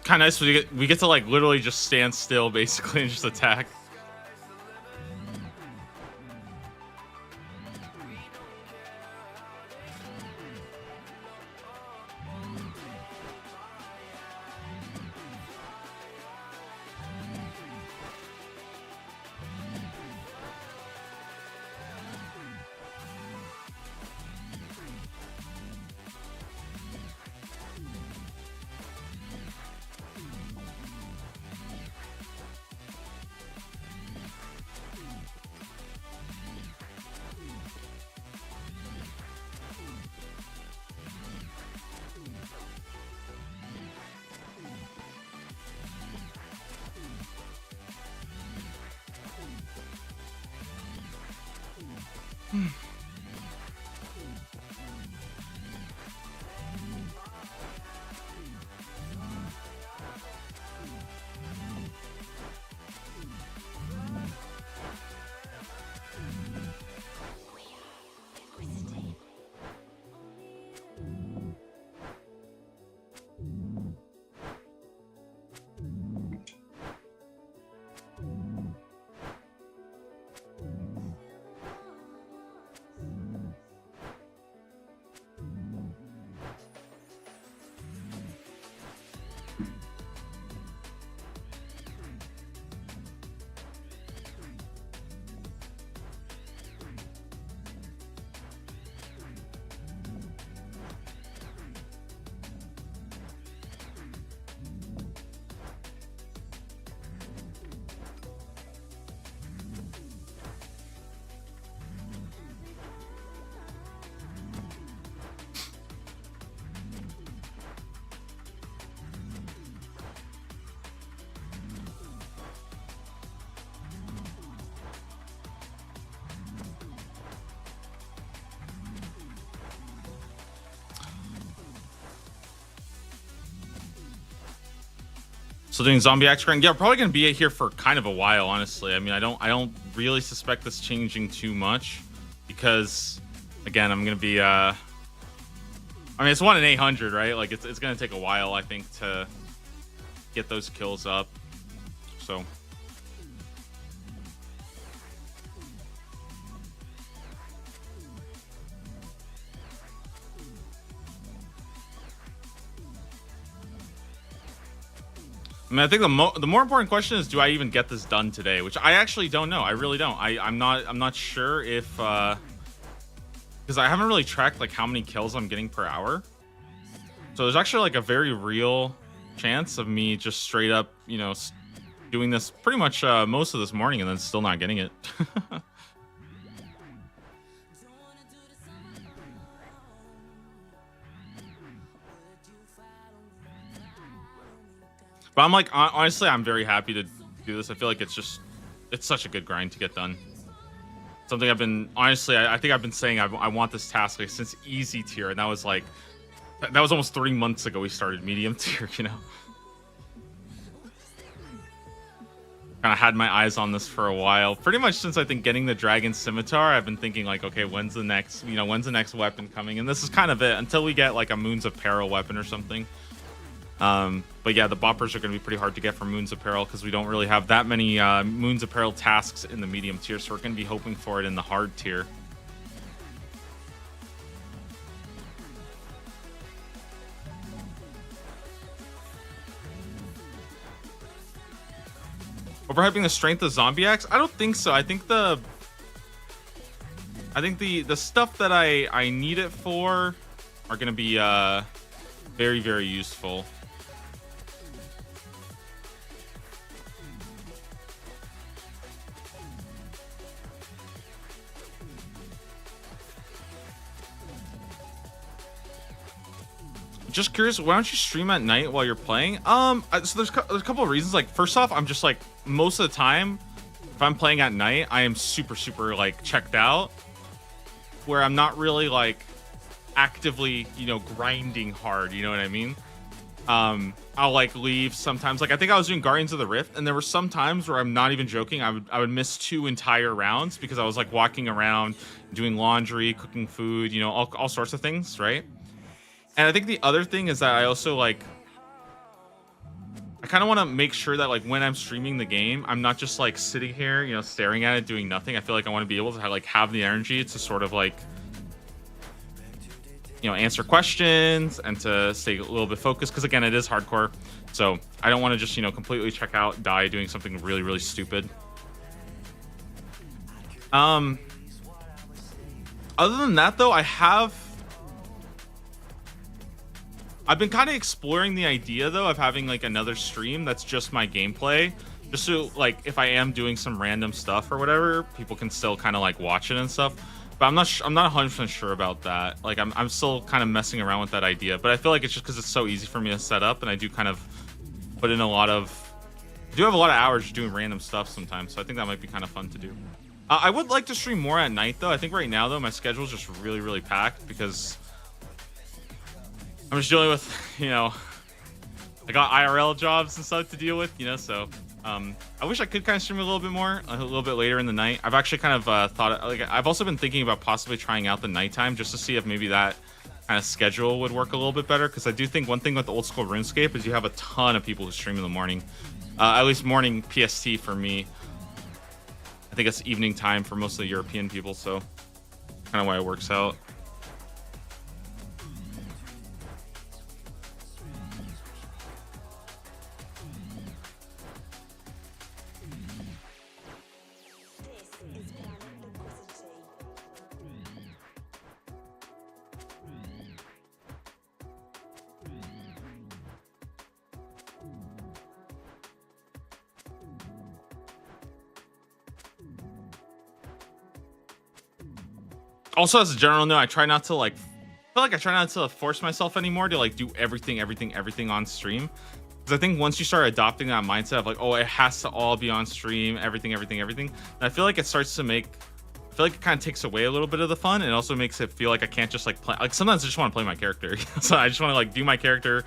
Kind of nice. We get to like literally just stand still basically and just attack. So doing zombie axe grind, yeah, probably gonna be here for kind of a while, honestly. I mean, I don't really suspect this changing too much because, again, I'm gonna be I mean, it's 1 in 800, right? Like it's gonna take a while, I think, to get those kills up. So. I mean, I think the more important question is, do I even get this done today? Which I actually don't know. I really don't. I'm not sure if because I haven't really tracked like how many kills I'm getting per hour. So there's actually like a very real chance of me just straight up, you know, doing this pretty much most of this morning and then still not getting it. But I'm like, honestly, I'm very happy to do this. I feel like it's such a good grind to get done. Something I've been, honestly, I think I've been saying I want this task like since easy tier, and that was almost 3 months ago we started medium tier, you know. Kind of had my eyes on this for a while. Pretty much since I think getting the dragon scimitar, I've been thinking like, okay, when's the next weapon coming? And this is kind of it until we get like a Moons of Peril weapon or something. But yeah, the boppers are going to be pretty hard to get from Moons of Peril because we don't really have that many Moons of Peril tasks in the medium tier, so we're going to be hoping for it in the hard tier. Overhyping the strength of zombie axe? I don't think so. I think the stuff that I need it for are going to be very, very useful. Just curious, why don't you stream at night while you're playing? So there's a couple of reasons. Like, first off, I'm just like, most of the time, if I'm playing at night, I am super, super like checked out, where I'm not really like actively, you know, grinding hard. You know what I mean? I'll like leave sometimes. Like I think I was doing Guardians of the Rift, and there were some times where I'm not even joking. I would miss 2 entire rounds because I was like walking around, doing laundry, cooking food, you know, all sorts of things, right? And I think the other thing is that I also like, I kind of want to make sure that like when I'm streaming the game, I'm not just like sitting here, you know, staring at it, doing nothing. I feel like I want to be able to have the energy to sort of like, you know, answer questions and to stay a little bit focused. Because again, it is hardcore. So I don't want to just, you know, completely check out, die doing something really, really stupid. Other than that though, I've been kind of exploring the idea though of having like another stream that's just my gameplay, just so like if I am doing some random stuff or whatever, people can still kind of like watch it and stuff. But I'm not 100% sure about that. Like I'm still kind of messing around with that idea, but I feel like it's just because it's so easy for me to set up, and I do kind of put in I do have a lot of hours doing random stuff sometimes, so I think that might be kind of fun to do. I would like to stream more at night though. I think right now though my schedule is just really, really packed because I'm just dealing with, you know, I got IRL jobs and stuff to deal with, you know, so I wish I could kind of stream a little bit more, a little bit later in the night. I've actually kind of thought, like, I've also been thinking about possibly trying out the nighttime just to see if maybe that kind of schedule would work a little bit better, because I do think one thing with the old school RuneScape is you have a ton of people who stream in the morning, at least morning PST for me. I think it's evening time for most of the European people, so kind of why it works out. Also, as a general note, I try not to like, I feel like I try not to force myself anymore to like do everything on stream. Because I think once you start adopting that mindset of like, oh, it has to all be on stream, everything, and I feel like it starts to make, I feel like it kind of takes away a little bit of the fun, and it also makes it feel like I can't just like play. Like sometimes I just want to play my character, so I just want to like do my character,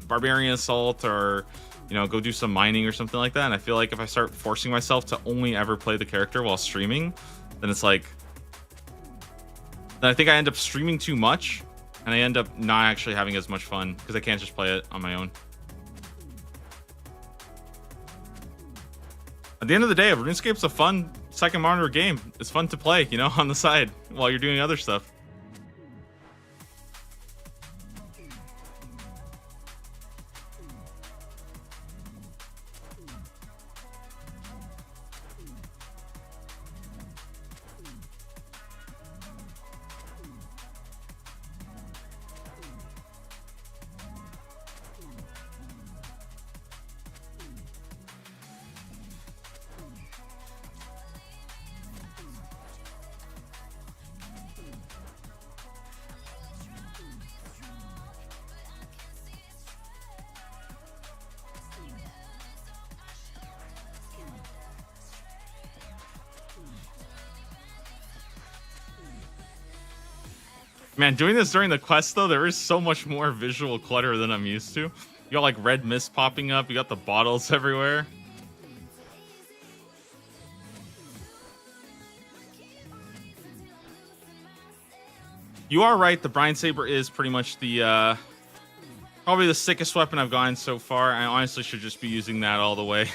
Barbarian Assault or you know, go do some mining or something like that. And I feel like if I start forcing myself to only ever play the character while streaming, then it's like, then I think I end up streaming too much and I end up not actually having as much fun because I can't just play it on my own. At the end of the day, RuneScape's a fun second monitor game. It's fun to play, you know, on the side while you're doing other stuff. Man, doing this during the quest, though, there is so much more visual clutter than I'm used to. You got, like, red mist popping up. You got the bottles everywhere. You are right. The Brine Saber is pretty much the, probably the sickest weapon I've gotten so far. I honestly should just be using that all the way.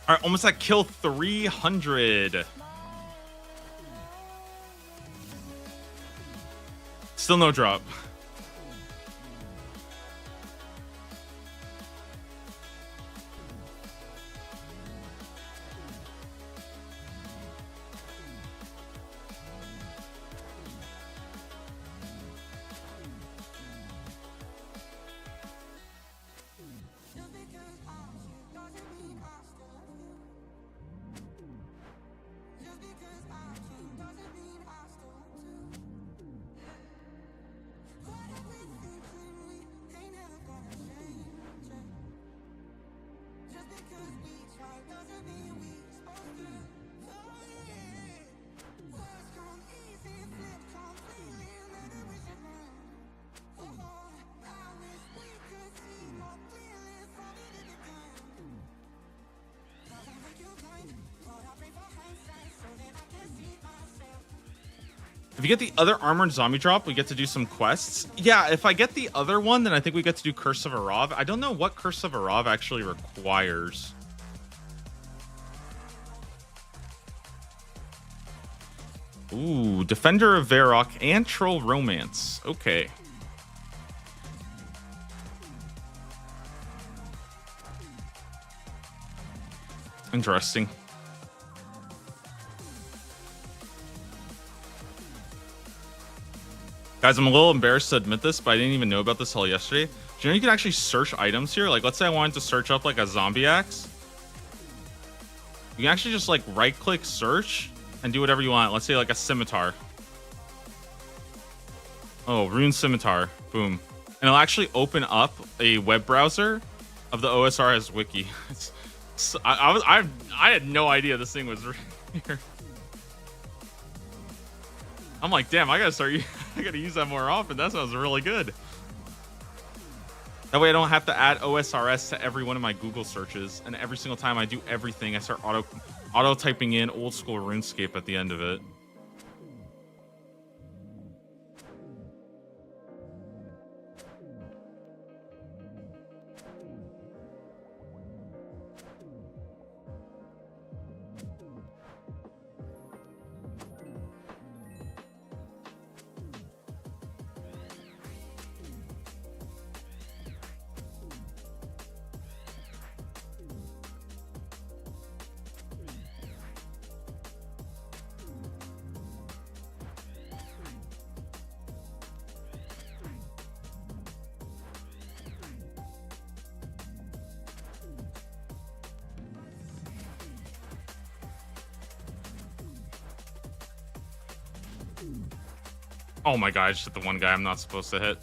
All right, almost at kill 300. Still no drop. If you get the other armored zombie drop, we get to do some quests. Yeah, if I get the other one, then I think we get to do Curse of Arav. I don't know what Curse of Arav actually requires. Ooh, Defender of Varrock and Troll Romance. Okay. Interesting. Guys, I'm a little embarrassed to admit this, but I didn't even know about this till yesterday. Do you know you can actually search items here? Like, let's say I wanted to search up, like, a zombie axe. You can actually just, like, right-click search and do whatever you want. Let's say, like, a scimitar. Oh, Rune Scimitar. Boom. And it'll actually open up a web browser of the OSRS wiki. I had no idea this thing was here. I'm like, damn, I gotta use that more often. That sounds really good. That way I don't have to add OSRS to every one of my Google searches, and every single time I do everything, I start auto typing in old school RuneScape at the end of it. Oh my god, I just hit the one guy I'm not supposed to hit.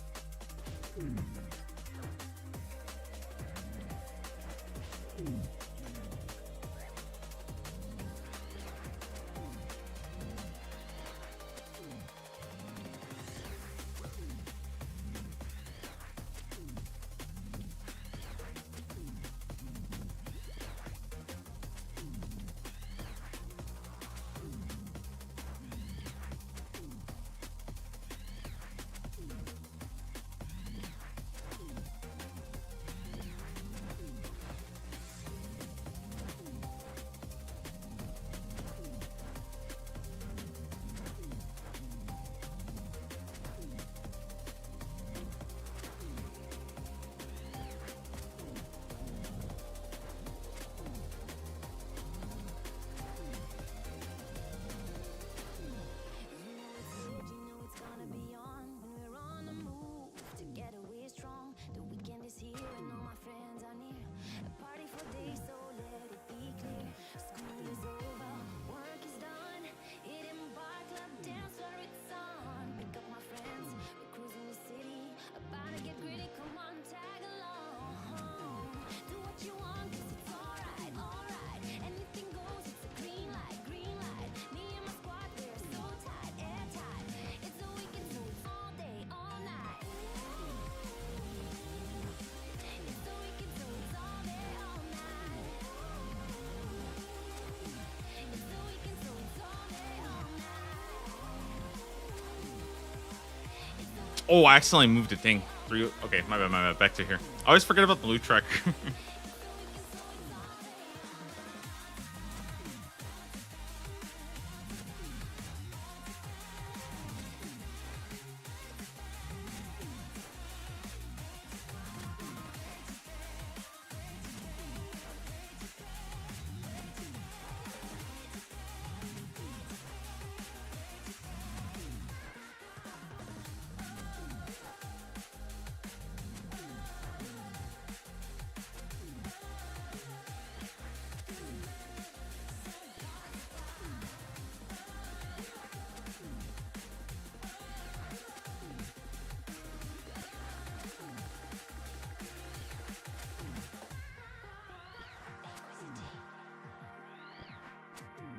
Oh, I accidentally moved a thing. Okay, my bad, my bad. Back to here. I always forget about the loot track.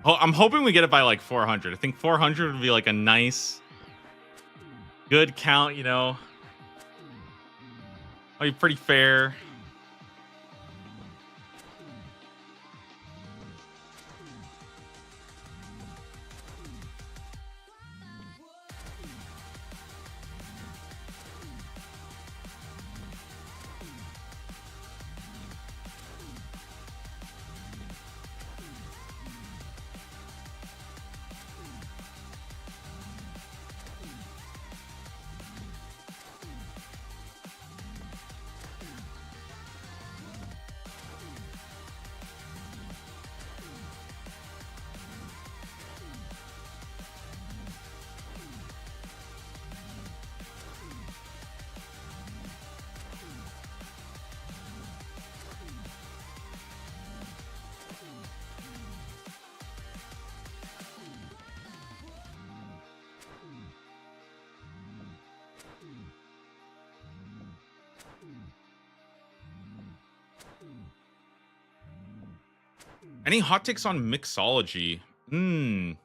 Oh, I'm hoping we get it by like 400. I think 400 would be like a nice, good count, you know. Be pretty fair. Any hot takes on mixology? You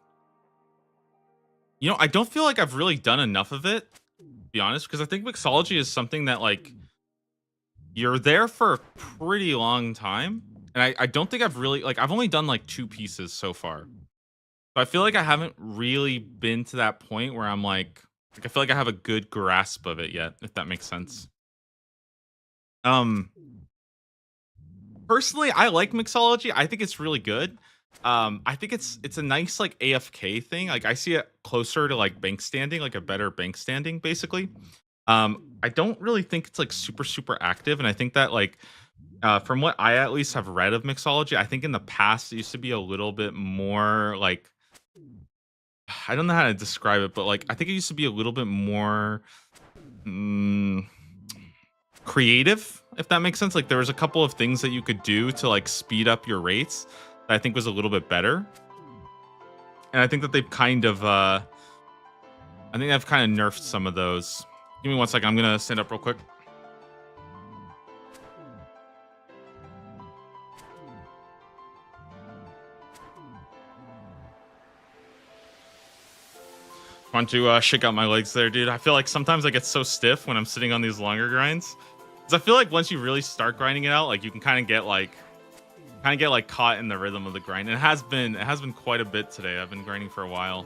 know, I don't feel like I've really done enough of it, to be honest, because I think mixology is something that like you're there for a pretty long time. And I don't think I've really like I've only done like 2 pieces so far. So I feel like I haven't really been to that point where I'm like I feel like I have a good grasp of it yet, if that makes sense. Um Personally, I like mixology. I think it's really good. I think it's a nice like AFK thing. Like I see it closer to like bank standing, like a better bank standing, basically. I don't really think it's like super active, and I think that like from what I at least have read of mixology, I think in the past it used to be a little bit more like I don't know how to describe it, but like I think it used to be a little bit more creative, if that makes sense. Like there was a couple of things that you could do to like speed up your rates that I think was a little bit better. And I think that they've kind of I think I've kind of nerfed some of those. Give me one second. I'm gonna stand up real quick. Want to shake out my legs there, dude. I feel like sometimes I get so stiff when I'm sitting on these longer grinds. Because I feel like once you really start grinding it out, like you can kind of get like caught in the rhythm of the grind. And it has been quite a bit today. I've been grinding for a while.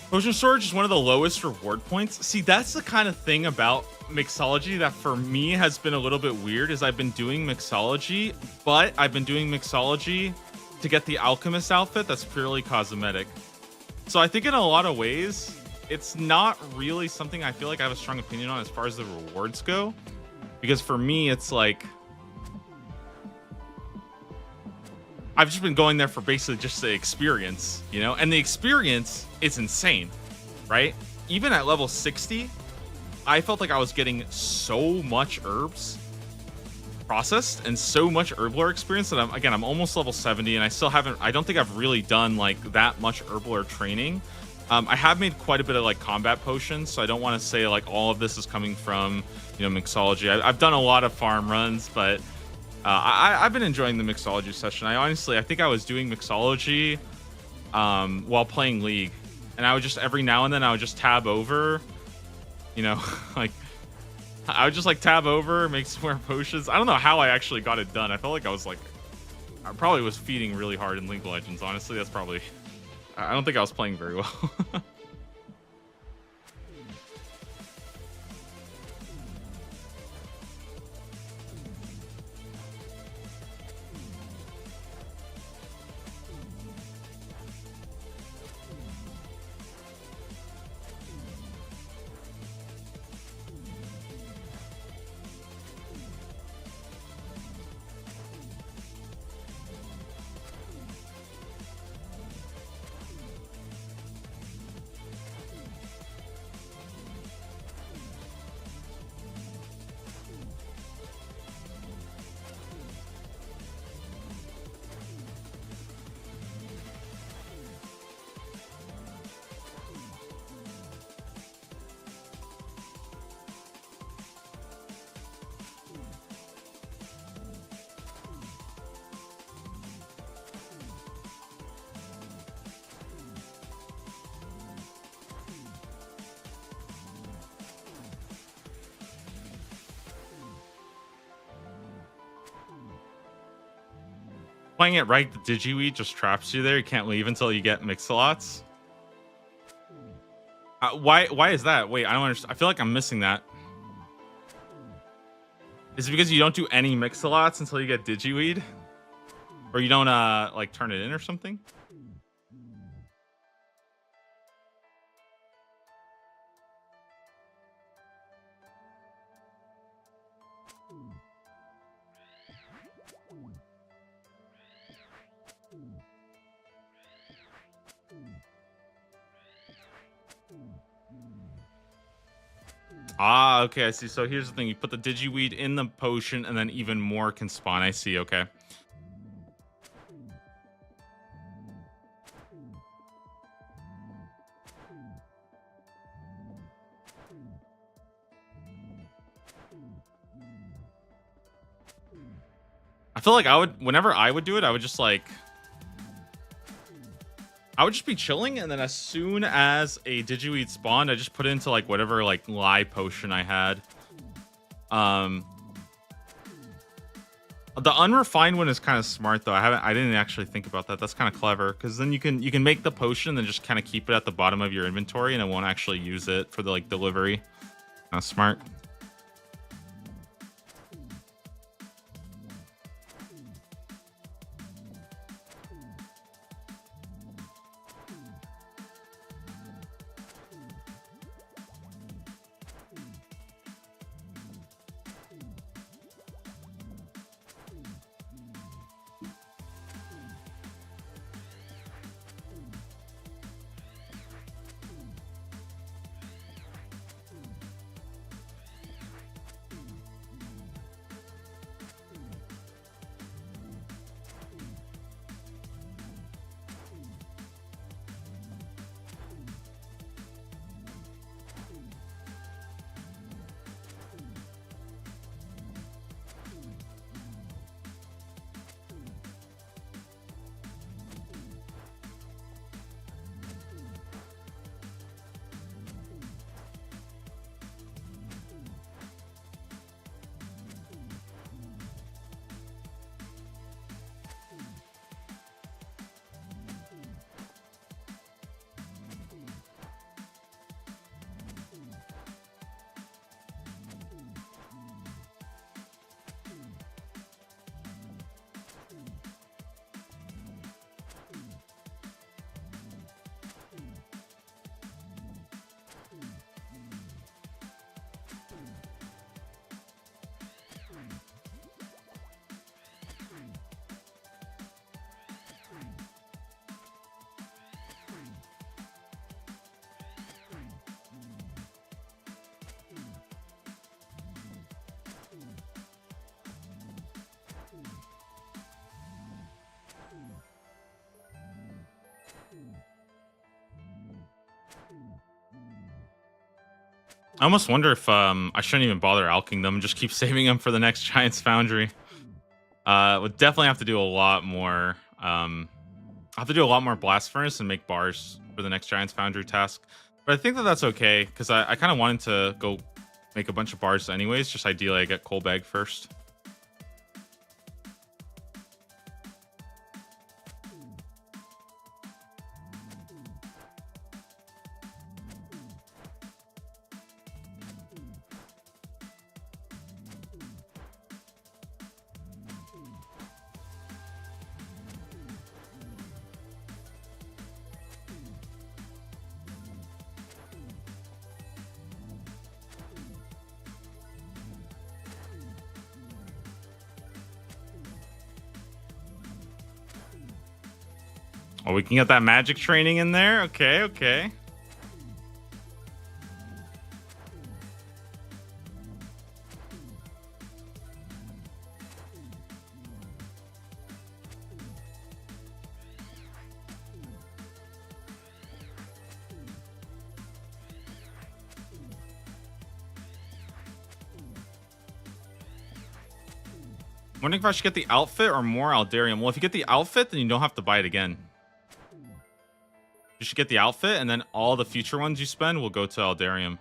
Potion storage is one of the lowest reward points. See, that's the kind of thing about mixology that for me has been a little bit weird is I've been doing mixology, but I've been doing mixology to get the alchemist outfit that's purely cosmetic. So I think in a lot of ways, it's not really something I feel like I have a strong opinion on as far as the rewards go. Because for me, it's like I've just been going there for basically just the experience, you know? And the experience is insane, right? Even at level 60, I felt like I was getting so much herbs processed and so much herblore experience that I'm almost level 70 and I don't think I've really done like that much herblore training. I have made quite a bit of like combat potions, so I don't want to say like all of this is coming from, you know, mixology. I've done a lot of farm runs, but I've been enjoying the mixology session. I think I was doing mixology while playing League, and I would just every now and then I would just tab over, you know, like I would just like tab over, make some more potions. I don't know how I actually got it done. I felt like I probably was feeding really hard in League of Legends. Honestly, that's probably. I don't think I was playing very well. Playing it right, the Digiweed just traps you there. You can't leave until you get Mix-a-Lots. Why is that? Wait, I don't understand. I feel like I'm missing that. Is it because you don't do any Mix-a-Lots until you get Digiweed? Or you don't like turn it in or something? Ah, okay, I see. So here's the thing. You put the Digiweed in the potion and then even more can spawn. I see, okay. I feel like whenever I would do it, I would just like... I would just be chilling, and then as soon as a Digiweed spawned, I just put it into like whatever like lie potion I had. The unrefined one is kind of smart though. I didn't actually think about that. That's kind of clever because then you can make the potion and then just kind of keep it at the bottom of your inventory, and it won't actually use it for the like delivery. That's smart. I almost wonder if I shouldn't even bother alching them. Just keep saving them for the next Giant's Foundry. Would definitely have to do a lot more. I have to do a lot more blast furnace and make bars for the next Giant's Foundry task. But I think that that's okay because I kind of wanted to go make a bunch of bars anyways. Just ideally, I get coal bag first. Oh, we can get that magic training in there. Okay, okay. Wondering if I should get the outfit or more Aldarium. Well, if you get the outfit, then you don't have to buy it again. You should get the outfit, and then all the future ones you spend will go to Aldarium.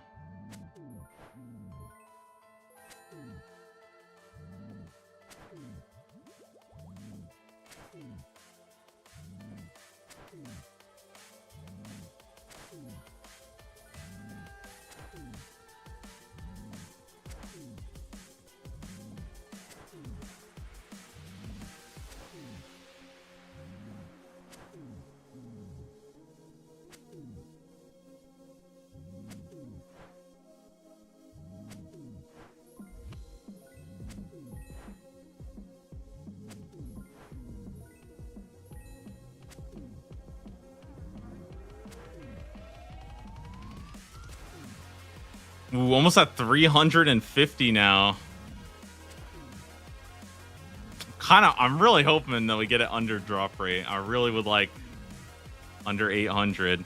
Ooh, almost at 350 now. I'm really hoping that we get it under drop rate. I really would like under 800.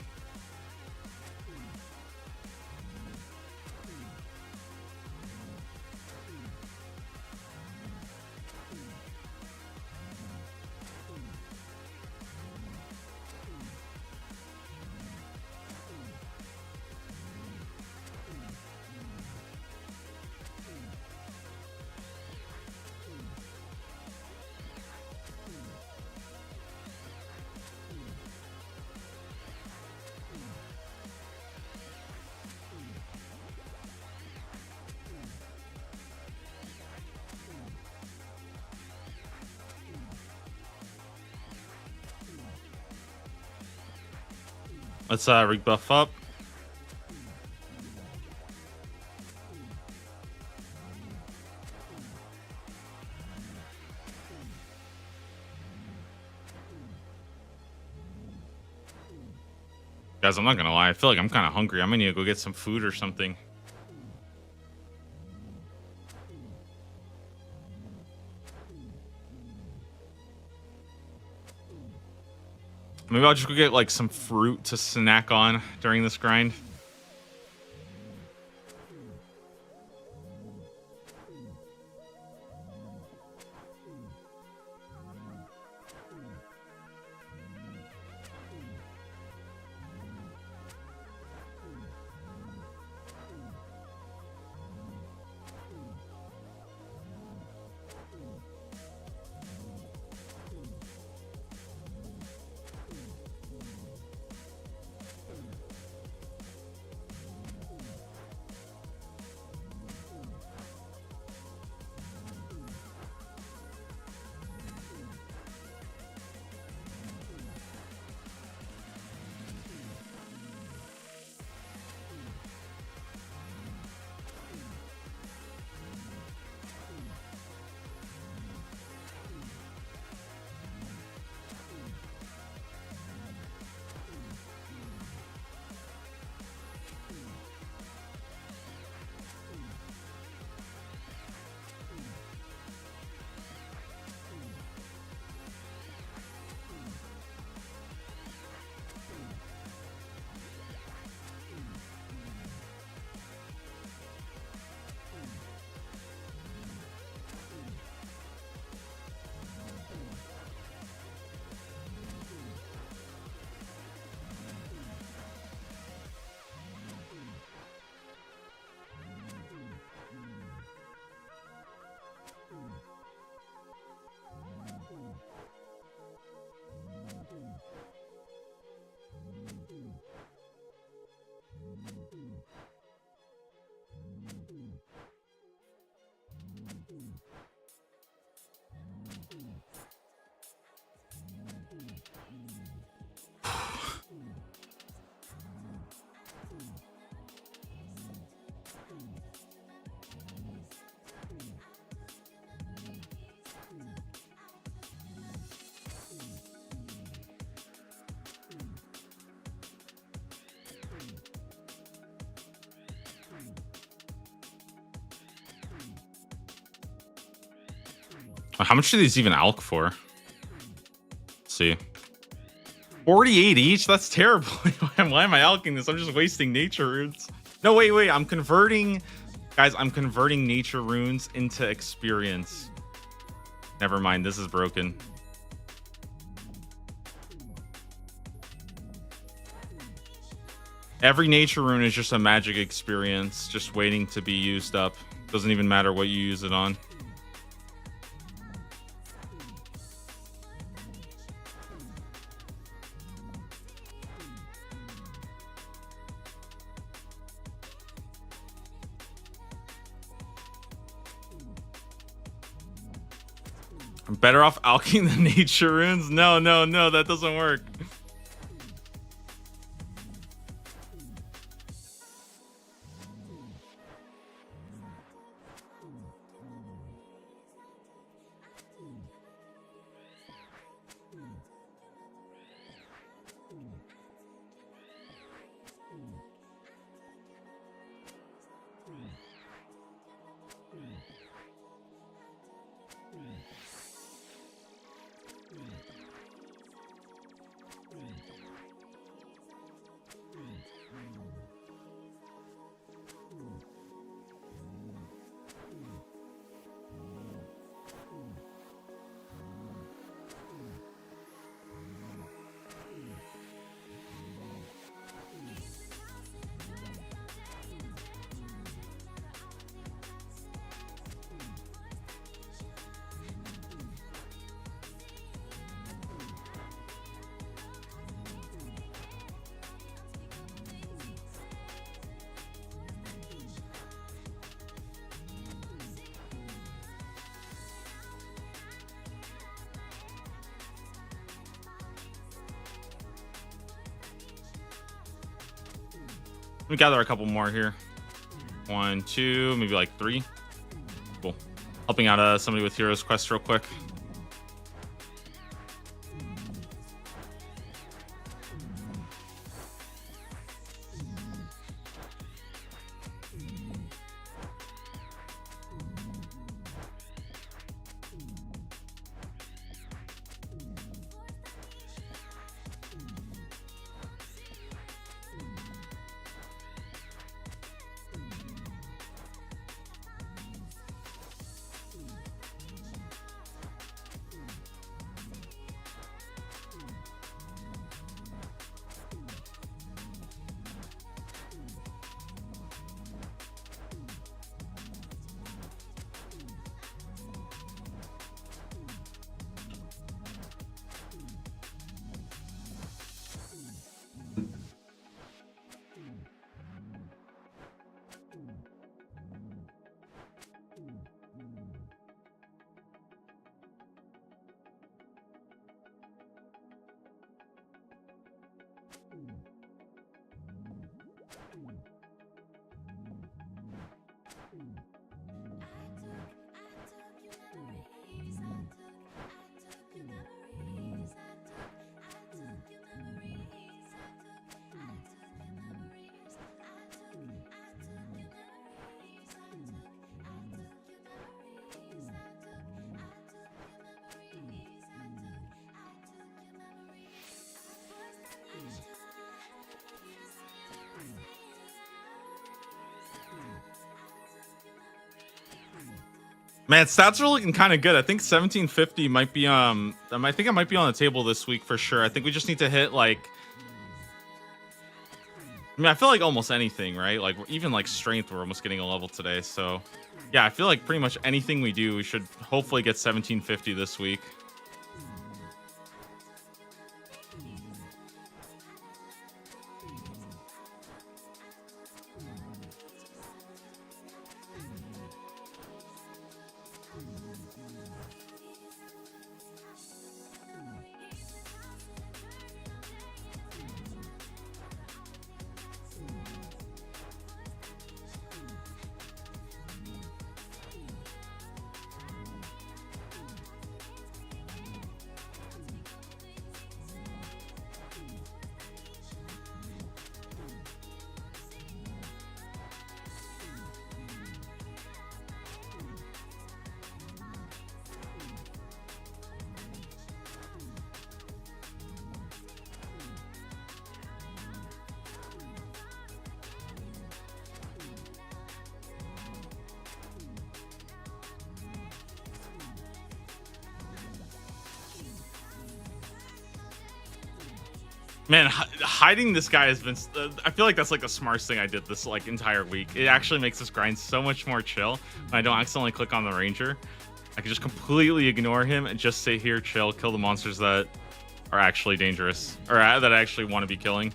Let's rebuff up. Guys, I'm not gonna lie. I feel like I'm kind of hungry. I'm gonna need to go get some food or something. Maybe I'll just go get like some fruit to snack on during this grind. How much do these even alch for? Let's see. 48 each? That's terrible. Why am I alching this? I'm just wasting nature runes. No, wait. I'm converting... Guys, I'm converting nature runes into experience. Never mind. This is broken. Every nature rune is just a magic experience, just waiting to be used up. Doesn't even matter what you use it on. I'm better off alching the nature runes. No, that doesn't work. Let me gather a couple more here. 1, 2, maybe like 3. Cool. Helping out somebody with Heroes Quest real quick. Man, stats are looking kind of good. I think 1750 might be I think it might be on the table this week for sure. I think we just need to hit like, I mean, I feel like almost anything, right? Like even like strength, we're almost getting a level today. So yeah, I feel like pretty much anything we do, we should hopefully get 1750 this week. Man, hiding this guy has been. I feel like that's like the smartest thing I did this like entire week. It actually makes this grind so much more chill when I don't accidentally click on the ranger. I can just completely ignore him and just sit here, chill, kill the monsters that are actually dangerous or that I actually want to be killing.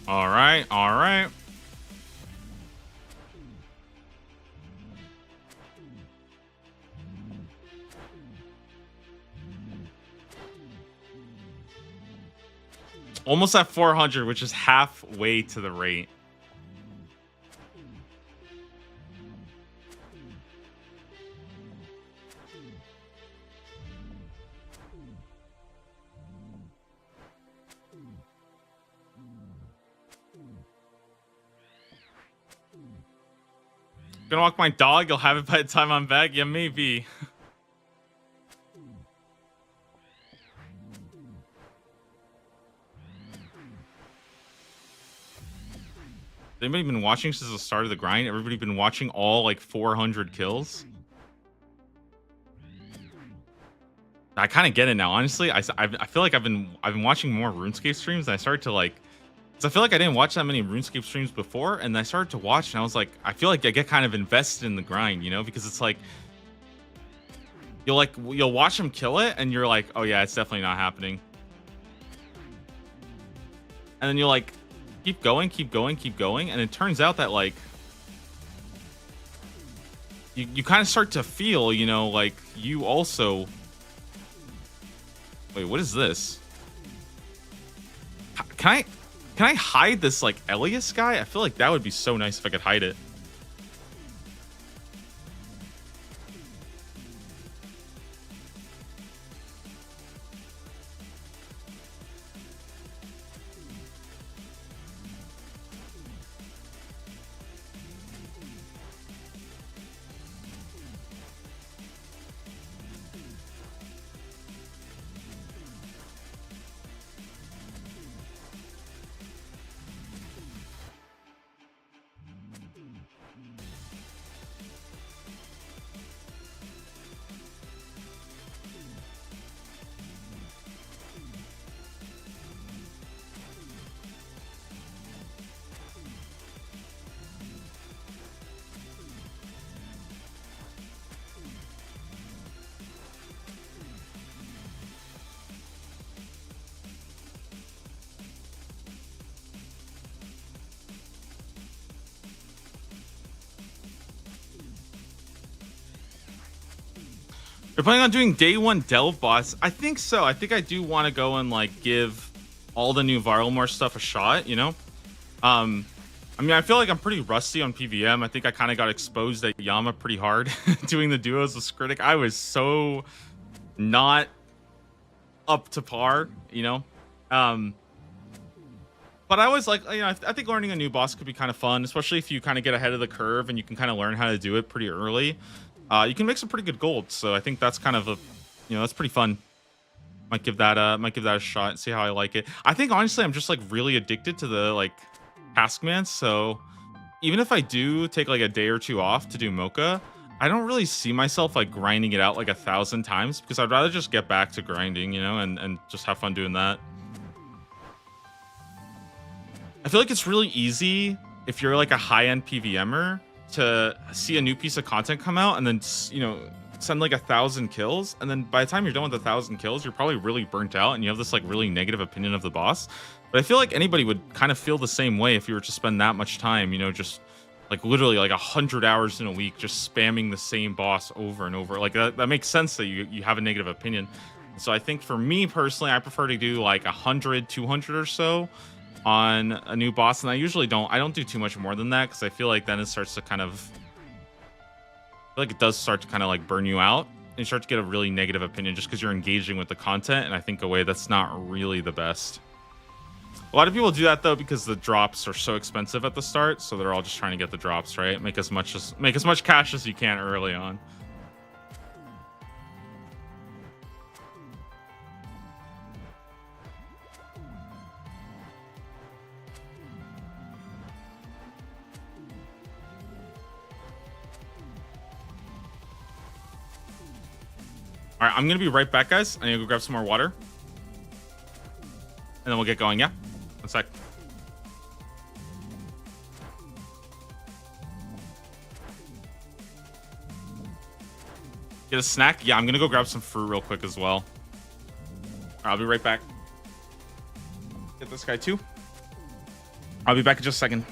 All right, all right. Almost at 400, which is halfway to the rate. Gonna walk my dog. You'll have it by the time I'm back. Yeah, maybe. Anybody been watching since the start of the grind? Everybody been watching all like 400 kills? I kind of get it now. Honestly, I feel like I've been watching more RuneScape streams. And I started to like, because I feel like I didn't watch that many RuneScape streams before, and I started to watch, and I was like, I feel like I get kind of invested in the grind, you know, because it's like you'll watch them kill it, and you're like, oh yeah, it's definitely not happening, and then you'll like keep going, and it turns out that like you kind of start to feel, you know, like you also. Wait, what is this? Can I hide this like Elias guy? I feel like that would be so nice if I could hide it. You're planning on doing day 1 delve boss? I think so. I think I do want to go and like give all the new Varlamore stuff a shot, you know? I mean, I feel like I'm pretty rusty on PVM. I think I kind of got exposed at Yama pretty hard doing the duos with Skritic. I was so not up to par, you know? But I was like, you know, I think learning a new boss could be kind of fun, especially if you kind of get ahead of the curve and you can kind of learn how to do it pretty early. You can make some pretty good gold, so I think that's kind of a, you know, that's pretty fun. Might give that a shot and see how I like it. I think honestly, I'm just like really addicted to the like Taskman, so even if I do take like a day or two off to do Mocha, I don't really see myself like grinding it out like 1,000 times because I'd rather just get back to grinding, you know, and just have fun doing that. I feel like it's really easy if you're like a high-end PVMer to see a new piece of content come out and then, you know, send like 1,000 kills, and then by the time you're done with 1,000 kills, you're probably really burnt out and you have this like really negative opinion of the boss. But I feel like anybody would kind of feel the same way if you were to spend that much time, you know, just like literally like 100 hours in a week just spamming the same boss over and over. Like that makes sense that you have a negative opinion. So I think for me personally, I prefer to do like 100, 200 or so on a new boss, and I don't do too much more than that because I feel like then it starts to kind of, I feel like it does start to kind of like burn you out and you start to get a really negative opinion just because you're engaging with the content, and I think a way that's not really the best. A lot of people do that though because the drops are so expensive at the start, so they're all just trying to get the drops, right? Make as much cash as you can early on. All right, I'm gonna be right back, guys. I need to go grab some more water, and then we'll get going. Yeah, 1 sec. Get a snack. Yeah, I'm gonna go grab some fruit real quick as well. All right, I'll be right back. Get this guy too. I'll be back in just a second.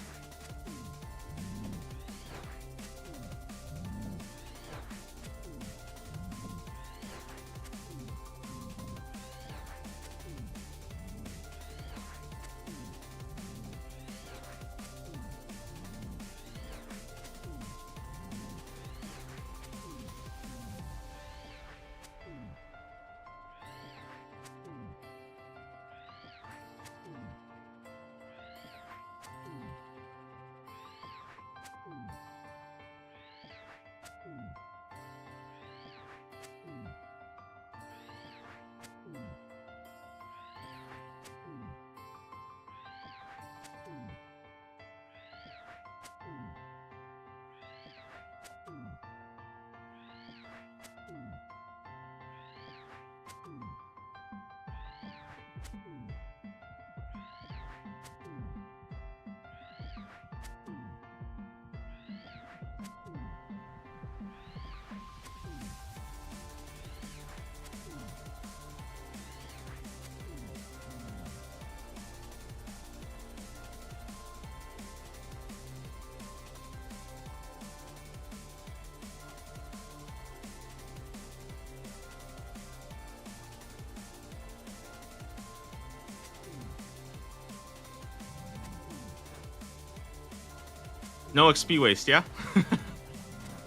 No XP waste, yeah?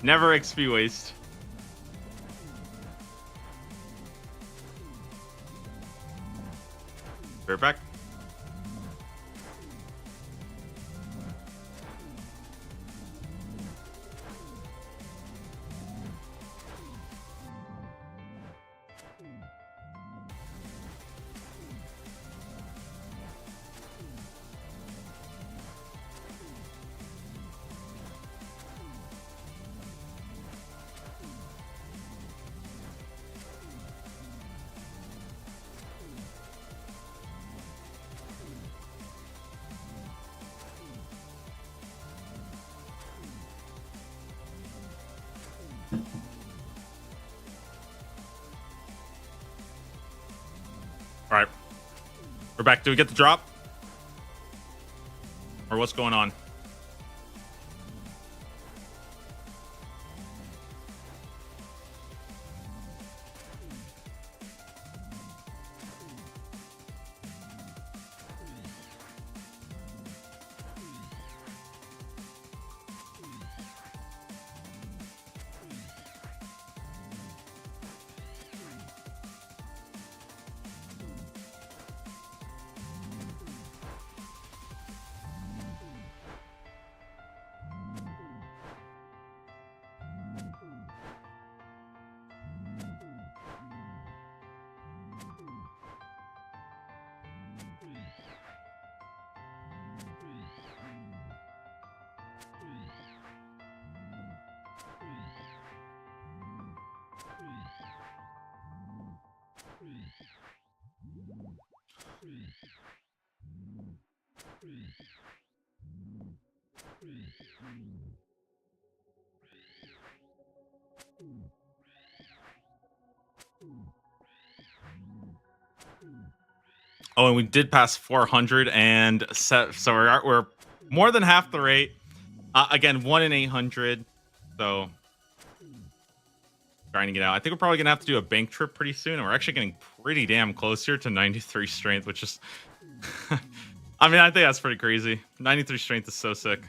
Never XP waste. Right back. All right, we're back. Do we get the drop? Or what's going on? Oh, and we did pass 400 and set, so we're more than half the rate. Again, 1 in 800. So trying to get out. I think we're probably gonna have to do a bank trip pretty soon, and we're actually getting pretty damn close here to 93 strength, which is I mean, I think that's pretty crazy. 93 strength is so sick.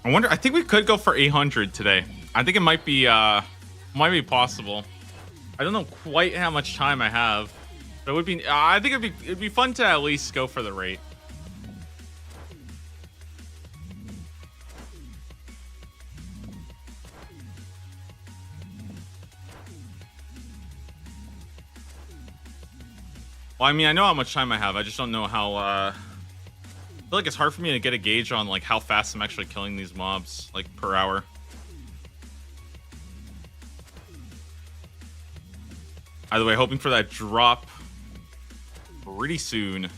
I wonder. I think we could go for 800 today. I think it might be possible. I don't know quite how much time I have, but it would be. I think it'd be fun to at least go for the rate. Well, I mean, I know how much time I have. I just don't know how. I feel like it's hard for me to get a gauge on like how fast I'm actually killing these mobs, like per hour. Either way, hoping for that drop pretty soon.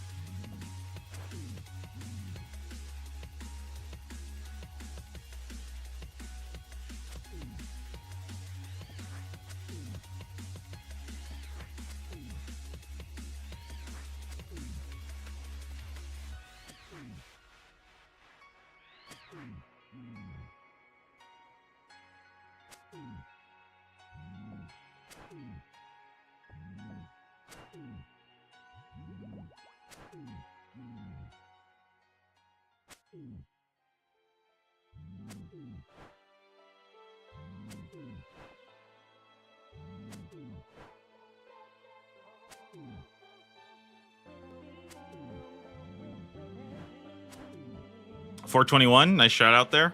$421, nice shout out there.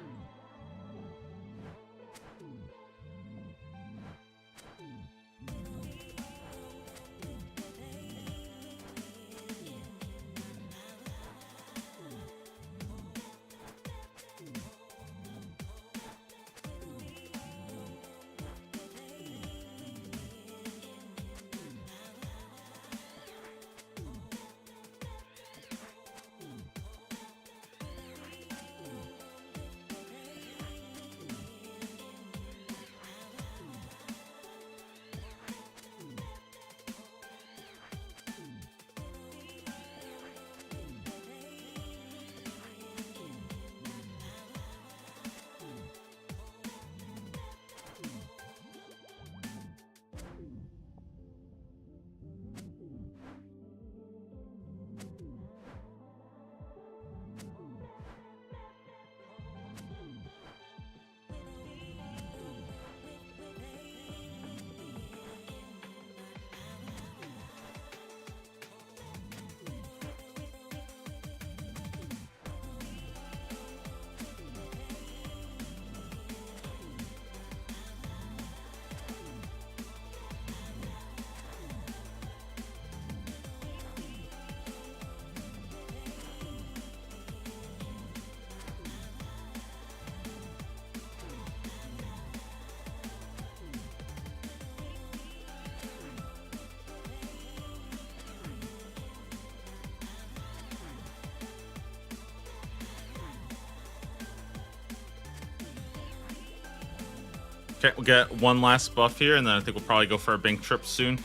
Okay, we'll get one last buff here, and then I think we'll probably go for a bank trip soon.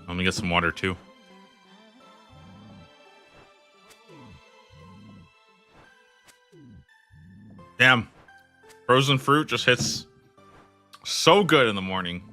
Let me get some water too. Damn. Frozen fruit just hits so good in the morning.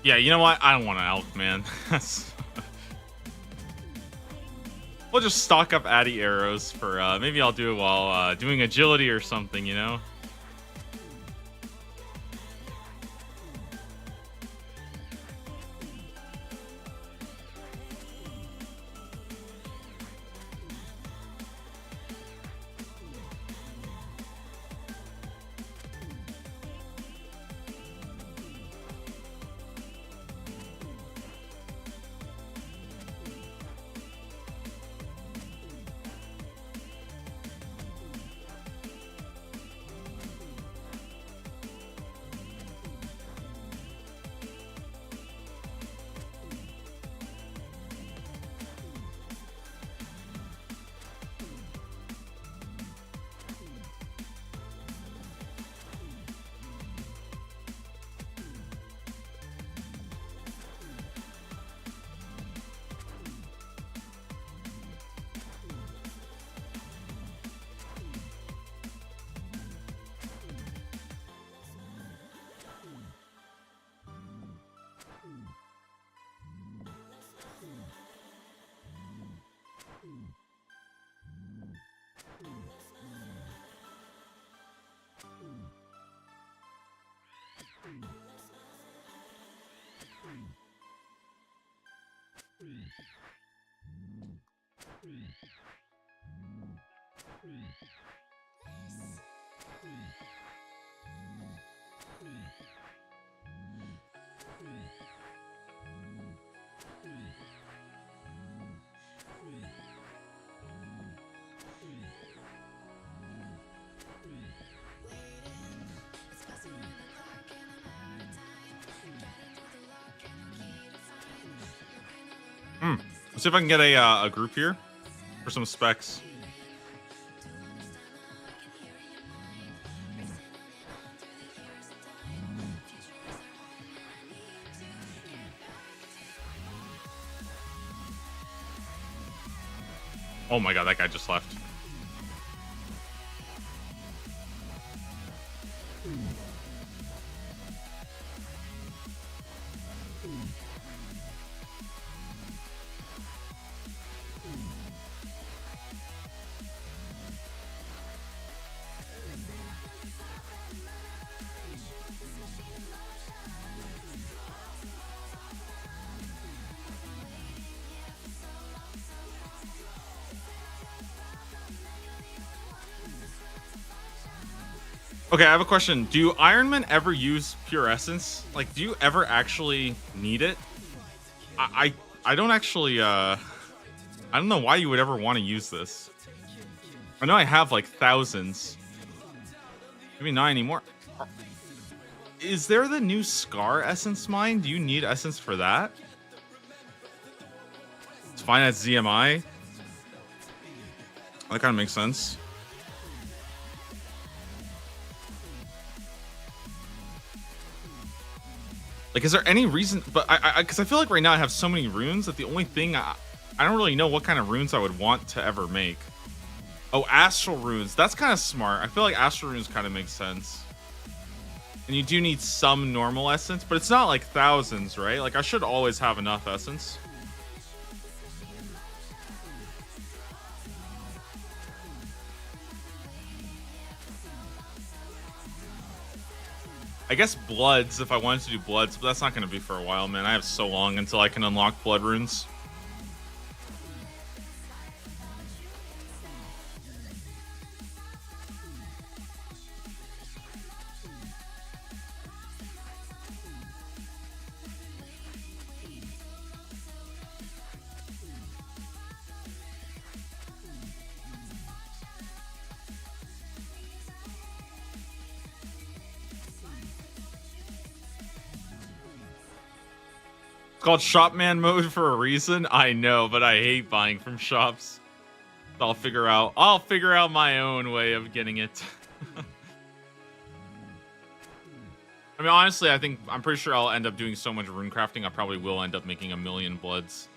Yeah, you know what? I don't want an elk, man. We'll just stock up Addy arrows for, maybe I'll do it while doing agility or something, you know? Let's see if I can get a group here for some specs. Oh my god, that guy just left. Okay, I have a question. Do Ironmen ever use pure essence? Like, do you ever actually need it? I don't actually I don't know why you would ever want to use this. I know I have like thousands. Maybe not anymore. Is there the new Scar essence mine? Do you need essence for that? It's fine at ZMI. That kind of makes sense. Like, is there any reason? But because I feel like right now I have so many runes that the only thing I don't really know what kind of runes I would want to ever make. Oh, astral runes. That's kind of smart. I feel like astral runes kind of makes sense. And you do need some normal essence, but it's not like thousands, right? Like, I should always have enough essence. I guess Bloods, if I wanted to do Bloods, but that's not going to be for a while, man. I have so long until I can unlock Blood runes. It's called Shopman mode for a reason. I know, but I hate buying from shops. I'll figure out my own way of getting it. I mean, honestly, I'm pretty sure I'll end up doing so much rune crafting. I probably will end up making 1,000,000 bloods.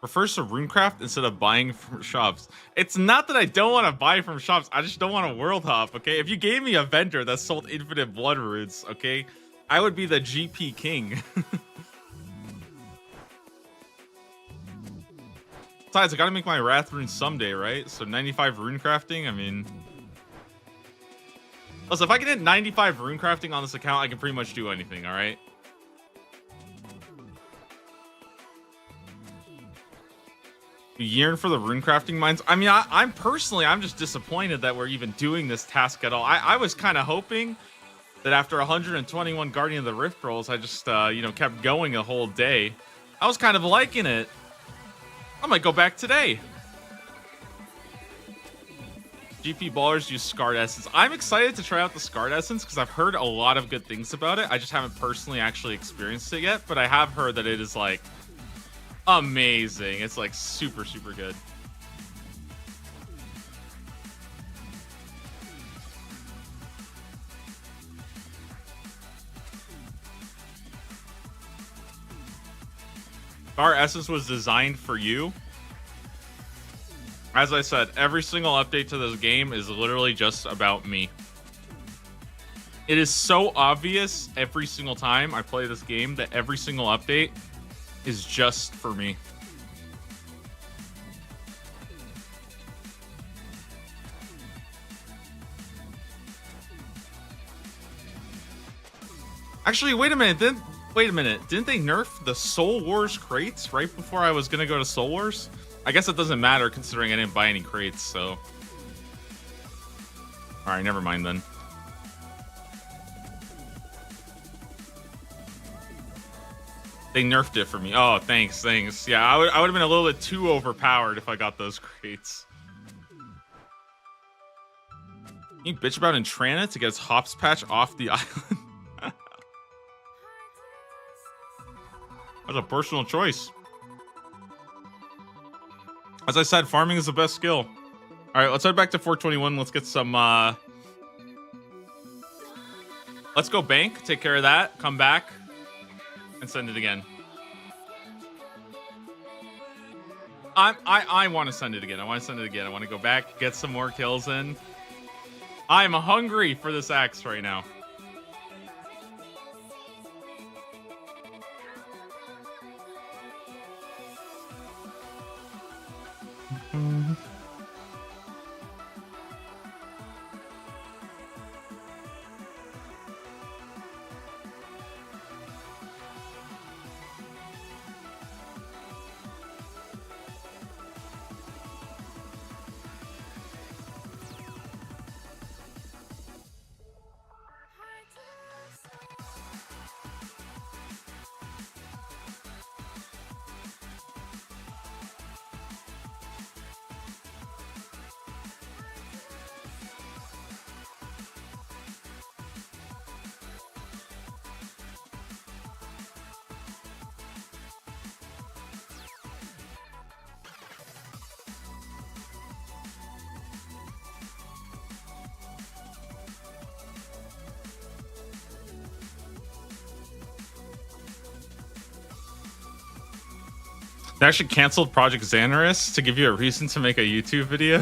Prefers to runecraft instead of buying from shops. It's not that I don't want to buy from shops. I just don't want to world hop, okay? If you gave me a vendor that sold infinite blood runes, okay, I would be the GP king. Besides, I gotta make my wrath rune someday, right? So 95 runecrafting, I mean... Also, if I can hit 95 runecrafting on this account, I can pretty much do anything, alright? You yearn for the runecrafting mines. I mean, I'm just disappointed that we're even doing this task at all. I was kind of hoping that after 121 Guardian of the Rift rolls, I just, kept going a whole day. I was kind of liking it. I might go back today. GP ballers use Scarred Essence. I'm excited to try out the Scarred Essence because I've heard a lot of good things about it. I just haven't personally actually experienced it yet, but I have heard that it is, like, amazing. It's like super good. Our essence was designed for you. As I said, every single update to this game is literally just about me. It is so obvious every single time I play this game that every single update is just for me. Actually, wait a minute. Didn't they nerf the Soul Wars crates right before I was gonna go to Soul Wars? I guess it doesn't matter considering I didn't buy any crates, so... Alright, never mind then. They nerfed it for me. Oh, thanks, thanks. Yeah, I would have been a little bit too overpowered if I got those crates. You bitch about Entrana to get its hops patch off the island. That's a personal choice. As I said, farming is the best skill. All right, let's head back to 421. Let's get some. Let's go bank. Take care of that. Come back and send it again. I want to send it again. I want to send it again. I want to go back, get some more kills in. I'm hungry for this axe right now. They actually canceled Project Xanaris to give you a reason to make a YouTube video.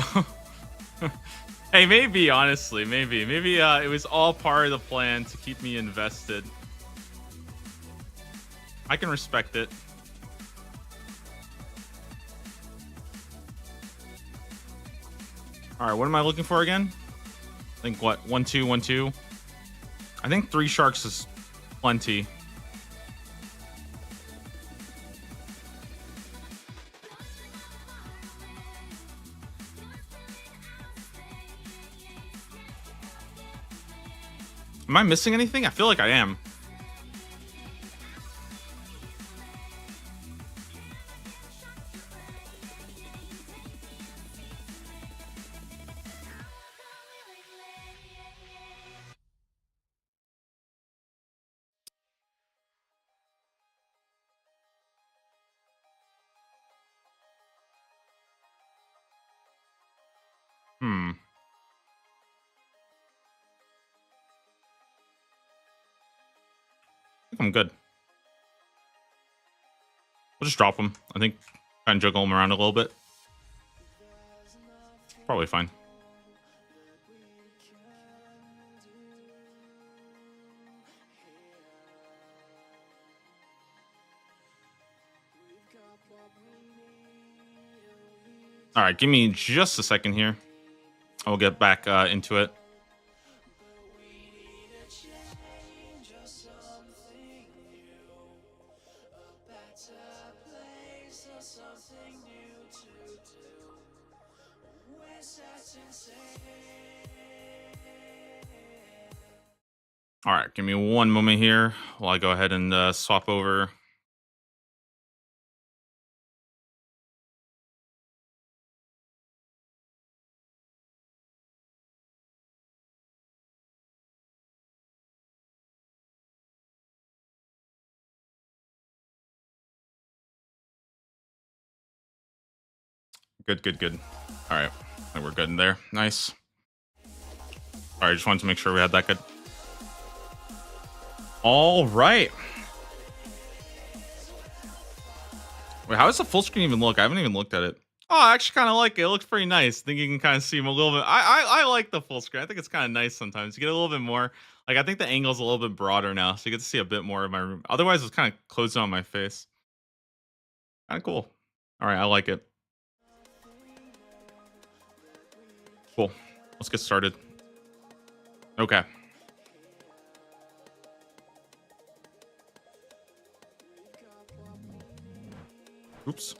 Hey, maybe, honestly, maybe it was all part of the plan to keep me invested. I can respect it. All right, what am I looking for again? I think what, 1 2 1 2. I think 3 sharks is plenty. Am I missing anything? I feel like I am. I think I'm good. We'll just drop them. I think try and juggle them around a little bit. Probably fine. All right, give me just a second here. I'll get back into it. All right, give me one moment here while I go ahead and swap over. Good, good, good. All right, we're good in there. Nice. All right, just wanted to make sure we had that good. All right. Wait, how does the full screen even look? I haven't even looked at it. Oh, I actually kind of like it. It looks pretty nice. I think you can kind of see him a little bit. I like the full screen. I think it's kind of nice sometimes. You get a little bit more. Like, I think the angle's a little bit broader now, so you get to see a bit more of my room. Otherwise, it's kind of closed on my face. Kind of cool. All right, I like it. Cool. Let's get started. Okay. Oops.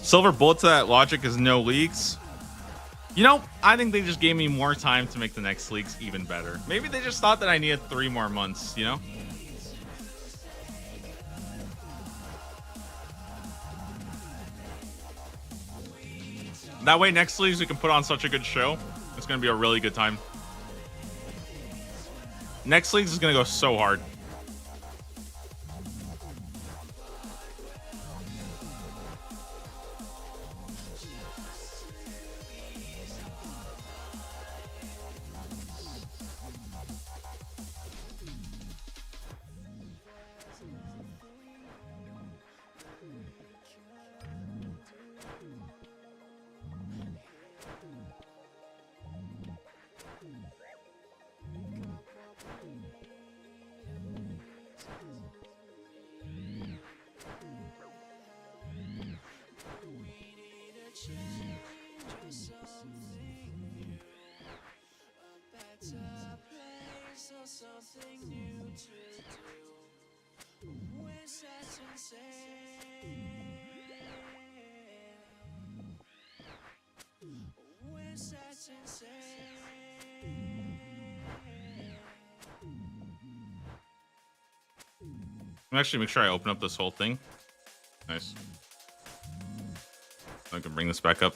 Silver bullet to that logic is no leaks. You know, I think they just gave me more time to make the next leaks even better. Maybe they just thought that I needed 3 more months, you know? That way, next leagues we can put on such a good show. It's going to be a really good time. Next leagues is going to go so hard. I'm actually make sure I open up this whole thing. Nice. I can bring this back up.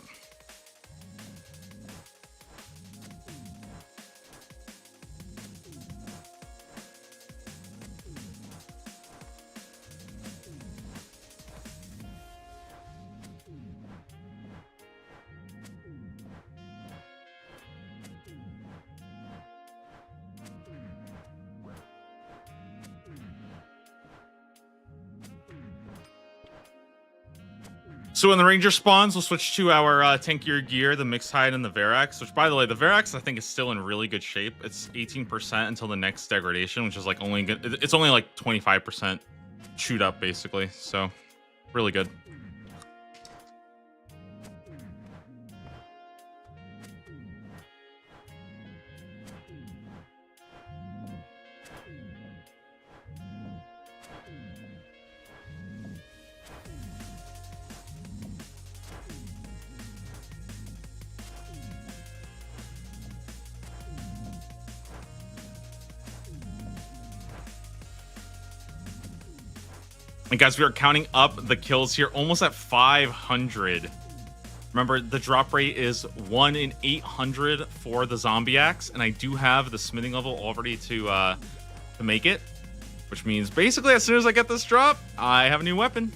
So when the Ranger spawns, we'll switch to our tankier gear, the Mixed Hide and the Verax, which, by the way, the Verax, I think, is still in really good shape. It's 18% until the next degradation, which is like only good. It's only like 25% chewed up, basically. So really good. And guys, we are counting up the kills here, almost at 500. Remember, the drop rate is 1 in 800 for the zombie axe, and I do have the smithing level already to make it, which means basically as soon as I get this drop, I have a new weapon.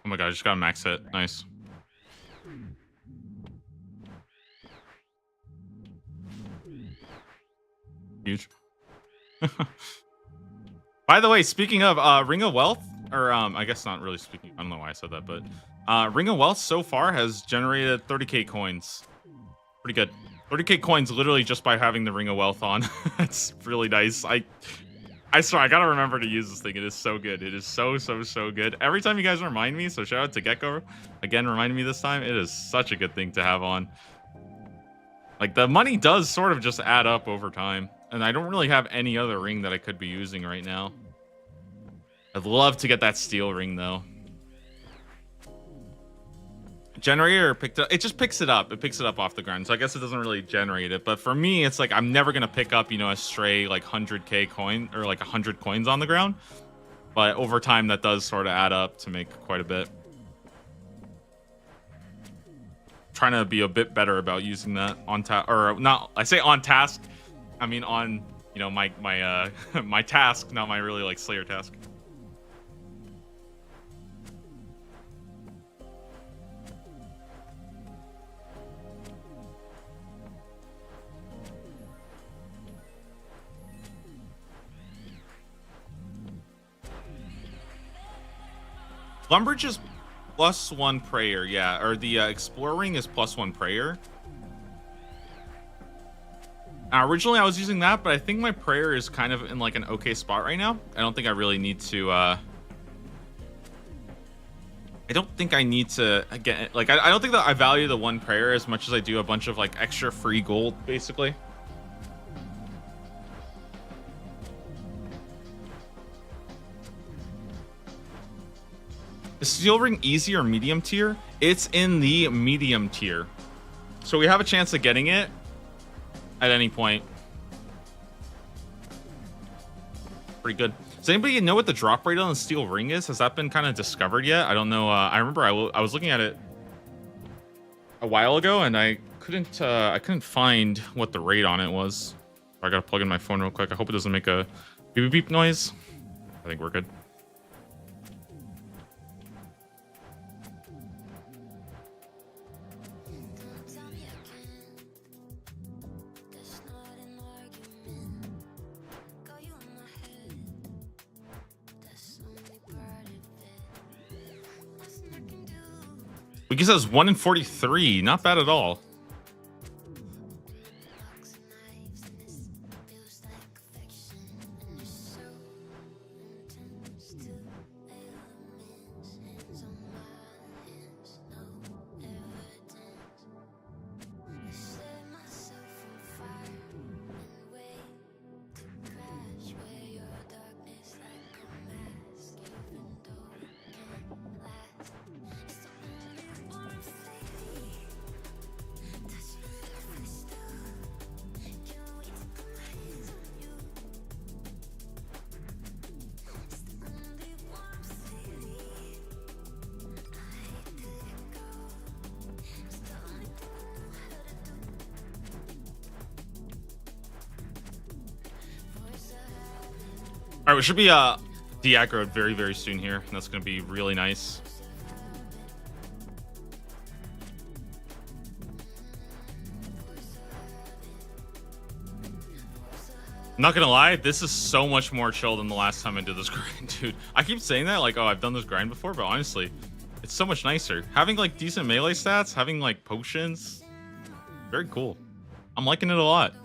Oh my god, I just got a max hit. Nice. Huge. By the way, speaking of Ring of Wealth, or I guess not really speaking, I don't know why I said that, but Ring of Wealth so far has generated 30k coins. Pretty good. 30k coins literally just by having the Ring of Wealth on. It's really nice. I swear, I gotta remember to use this thing. It is so good. It is so good. Every time you guys remind me, so shout out to Gecko again, reminding me this time. It is such a good thing to have on. Like, the money does sort of just add up over time. And I don't really have any other ring that I could be using right now. I'd love to get that steel ring, though. Generator picked it up. It just picks it up. It picks it up off the ground. So I guess it doesn't really generate it. But for me, it's like I'm never going to pick up, you know, a stray like 100k coin or like 100 coins on the ground. But over time, that does sort of add up to make quite a bit. Trying to be a bit better about using that on task, or not. I say on task. I mean on, you know, my my task, not my really like Slayer task. Lumbridge is +1 prayer, yeah, or the exploring is +1 prayer. Originally I was using that, but I think my prayer is kind of in like an okay spot right now. I don't think I really need to I don't think I need to get like I don't think that I value the 1 prayer as much as I do a bunch of like extra free gold, basically. Is Steel Ring easy or medium tier? It's in the medium tier. So we have a chance of getting it at any point. Pretty good. Does anybody know what the drop rate on the Steel Ring is? Has that been kind of discovered yet? I don't know. I remember I was looking at it a while ago and I couldn't find what the rate on it was. I gotta plug in my phone real quick. I hope it doesn't make a beep beep noise. I think we're good. Wiki says 1 in 43. Not bad at all. All right, we should be de-aggroed very soon here, and that's going to be really nice. I'm not gonna lie, this is so much more chill than the last time I did this grind, dude. I keep saying that, like, oh, I've done this grind before, but honestly, it's so much nicer. Having, like, decent melee stats, having, like, potions, very cool. I'm liking it a lot.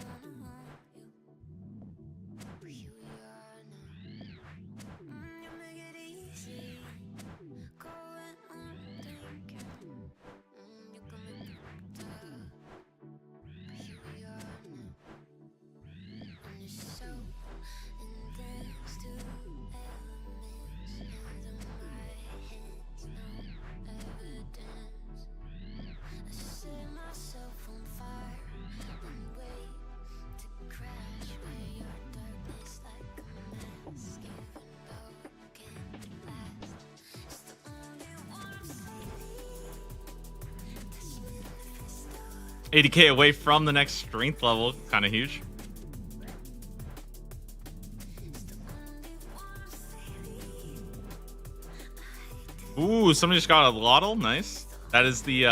$80K away from the next strength level, kind of huge. Ooh, somebody just got a Lottle, nice. That is the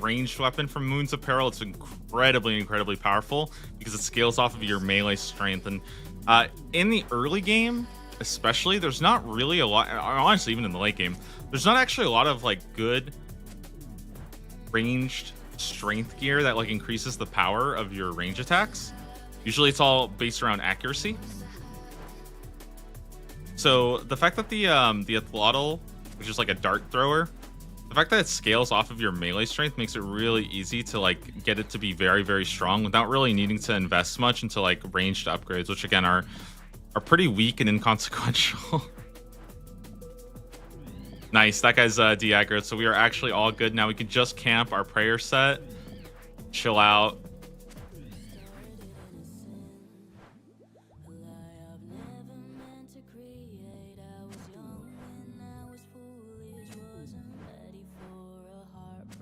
ranged weapon from Moon's Apparel. It's incredibly powerful because it scales off of your melee strength. And in the early game, especially, there's not really a lot, honestly, even in the late game, there's not actually a lot of like good ranged strength gear that like increases the power of your range attacks. Usually it's all based around accuracy. So the fact that the athlotl, which is like a dart thrower, the fact that it scales off of your melee strength makes it really easy to like get it to be very, very strong without really needing to invest much into like ranged upgrades, which again are pretty weak and inconsequential. Nice, that guy's de-aggroed, so we are actually all good now. We can just camp our prayer set, chill out.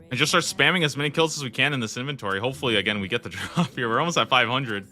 And just start spamming as many kills as we can in this inventory. Hopefully, again, we get the drop here. We're almost at 500.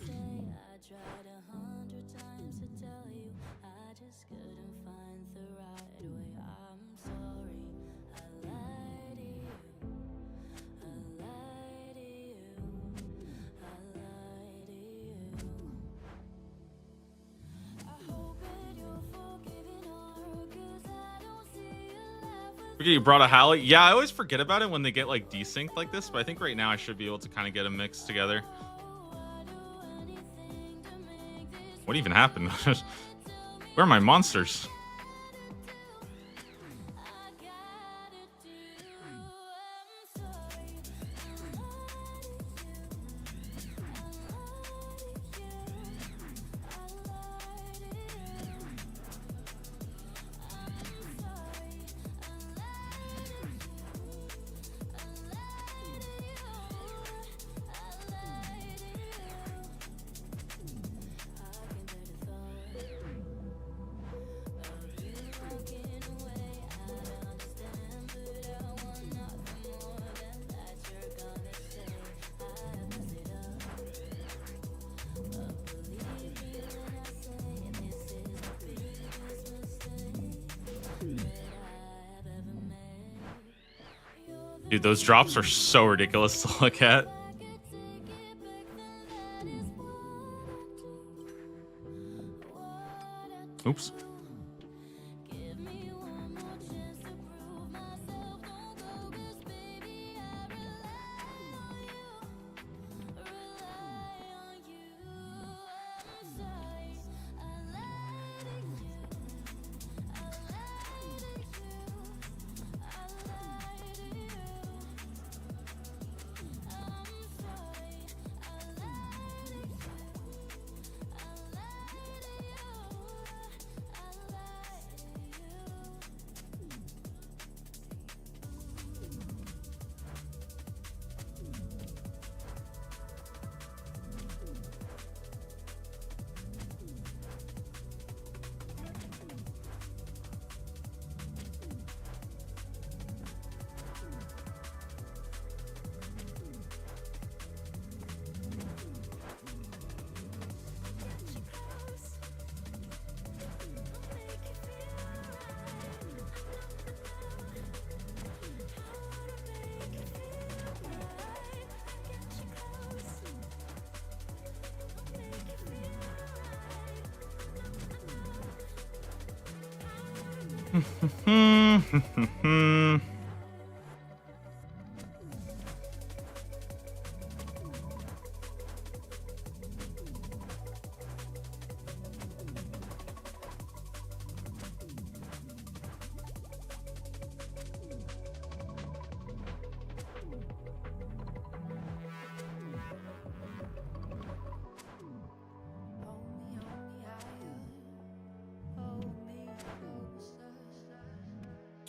You brought a Halley? Yeah, I always forget about it when they get like desynced like this, but I think right now I should be able to kind of get them mixed together. What even happened? Where are my monsters? Dude, those drops are so ridiculous to look at. Oops.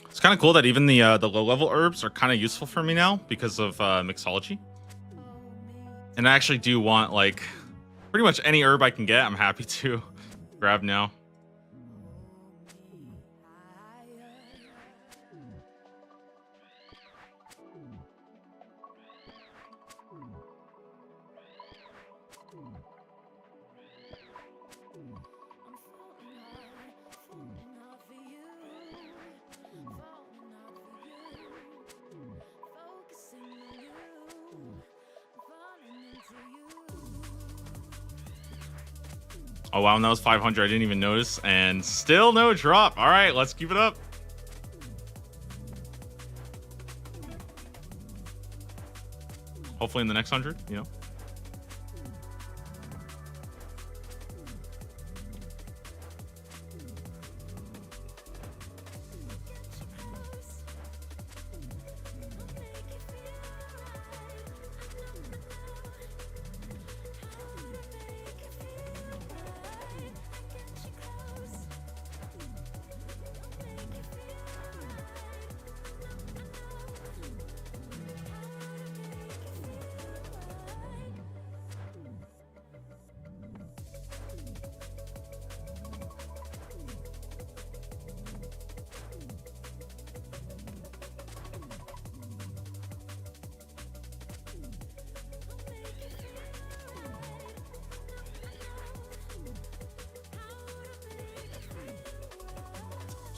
It's kind of cool that even the low level herbs are kind of useful for me now because of mixology. And I actually do want like pretty much any herb I can get. I'm happy to grab now. Oh wow, and that was 500. I didn't even notice, and still no drop. All right, let's keep it up. Hopefully in the next 100, you know.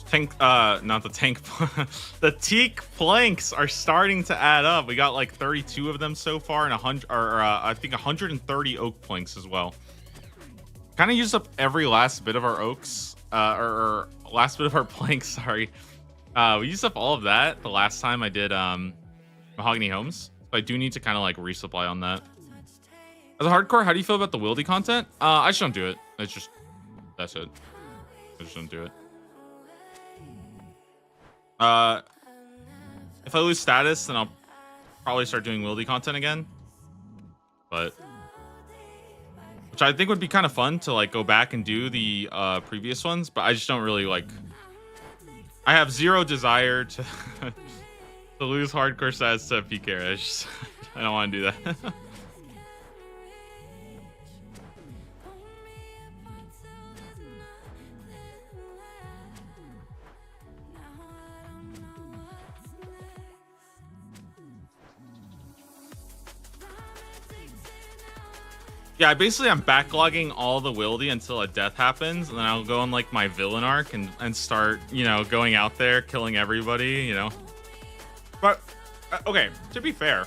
Tank, not the tank. The teak planks are starting to add up. We got like 32 of them so far, and 100, or I think 130 oak planks as well. Kind of used up every last bit of our oaks, or last bit of our planks. Sorry, we used up all of that the last time I did mahogany homes. So I do need to kind of like resupply on that. As a hardcore, how do you feel about the wildy content? I just don't do it. It's just that's it. I just don't do it. If I lose status, then I'll probably start doing wildy content again. But which I think would be kind of fun to like go back and do the previous ones, but I just don't really like. I have zero desire to to lose hardcore status to PK. I don't want to do that. Yeah, basically I'm backlogging all the wildy until a death happens, and then I'll go on like my villain arc and start, you know, going out there killing everybody, you know. But okay, to be fair,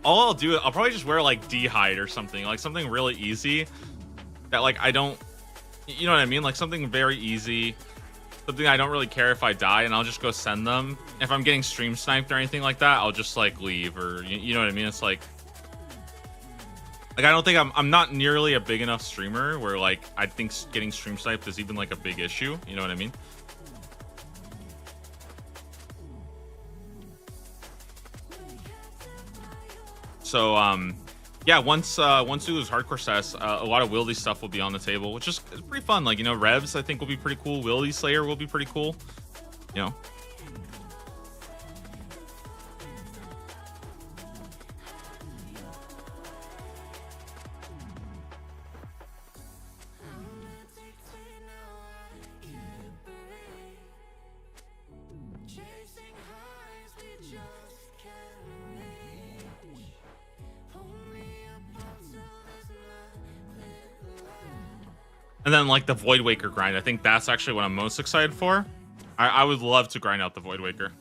all I'll do, I'll probably just wear like D-hide or something, like something really easy that like I don't, you know what I mean, like something very easy, something I don't really care if I die, and I'll just go send them. If I'm getting stream sniped or anything like that, I'll just like leave, or you know what I mean. It's like I don't think I'm not nearly a big enough streamer where like I think getting stream sniped is even like a big issue. You know what I mean? So yeah, once we lose hardcore status, a lot of wildy stuff will be on the table, which is pretty fun. Like, you know, revs I think will be pretty cool. Wildy Slayer will be pretty cool. You know. And then like the Void Waker grind, I think that's actually what I'm most excited for. I would love to grind out the Void Waker.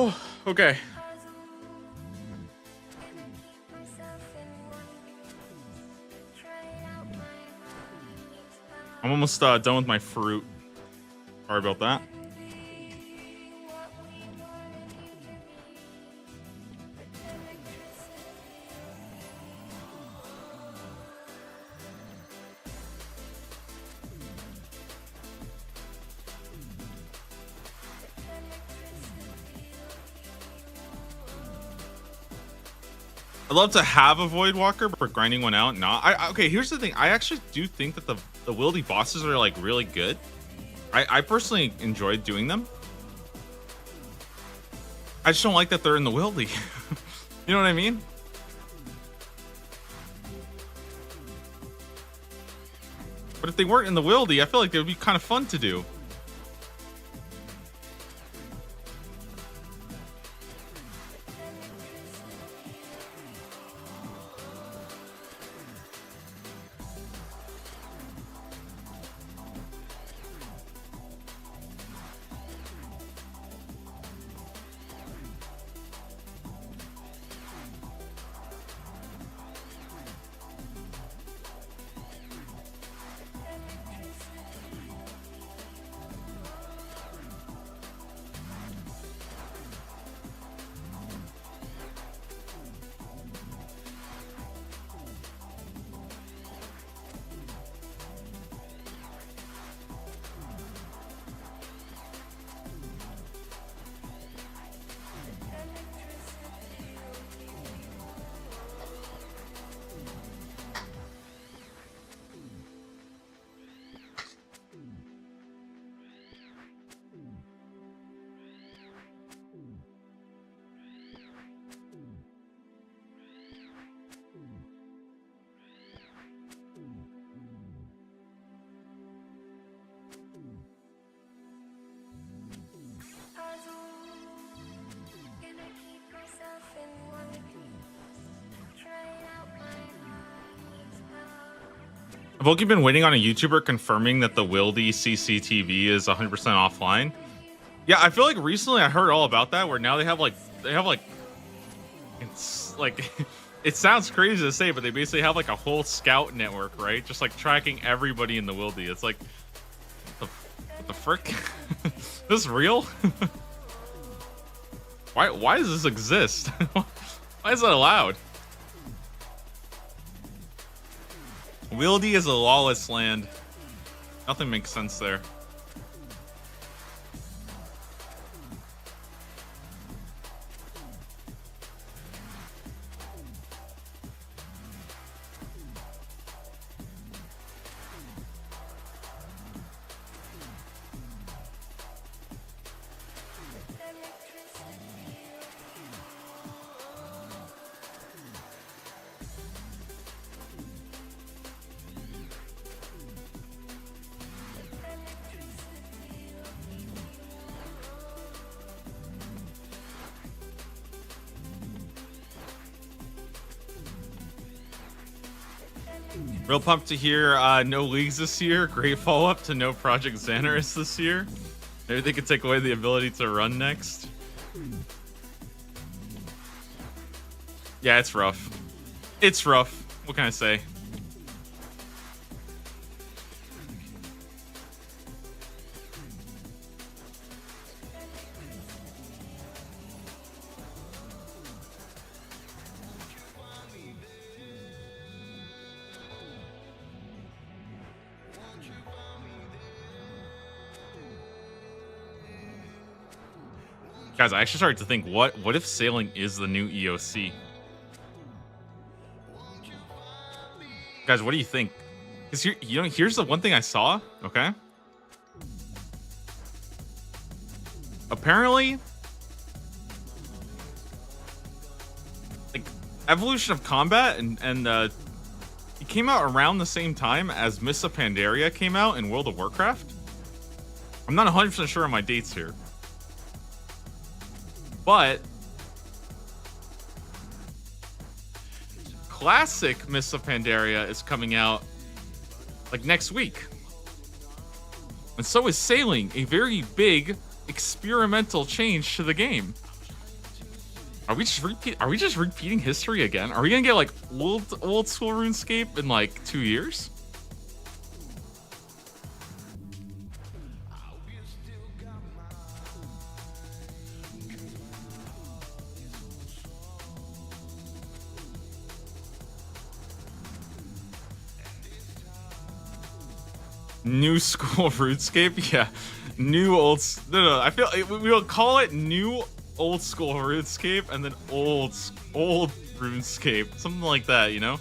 Oh, okay. I'm almost done with my fruit. Sorry about that. I'd love to have a Void Walker, but grinding one out, not. Okay, here's the thing. I actually do think that the wieldy bosses are like really good. I personally enjoyed doing them. I just don't like that they're in the wieldy. You know what I mean? But if they weren't in the wieldy, I feel like they would be kind of fun to do. Have Loki been waiting on a YouTuber confirming that the wieldy CCTV is 100% offline? Yeah, I feel like recently I heard all about that. Where now they have like it's like it sounds crazy to say, but they basically have like a whole scout network, right? Just like tracking everybody in the wieldy. It's like what the frick? This is real? Why does this exist? Why is that allowed? Wieldy is a lawless land. Nothing makes sense there. Real pumped to hear no leagues this year. Great follow-up to no Project Xanaris this year. Maybe they could take away the ability to run next. Yeah, it's rough. It's rough. What can I say? Guys, I actually started to think, what if sailing is the new EOC? Guys, what do you think? Because here's the one thing I saw, okay? Apparently, like, Evolution of Combat and it came out around the same time as Mists of Pandaria came out in World of Warcraft. I'm not 100% sure on my dates here. But Classic Mists of Pandaria is coming out like next week. And so is Sailing, a very big experimental change to the game. Are we just repeating history again? Are we gonna get like old school RuneScape in like 2 years? New school RuneScape? Yeah. New old. No. I feel we will call it new old school RuneScape and then old RuneScape. Something like that, you know?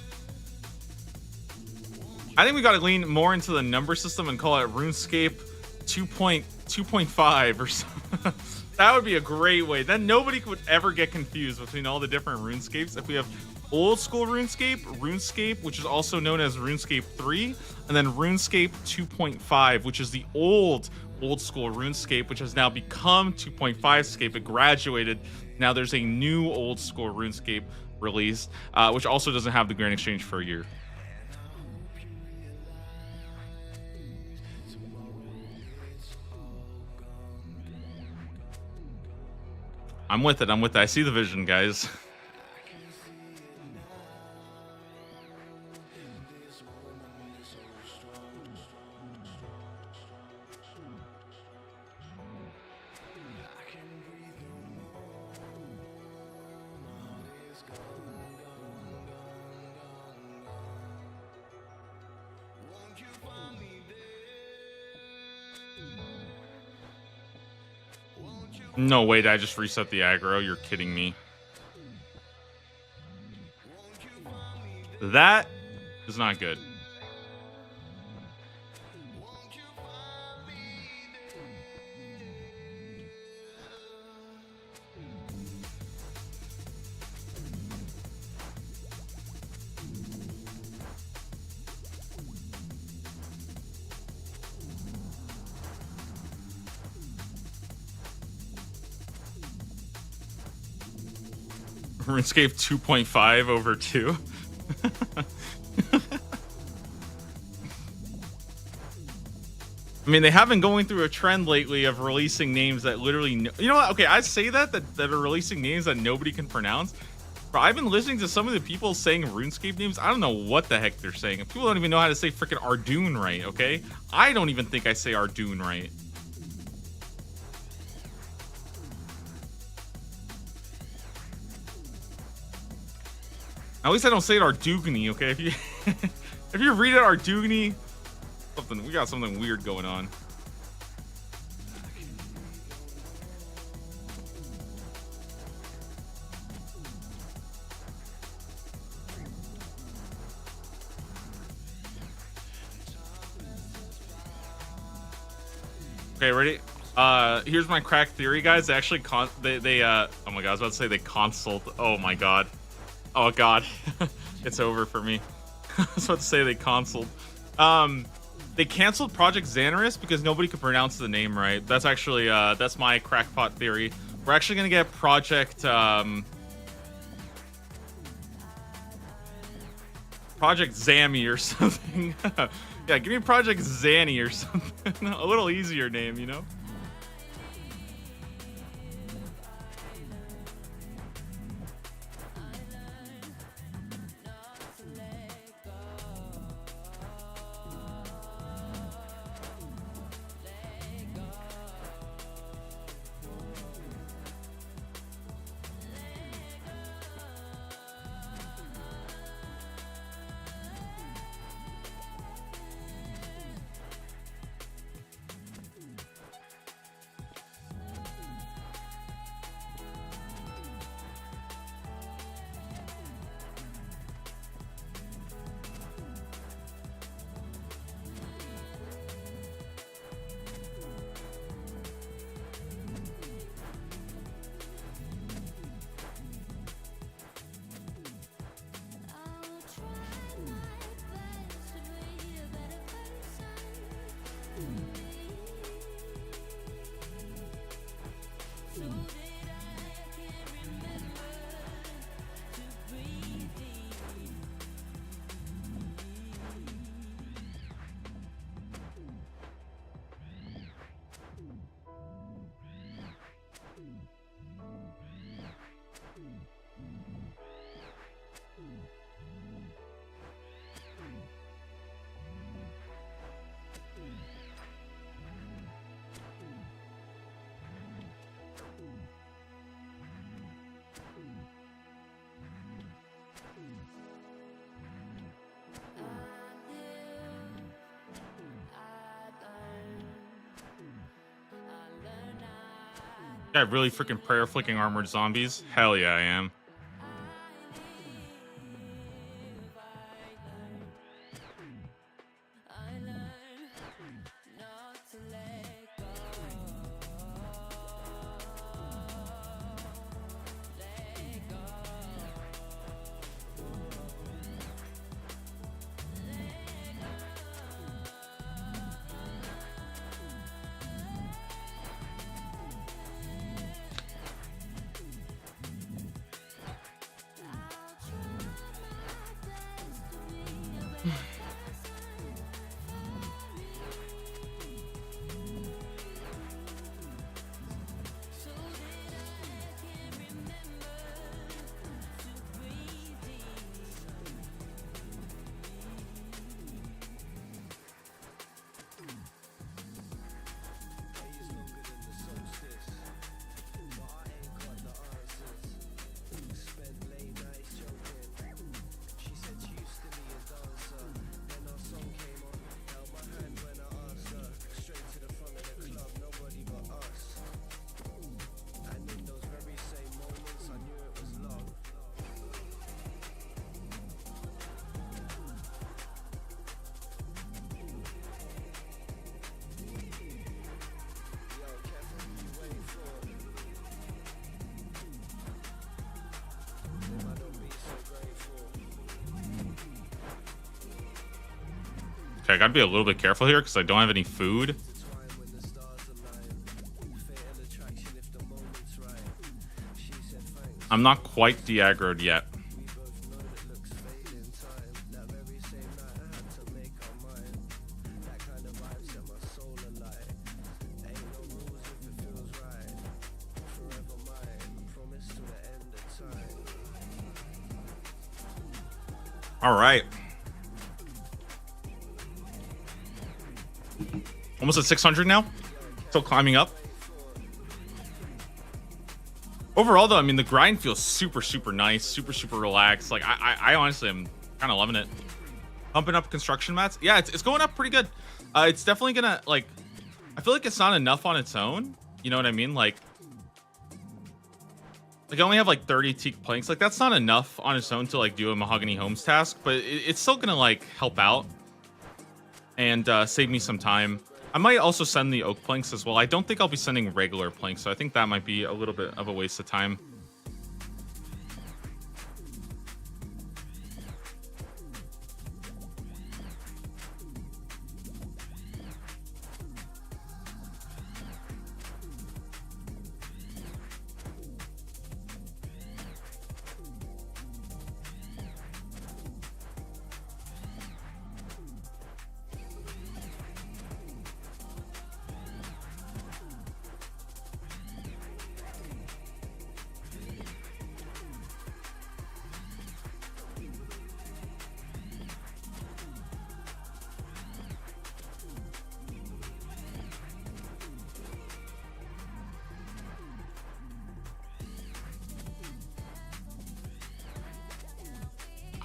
I think we got to lean more into the number system and call it RuneScape 2.5 or something. That would be a great way. Then nobody would ever get confused between all the different RuneScapes. If we have old school RuneScape, which is also known as RuneScape 3, and then RuneScape 2.5, which is the old school RuneScape, which has now become 2.5 scape. It graduated. Now there's a new old school RuneScape released, which also doesn't have the Grand Exchange for a year. I'm with it. I see the vision, guys. No, wait, I just reset the aggro. You're kidding me. That is not good. RuneScape 2.5 over 2. I mean, they have been going through a trend lately of releasing names that literally, you know what? Okay, I say that are releasing names that nobody can pronounce. But I've been listening to some of the people saying RuneScape names. I don't know what the heck they're saying. People don't even know how to say freaking Ardoon right, okay? I don't even think I say Ardoon right. At least I don't say it Ardugny, okay? If you if you read it Ardugny, we got something weird going on. Okay, ready? Here's my crack theory, guys. They actually oh my god, I was about to say they consult. Oh my god. Oh god. It's over for me. I was about to say they canceled. They canceled Project Xanaris because nobody could pronounce the name right. That's actually that's my crackpot theory. We're actually gonna get Project Zammy or something. Yeah, give me Project Zanny or something. A little easier name, you know? Yeah, really freaking prayer flicking armored zombies. Hell yeah, I am. Okay, I gotta be a little bit careful here because I don't have any food. I'm not quite de-aggroed yet. All right. Almost at 600 now. Still climbing up. Overall, though, I mean, the grind feels super, super nice, super, super relaxed. Like, I honestly am kind of loving it. Pumping up construction mats. Yeah, it's going up pretty good. It's definitely gonna, like, I feel like it's not enough on its own. You know what I mean? Like I only have like 30 teak planks. Like, that's not enough on its own to like do a mahogany homes task, but it's still gonna like help out and save me some time. I might also send the oak planks as well. I don't think I'll be sending regular planks, so I think that might be a little bit of a waste of time.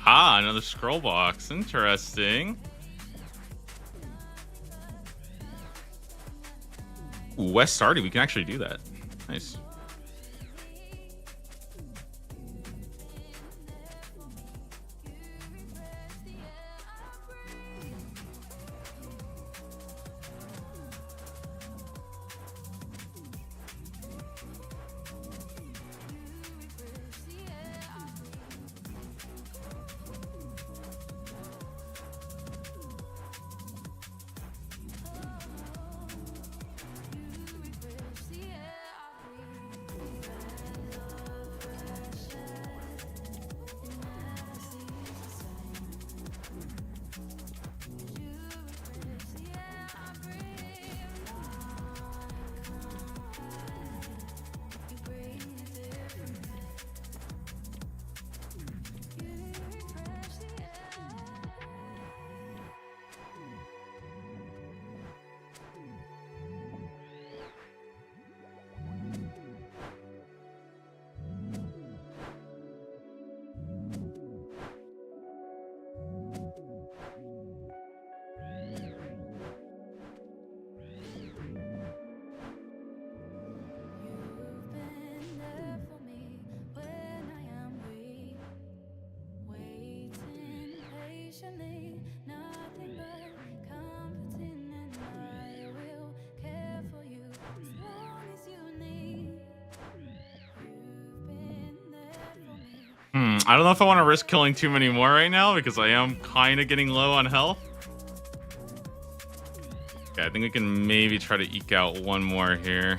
Ah, another scroll box. Interesting. Ooh, West Sardi, we can actually do that. Nice. I don't know if I want to risk killing too many more right now because I am kind of getting low on health. Okay, I think we can maybe try to eke out one more here.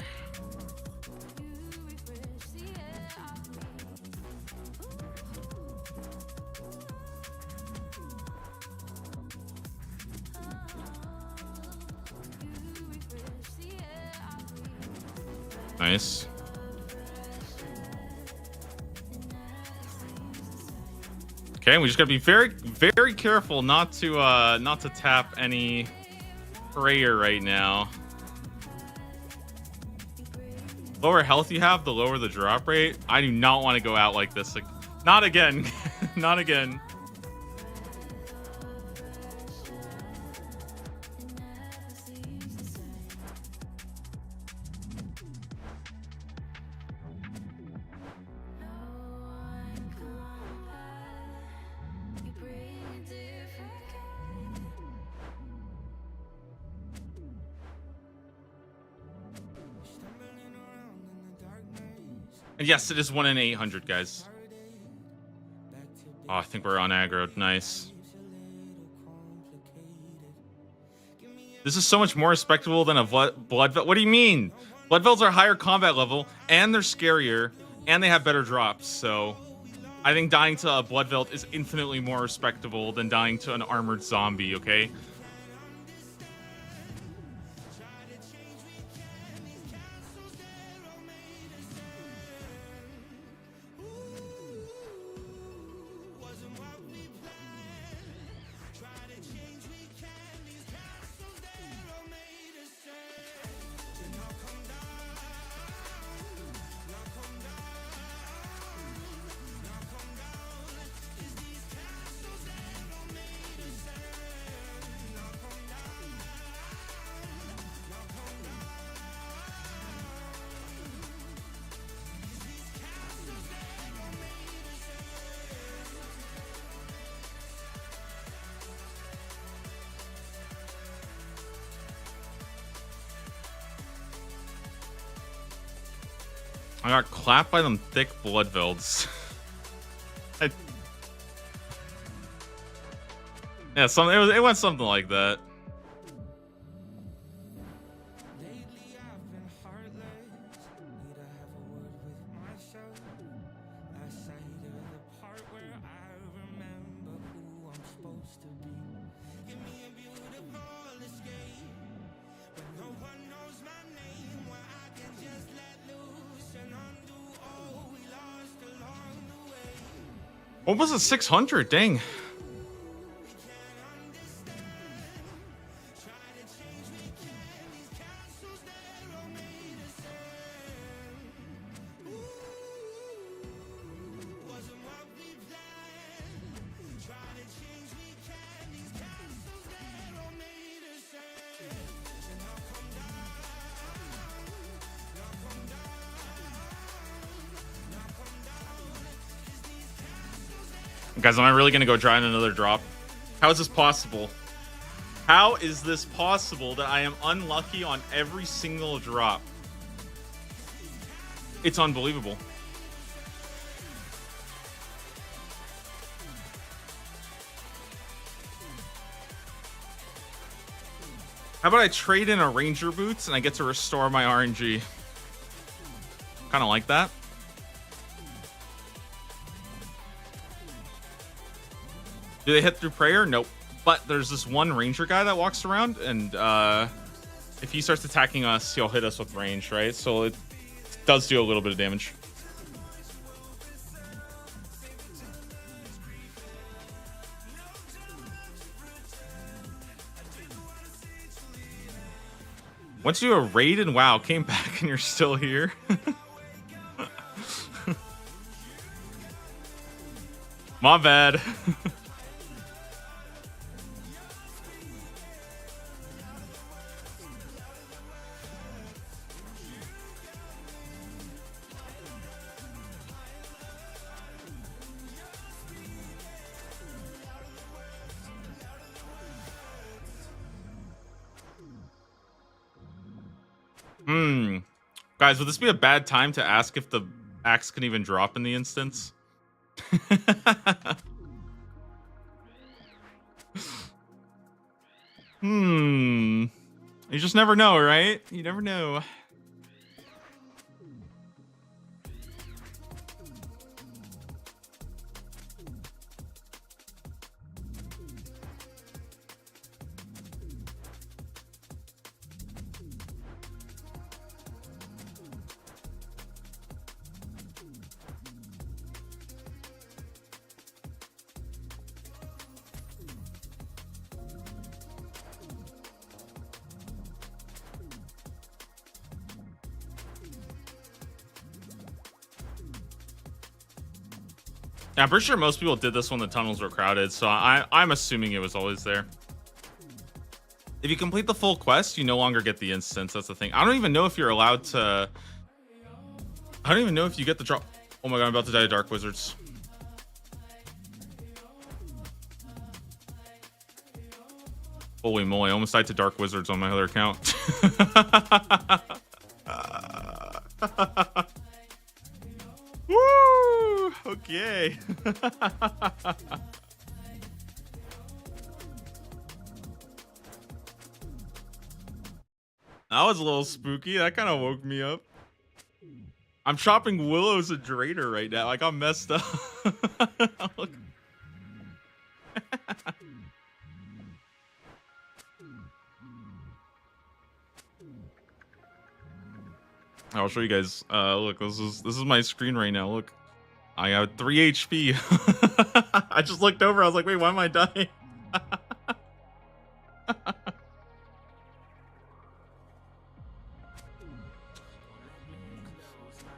Nice. Okay, we just gotta be very, very careful not to tap any prayer right now. Lower health you have, the lower the drop rate. I do not want to go out like this. Like, not again. Not again. And yes, it is 1 in 800, guys. Oh, I think we're on aggro. Nice. This is so much more respectable than a blood veld. What do you mean? Blood velds are higher combat level, and they're scarier, and they have better drops. So I think dying to a blood veld is infinitely more respectable than dying to an armored zombie, okay? I got clapped by them thick blood velds. Yeah, it went something like that. What was it? 600? Dang. Guys, am I really gonna go try on another drop? How is this possible? How is this possible that I am unlucky on every single drop? It's unbelievable. How about I trade in a ranger boots and I get to restore my RNG? Kind of like that. Do they hit through prayer? Nope. But there's this one ranger guy that walks around, and if he starts attacking us, he'll hit us with range, right? So it does do a little bit of damage. Once you do a raid and WoW came back and you're still here. My bad. Guys, would this be a bad time to ask if the axe can even drop in the instance? Hmm. You just never know, right? You never know. Yeah, I'm pretty sure most people did this when the tunnels were crowded, so I'm assuming it was always there. If you complete the full quest, you no longer get the instance. That's the thing. I don't even know if you're allowed to... I don't even know if you get the drop... Oh my god, I'm about to die to Dark Wizards. Holy moly, I almost died to Dark Wizards on my other account. Woo! Okay. That was a little spooky. That kind of woke me up. I'm chopping willows and Drader right now. Like, I'm messed up. I'll show you guys. Look, this is my screen right now. Look, I have 3 HP. I just looked over. I was like, wait, why am I dying?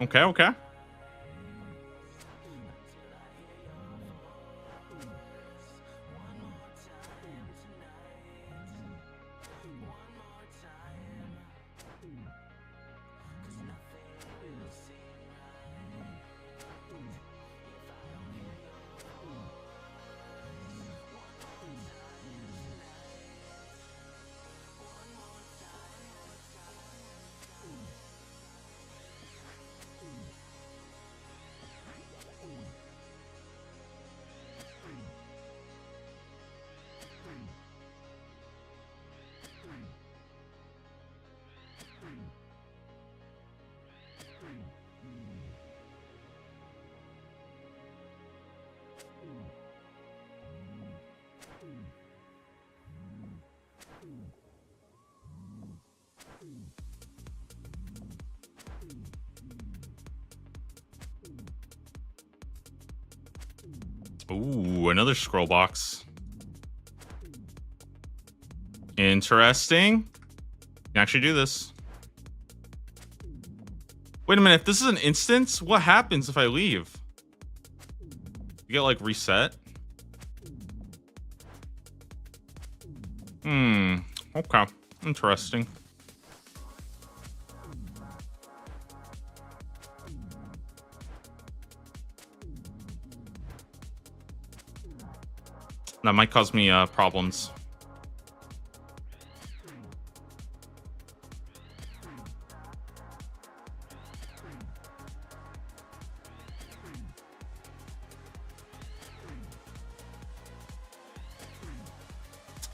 Okay, okay. Ooh, another scroll box. Interesting. You can actually do this. Wait a minute, if this is an instance, what happens if I leave? You get, like, reset? Okay. Interesting. That might cause me problems.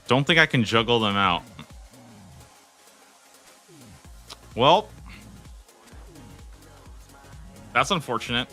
Don't think I can juggle them out. Well, that's unfortunate.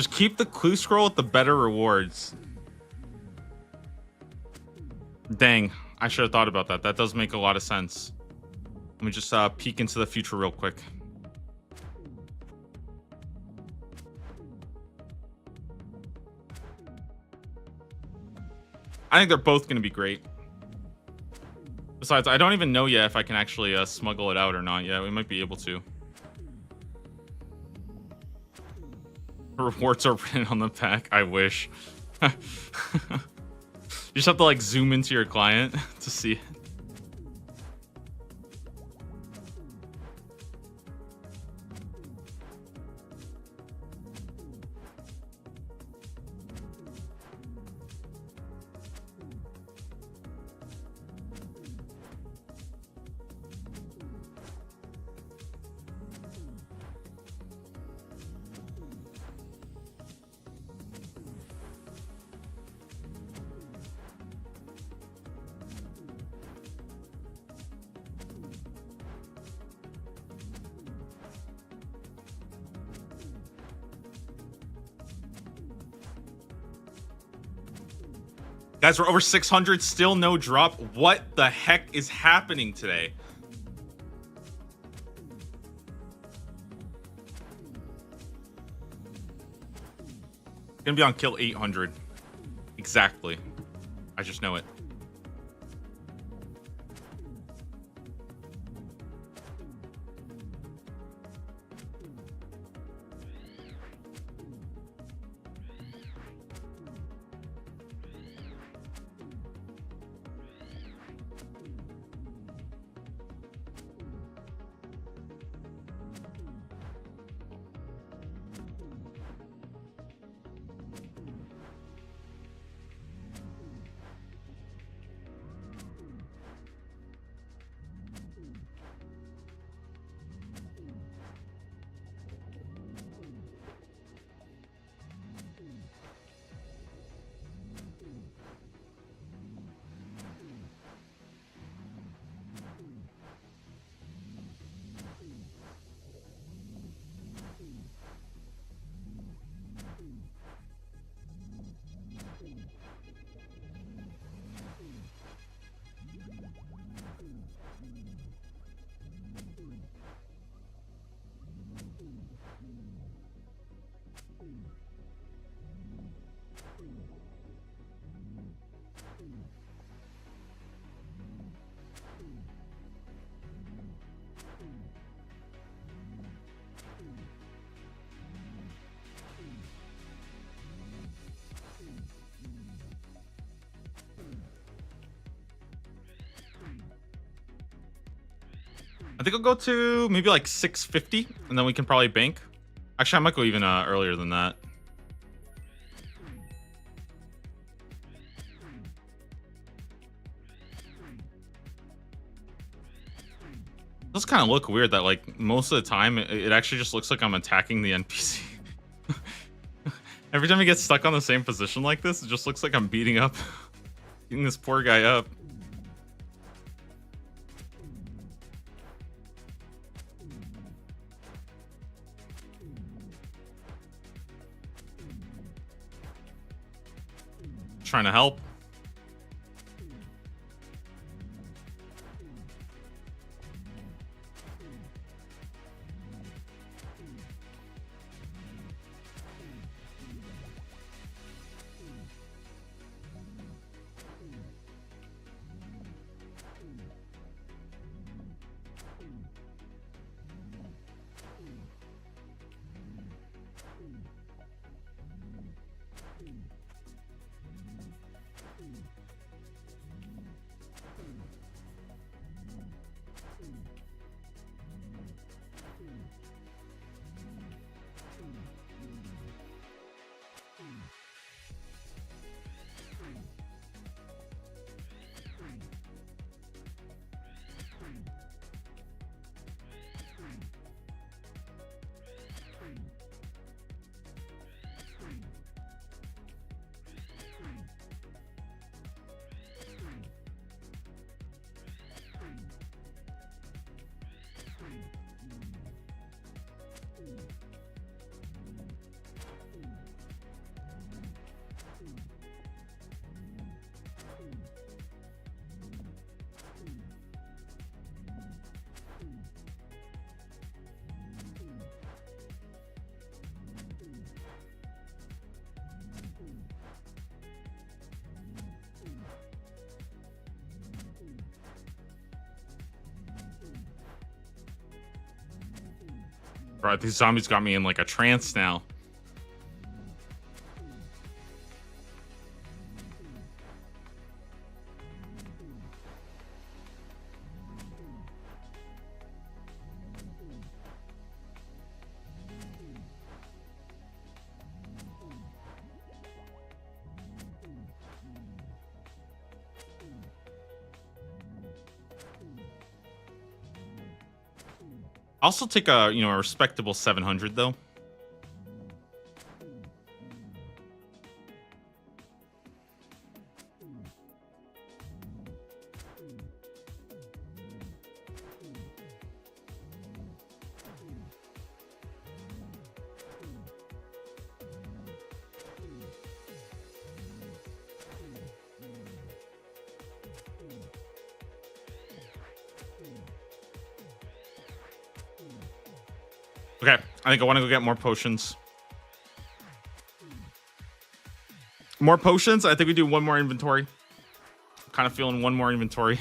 Just keep the clue scroll with the better rewards. Dang, I should have thought about that. That does make a lot of sense. Let me just peek into the future real quick. I think they're both going to be great. Besides, I don't even know yet if I can actually smuggle it out or not yet. We might be able to. Rewards are written on the back. I wish. You just have to like zoom into your client to see it. Guys, we're over 600, still no drop. What the heck is happening today? Gonna be on kill 800. Exactly. I just know it. I think I'll go to maybe like 650, and then we can probably bank. Actually, I might go even earlier than that. It does kind of look weird that like most of the time it actually just looks like I'm attacking the NPC. Every time he gets stuck on the same position like this, it just looks like I'm beating this poor guy up. Trying to help. Right, these zombies got me in like a trance now. I'll still take a, a respectable 700 though. Okay, I think I want to go get more potions. More potions? I think we do one more inventory. Kind of feeling one more inventory.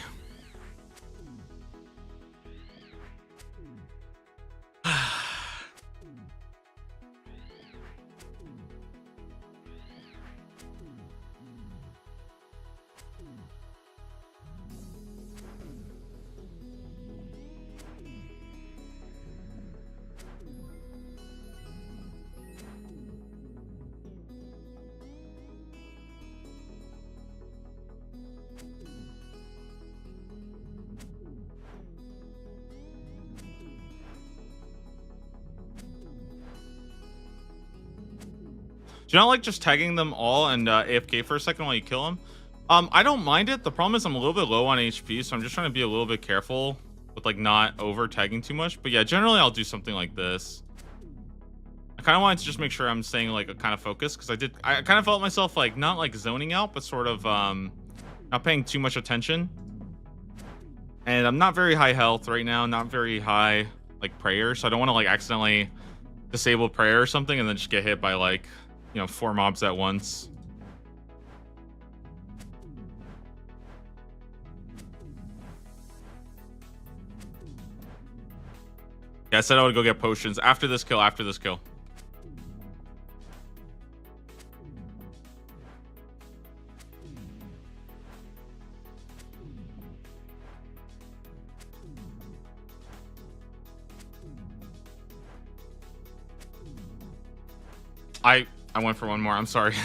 Do you not like just tagging them all and AFK for a second while you kill them? I don't mind it. The problem is I'm a little bit low on HP, so I'm just trying to be a little bit careful with like not over tagging too much. But yeah, generally I'll do something like this. I kind of wanted to just make sure I'm staying like a kind of focus because I kind of felt myself like not like zoning out, but sort of not paying too much attention. And I'm not very high health right now, not very high like prayer, so I don't want to like accidentally disable prayer or something and then just get hit by like 4 mobs at once. Yeah, I said I would go get potions after this kill. After this kill. I went for one more. I'm sorry.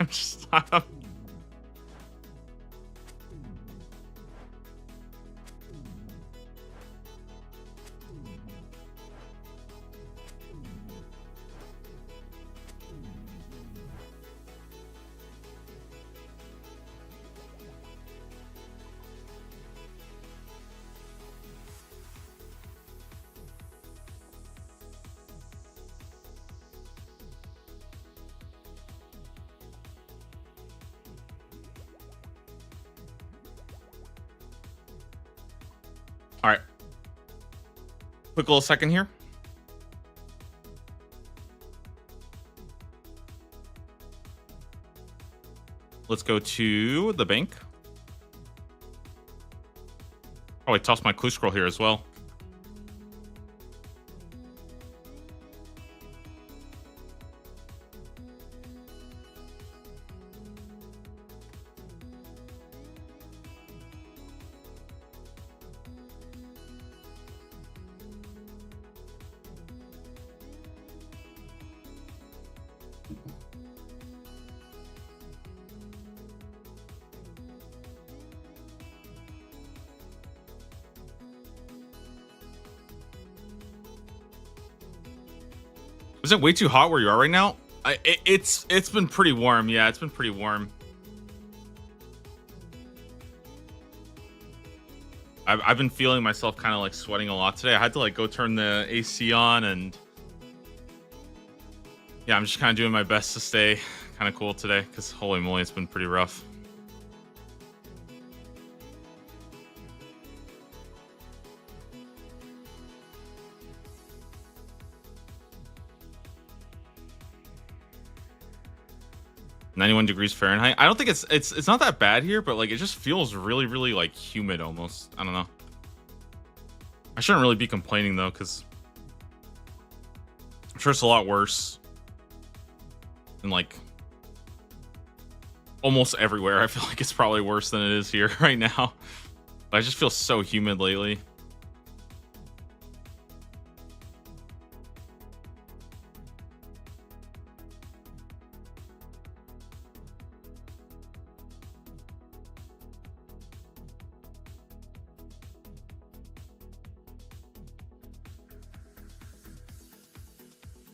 I'm just. All right. Quick little second here. Let's go to the bank. Oh, I tossed my clue scroll here as well. Is it way too hot where you are right now? It's been pretty warm. Yeah, it's been pretty warm. I've been feeling myself kind of like sweating a lot today. I had to like go turn the AC on, and yeah, I'm just kind of doing my best to stay kind of cool today because holy moly, it's been pretty rough. (91°F). I don't think it's not that bad here, but like it just feels really, really like humid almost. I don't know. I shouldn't really be complaining though, because I'm sure it's a lot worse. And like almost everywhere, I feel like it's probably worse than it is here right now. But I just feel so humid lately.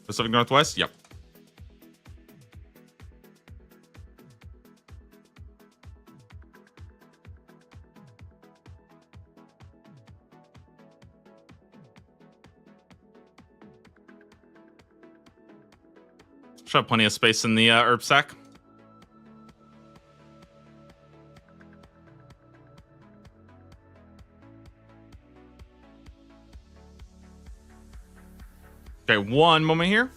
Pacific Northwest? Yep. Should have plenty of space in the herb sack. Okay, one moment here.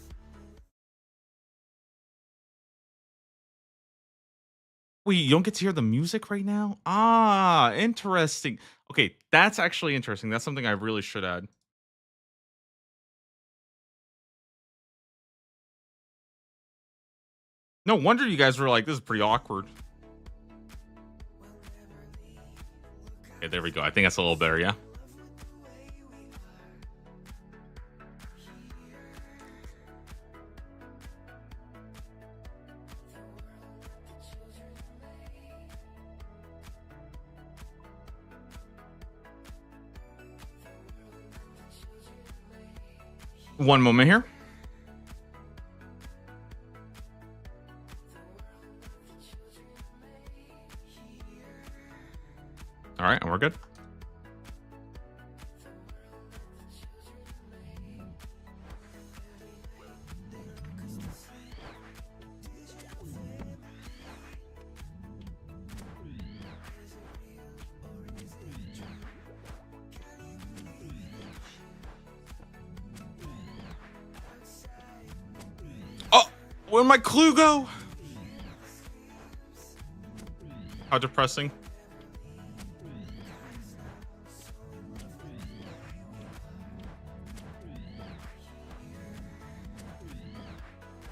Wait, you don't get to hear the music right now? Ah, interesting. Okay, that's actually interesting. That's something I really should add. No wonder you guys were like, this is pretty awkward. Okay, there we go. I think that's a little better, yeah? One moment here. All right, and we're good. Oh, where'd my clue go? How depressing.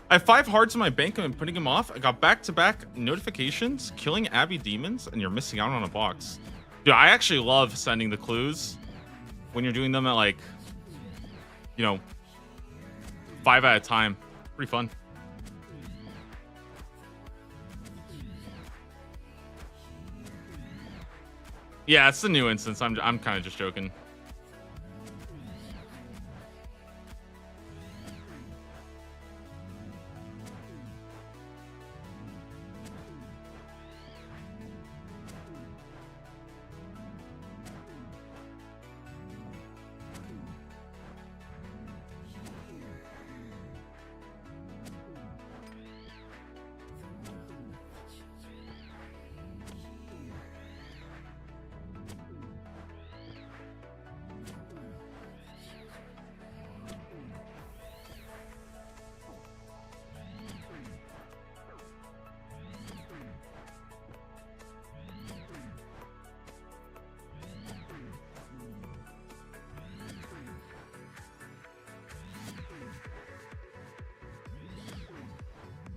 I have 5 hearts in my bank and I'm putting them off. I got back-to-back notifications, killing Abbey demons, and you're missing out on a box. Dude, I actually love sending the clues when you're doing them at like, 5 at a time. Pretty fun. Yeah, it's the new instance. I'm kind of just joking.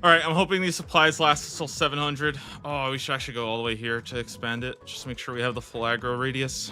All right, I'm hoping these supplies last until 700. Oh, we should actually go all the way here to expand it. Just make sure we have the full aggro radius.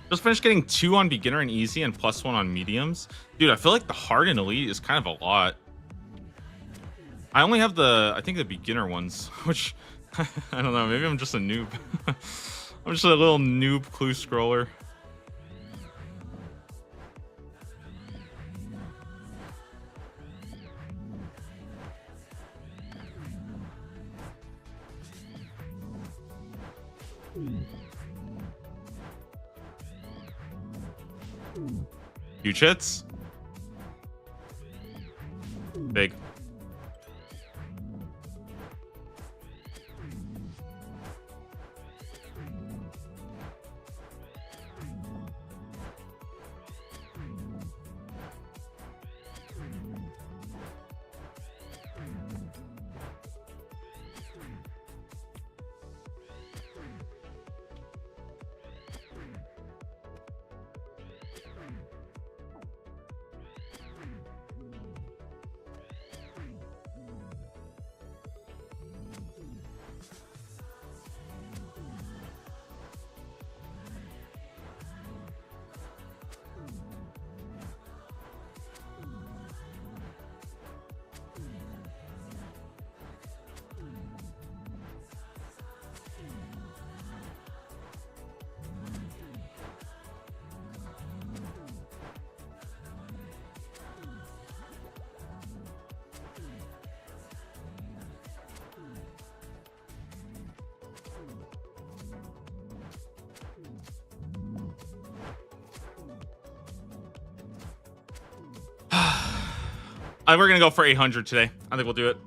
Just finished getting 2 on beginner and easy and +1 on mediums. Dude, I feel like the hard and elite is kind of a lot. I only have the, I think the beginner ones, which I don't know. Maybe I'm just a noob. I'm just a little noob clue scroller. Huge hits. Big. We're gonna go for 800 today. I think we'll do it.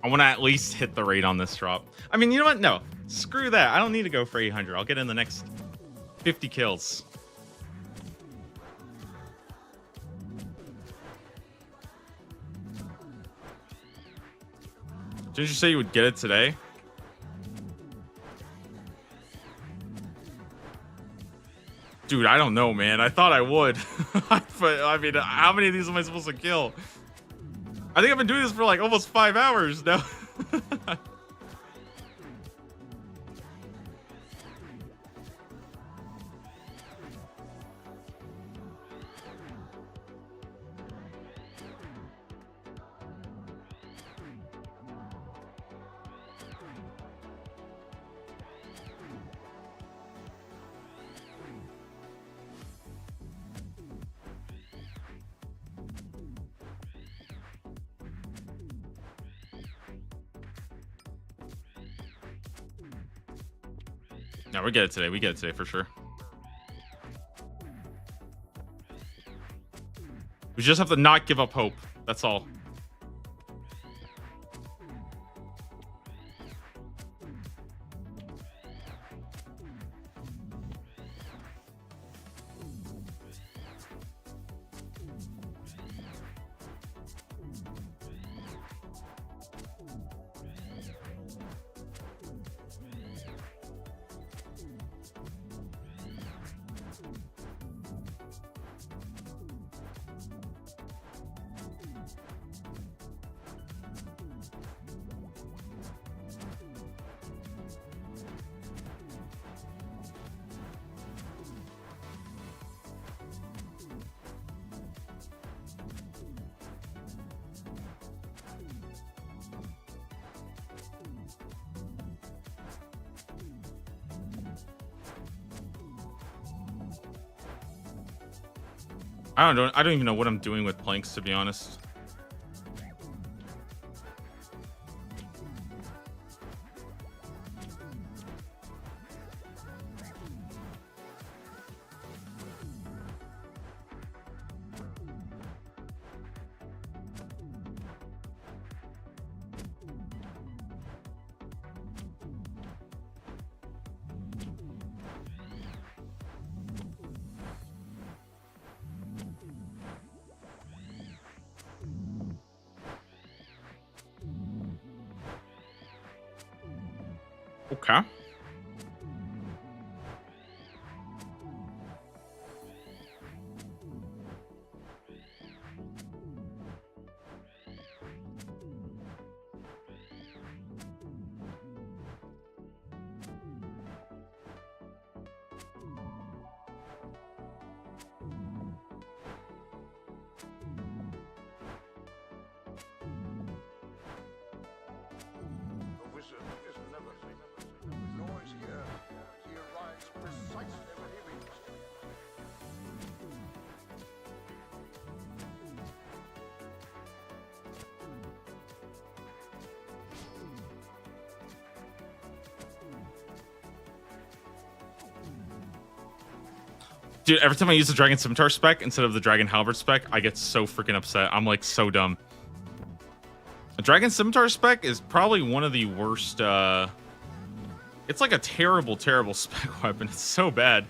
I want to at least hit the rate on this drop. I mean, you know what? No, screw that. I don't need to go for 800. I'll get in the next 50 kills. Didn't you say you would get it today? Dude, I don't know, man. I thought I would. But, I mean, how many of these am I supposed to kill? I think I've been doing this for like almost 5 hours now. No, we get it today. We get it today for sure. We just have to not give up hope. That's all. I don't even know what I'm doing with planks, to be honest. Okay. Dude, every time I use the Dragon Scimitar spec instead of the Dragon Halberd spec, I get so freaking upset. I'm like so dumb. A Dragon Scimitar spec is probably one of the worst. It's like a terrible, terrible spec weapon. It's so bad.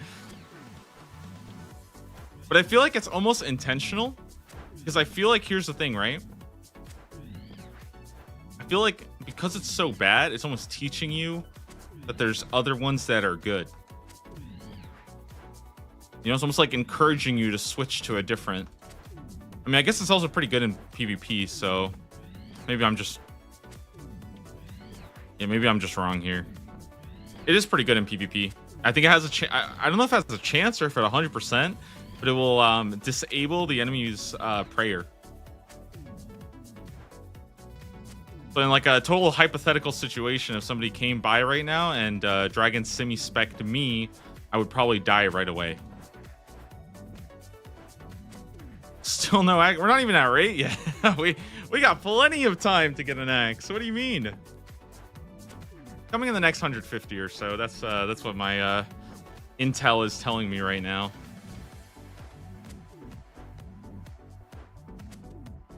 But I feel like it's almost intentional. Because I feel like, here's the thing, right? I feel like because it's so bad, it's almost teaching you that there's other ones that are good. You know, it's almost like encouraging you to switch to a different... I mean, I guess it's also pretty good in PvP, so... Maybe I'm just... Yeah, maybe I'm just wrong here. It is pretty good in PvP. I think it has a chance... I don't know if it has a chance or if it's 100%, but it will disable the enemy's prayer. So in like a total hypothetical situation, if somebody came by right now and Dragon Simi spec'd me, I would probably die right away. Still no axe. We're not even at rate yet. we got plenty of time to get an axe. What do you mean? Coming in the next 150 or so. That's what my intel is telling me right now.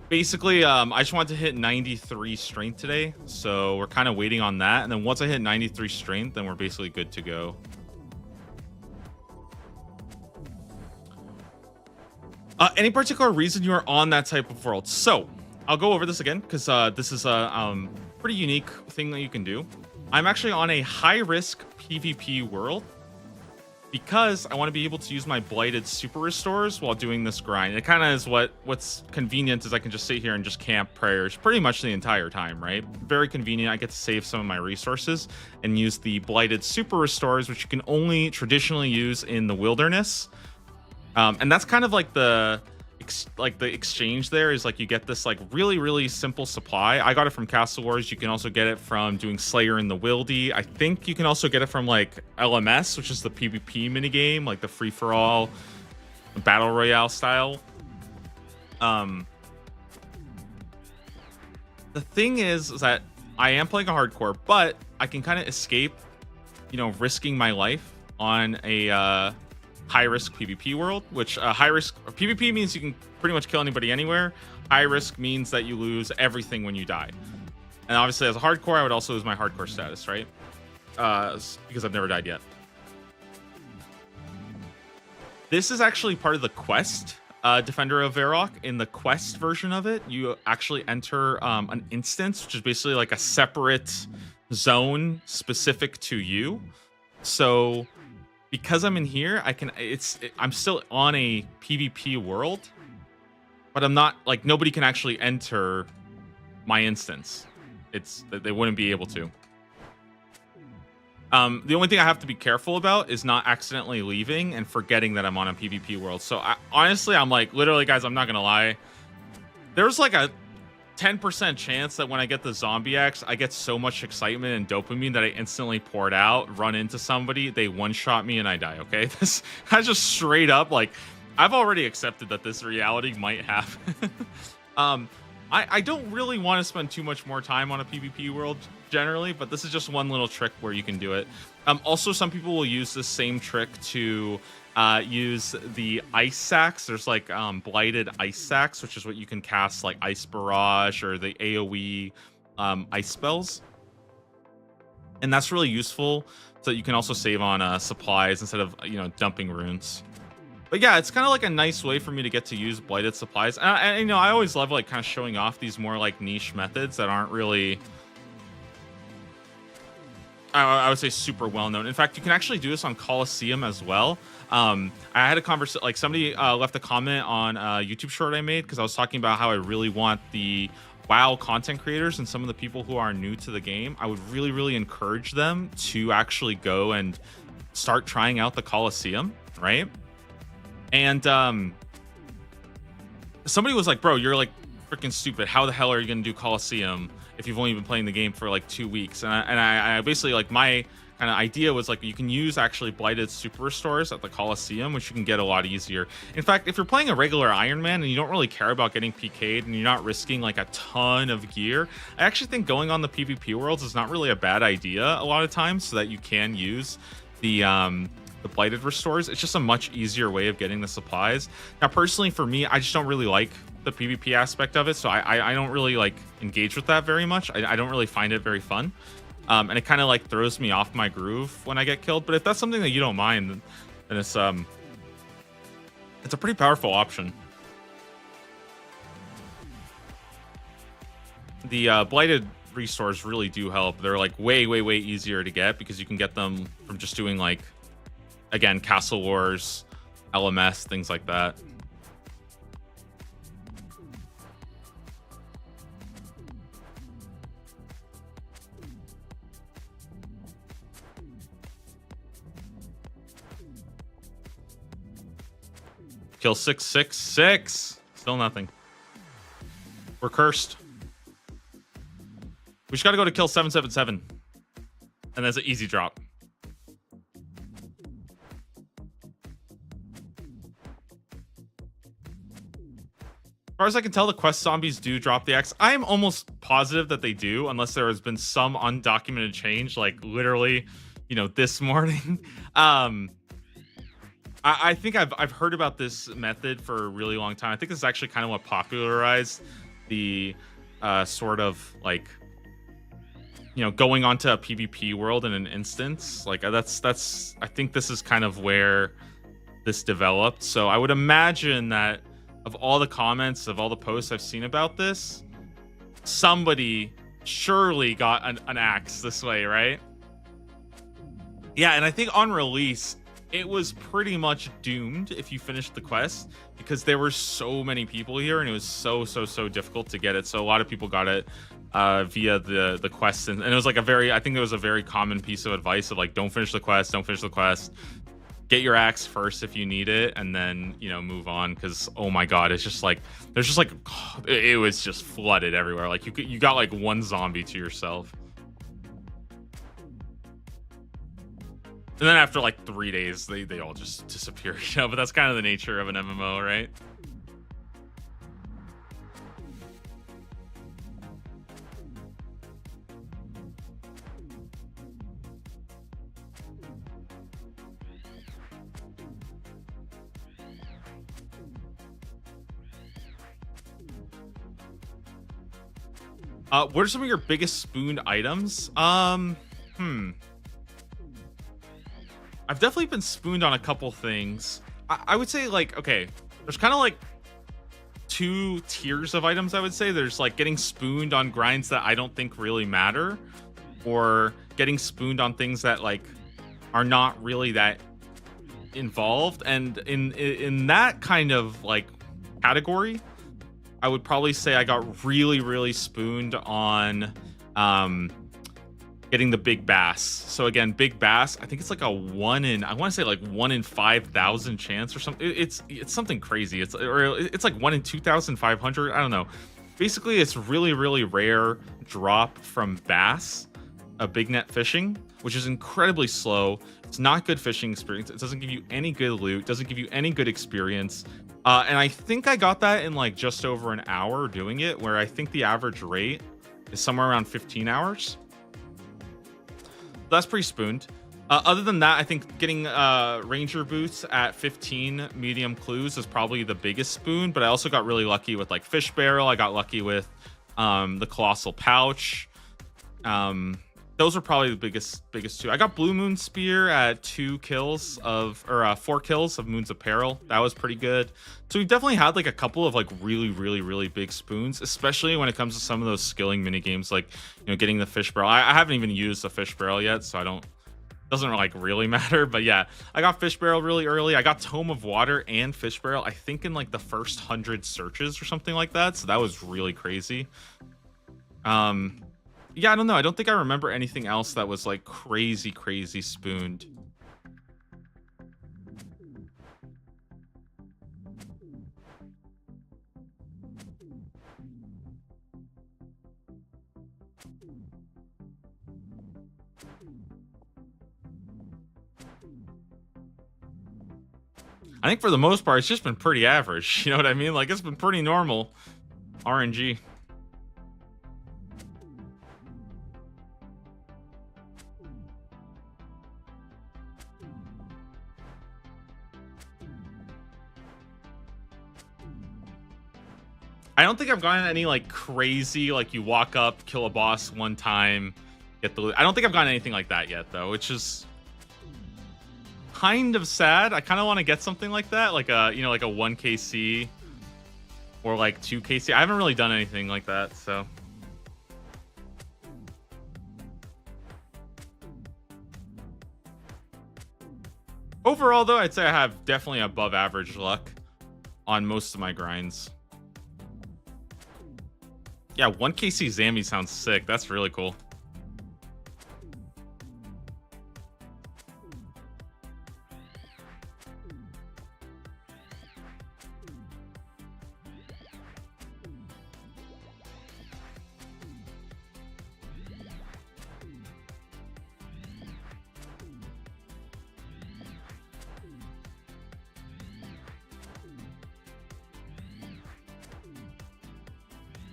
Basically, I just want to hit 93 strength today, so we're kind of waiting on that. And then once I hit 93 strength, then we're basically good to go. Any particular reason you are on that type of world? So I'll go over this again because this is a pretty unique thing that you can do. I'm actually on a high risk PvP world because I want to be able to use my blighted super restores while doing this grind. It kind of is what's convenient is I can just sit here and just camp prayers pretty much the entire time, right? Very convenient. I get to save some of my resources and use the blighted super restores, which you can only traditionally use in the wilderness. And that's kind of like the exchange there is like you get this like really simple supply. I got it from Castle Wars. You can also get it from doing Slayer in the Wildy. I think you can also get it from like LMS, which is the PvP minigame, like the free-for-all battle royale style. The thing is that I am playing a hardcore, but I can kind of escape, you know, risking my life on a high risk PvP world, which high risk PvP means you can pretty much kill anybody anywhere. High risk means that you lose everything when you die. And obviously as a hardcore, I would also lose my hardcore status, right? Because I've never died yet. This is actually part of the quest, Defender of Varrock. In the quest version of it, you actually enter an instance, which is basically like a separate zone specific to you. So because I'm in here, I'm still on a PvP world, but I'm not like nobody can actually enter my instance. They wouldn't be able to. The only thing I have to be careful about is not accidentally leaving and forgetting that I'm on a PvP world. So honestly, I'm like, literally, guys, I'm not gonna lie. There's like a 10% chance that when I get the zombie axe, I get so much excitement and dopamine that I instantly pour it out, run into somebody, they one-shot me, and I die, okay? I just straight up, like, I've already accepted that this reality might happen. I don't really want to spend too much more time on a PvP world generally, but this is just one little trick where you can do it. Also, some people will use this same trick to use the ice sacks. There's like blighted ice sacks, which is what you can cast like Ice Barrage or the AoE ice spells. And that's really useful so that you can also save on supplies instead of, you know, dumping runes. But yeah, it's kind of like a nice way for me to get to use blighted supplies. And you know, I always love like kind of showing off these more like niche methods that aren't really, I would say, super well known. In fact, you can actually do this on Colosseum as well. I had a conversation, like somebody left a comment on a YouTube short I made because I was talking about how I really want the WoW content creators and some of the people who are new to the game, I would really encourage them to actually go and start trying out the Colosseum, right? And somebody was like, bro, you're like freaking stupid. How the hell are you going to do Colosseum if you've only been playing the game for like 2 weeks? And I basically, like, my kind kind of idea was like you can use actually blighted super restores at the Coliseum, which you can get a lot easier. In fact, if you're playing a regular Iron Man and you don't really care about getting PK'd and you're not risking like a ton of gear, I actually think going on the PvP worlds is not really a bad idea a lot of times, so that you can use the blighted restores. It's just a much easier way of getting the supplies. Now, personally, for me, I just don't really like the PvP aspect of it, so I don't really like engage with that very much. I don't really find it very fun, and it kind of like throws me off my groove when I get killed. But if that's something that you don't mind, then it's a pretty powerful option. The blighted restores really do help. They're like way easier to get because you can get them from just doing like, again, Castle Wars, LMS, things like that. Kill 666. Still nothing. We're cursed. We just got to go to kill 777. And that's an easy drop. As far as I can tell, the quest zombies do drop the X. I am almost positive that they do, unless there has been some undocumented change, like literally, this morning. I think I've heard about this method for a really long time. I think this is actually kind of what popularized the sort of like, going onto a PvP world in an instance. Like that's I think this is kind of where this developed. So I would imagine that of all the comments, of all the posts I've seen about this, somebody surely got an axe this way, right? Yeah, and I think on release, it was pretty much doomed if you finished the quest, because there were so many people here and it was so difficult to get it. So a lot of people got it via the quest, and it was like I think it was a very common piece of advice of like, don't finish the quest, get your axe first if you need it, and then move on, because oh my god, it's just like there's just like it was just flooded everywhere. Like you got like one zombie to yourself. And then after like 3 days, they all just disappear, but that's kind of the nature of an MMO, right? What are some of your biggest spooned items? I've definitely been spooned on a couple things. I would say, like, okay, there's kind of like two tiers of items. I would say there's like getting spooned on grinds that I don't think really matter, or getting spooned on things that like are not really that involved. And in that kind of like category, I would probably say I got really spooned on getting the big bass. So again, big bass, I think it's like a 1 in 5,000 chance or something. It's something crazy. It's like 1 in 2,500. I don't know. Basically, it's really rare drop from bass, a big net fishing, which is incredibly slow. It's not good fishing experience. It doesn't give you any good loot. Doesn't give you any good experience. And I think I got that in like just over an hour doing it, where I think the average rate is somewhere around 15 hours. That's pretty spooned. Other than that, I think getting ranger boots at 15 medium clues is probably the biggest spoon, but I also got really lucky with like fish barrel. I got lucky with the colossal pouch. Those are probably the biggest two. I got blue moon spear at 4 kills of Moon's Apparel. That was pretty good. So we've definitely had like a couple of like really big spoons, especially when it comes to some of those skilling mini games, like getting the fish barrel. I haven't even used the fish barrel yet, so doesn't like really matter. But yeah, I got fish barrel really early. I got Tome of Water and fish barrel, I think, in like the first 100 searches or something like that. So that was really crazy. Yeah, I don't know. I don't think I remember anything else that was like crazy spooned. I think for the most part, it's just been pretty average. You know what I mean? Like, it's been pretty normal RNG. I don't think I've gotten any like crazy, like you walk up, kill a boss one time, get the loot. I don't think I've gotten anything like that yet, though, which is kind of sad. I kind of want to get something like that, like a, you know, like a 1kc or like 2kc. I haven't really done anything like that, so. Overall, though, I'd say I have definitely above average luck on most of my grinds. Yeah, 1kc Zammy sounds sick. That's really cool.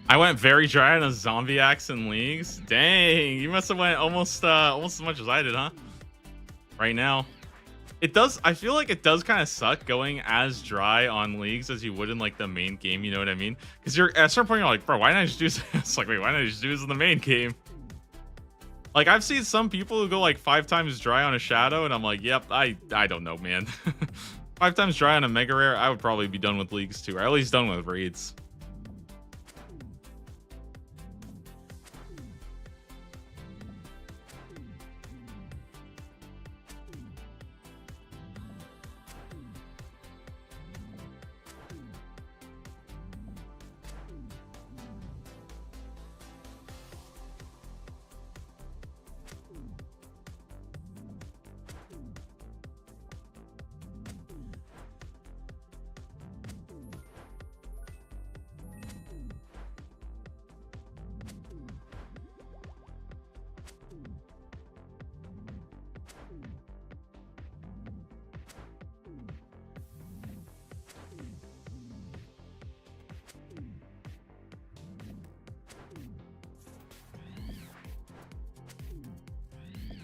I went very dry on a zombie axe in leagues. Dang, you must have went almost as much as I did, huh? Right now. It does, I feel like it does kind of suck going as dry on leagues as you would in like the main game, you know what I mean? Because you're at a certain point you're like, bro, why didn't I just do this? It's like, wait, why didn't I just do this in the main game? Like, I've seen some people who go like 5 times dry on a shadow, and I'm like, yep, I don't know, man. 5 times dry on a mega rare, I would probably be done with leagues too, or at least done with raids.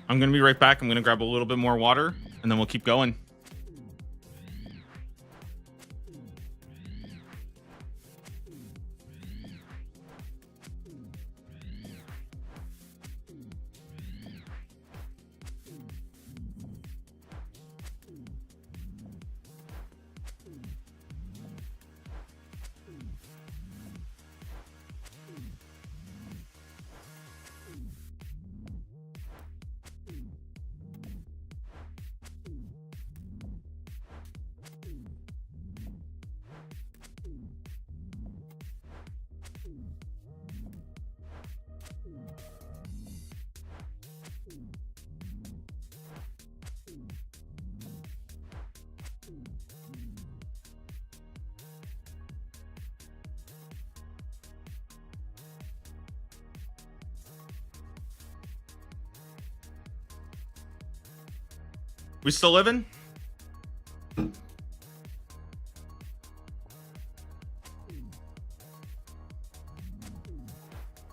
I'm going to be right back. I'm going to grab a little bit more water, and then we'll keep going. We still living?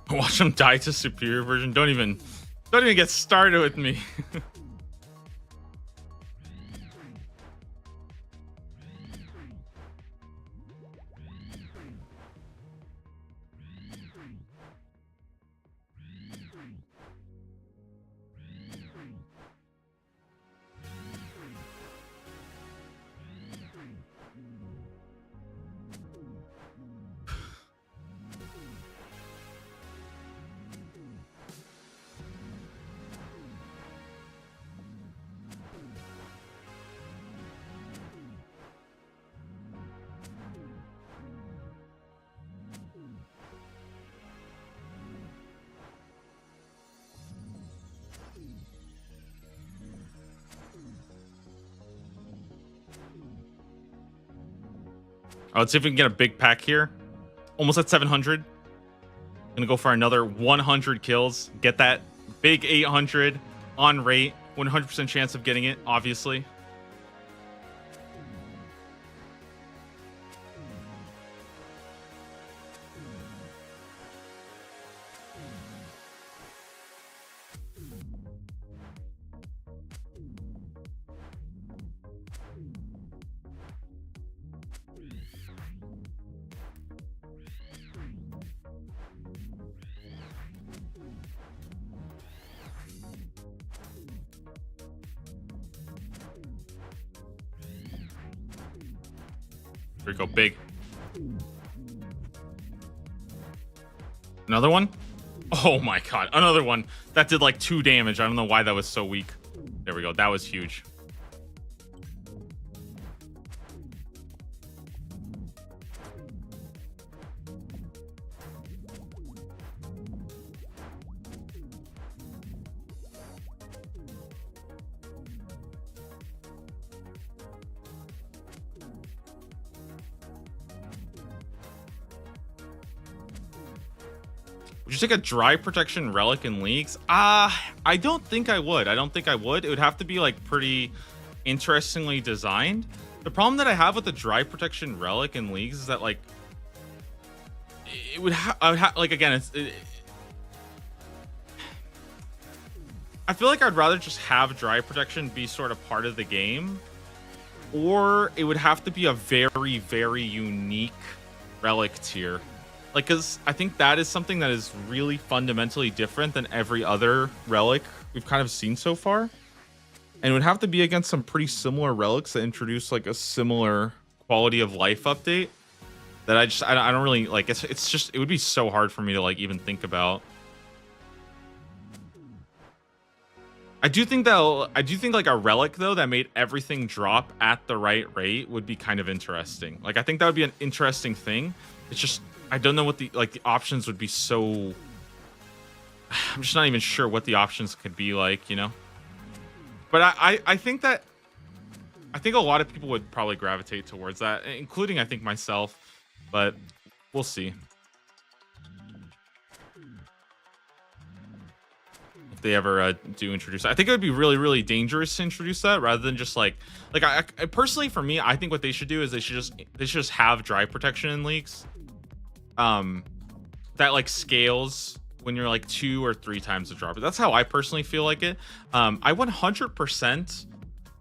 Watch him die to superior version. Don't even get started with me. Oh, let's see if we can get a big pack here. Almost at 700. Gonna go for another 100 kills. Get that big 800 on rate. 100% chance of getting it, obviously. we go. Big. Another one? Oh my god. Another one. That did like 2 damage. I don't know why that was so weak. There we go. That was huge. Would you take a dry protection relic in leagues? I don't think I would. I don't think I would. It would have to be like pretty interestingly designed. The problem that I have with the dry protection relic in leagues is that like it would have like again I feel like I'd rather just have dry protection be sort of part of the game, or it would have to be a very, very unique relic tier. Like, because I think that is something that is really fundamentally different than every other relic we've kind of seen so far. And it would have to be against some pretty similar relics that introduce like a similar quality of life update that I don't really like. It's just, it would be so hard for me to like even think about. I do think like a relic though that made everything drop at the right rate would be kind of interesting. Like I think that would be an interesting thing. It's just I don't know what the options would be. So I'm just not even sure what the options could be like, you know. But I think a lot of people would probably gravitate towards that, including I think myself. But we'll see. They ever do introduce it. I think it would be really, really dangerous to introduce that rather than just like I personally, for me, I think what they should do is they should just have dry protection in leagues that like scales when you're like 2 or 3 times the drop. That's how I personally feel like it. I 100%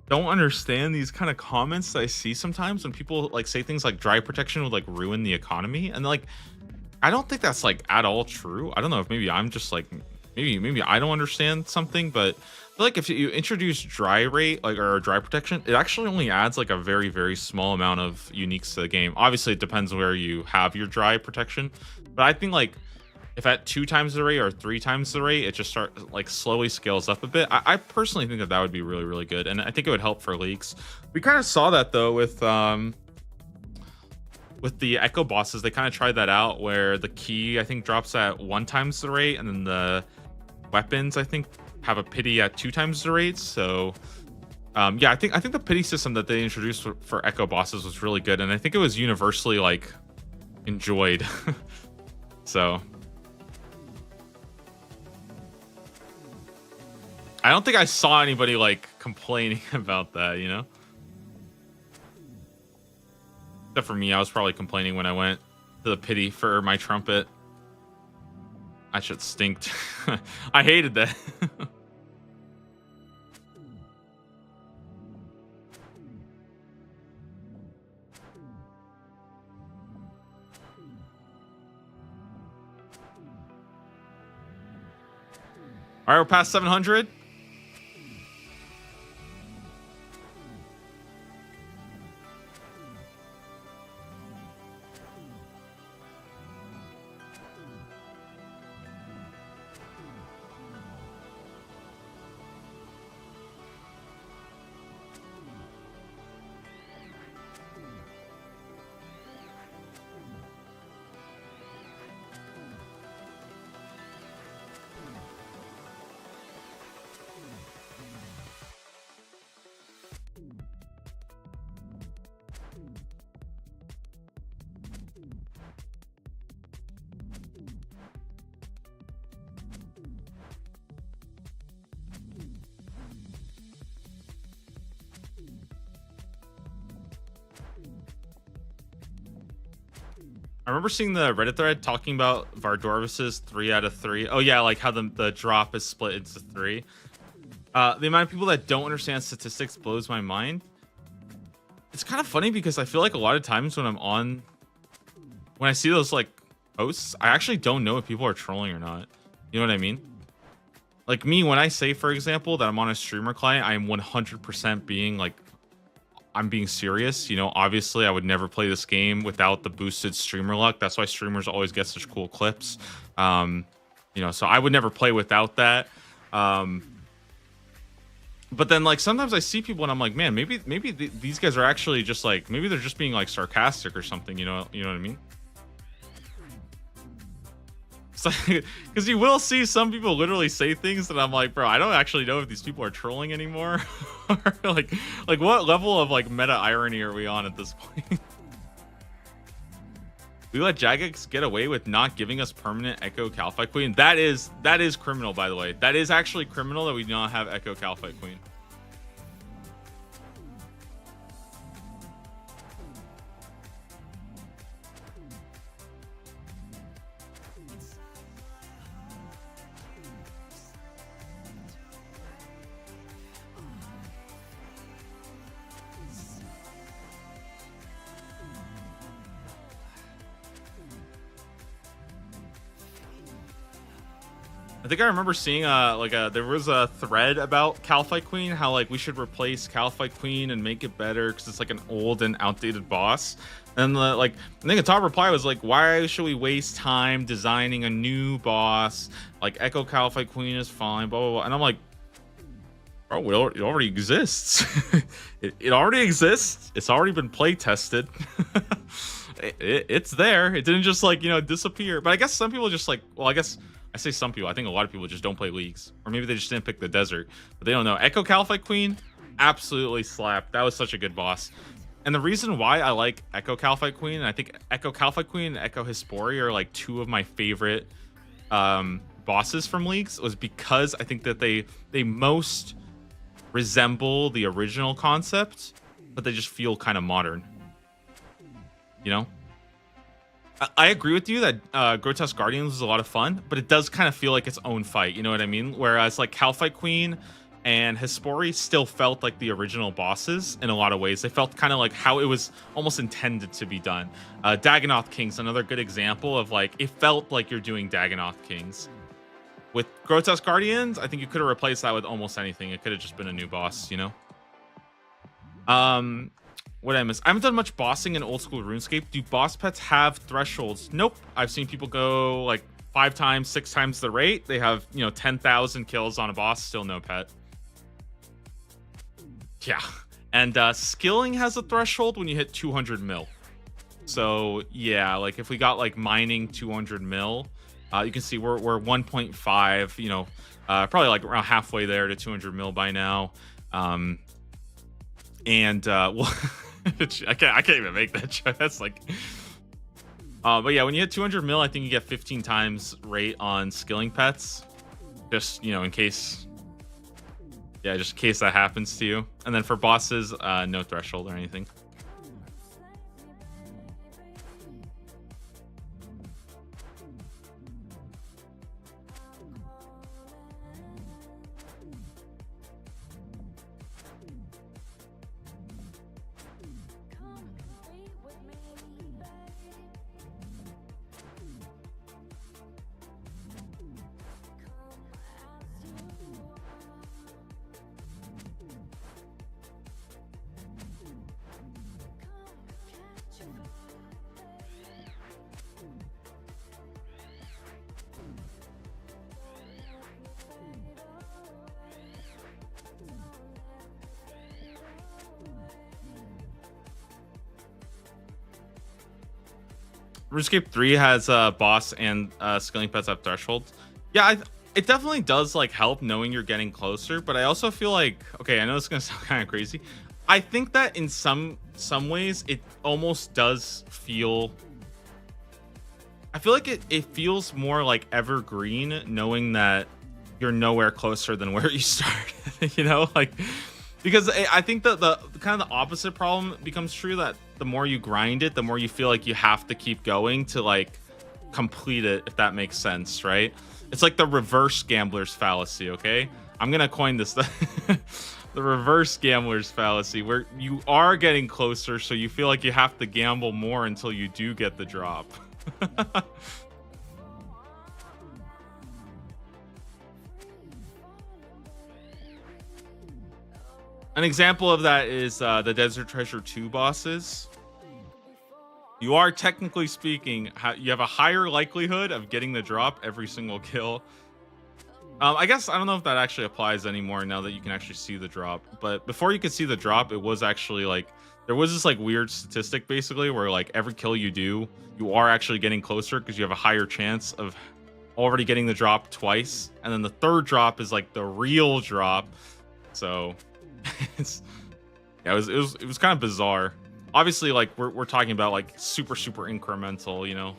don't understand these kind of comments that I see sometimes when people like say things like dry protection would like ruin the economy, and like I don't think that's like at all true. I don't know if maybe I'm just like maybe I don't understand something, but I feel like if you introduce dry rate or dry protection, it actually only adds like a very, very small amount of uniques to the game. Obviously, it depends where you have your dry protection, but I think like if at 2 times the rate or 3 times the rate, it just slowly scales up a bit. I personally think that would be really, really good, and I think it would help for leagues. We kind of saw that though with the echo bosses. They kind of tried that out where the key I think drops at 1 times the rate, and then the weapons I think have a pity at 2 times the rate. So yeah, I think the pity system that they introduced for echo bosses was really good, and I think it was universally like enjoyed. So I don't think I saw anybody like complaining about that, you know. Except for me, I was probably complaining when I went to the pity for my trumpet. That shit stinked. I hated that. All right, we're past 700. I remember seeing the Reddit thread talking about Vardorvis's 3 out of 3. Oh yeah, like how the drop is split into 3. The amount of people that don't understand statistics blows my mind. It's kind of funny because I feel like a lot of times when I see those like posts, I actually don't know if people are trolling or not. You know what I mean? Like me, when I say, for example, that I'm on a streamer client, I am 100% being like I'm being serious. You know, obviously I would never play this game without the boosted streamer luck. That's why streamers always get such cool clips. You know, so I would never play without that. But then, like, sometimes I see people and I'm like, man, maybe these guys are actually just like, maybe they're just being like sarcastic or something. You know what I mean? Because you will see some people literally say things that I'm like, bro, I don't actually know if these people are trolling anymore. Or like what level of like meta irony are we on at this point? We let Jagex get away with not giving us permanent Echo Calphite Queen. That is criminal, by the way. That is actually criminal that we do not have Echo Calphite Queen. I think I remember seeing there was a thread about Calphite Queen, how like we should replace Calphite Queen and make it better because it's like an old and outdated boss. And like I think the top reply was like, why should we waste time designing a new boss? Like Echo Calphite Queen is fine, blah blah blah. And I'm like, bro, it already exists. it already exists. It's already been play tested. It's there. It didn't just like, you know, disappear. But I guess some people just like, well, I guess I say some people, I think a lot of people just don't play leagues, or maybe they just didn't pick the desert, but they don't know. Echo Calphite Queen absolutely slapped. That was such a good boss. And the reason why I like Echo Calphite Queen, and I think Echo Calphite Queen and Echo Hespori are like two of my favorite bosses from leagues, was because I think that they most resemble the original concept, but they just feel kind of modern. You know? I agree with you that Grotesque Guardians is a lot of fun, but it does kind of feel like its own fight, you know what I mean? Whereas like Calphite Queen and Hespori still felt like the original bosses in a lot of ways. They felt kind of like how it was almost intended to be done. Dagannoth Kings, another good example of like, it felt like you're doing Dagannoth Kings. With Grotesque Guardians, I think you could have replaced that with almost anything. It could have just been a new boss, you know? What did I miss? I haven't done much bossing in old school RuneScape. Do boss pets have thresholds? Nope. I've seen people go like 5 times, 6 times the rate. They have, you know, 10,000 kills on a boss, still no pet. Yeah. And skilling has a threshold when you hit 200 mil. So yeah, like if we got like mining 200 mil, you can see we're 1.5, you know, probably like around halfway there to 200 mil by now. Well, I can't even make that joke. That's like, but yeah, when you hit 200 mil, I think you get 15 times rate on skilling pets, just, you know, in case, yeah, just in case that happens to you. And then for bosses, no threshold or anything. RuneScape 3 has boss and skilling pets have thresholds. Yeah, it definitely does like help knowing you're getting closer, but I also feel like, okay, I know it's gonna sound kind of crazy. I think that in some ways it almost does feel, I feel like it feels more like evergreen knowing that you're nowhere closer than where you started. You know, like, because I think that the kind of the opposite problem becomes true, that the more you grind it, the more you feel like you have to keep going to like complete it, if that makes sense, right? It's like the reverse gambler's fallacy, okay? I'm gonna coin this. The reverse gambler's fallacy, where you are getting closer, so you feel like you have to gamble more until you do get the drop. An example of that is the Desert Treasure 2 bosses. You are technically speaking, you have a higher likelihood of getting the drop every single kill. I guess I don't know if that actually applies anymore now that you can actually see the drop. But before you could see the drop, it was actually like there was this like weird statistic basically where like every kill you do, you are actually getting closer because you have a higher chance of already getting the drop twice, and then the third drop is like the real drop. So it's yeah, it was kind of bizarre. Obviously, like we're talking about like super incremental, you know,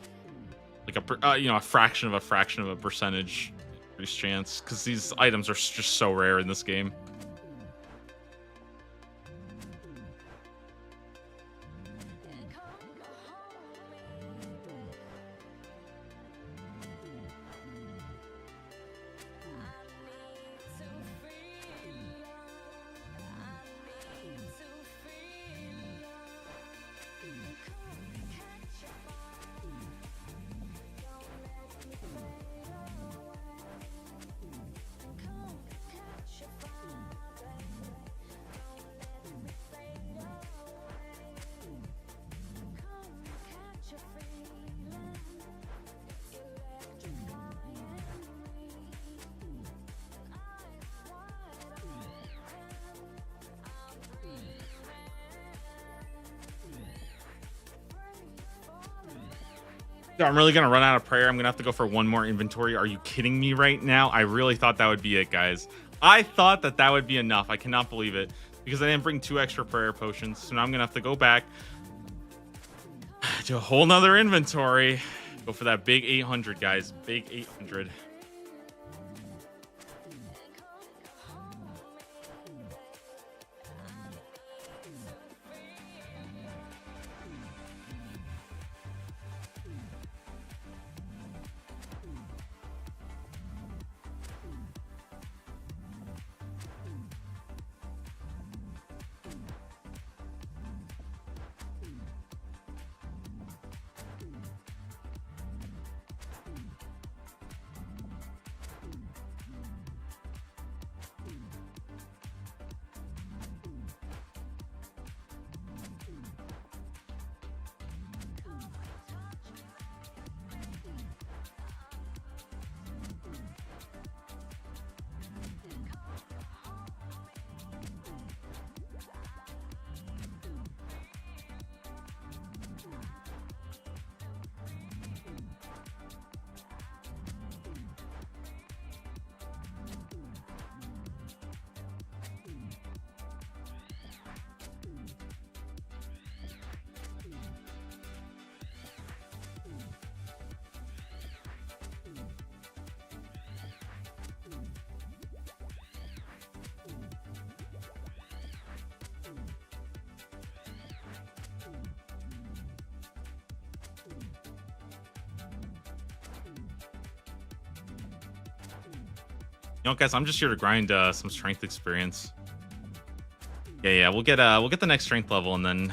like a fraction of a percentage increased chance because these items are just so rare in this game. I'm really gonna run out of prayer. I'm gonna have to go for one more inventory. Are you kidding me right now? I really thought that would be it, guys. I thought that would be enough. I cannot believe it because I didn't bring 2 extra prayer potions. So now I'm gonna have to go back to a whole nother inventory. Go for that big 800, guys. Big 800. You know, guys, I'm just here to grind some strength experience. Yeah, we'll get the next strength level and then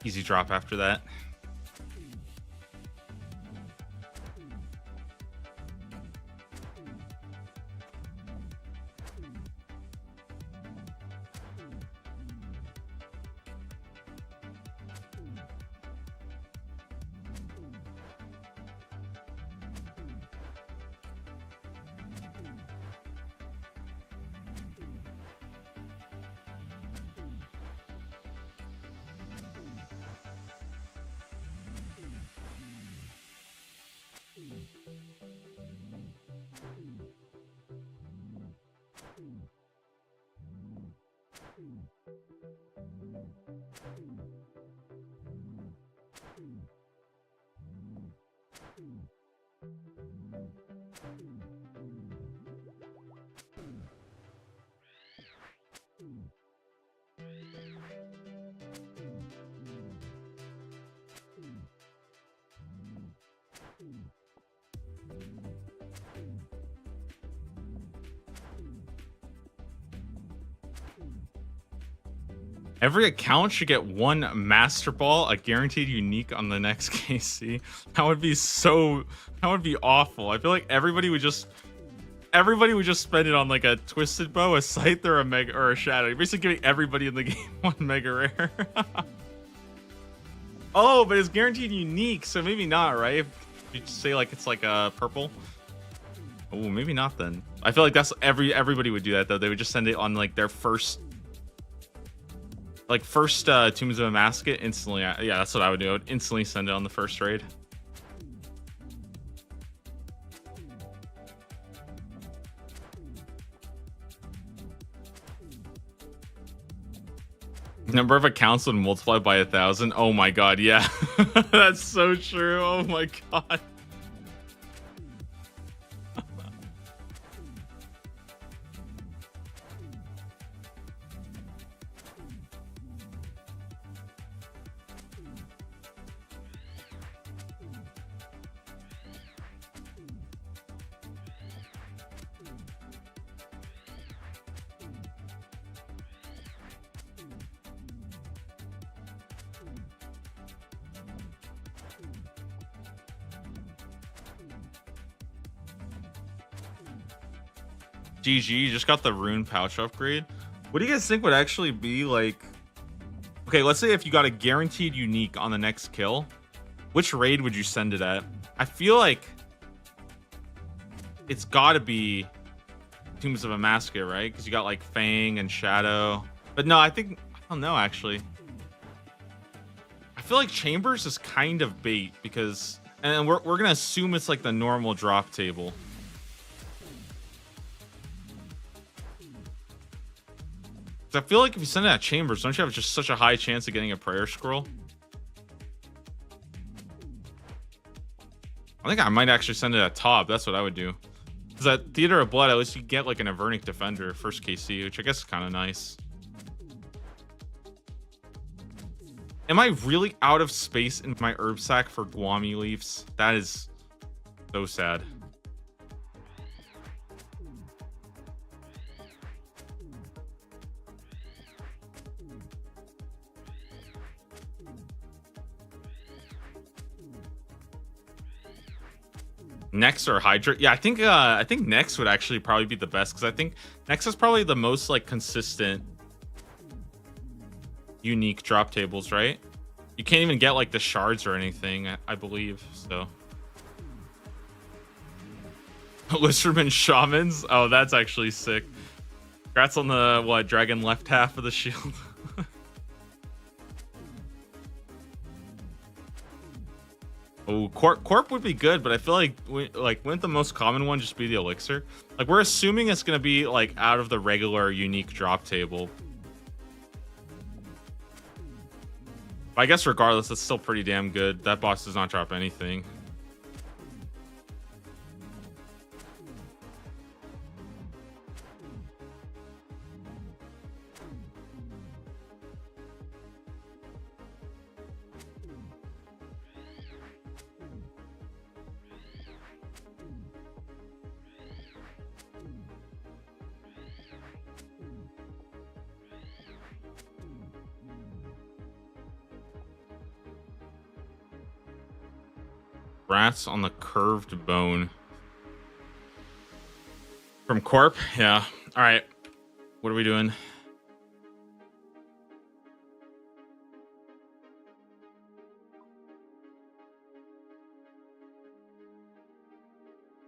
easy drop after that. Every account should get 1 Master Ball, a guaranteed unique on the next KC. That would be awful. I feel like everybody would just everybody would just spend it on like a twisted bow, a scythe, or a mega or a shadow. You're basically giving everybody in the game one mega rare. Oh, but it's guaranteed unique, so maybe not, right? If you say like it's like a purple. Oh, maybe not then. I feel like that's everybody would do that though. They would just send it on like their first Tombs of a Masket instantly. Yeah, that's what I would do. I would instantly send it on the first raid. Number of accounts would multiply by 1,000. Oh my god, yeah. That's so true. Oh my god. GG, you just got the Rune pouch upgrade. What do you guys think would actually be like... Okay, let's say if you got a guaranteed unique on the next kill, which raid would you send it at? I feel like it's gotta be Tombs of a Masket, right? Because you got like Fang and Shadow. But no, I don't know actually. I feel like Chambers is kind of bait because... And we're gonna assume it's like the normal drop table. I feel like if you send it at Chambers, don't you have just such a high chance of getting a prayer scroll? I think I might actually send it at top. That's what I would do. Because at Theater of Blood, at least you get like an Avernic Defender, first KC, which I guess is kind of nice. Am I really out of space in my herb sack for Guami leaves? That is so sad. Nex or Hydra? Yeah, I think Nex would actually probably be the best because I think Nex is probably the most like consistent unique drop tables, right? You can't even get like the shards or anything, I believe. So Listerman Shamans. Oh, that's actually sick. Congrats on the dragon left half of the shield. Oh, Corp would be good, but I feel like wouldn't the most common one just be the elixir? Like we're assuming it's gonna be like out of the regular unique drop table. But I guess regardless, it's still pretty damn good. That boss does not drop anything. Rats on the curved bone. From Corp? Yeah. All right. What are we doing?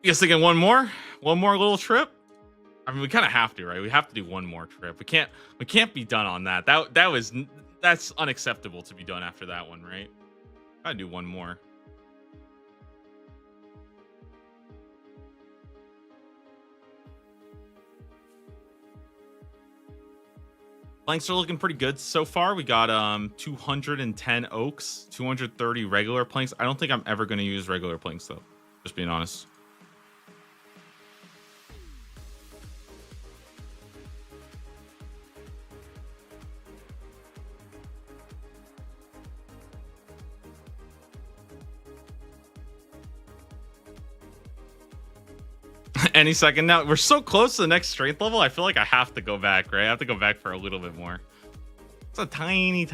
You guys thinking one more? One more little trip? I mean, we kind of have to, right? We have to do one more trip. We can't be done on that. That's unacceptable to be done after that one, right? Gotta do one more. Planks are looking pretty good so far. We got 210 oaks, 230 regular planks. I don't think I'm ever going to use regular planks though, just being honest. Any second now. We're so close to the next strength level. I feel like I have to go back, right? I have to go back for a little bit more. It's a tiny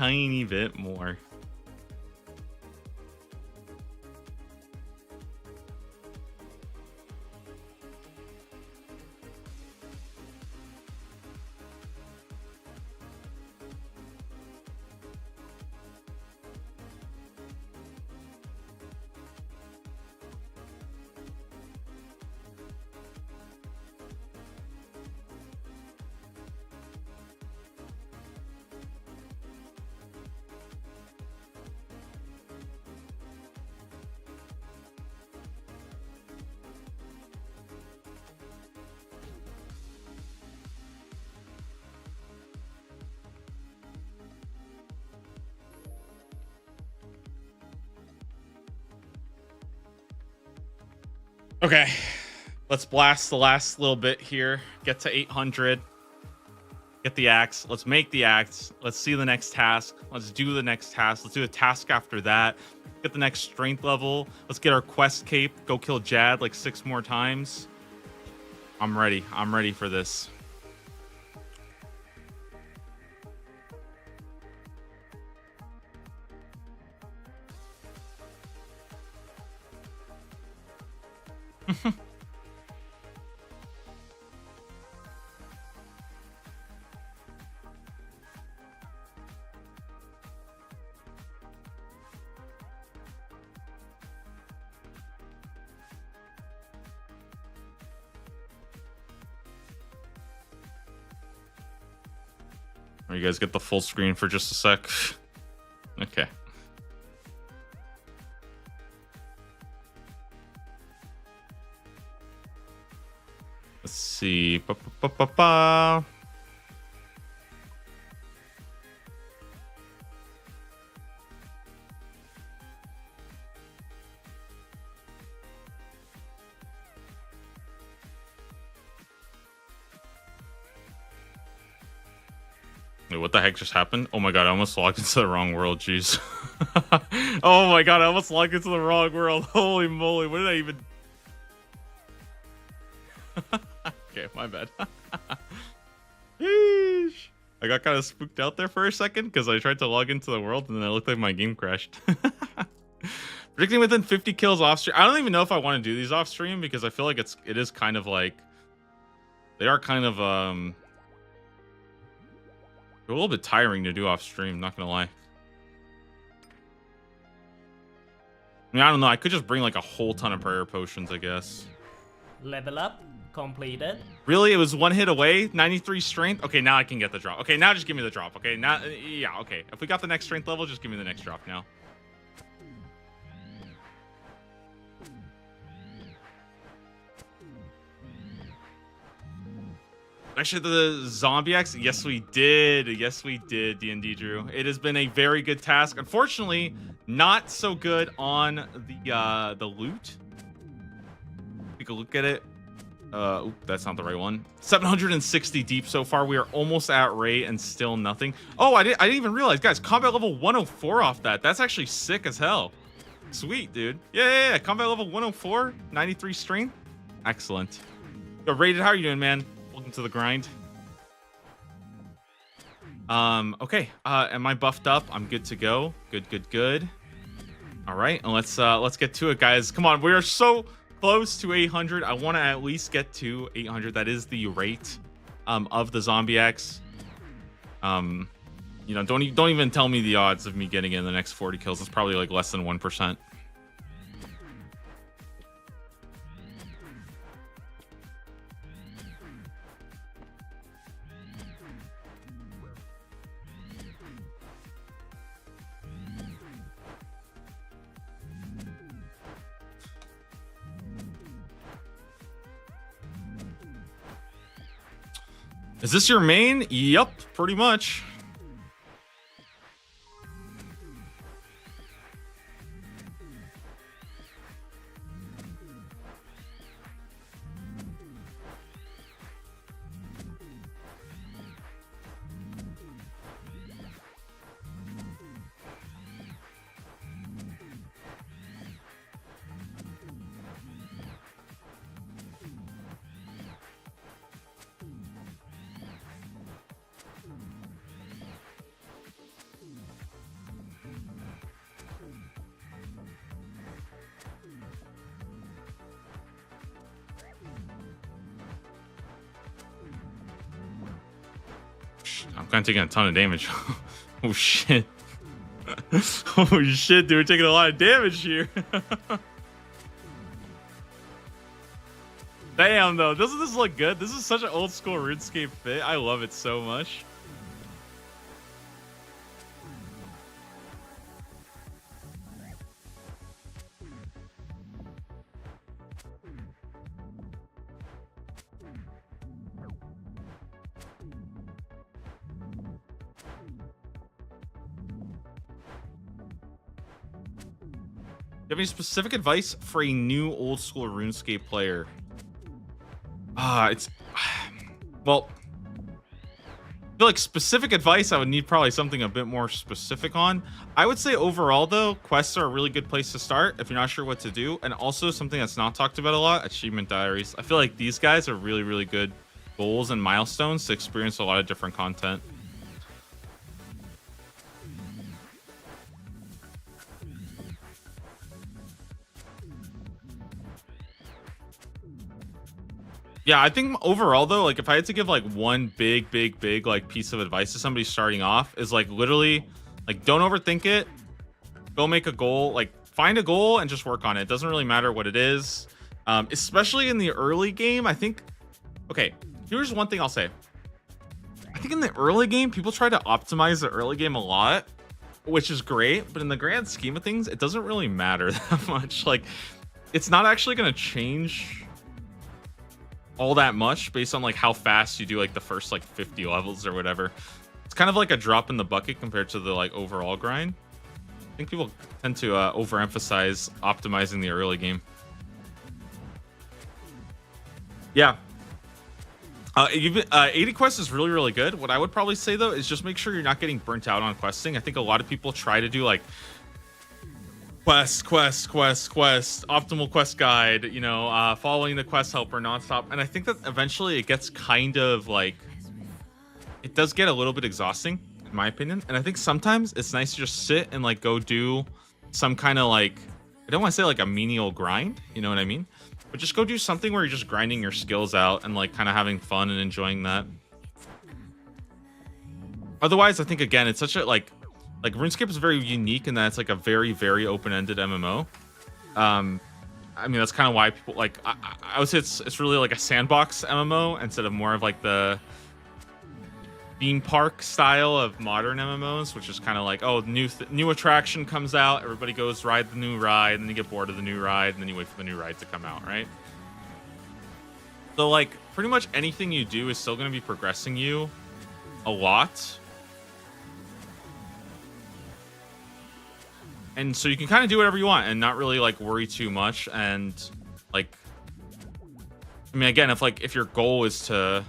bit more. Okay, let's blast the last little bit here. Get to 800. Get the axe. Let's make the axe. Let's see the next task. Let's do the next task. Let's do the task after that. Get the next strength level. Let's get our quest cape. Go kill Jad like 6 more times. I'm ready. I'm ready for this. You guys get the full screen for just a sec. Okay. Let's see. Ba-ba-ba-ba-ba. Wait, what the heck just happened? Oh my god, I almost logged into the wrong world, jeez. Oh my god, I almost logged into the wrong world. Holy moly, what did I even... Okay, my bad. Yeesh. I got kind of spooked out there for a second because I tried to log into the world and then it looked like my game crashed. Predicting within 50 kills off stream. I don't even know if I want to do these off stream because I feel like it is kind of like... They are kind of they're a little bit tiring to do off stream, not gonna lie. I mean, I don't know. I could just bring like a whole ton of prayer potions, I guess. Level up completed. Really? It was 1 hit away? 93 strength? Okay, now I can get the drop. Okay, now just give me the drop. Okay, now, yeah, okay. If we got the next strength level, just give me the next drop now. Actually, the zombie axe? Yes, we did. Yes, we did, D&D Drew. It has been a very good task. Unfortunately, not so good on the loot. Take a look at it. Oop, that's not the right one. 760 deep so far. We are almost at rate and still nothing. Oh, I didn't even realize, guys. Combat level 104 off that. That's actually sick as hell. Sweet, dude. Yeah. Combat level 104, 93 strength. Excellent. Yo, Rated, how are you doing, man? Welcome to the grind. Okay. Am I buffed up? I'm good to go. Good. All right, and let's get to it, guys. Come on, we are so close to 800. I want to at least get to 800. That is the rate of the zombie X. You know, don't even tell me the odds of me getting in the next 40 kills. It's probably like less than 1%. Is this your main? Yup, pretty much. I'm kind of taking a ton of damage. Oh shit. Oh shit, dude, we're taking a lot of damage here. Damn, though, doesn't this look good? This is such an old school RuneScape fit. I love it so much. have any specific advice for a new old school RuneScape player? It's well, I feel like specific advice, I would need probably something a bit more specific on. I would say overall, though, quests are a really good place to start if you're not sure what to do. And also something that's not talked about a lot, achievement diaries. I feel like these guys are really, really good goals and milestones to experience a lot of different content. Yeah, I think overall though, like if I had to give like one big like piece of advice to somebody starting off is like literally like don't overthink it. Go make a goal, like find a goal and just work on it. It doesn't really matter what it is. Especially in the early game, I think okay, here's one thing I'll say. I think in the early game, people try to optimize the early game a lot, which is great, but in the grand scheme of things, it doesn't really matter that much. Like it's not actually going to change all that much based on like how fast you do like the first like 50 levels or whatever. It's kind of like a drop in the bucket compared to the like overall grind. I think people tend to overemphasize optimizing the early game. Yeah. 80 quests is really, really good. What I would probably say though is just make sure you're not getting burnt out on questing. I think a lot of people try to do like quest, optimal quest guide, you know, following the quest helper nonstop. And I think that eventually it gets kind of like, it does get a little bit exhausting, in my opinion. And I think sometimes it's nice to just sit and like go do some kind of like, I don't want to say like a menial grind, you know what I mean? But just go do something where you're just grinding your skills out and like kind of having fun and enjoying that. Otherwise, I think again, it's such a like RuneScape is very unique in that it's like a very, very open-ended MMO. I mean, that's kind of why people like, I would say it's really like a sandbox MMO instead of more of like the theme park style of modern MMOs, which is kind of like, oh, new attraction comes out, everybody goes ride the new ride, and then you get bored of the new ride, and then you wait for the new ride to come out, right? So like pretty much anything you do is still going to be progressing you a lot. And so you can kind of do whatever you want and not really like worry too much. And like, I mean, again, if your goal is to,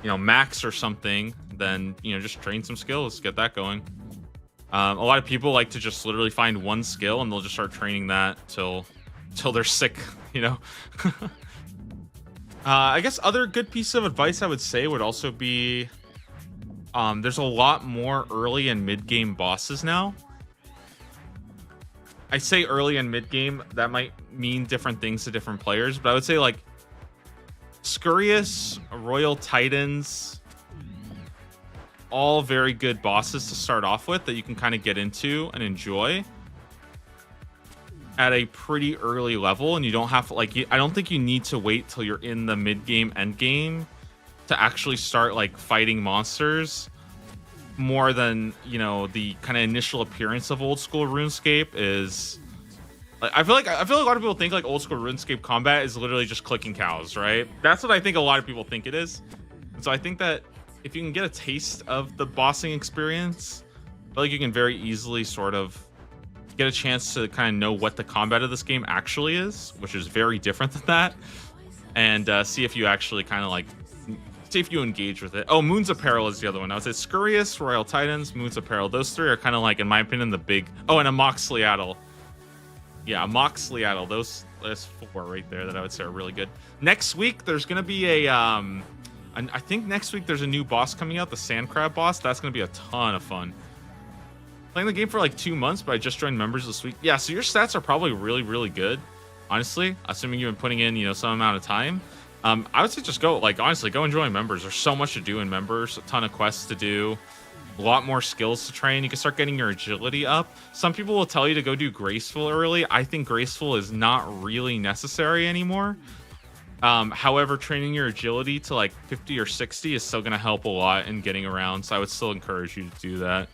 you know, max or something, then, you know, just train some skills, get that going. A lot of people like to just literally find one skill and they'll just start training that till they're sick, you know? I guess other good piece of advice I would say would also be, there's a lot more early and mid game bosses now. I say early and mid game, that might mean different things to different players, but I would say like Scurious, Royal Titans, all very good bosses to start off with that you can kind of get into and enjoy at a pretty early level. And you don't have to like, I don't think you need to wait till you're in the mid game, end game to actually start like fighting monsters. More than, you know, the kind of initial appearance of old school RuneScape is like, I feel like a lot of people think like old school RuneScape combat is literally just clicking cows, right? That's what I think a lot of people think it is. And so I think that if you can get a taste of the bossing experience, I feel like you can very easily sort of get a chance to kind of know what the combat of this game actually is, which is very different than that, and see if you actually kind of like see if you engage with it. Oh, Moon's Apparel is the other one. I would say Scurious, Royal Titans, Moon's Apparel. Those three are kind of like, in my opinion, the big... Oh, and a Moxliaddle. Yeah, a Moxliaddle. There's four right there that I would say are really good. Next week, there's going to be a... I think next week there's a new boss coming out, the Sand Crab boss. That's going to be a ton of fun. Playing the game for like 2 months, but I just joined members this week. Yeah, so your stats are probably really, really good, honestly, assuming you've been putting in, you know, some amount of time. I would say just go, like, honestly, go enjoy members. There's so much to do in members, a ton of quests to do, a lot more skills to train. You can start getting your agility up. Some people will tell you to go do graceful early. I think graceful is not really necessary anymore. However, training your agility to like 50 or 60 is still going to help a lot in getting around. So I would still encourage you to do that.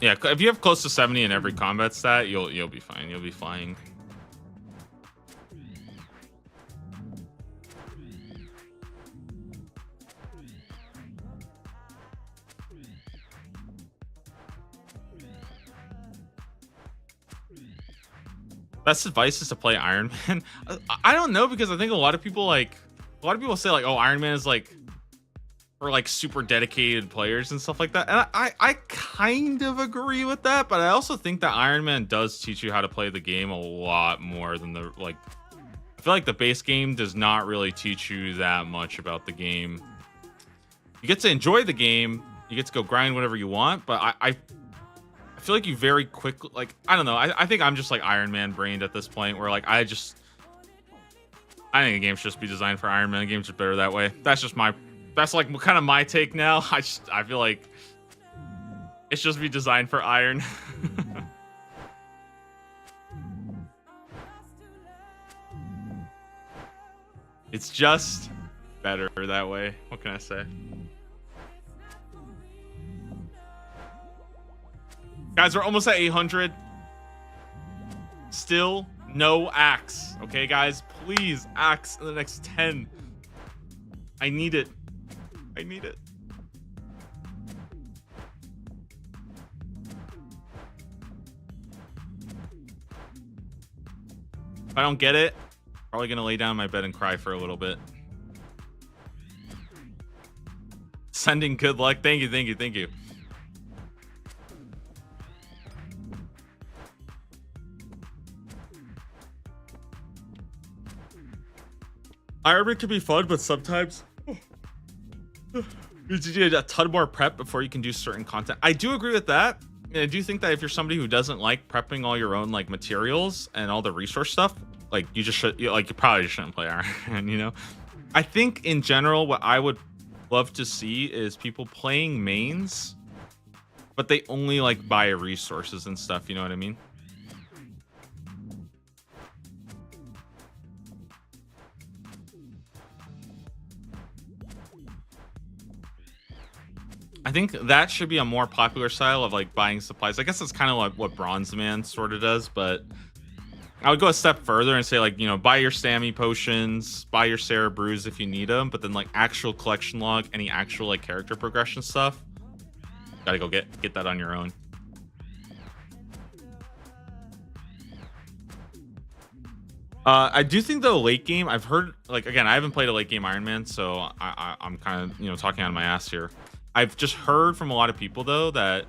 Yeah, if you have close to 70 in every combat stat, you'll be fine. You'll be flying. Best advice is to play Iron Man. I don't know, because I think a lot of people say like, oh, Iron Man is like for like super dedicated players and stuff like that. And I kind of agree with that, but I also think that Iron Man does teach you how to play the game a lot more than the like. I feel like the base game does not really teach you that much about the game. You get to enjoy the game, you get to go grind whatever you want, but I feel like you very quickly, like, I don't know. I think I'm just like Iron Man brained at this point, where like I think a game should just be designed for Iron Man. Games are better that way. That's like kind of my take now. I feel like it should just be designed for Iron. It's just better that way. What can I say? Guys, we're almost at 800. Still no axe. Okay, guys? Please, axe in the next 10. I need it. I need it. If I don't get it, probably gonna lay down in my bed and cry for a little bit. Sending good luck. Thank you, thank you, thank you. Iron Man can be fun, but sometimes you need a ton more prep before you can do certain content. I do agree with that. And I do think that if you're somebody who doesn't like prepping all your own like materials and all the resource stuff, like you probably shouldn't play Iron Man, you know? I think in general, what I would love to see is people playing mains, but they only like buy resources and stuff, you know what I mean? I think that should be a more popular style of like buying supplies. I guess that's kind of like what Bronze Man sort of does, but I would go a step further and say like, you know, buy your Stammy potions, buy your Sarah Brews if you need them, but then like actual collection log, any actual like character progression stuff, gotta go get that on your own. I do think though late game, I've heard like, again, I haven't played a late game Iron Man, so I'm kind of, you know, talking out of my ass here. I've just heard from a lot of people though that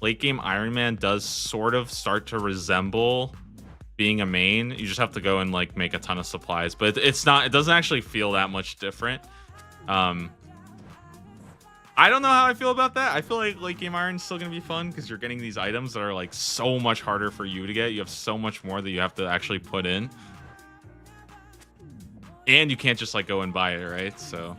late game Iron Man does sort of start to resemble being a main. You just have to go and like make a ton of supplies, but it doesn't actually feel that much different. I don't know how I feel about that. I feel like late game Iron is still gonna be fun because you're getting these items that are like so much harder for you to get. You have so much more that you have to actually put in, and you can't just like go and buy it, right? So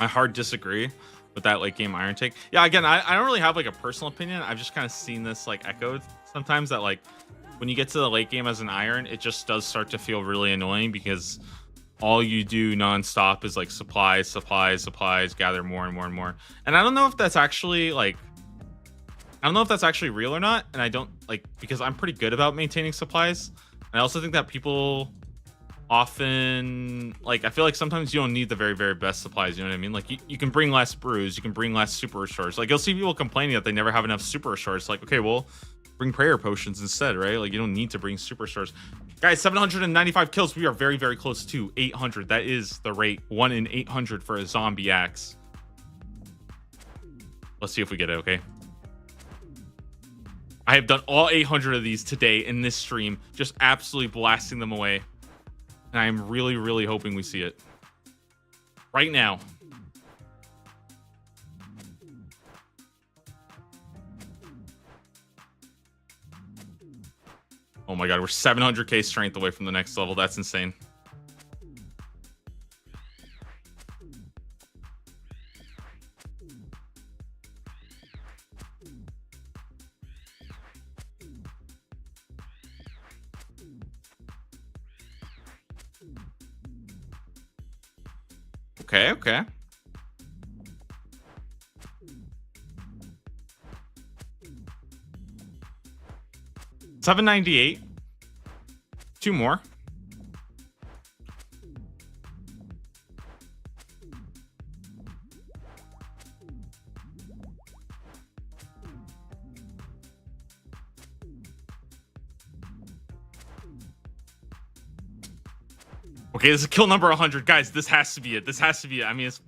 I hard disagree with that late game Iron take. Yeah, again, I don't really have like a personal opinion. I've just kind of seen this like echoed sometimes that like when you get to the late game as an Iron, it just does start to feel really annoying because all you do nonstop is like supplies, supplies, supplies, gather more and more and more. And I don't know if that's actually like, I don't know if that's actually real or not. And I don't like, because I'm pretty good about maintaining supplies. And I also think that people often like, I feel like sometimes you don't need the very, very best supplies. You know what I mean? Like you can bring less brews, you can bring less super restores. Like you'll see people complaining that they never have enough super restores. Like, okay, well, bring prayer potions instead, right? Like you don't need to bring super restores. Guys, 795 kills. We are very, very close to 800. That is the rate. 1 in 800 for a zombie axe. Let's see if we get it, okay? I have done all 800 of these today in this stream, just absolutely blasting them away. And I'm really, really hoping we see it. Right now. Oh my god, we're 700k strength away from the next level. That's insane. Okay, okay. $798. 2 more. Okay, this is kill number 100. Guys, this has to be it. This has to be it. I mean, it's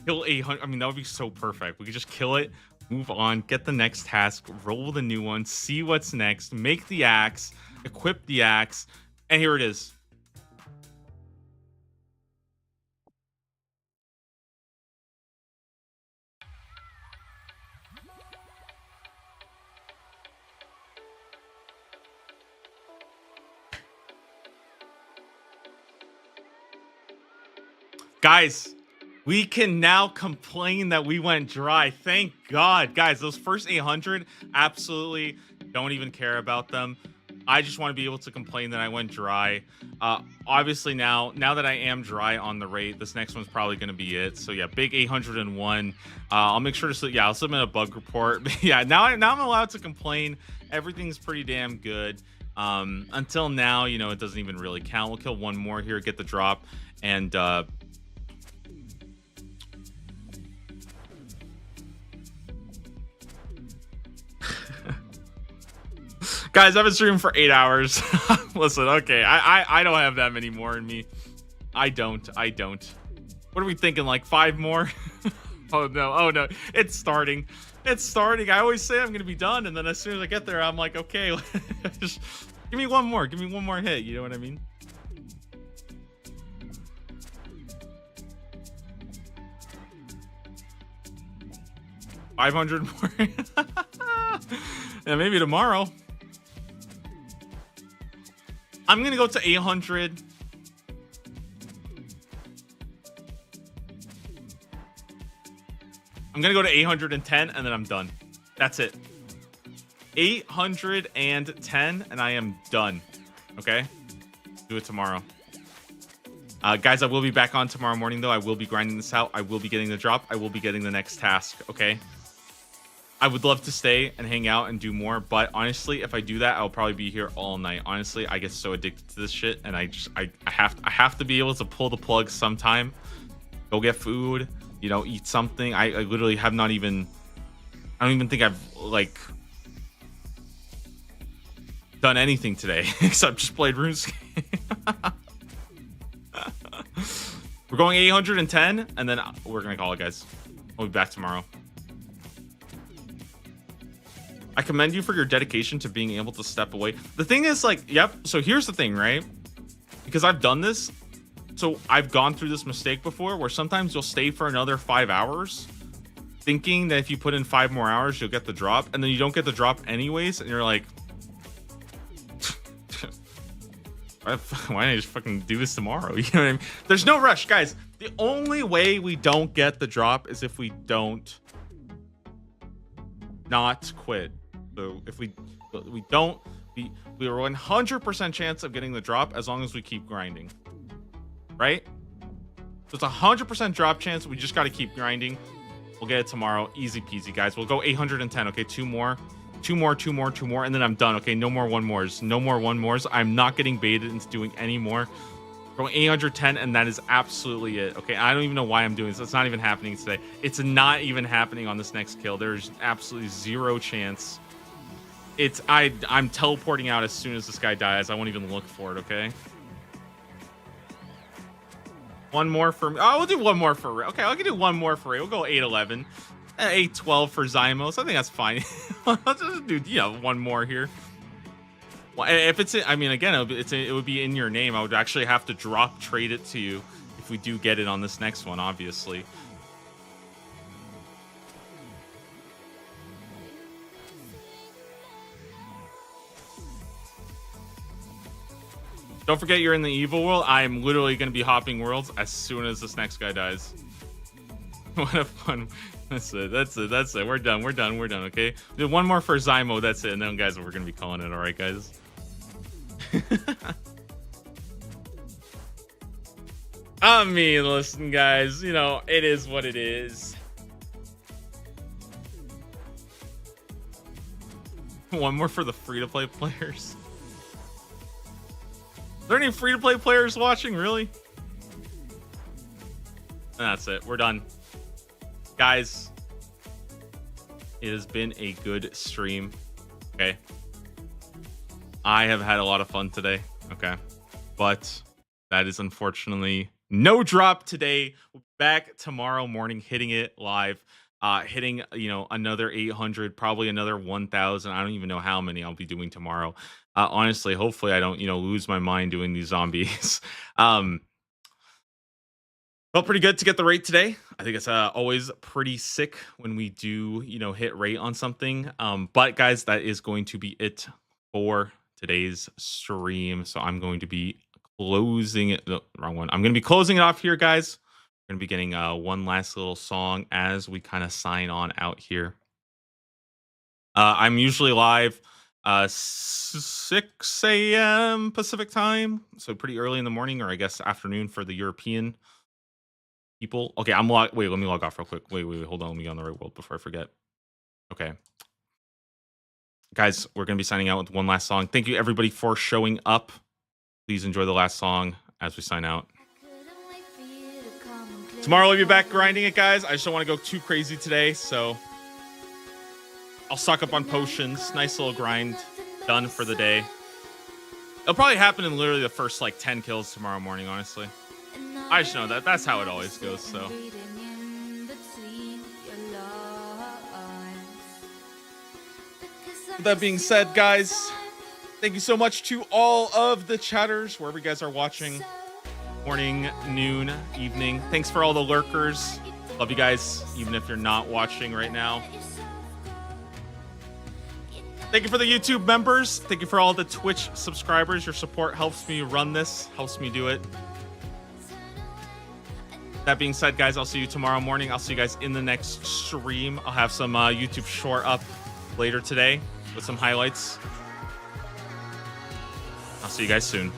kill 800. I mean, that would be so perfect. We could just kill it, move on, get the next task, roll the new one, see what's next, make the axe, equip the axe, and here it is. Guys, we can now complain that we went dry. Thank God. Guys, those first 800, absolutely don't even care about them. I just want to be able to complain that I went dry. Obviously, now that I am dry on the rate, this next one's probably going to be it. So, yeah, big 801. I'll make sure to, I'll submit a bug report. But yeah, now I'm allowed to complain. Everything's pretty damn good. Until now, you know, it doesn't even really count. We'll kill one more here, get the drop, and guys, I've been streaming for 8 hours. Listen, okay, I don't have that many more in me. I don't. What are we thinking, like 5 more? Oh no, it's starting. I always say I'm gonna be done, and then as soon as I get there, I'm like, okay, just give me one more hit, you know what I mean? $500 more. Yeah, maybe tomorrow. I'm gonna go to 800. I'm gonna go to 810 and then I'm done. That's it. 810 and I am done. Okay? Do it tomorrow. Guys, I will be back on tomorrow morning though. I will be grinding this out. I will be getting the drop. I will be getting the next task. Okay? I would love to stay and hang out and do more, but honestly, if I do that, I'll probably be here all night. Honestly, I get so addicted to this shit, and I have to be able to pull the plug sometime. Go get food, you know, eat something. I literally have not even. I don't even think I've like done anything today except just played RuneScape. We're going 810, and then we're gonna call it, guys. We'll be back tomorrow. I commend you for your dedication to being able to step away. The thing is, like, yep. So here's the thing, right? Because I've done this. So I've gone through this mistake before where sometimes you'll stay for another 5 hours thinking that if you put in 5 more hours, you'll get the drop. And then you don't get the drop anyways. And you're like, why don't I just fucking do this tomorrow? You know what I mean? There's no rush, guys. The only way we don't get the drop is if we don't not quit. So if we don't, we are 100% chance of getting the drop as long as we keep grinding, right? So it's a 100% drop chance. We just got to keep grinding. We'll get it tomorrow. Easy peasy, guys. We'll go 810. Okay, 2 more, and then I'm done. Okay, no more 1-mores. No more 1-mores. I'm not getting baited into doing any more. Going 810, and that is absolutely it. Okay, I don't even know why I'm doing this. It's not even happening today. It's not even happening on this next kill. There's absolutely zero chance. I'm teleporting out as soon as this guy dies. I won't even look for it. Okay. One more for me. Oh, we'll do one more for Ray. Okay, I can do one more for Ray. We'll go 811, 812 for Zymos. I think that's fine. Let's just do one more here. Well, if it's, I mean, again, it would be in your name. I would actually have to drop trade it to you if we do get it on this next one, obviously. Don't forget you're in the evil world. I am literally going to be hopping worlds as soon as this next guy dies. What a fun. That's it. We're done. Okay. Do one more for Zymo. That's it. And then, guys, we're going to be calling it. All right, guys. I mean, listen, guys, you know, it is what it is. One more for the free-to-play players. Are there any free-to-play players watching, really? And that's it. We're done. Guys, it has been a good stream. Okay. I have had a lot of fun today. Okay. But that is unfortunately no drop today. We'll be back tomorrow morning, hitting it live. Hitting, you know, another 800, probably another 1,000. I don't even know how many I'll be doing tomorrow. Honestly, hopefully I don't, you know, lose my mind doing these zombies. Felt pretty good to get the rate today. I think it's always pretty sick when we do, you know, hit rate on something. But guys, that is going to be it for today's stream. So I'm going to be closing it. No, wrong one. I'm going to be closing it off here, guys. We're going to be getting one last little song as we kind of sign on out here. I'm usually live 6 a.m. Pacific time, so pretty early in the morning, or I guess afternoon for the European people. Okay, wait, let me log off real quick. Wait, hold on. Let me get on the right world before I forget. Okay. Guys, we're going to be signing out with one last song. Thank you, everybody, for showing up. Please enjoy the last song as we sign out. Tomorrow we'll be back grinding it, guys. I just don't want to go too crazy today, so I'll stock up on potions. Nice little grind done for the day. It'll probably happen in literally the first like 10 kills tomorrow morning, honestly. I just know that that's how it always goes, so. With that being said, guys, thank you so much to all of the chatters, wherever you guys are watching. Morning, noon, evening. Thanks for all the lurkers. Love you guys, even if you're not watching right now. Thank you for the YouTube members. Thank you for all the Twitch subscribers. Your support helps me run this, helps me do it. That being said, guys, I'll see you tomorrow morning. I'll see you guys in the next stream. I'll have some YouTube short up later today with some highlights. I'll see you guys soon.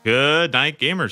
Good night, gamers.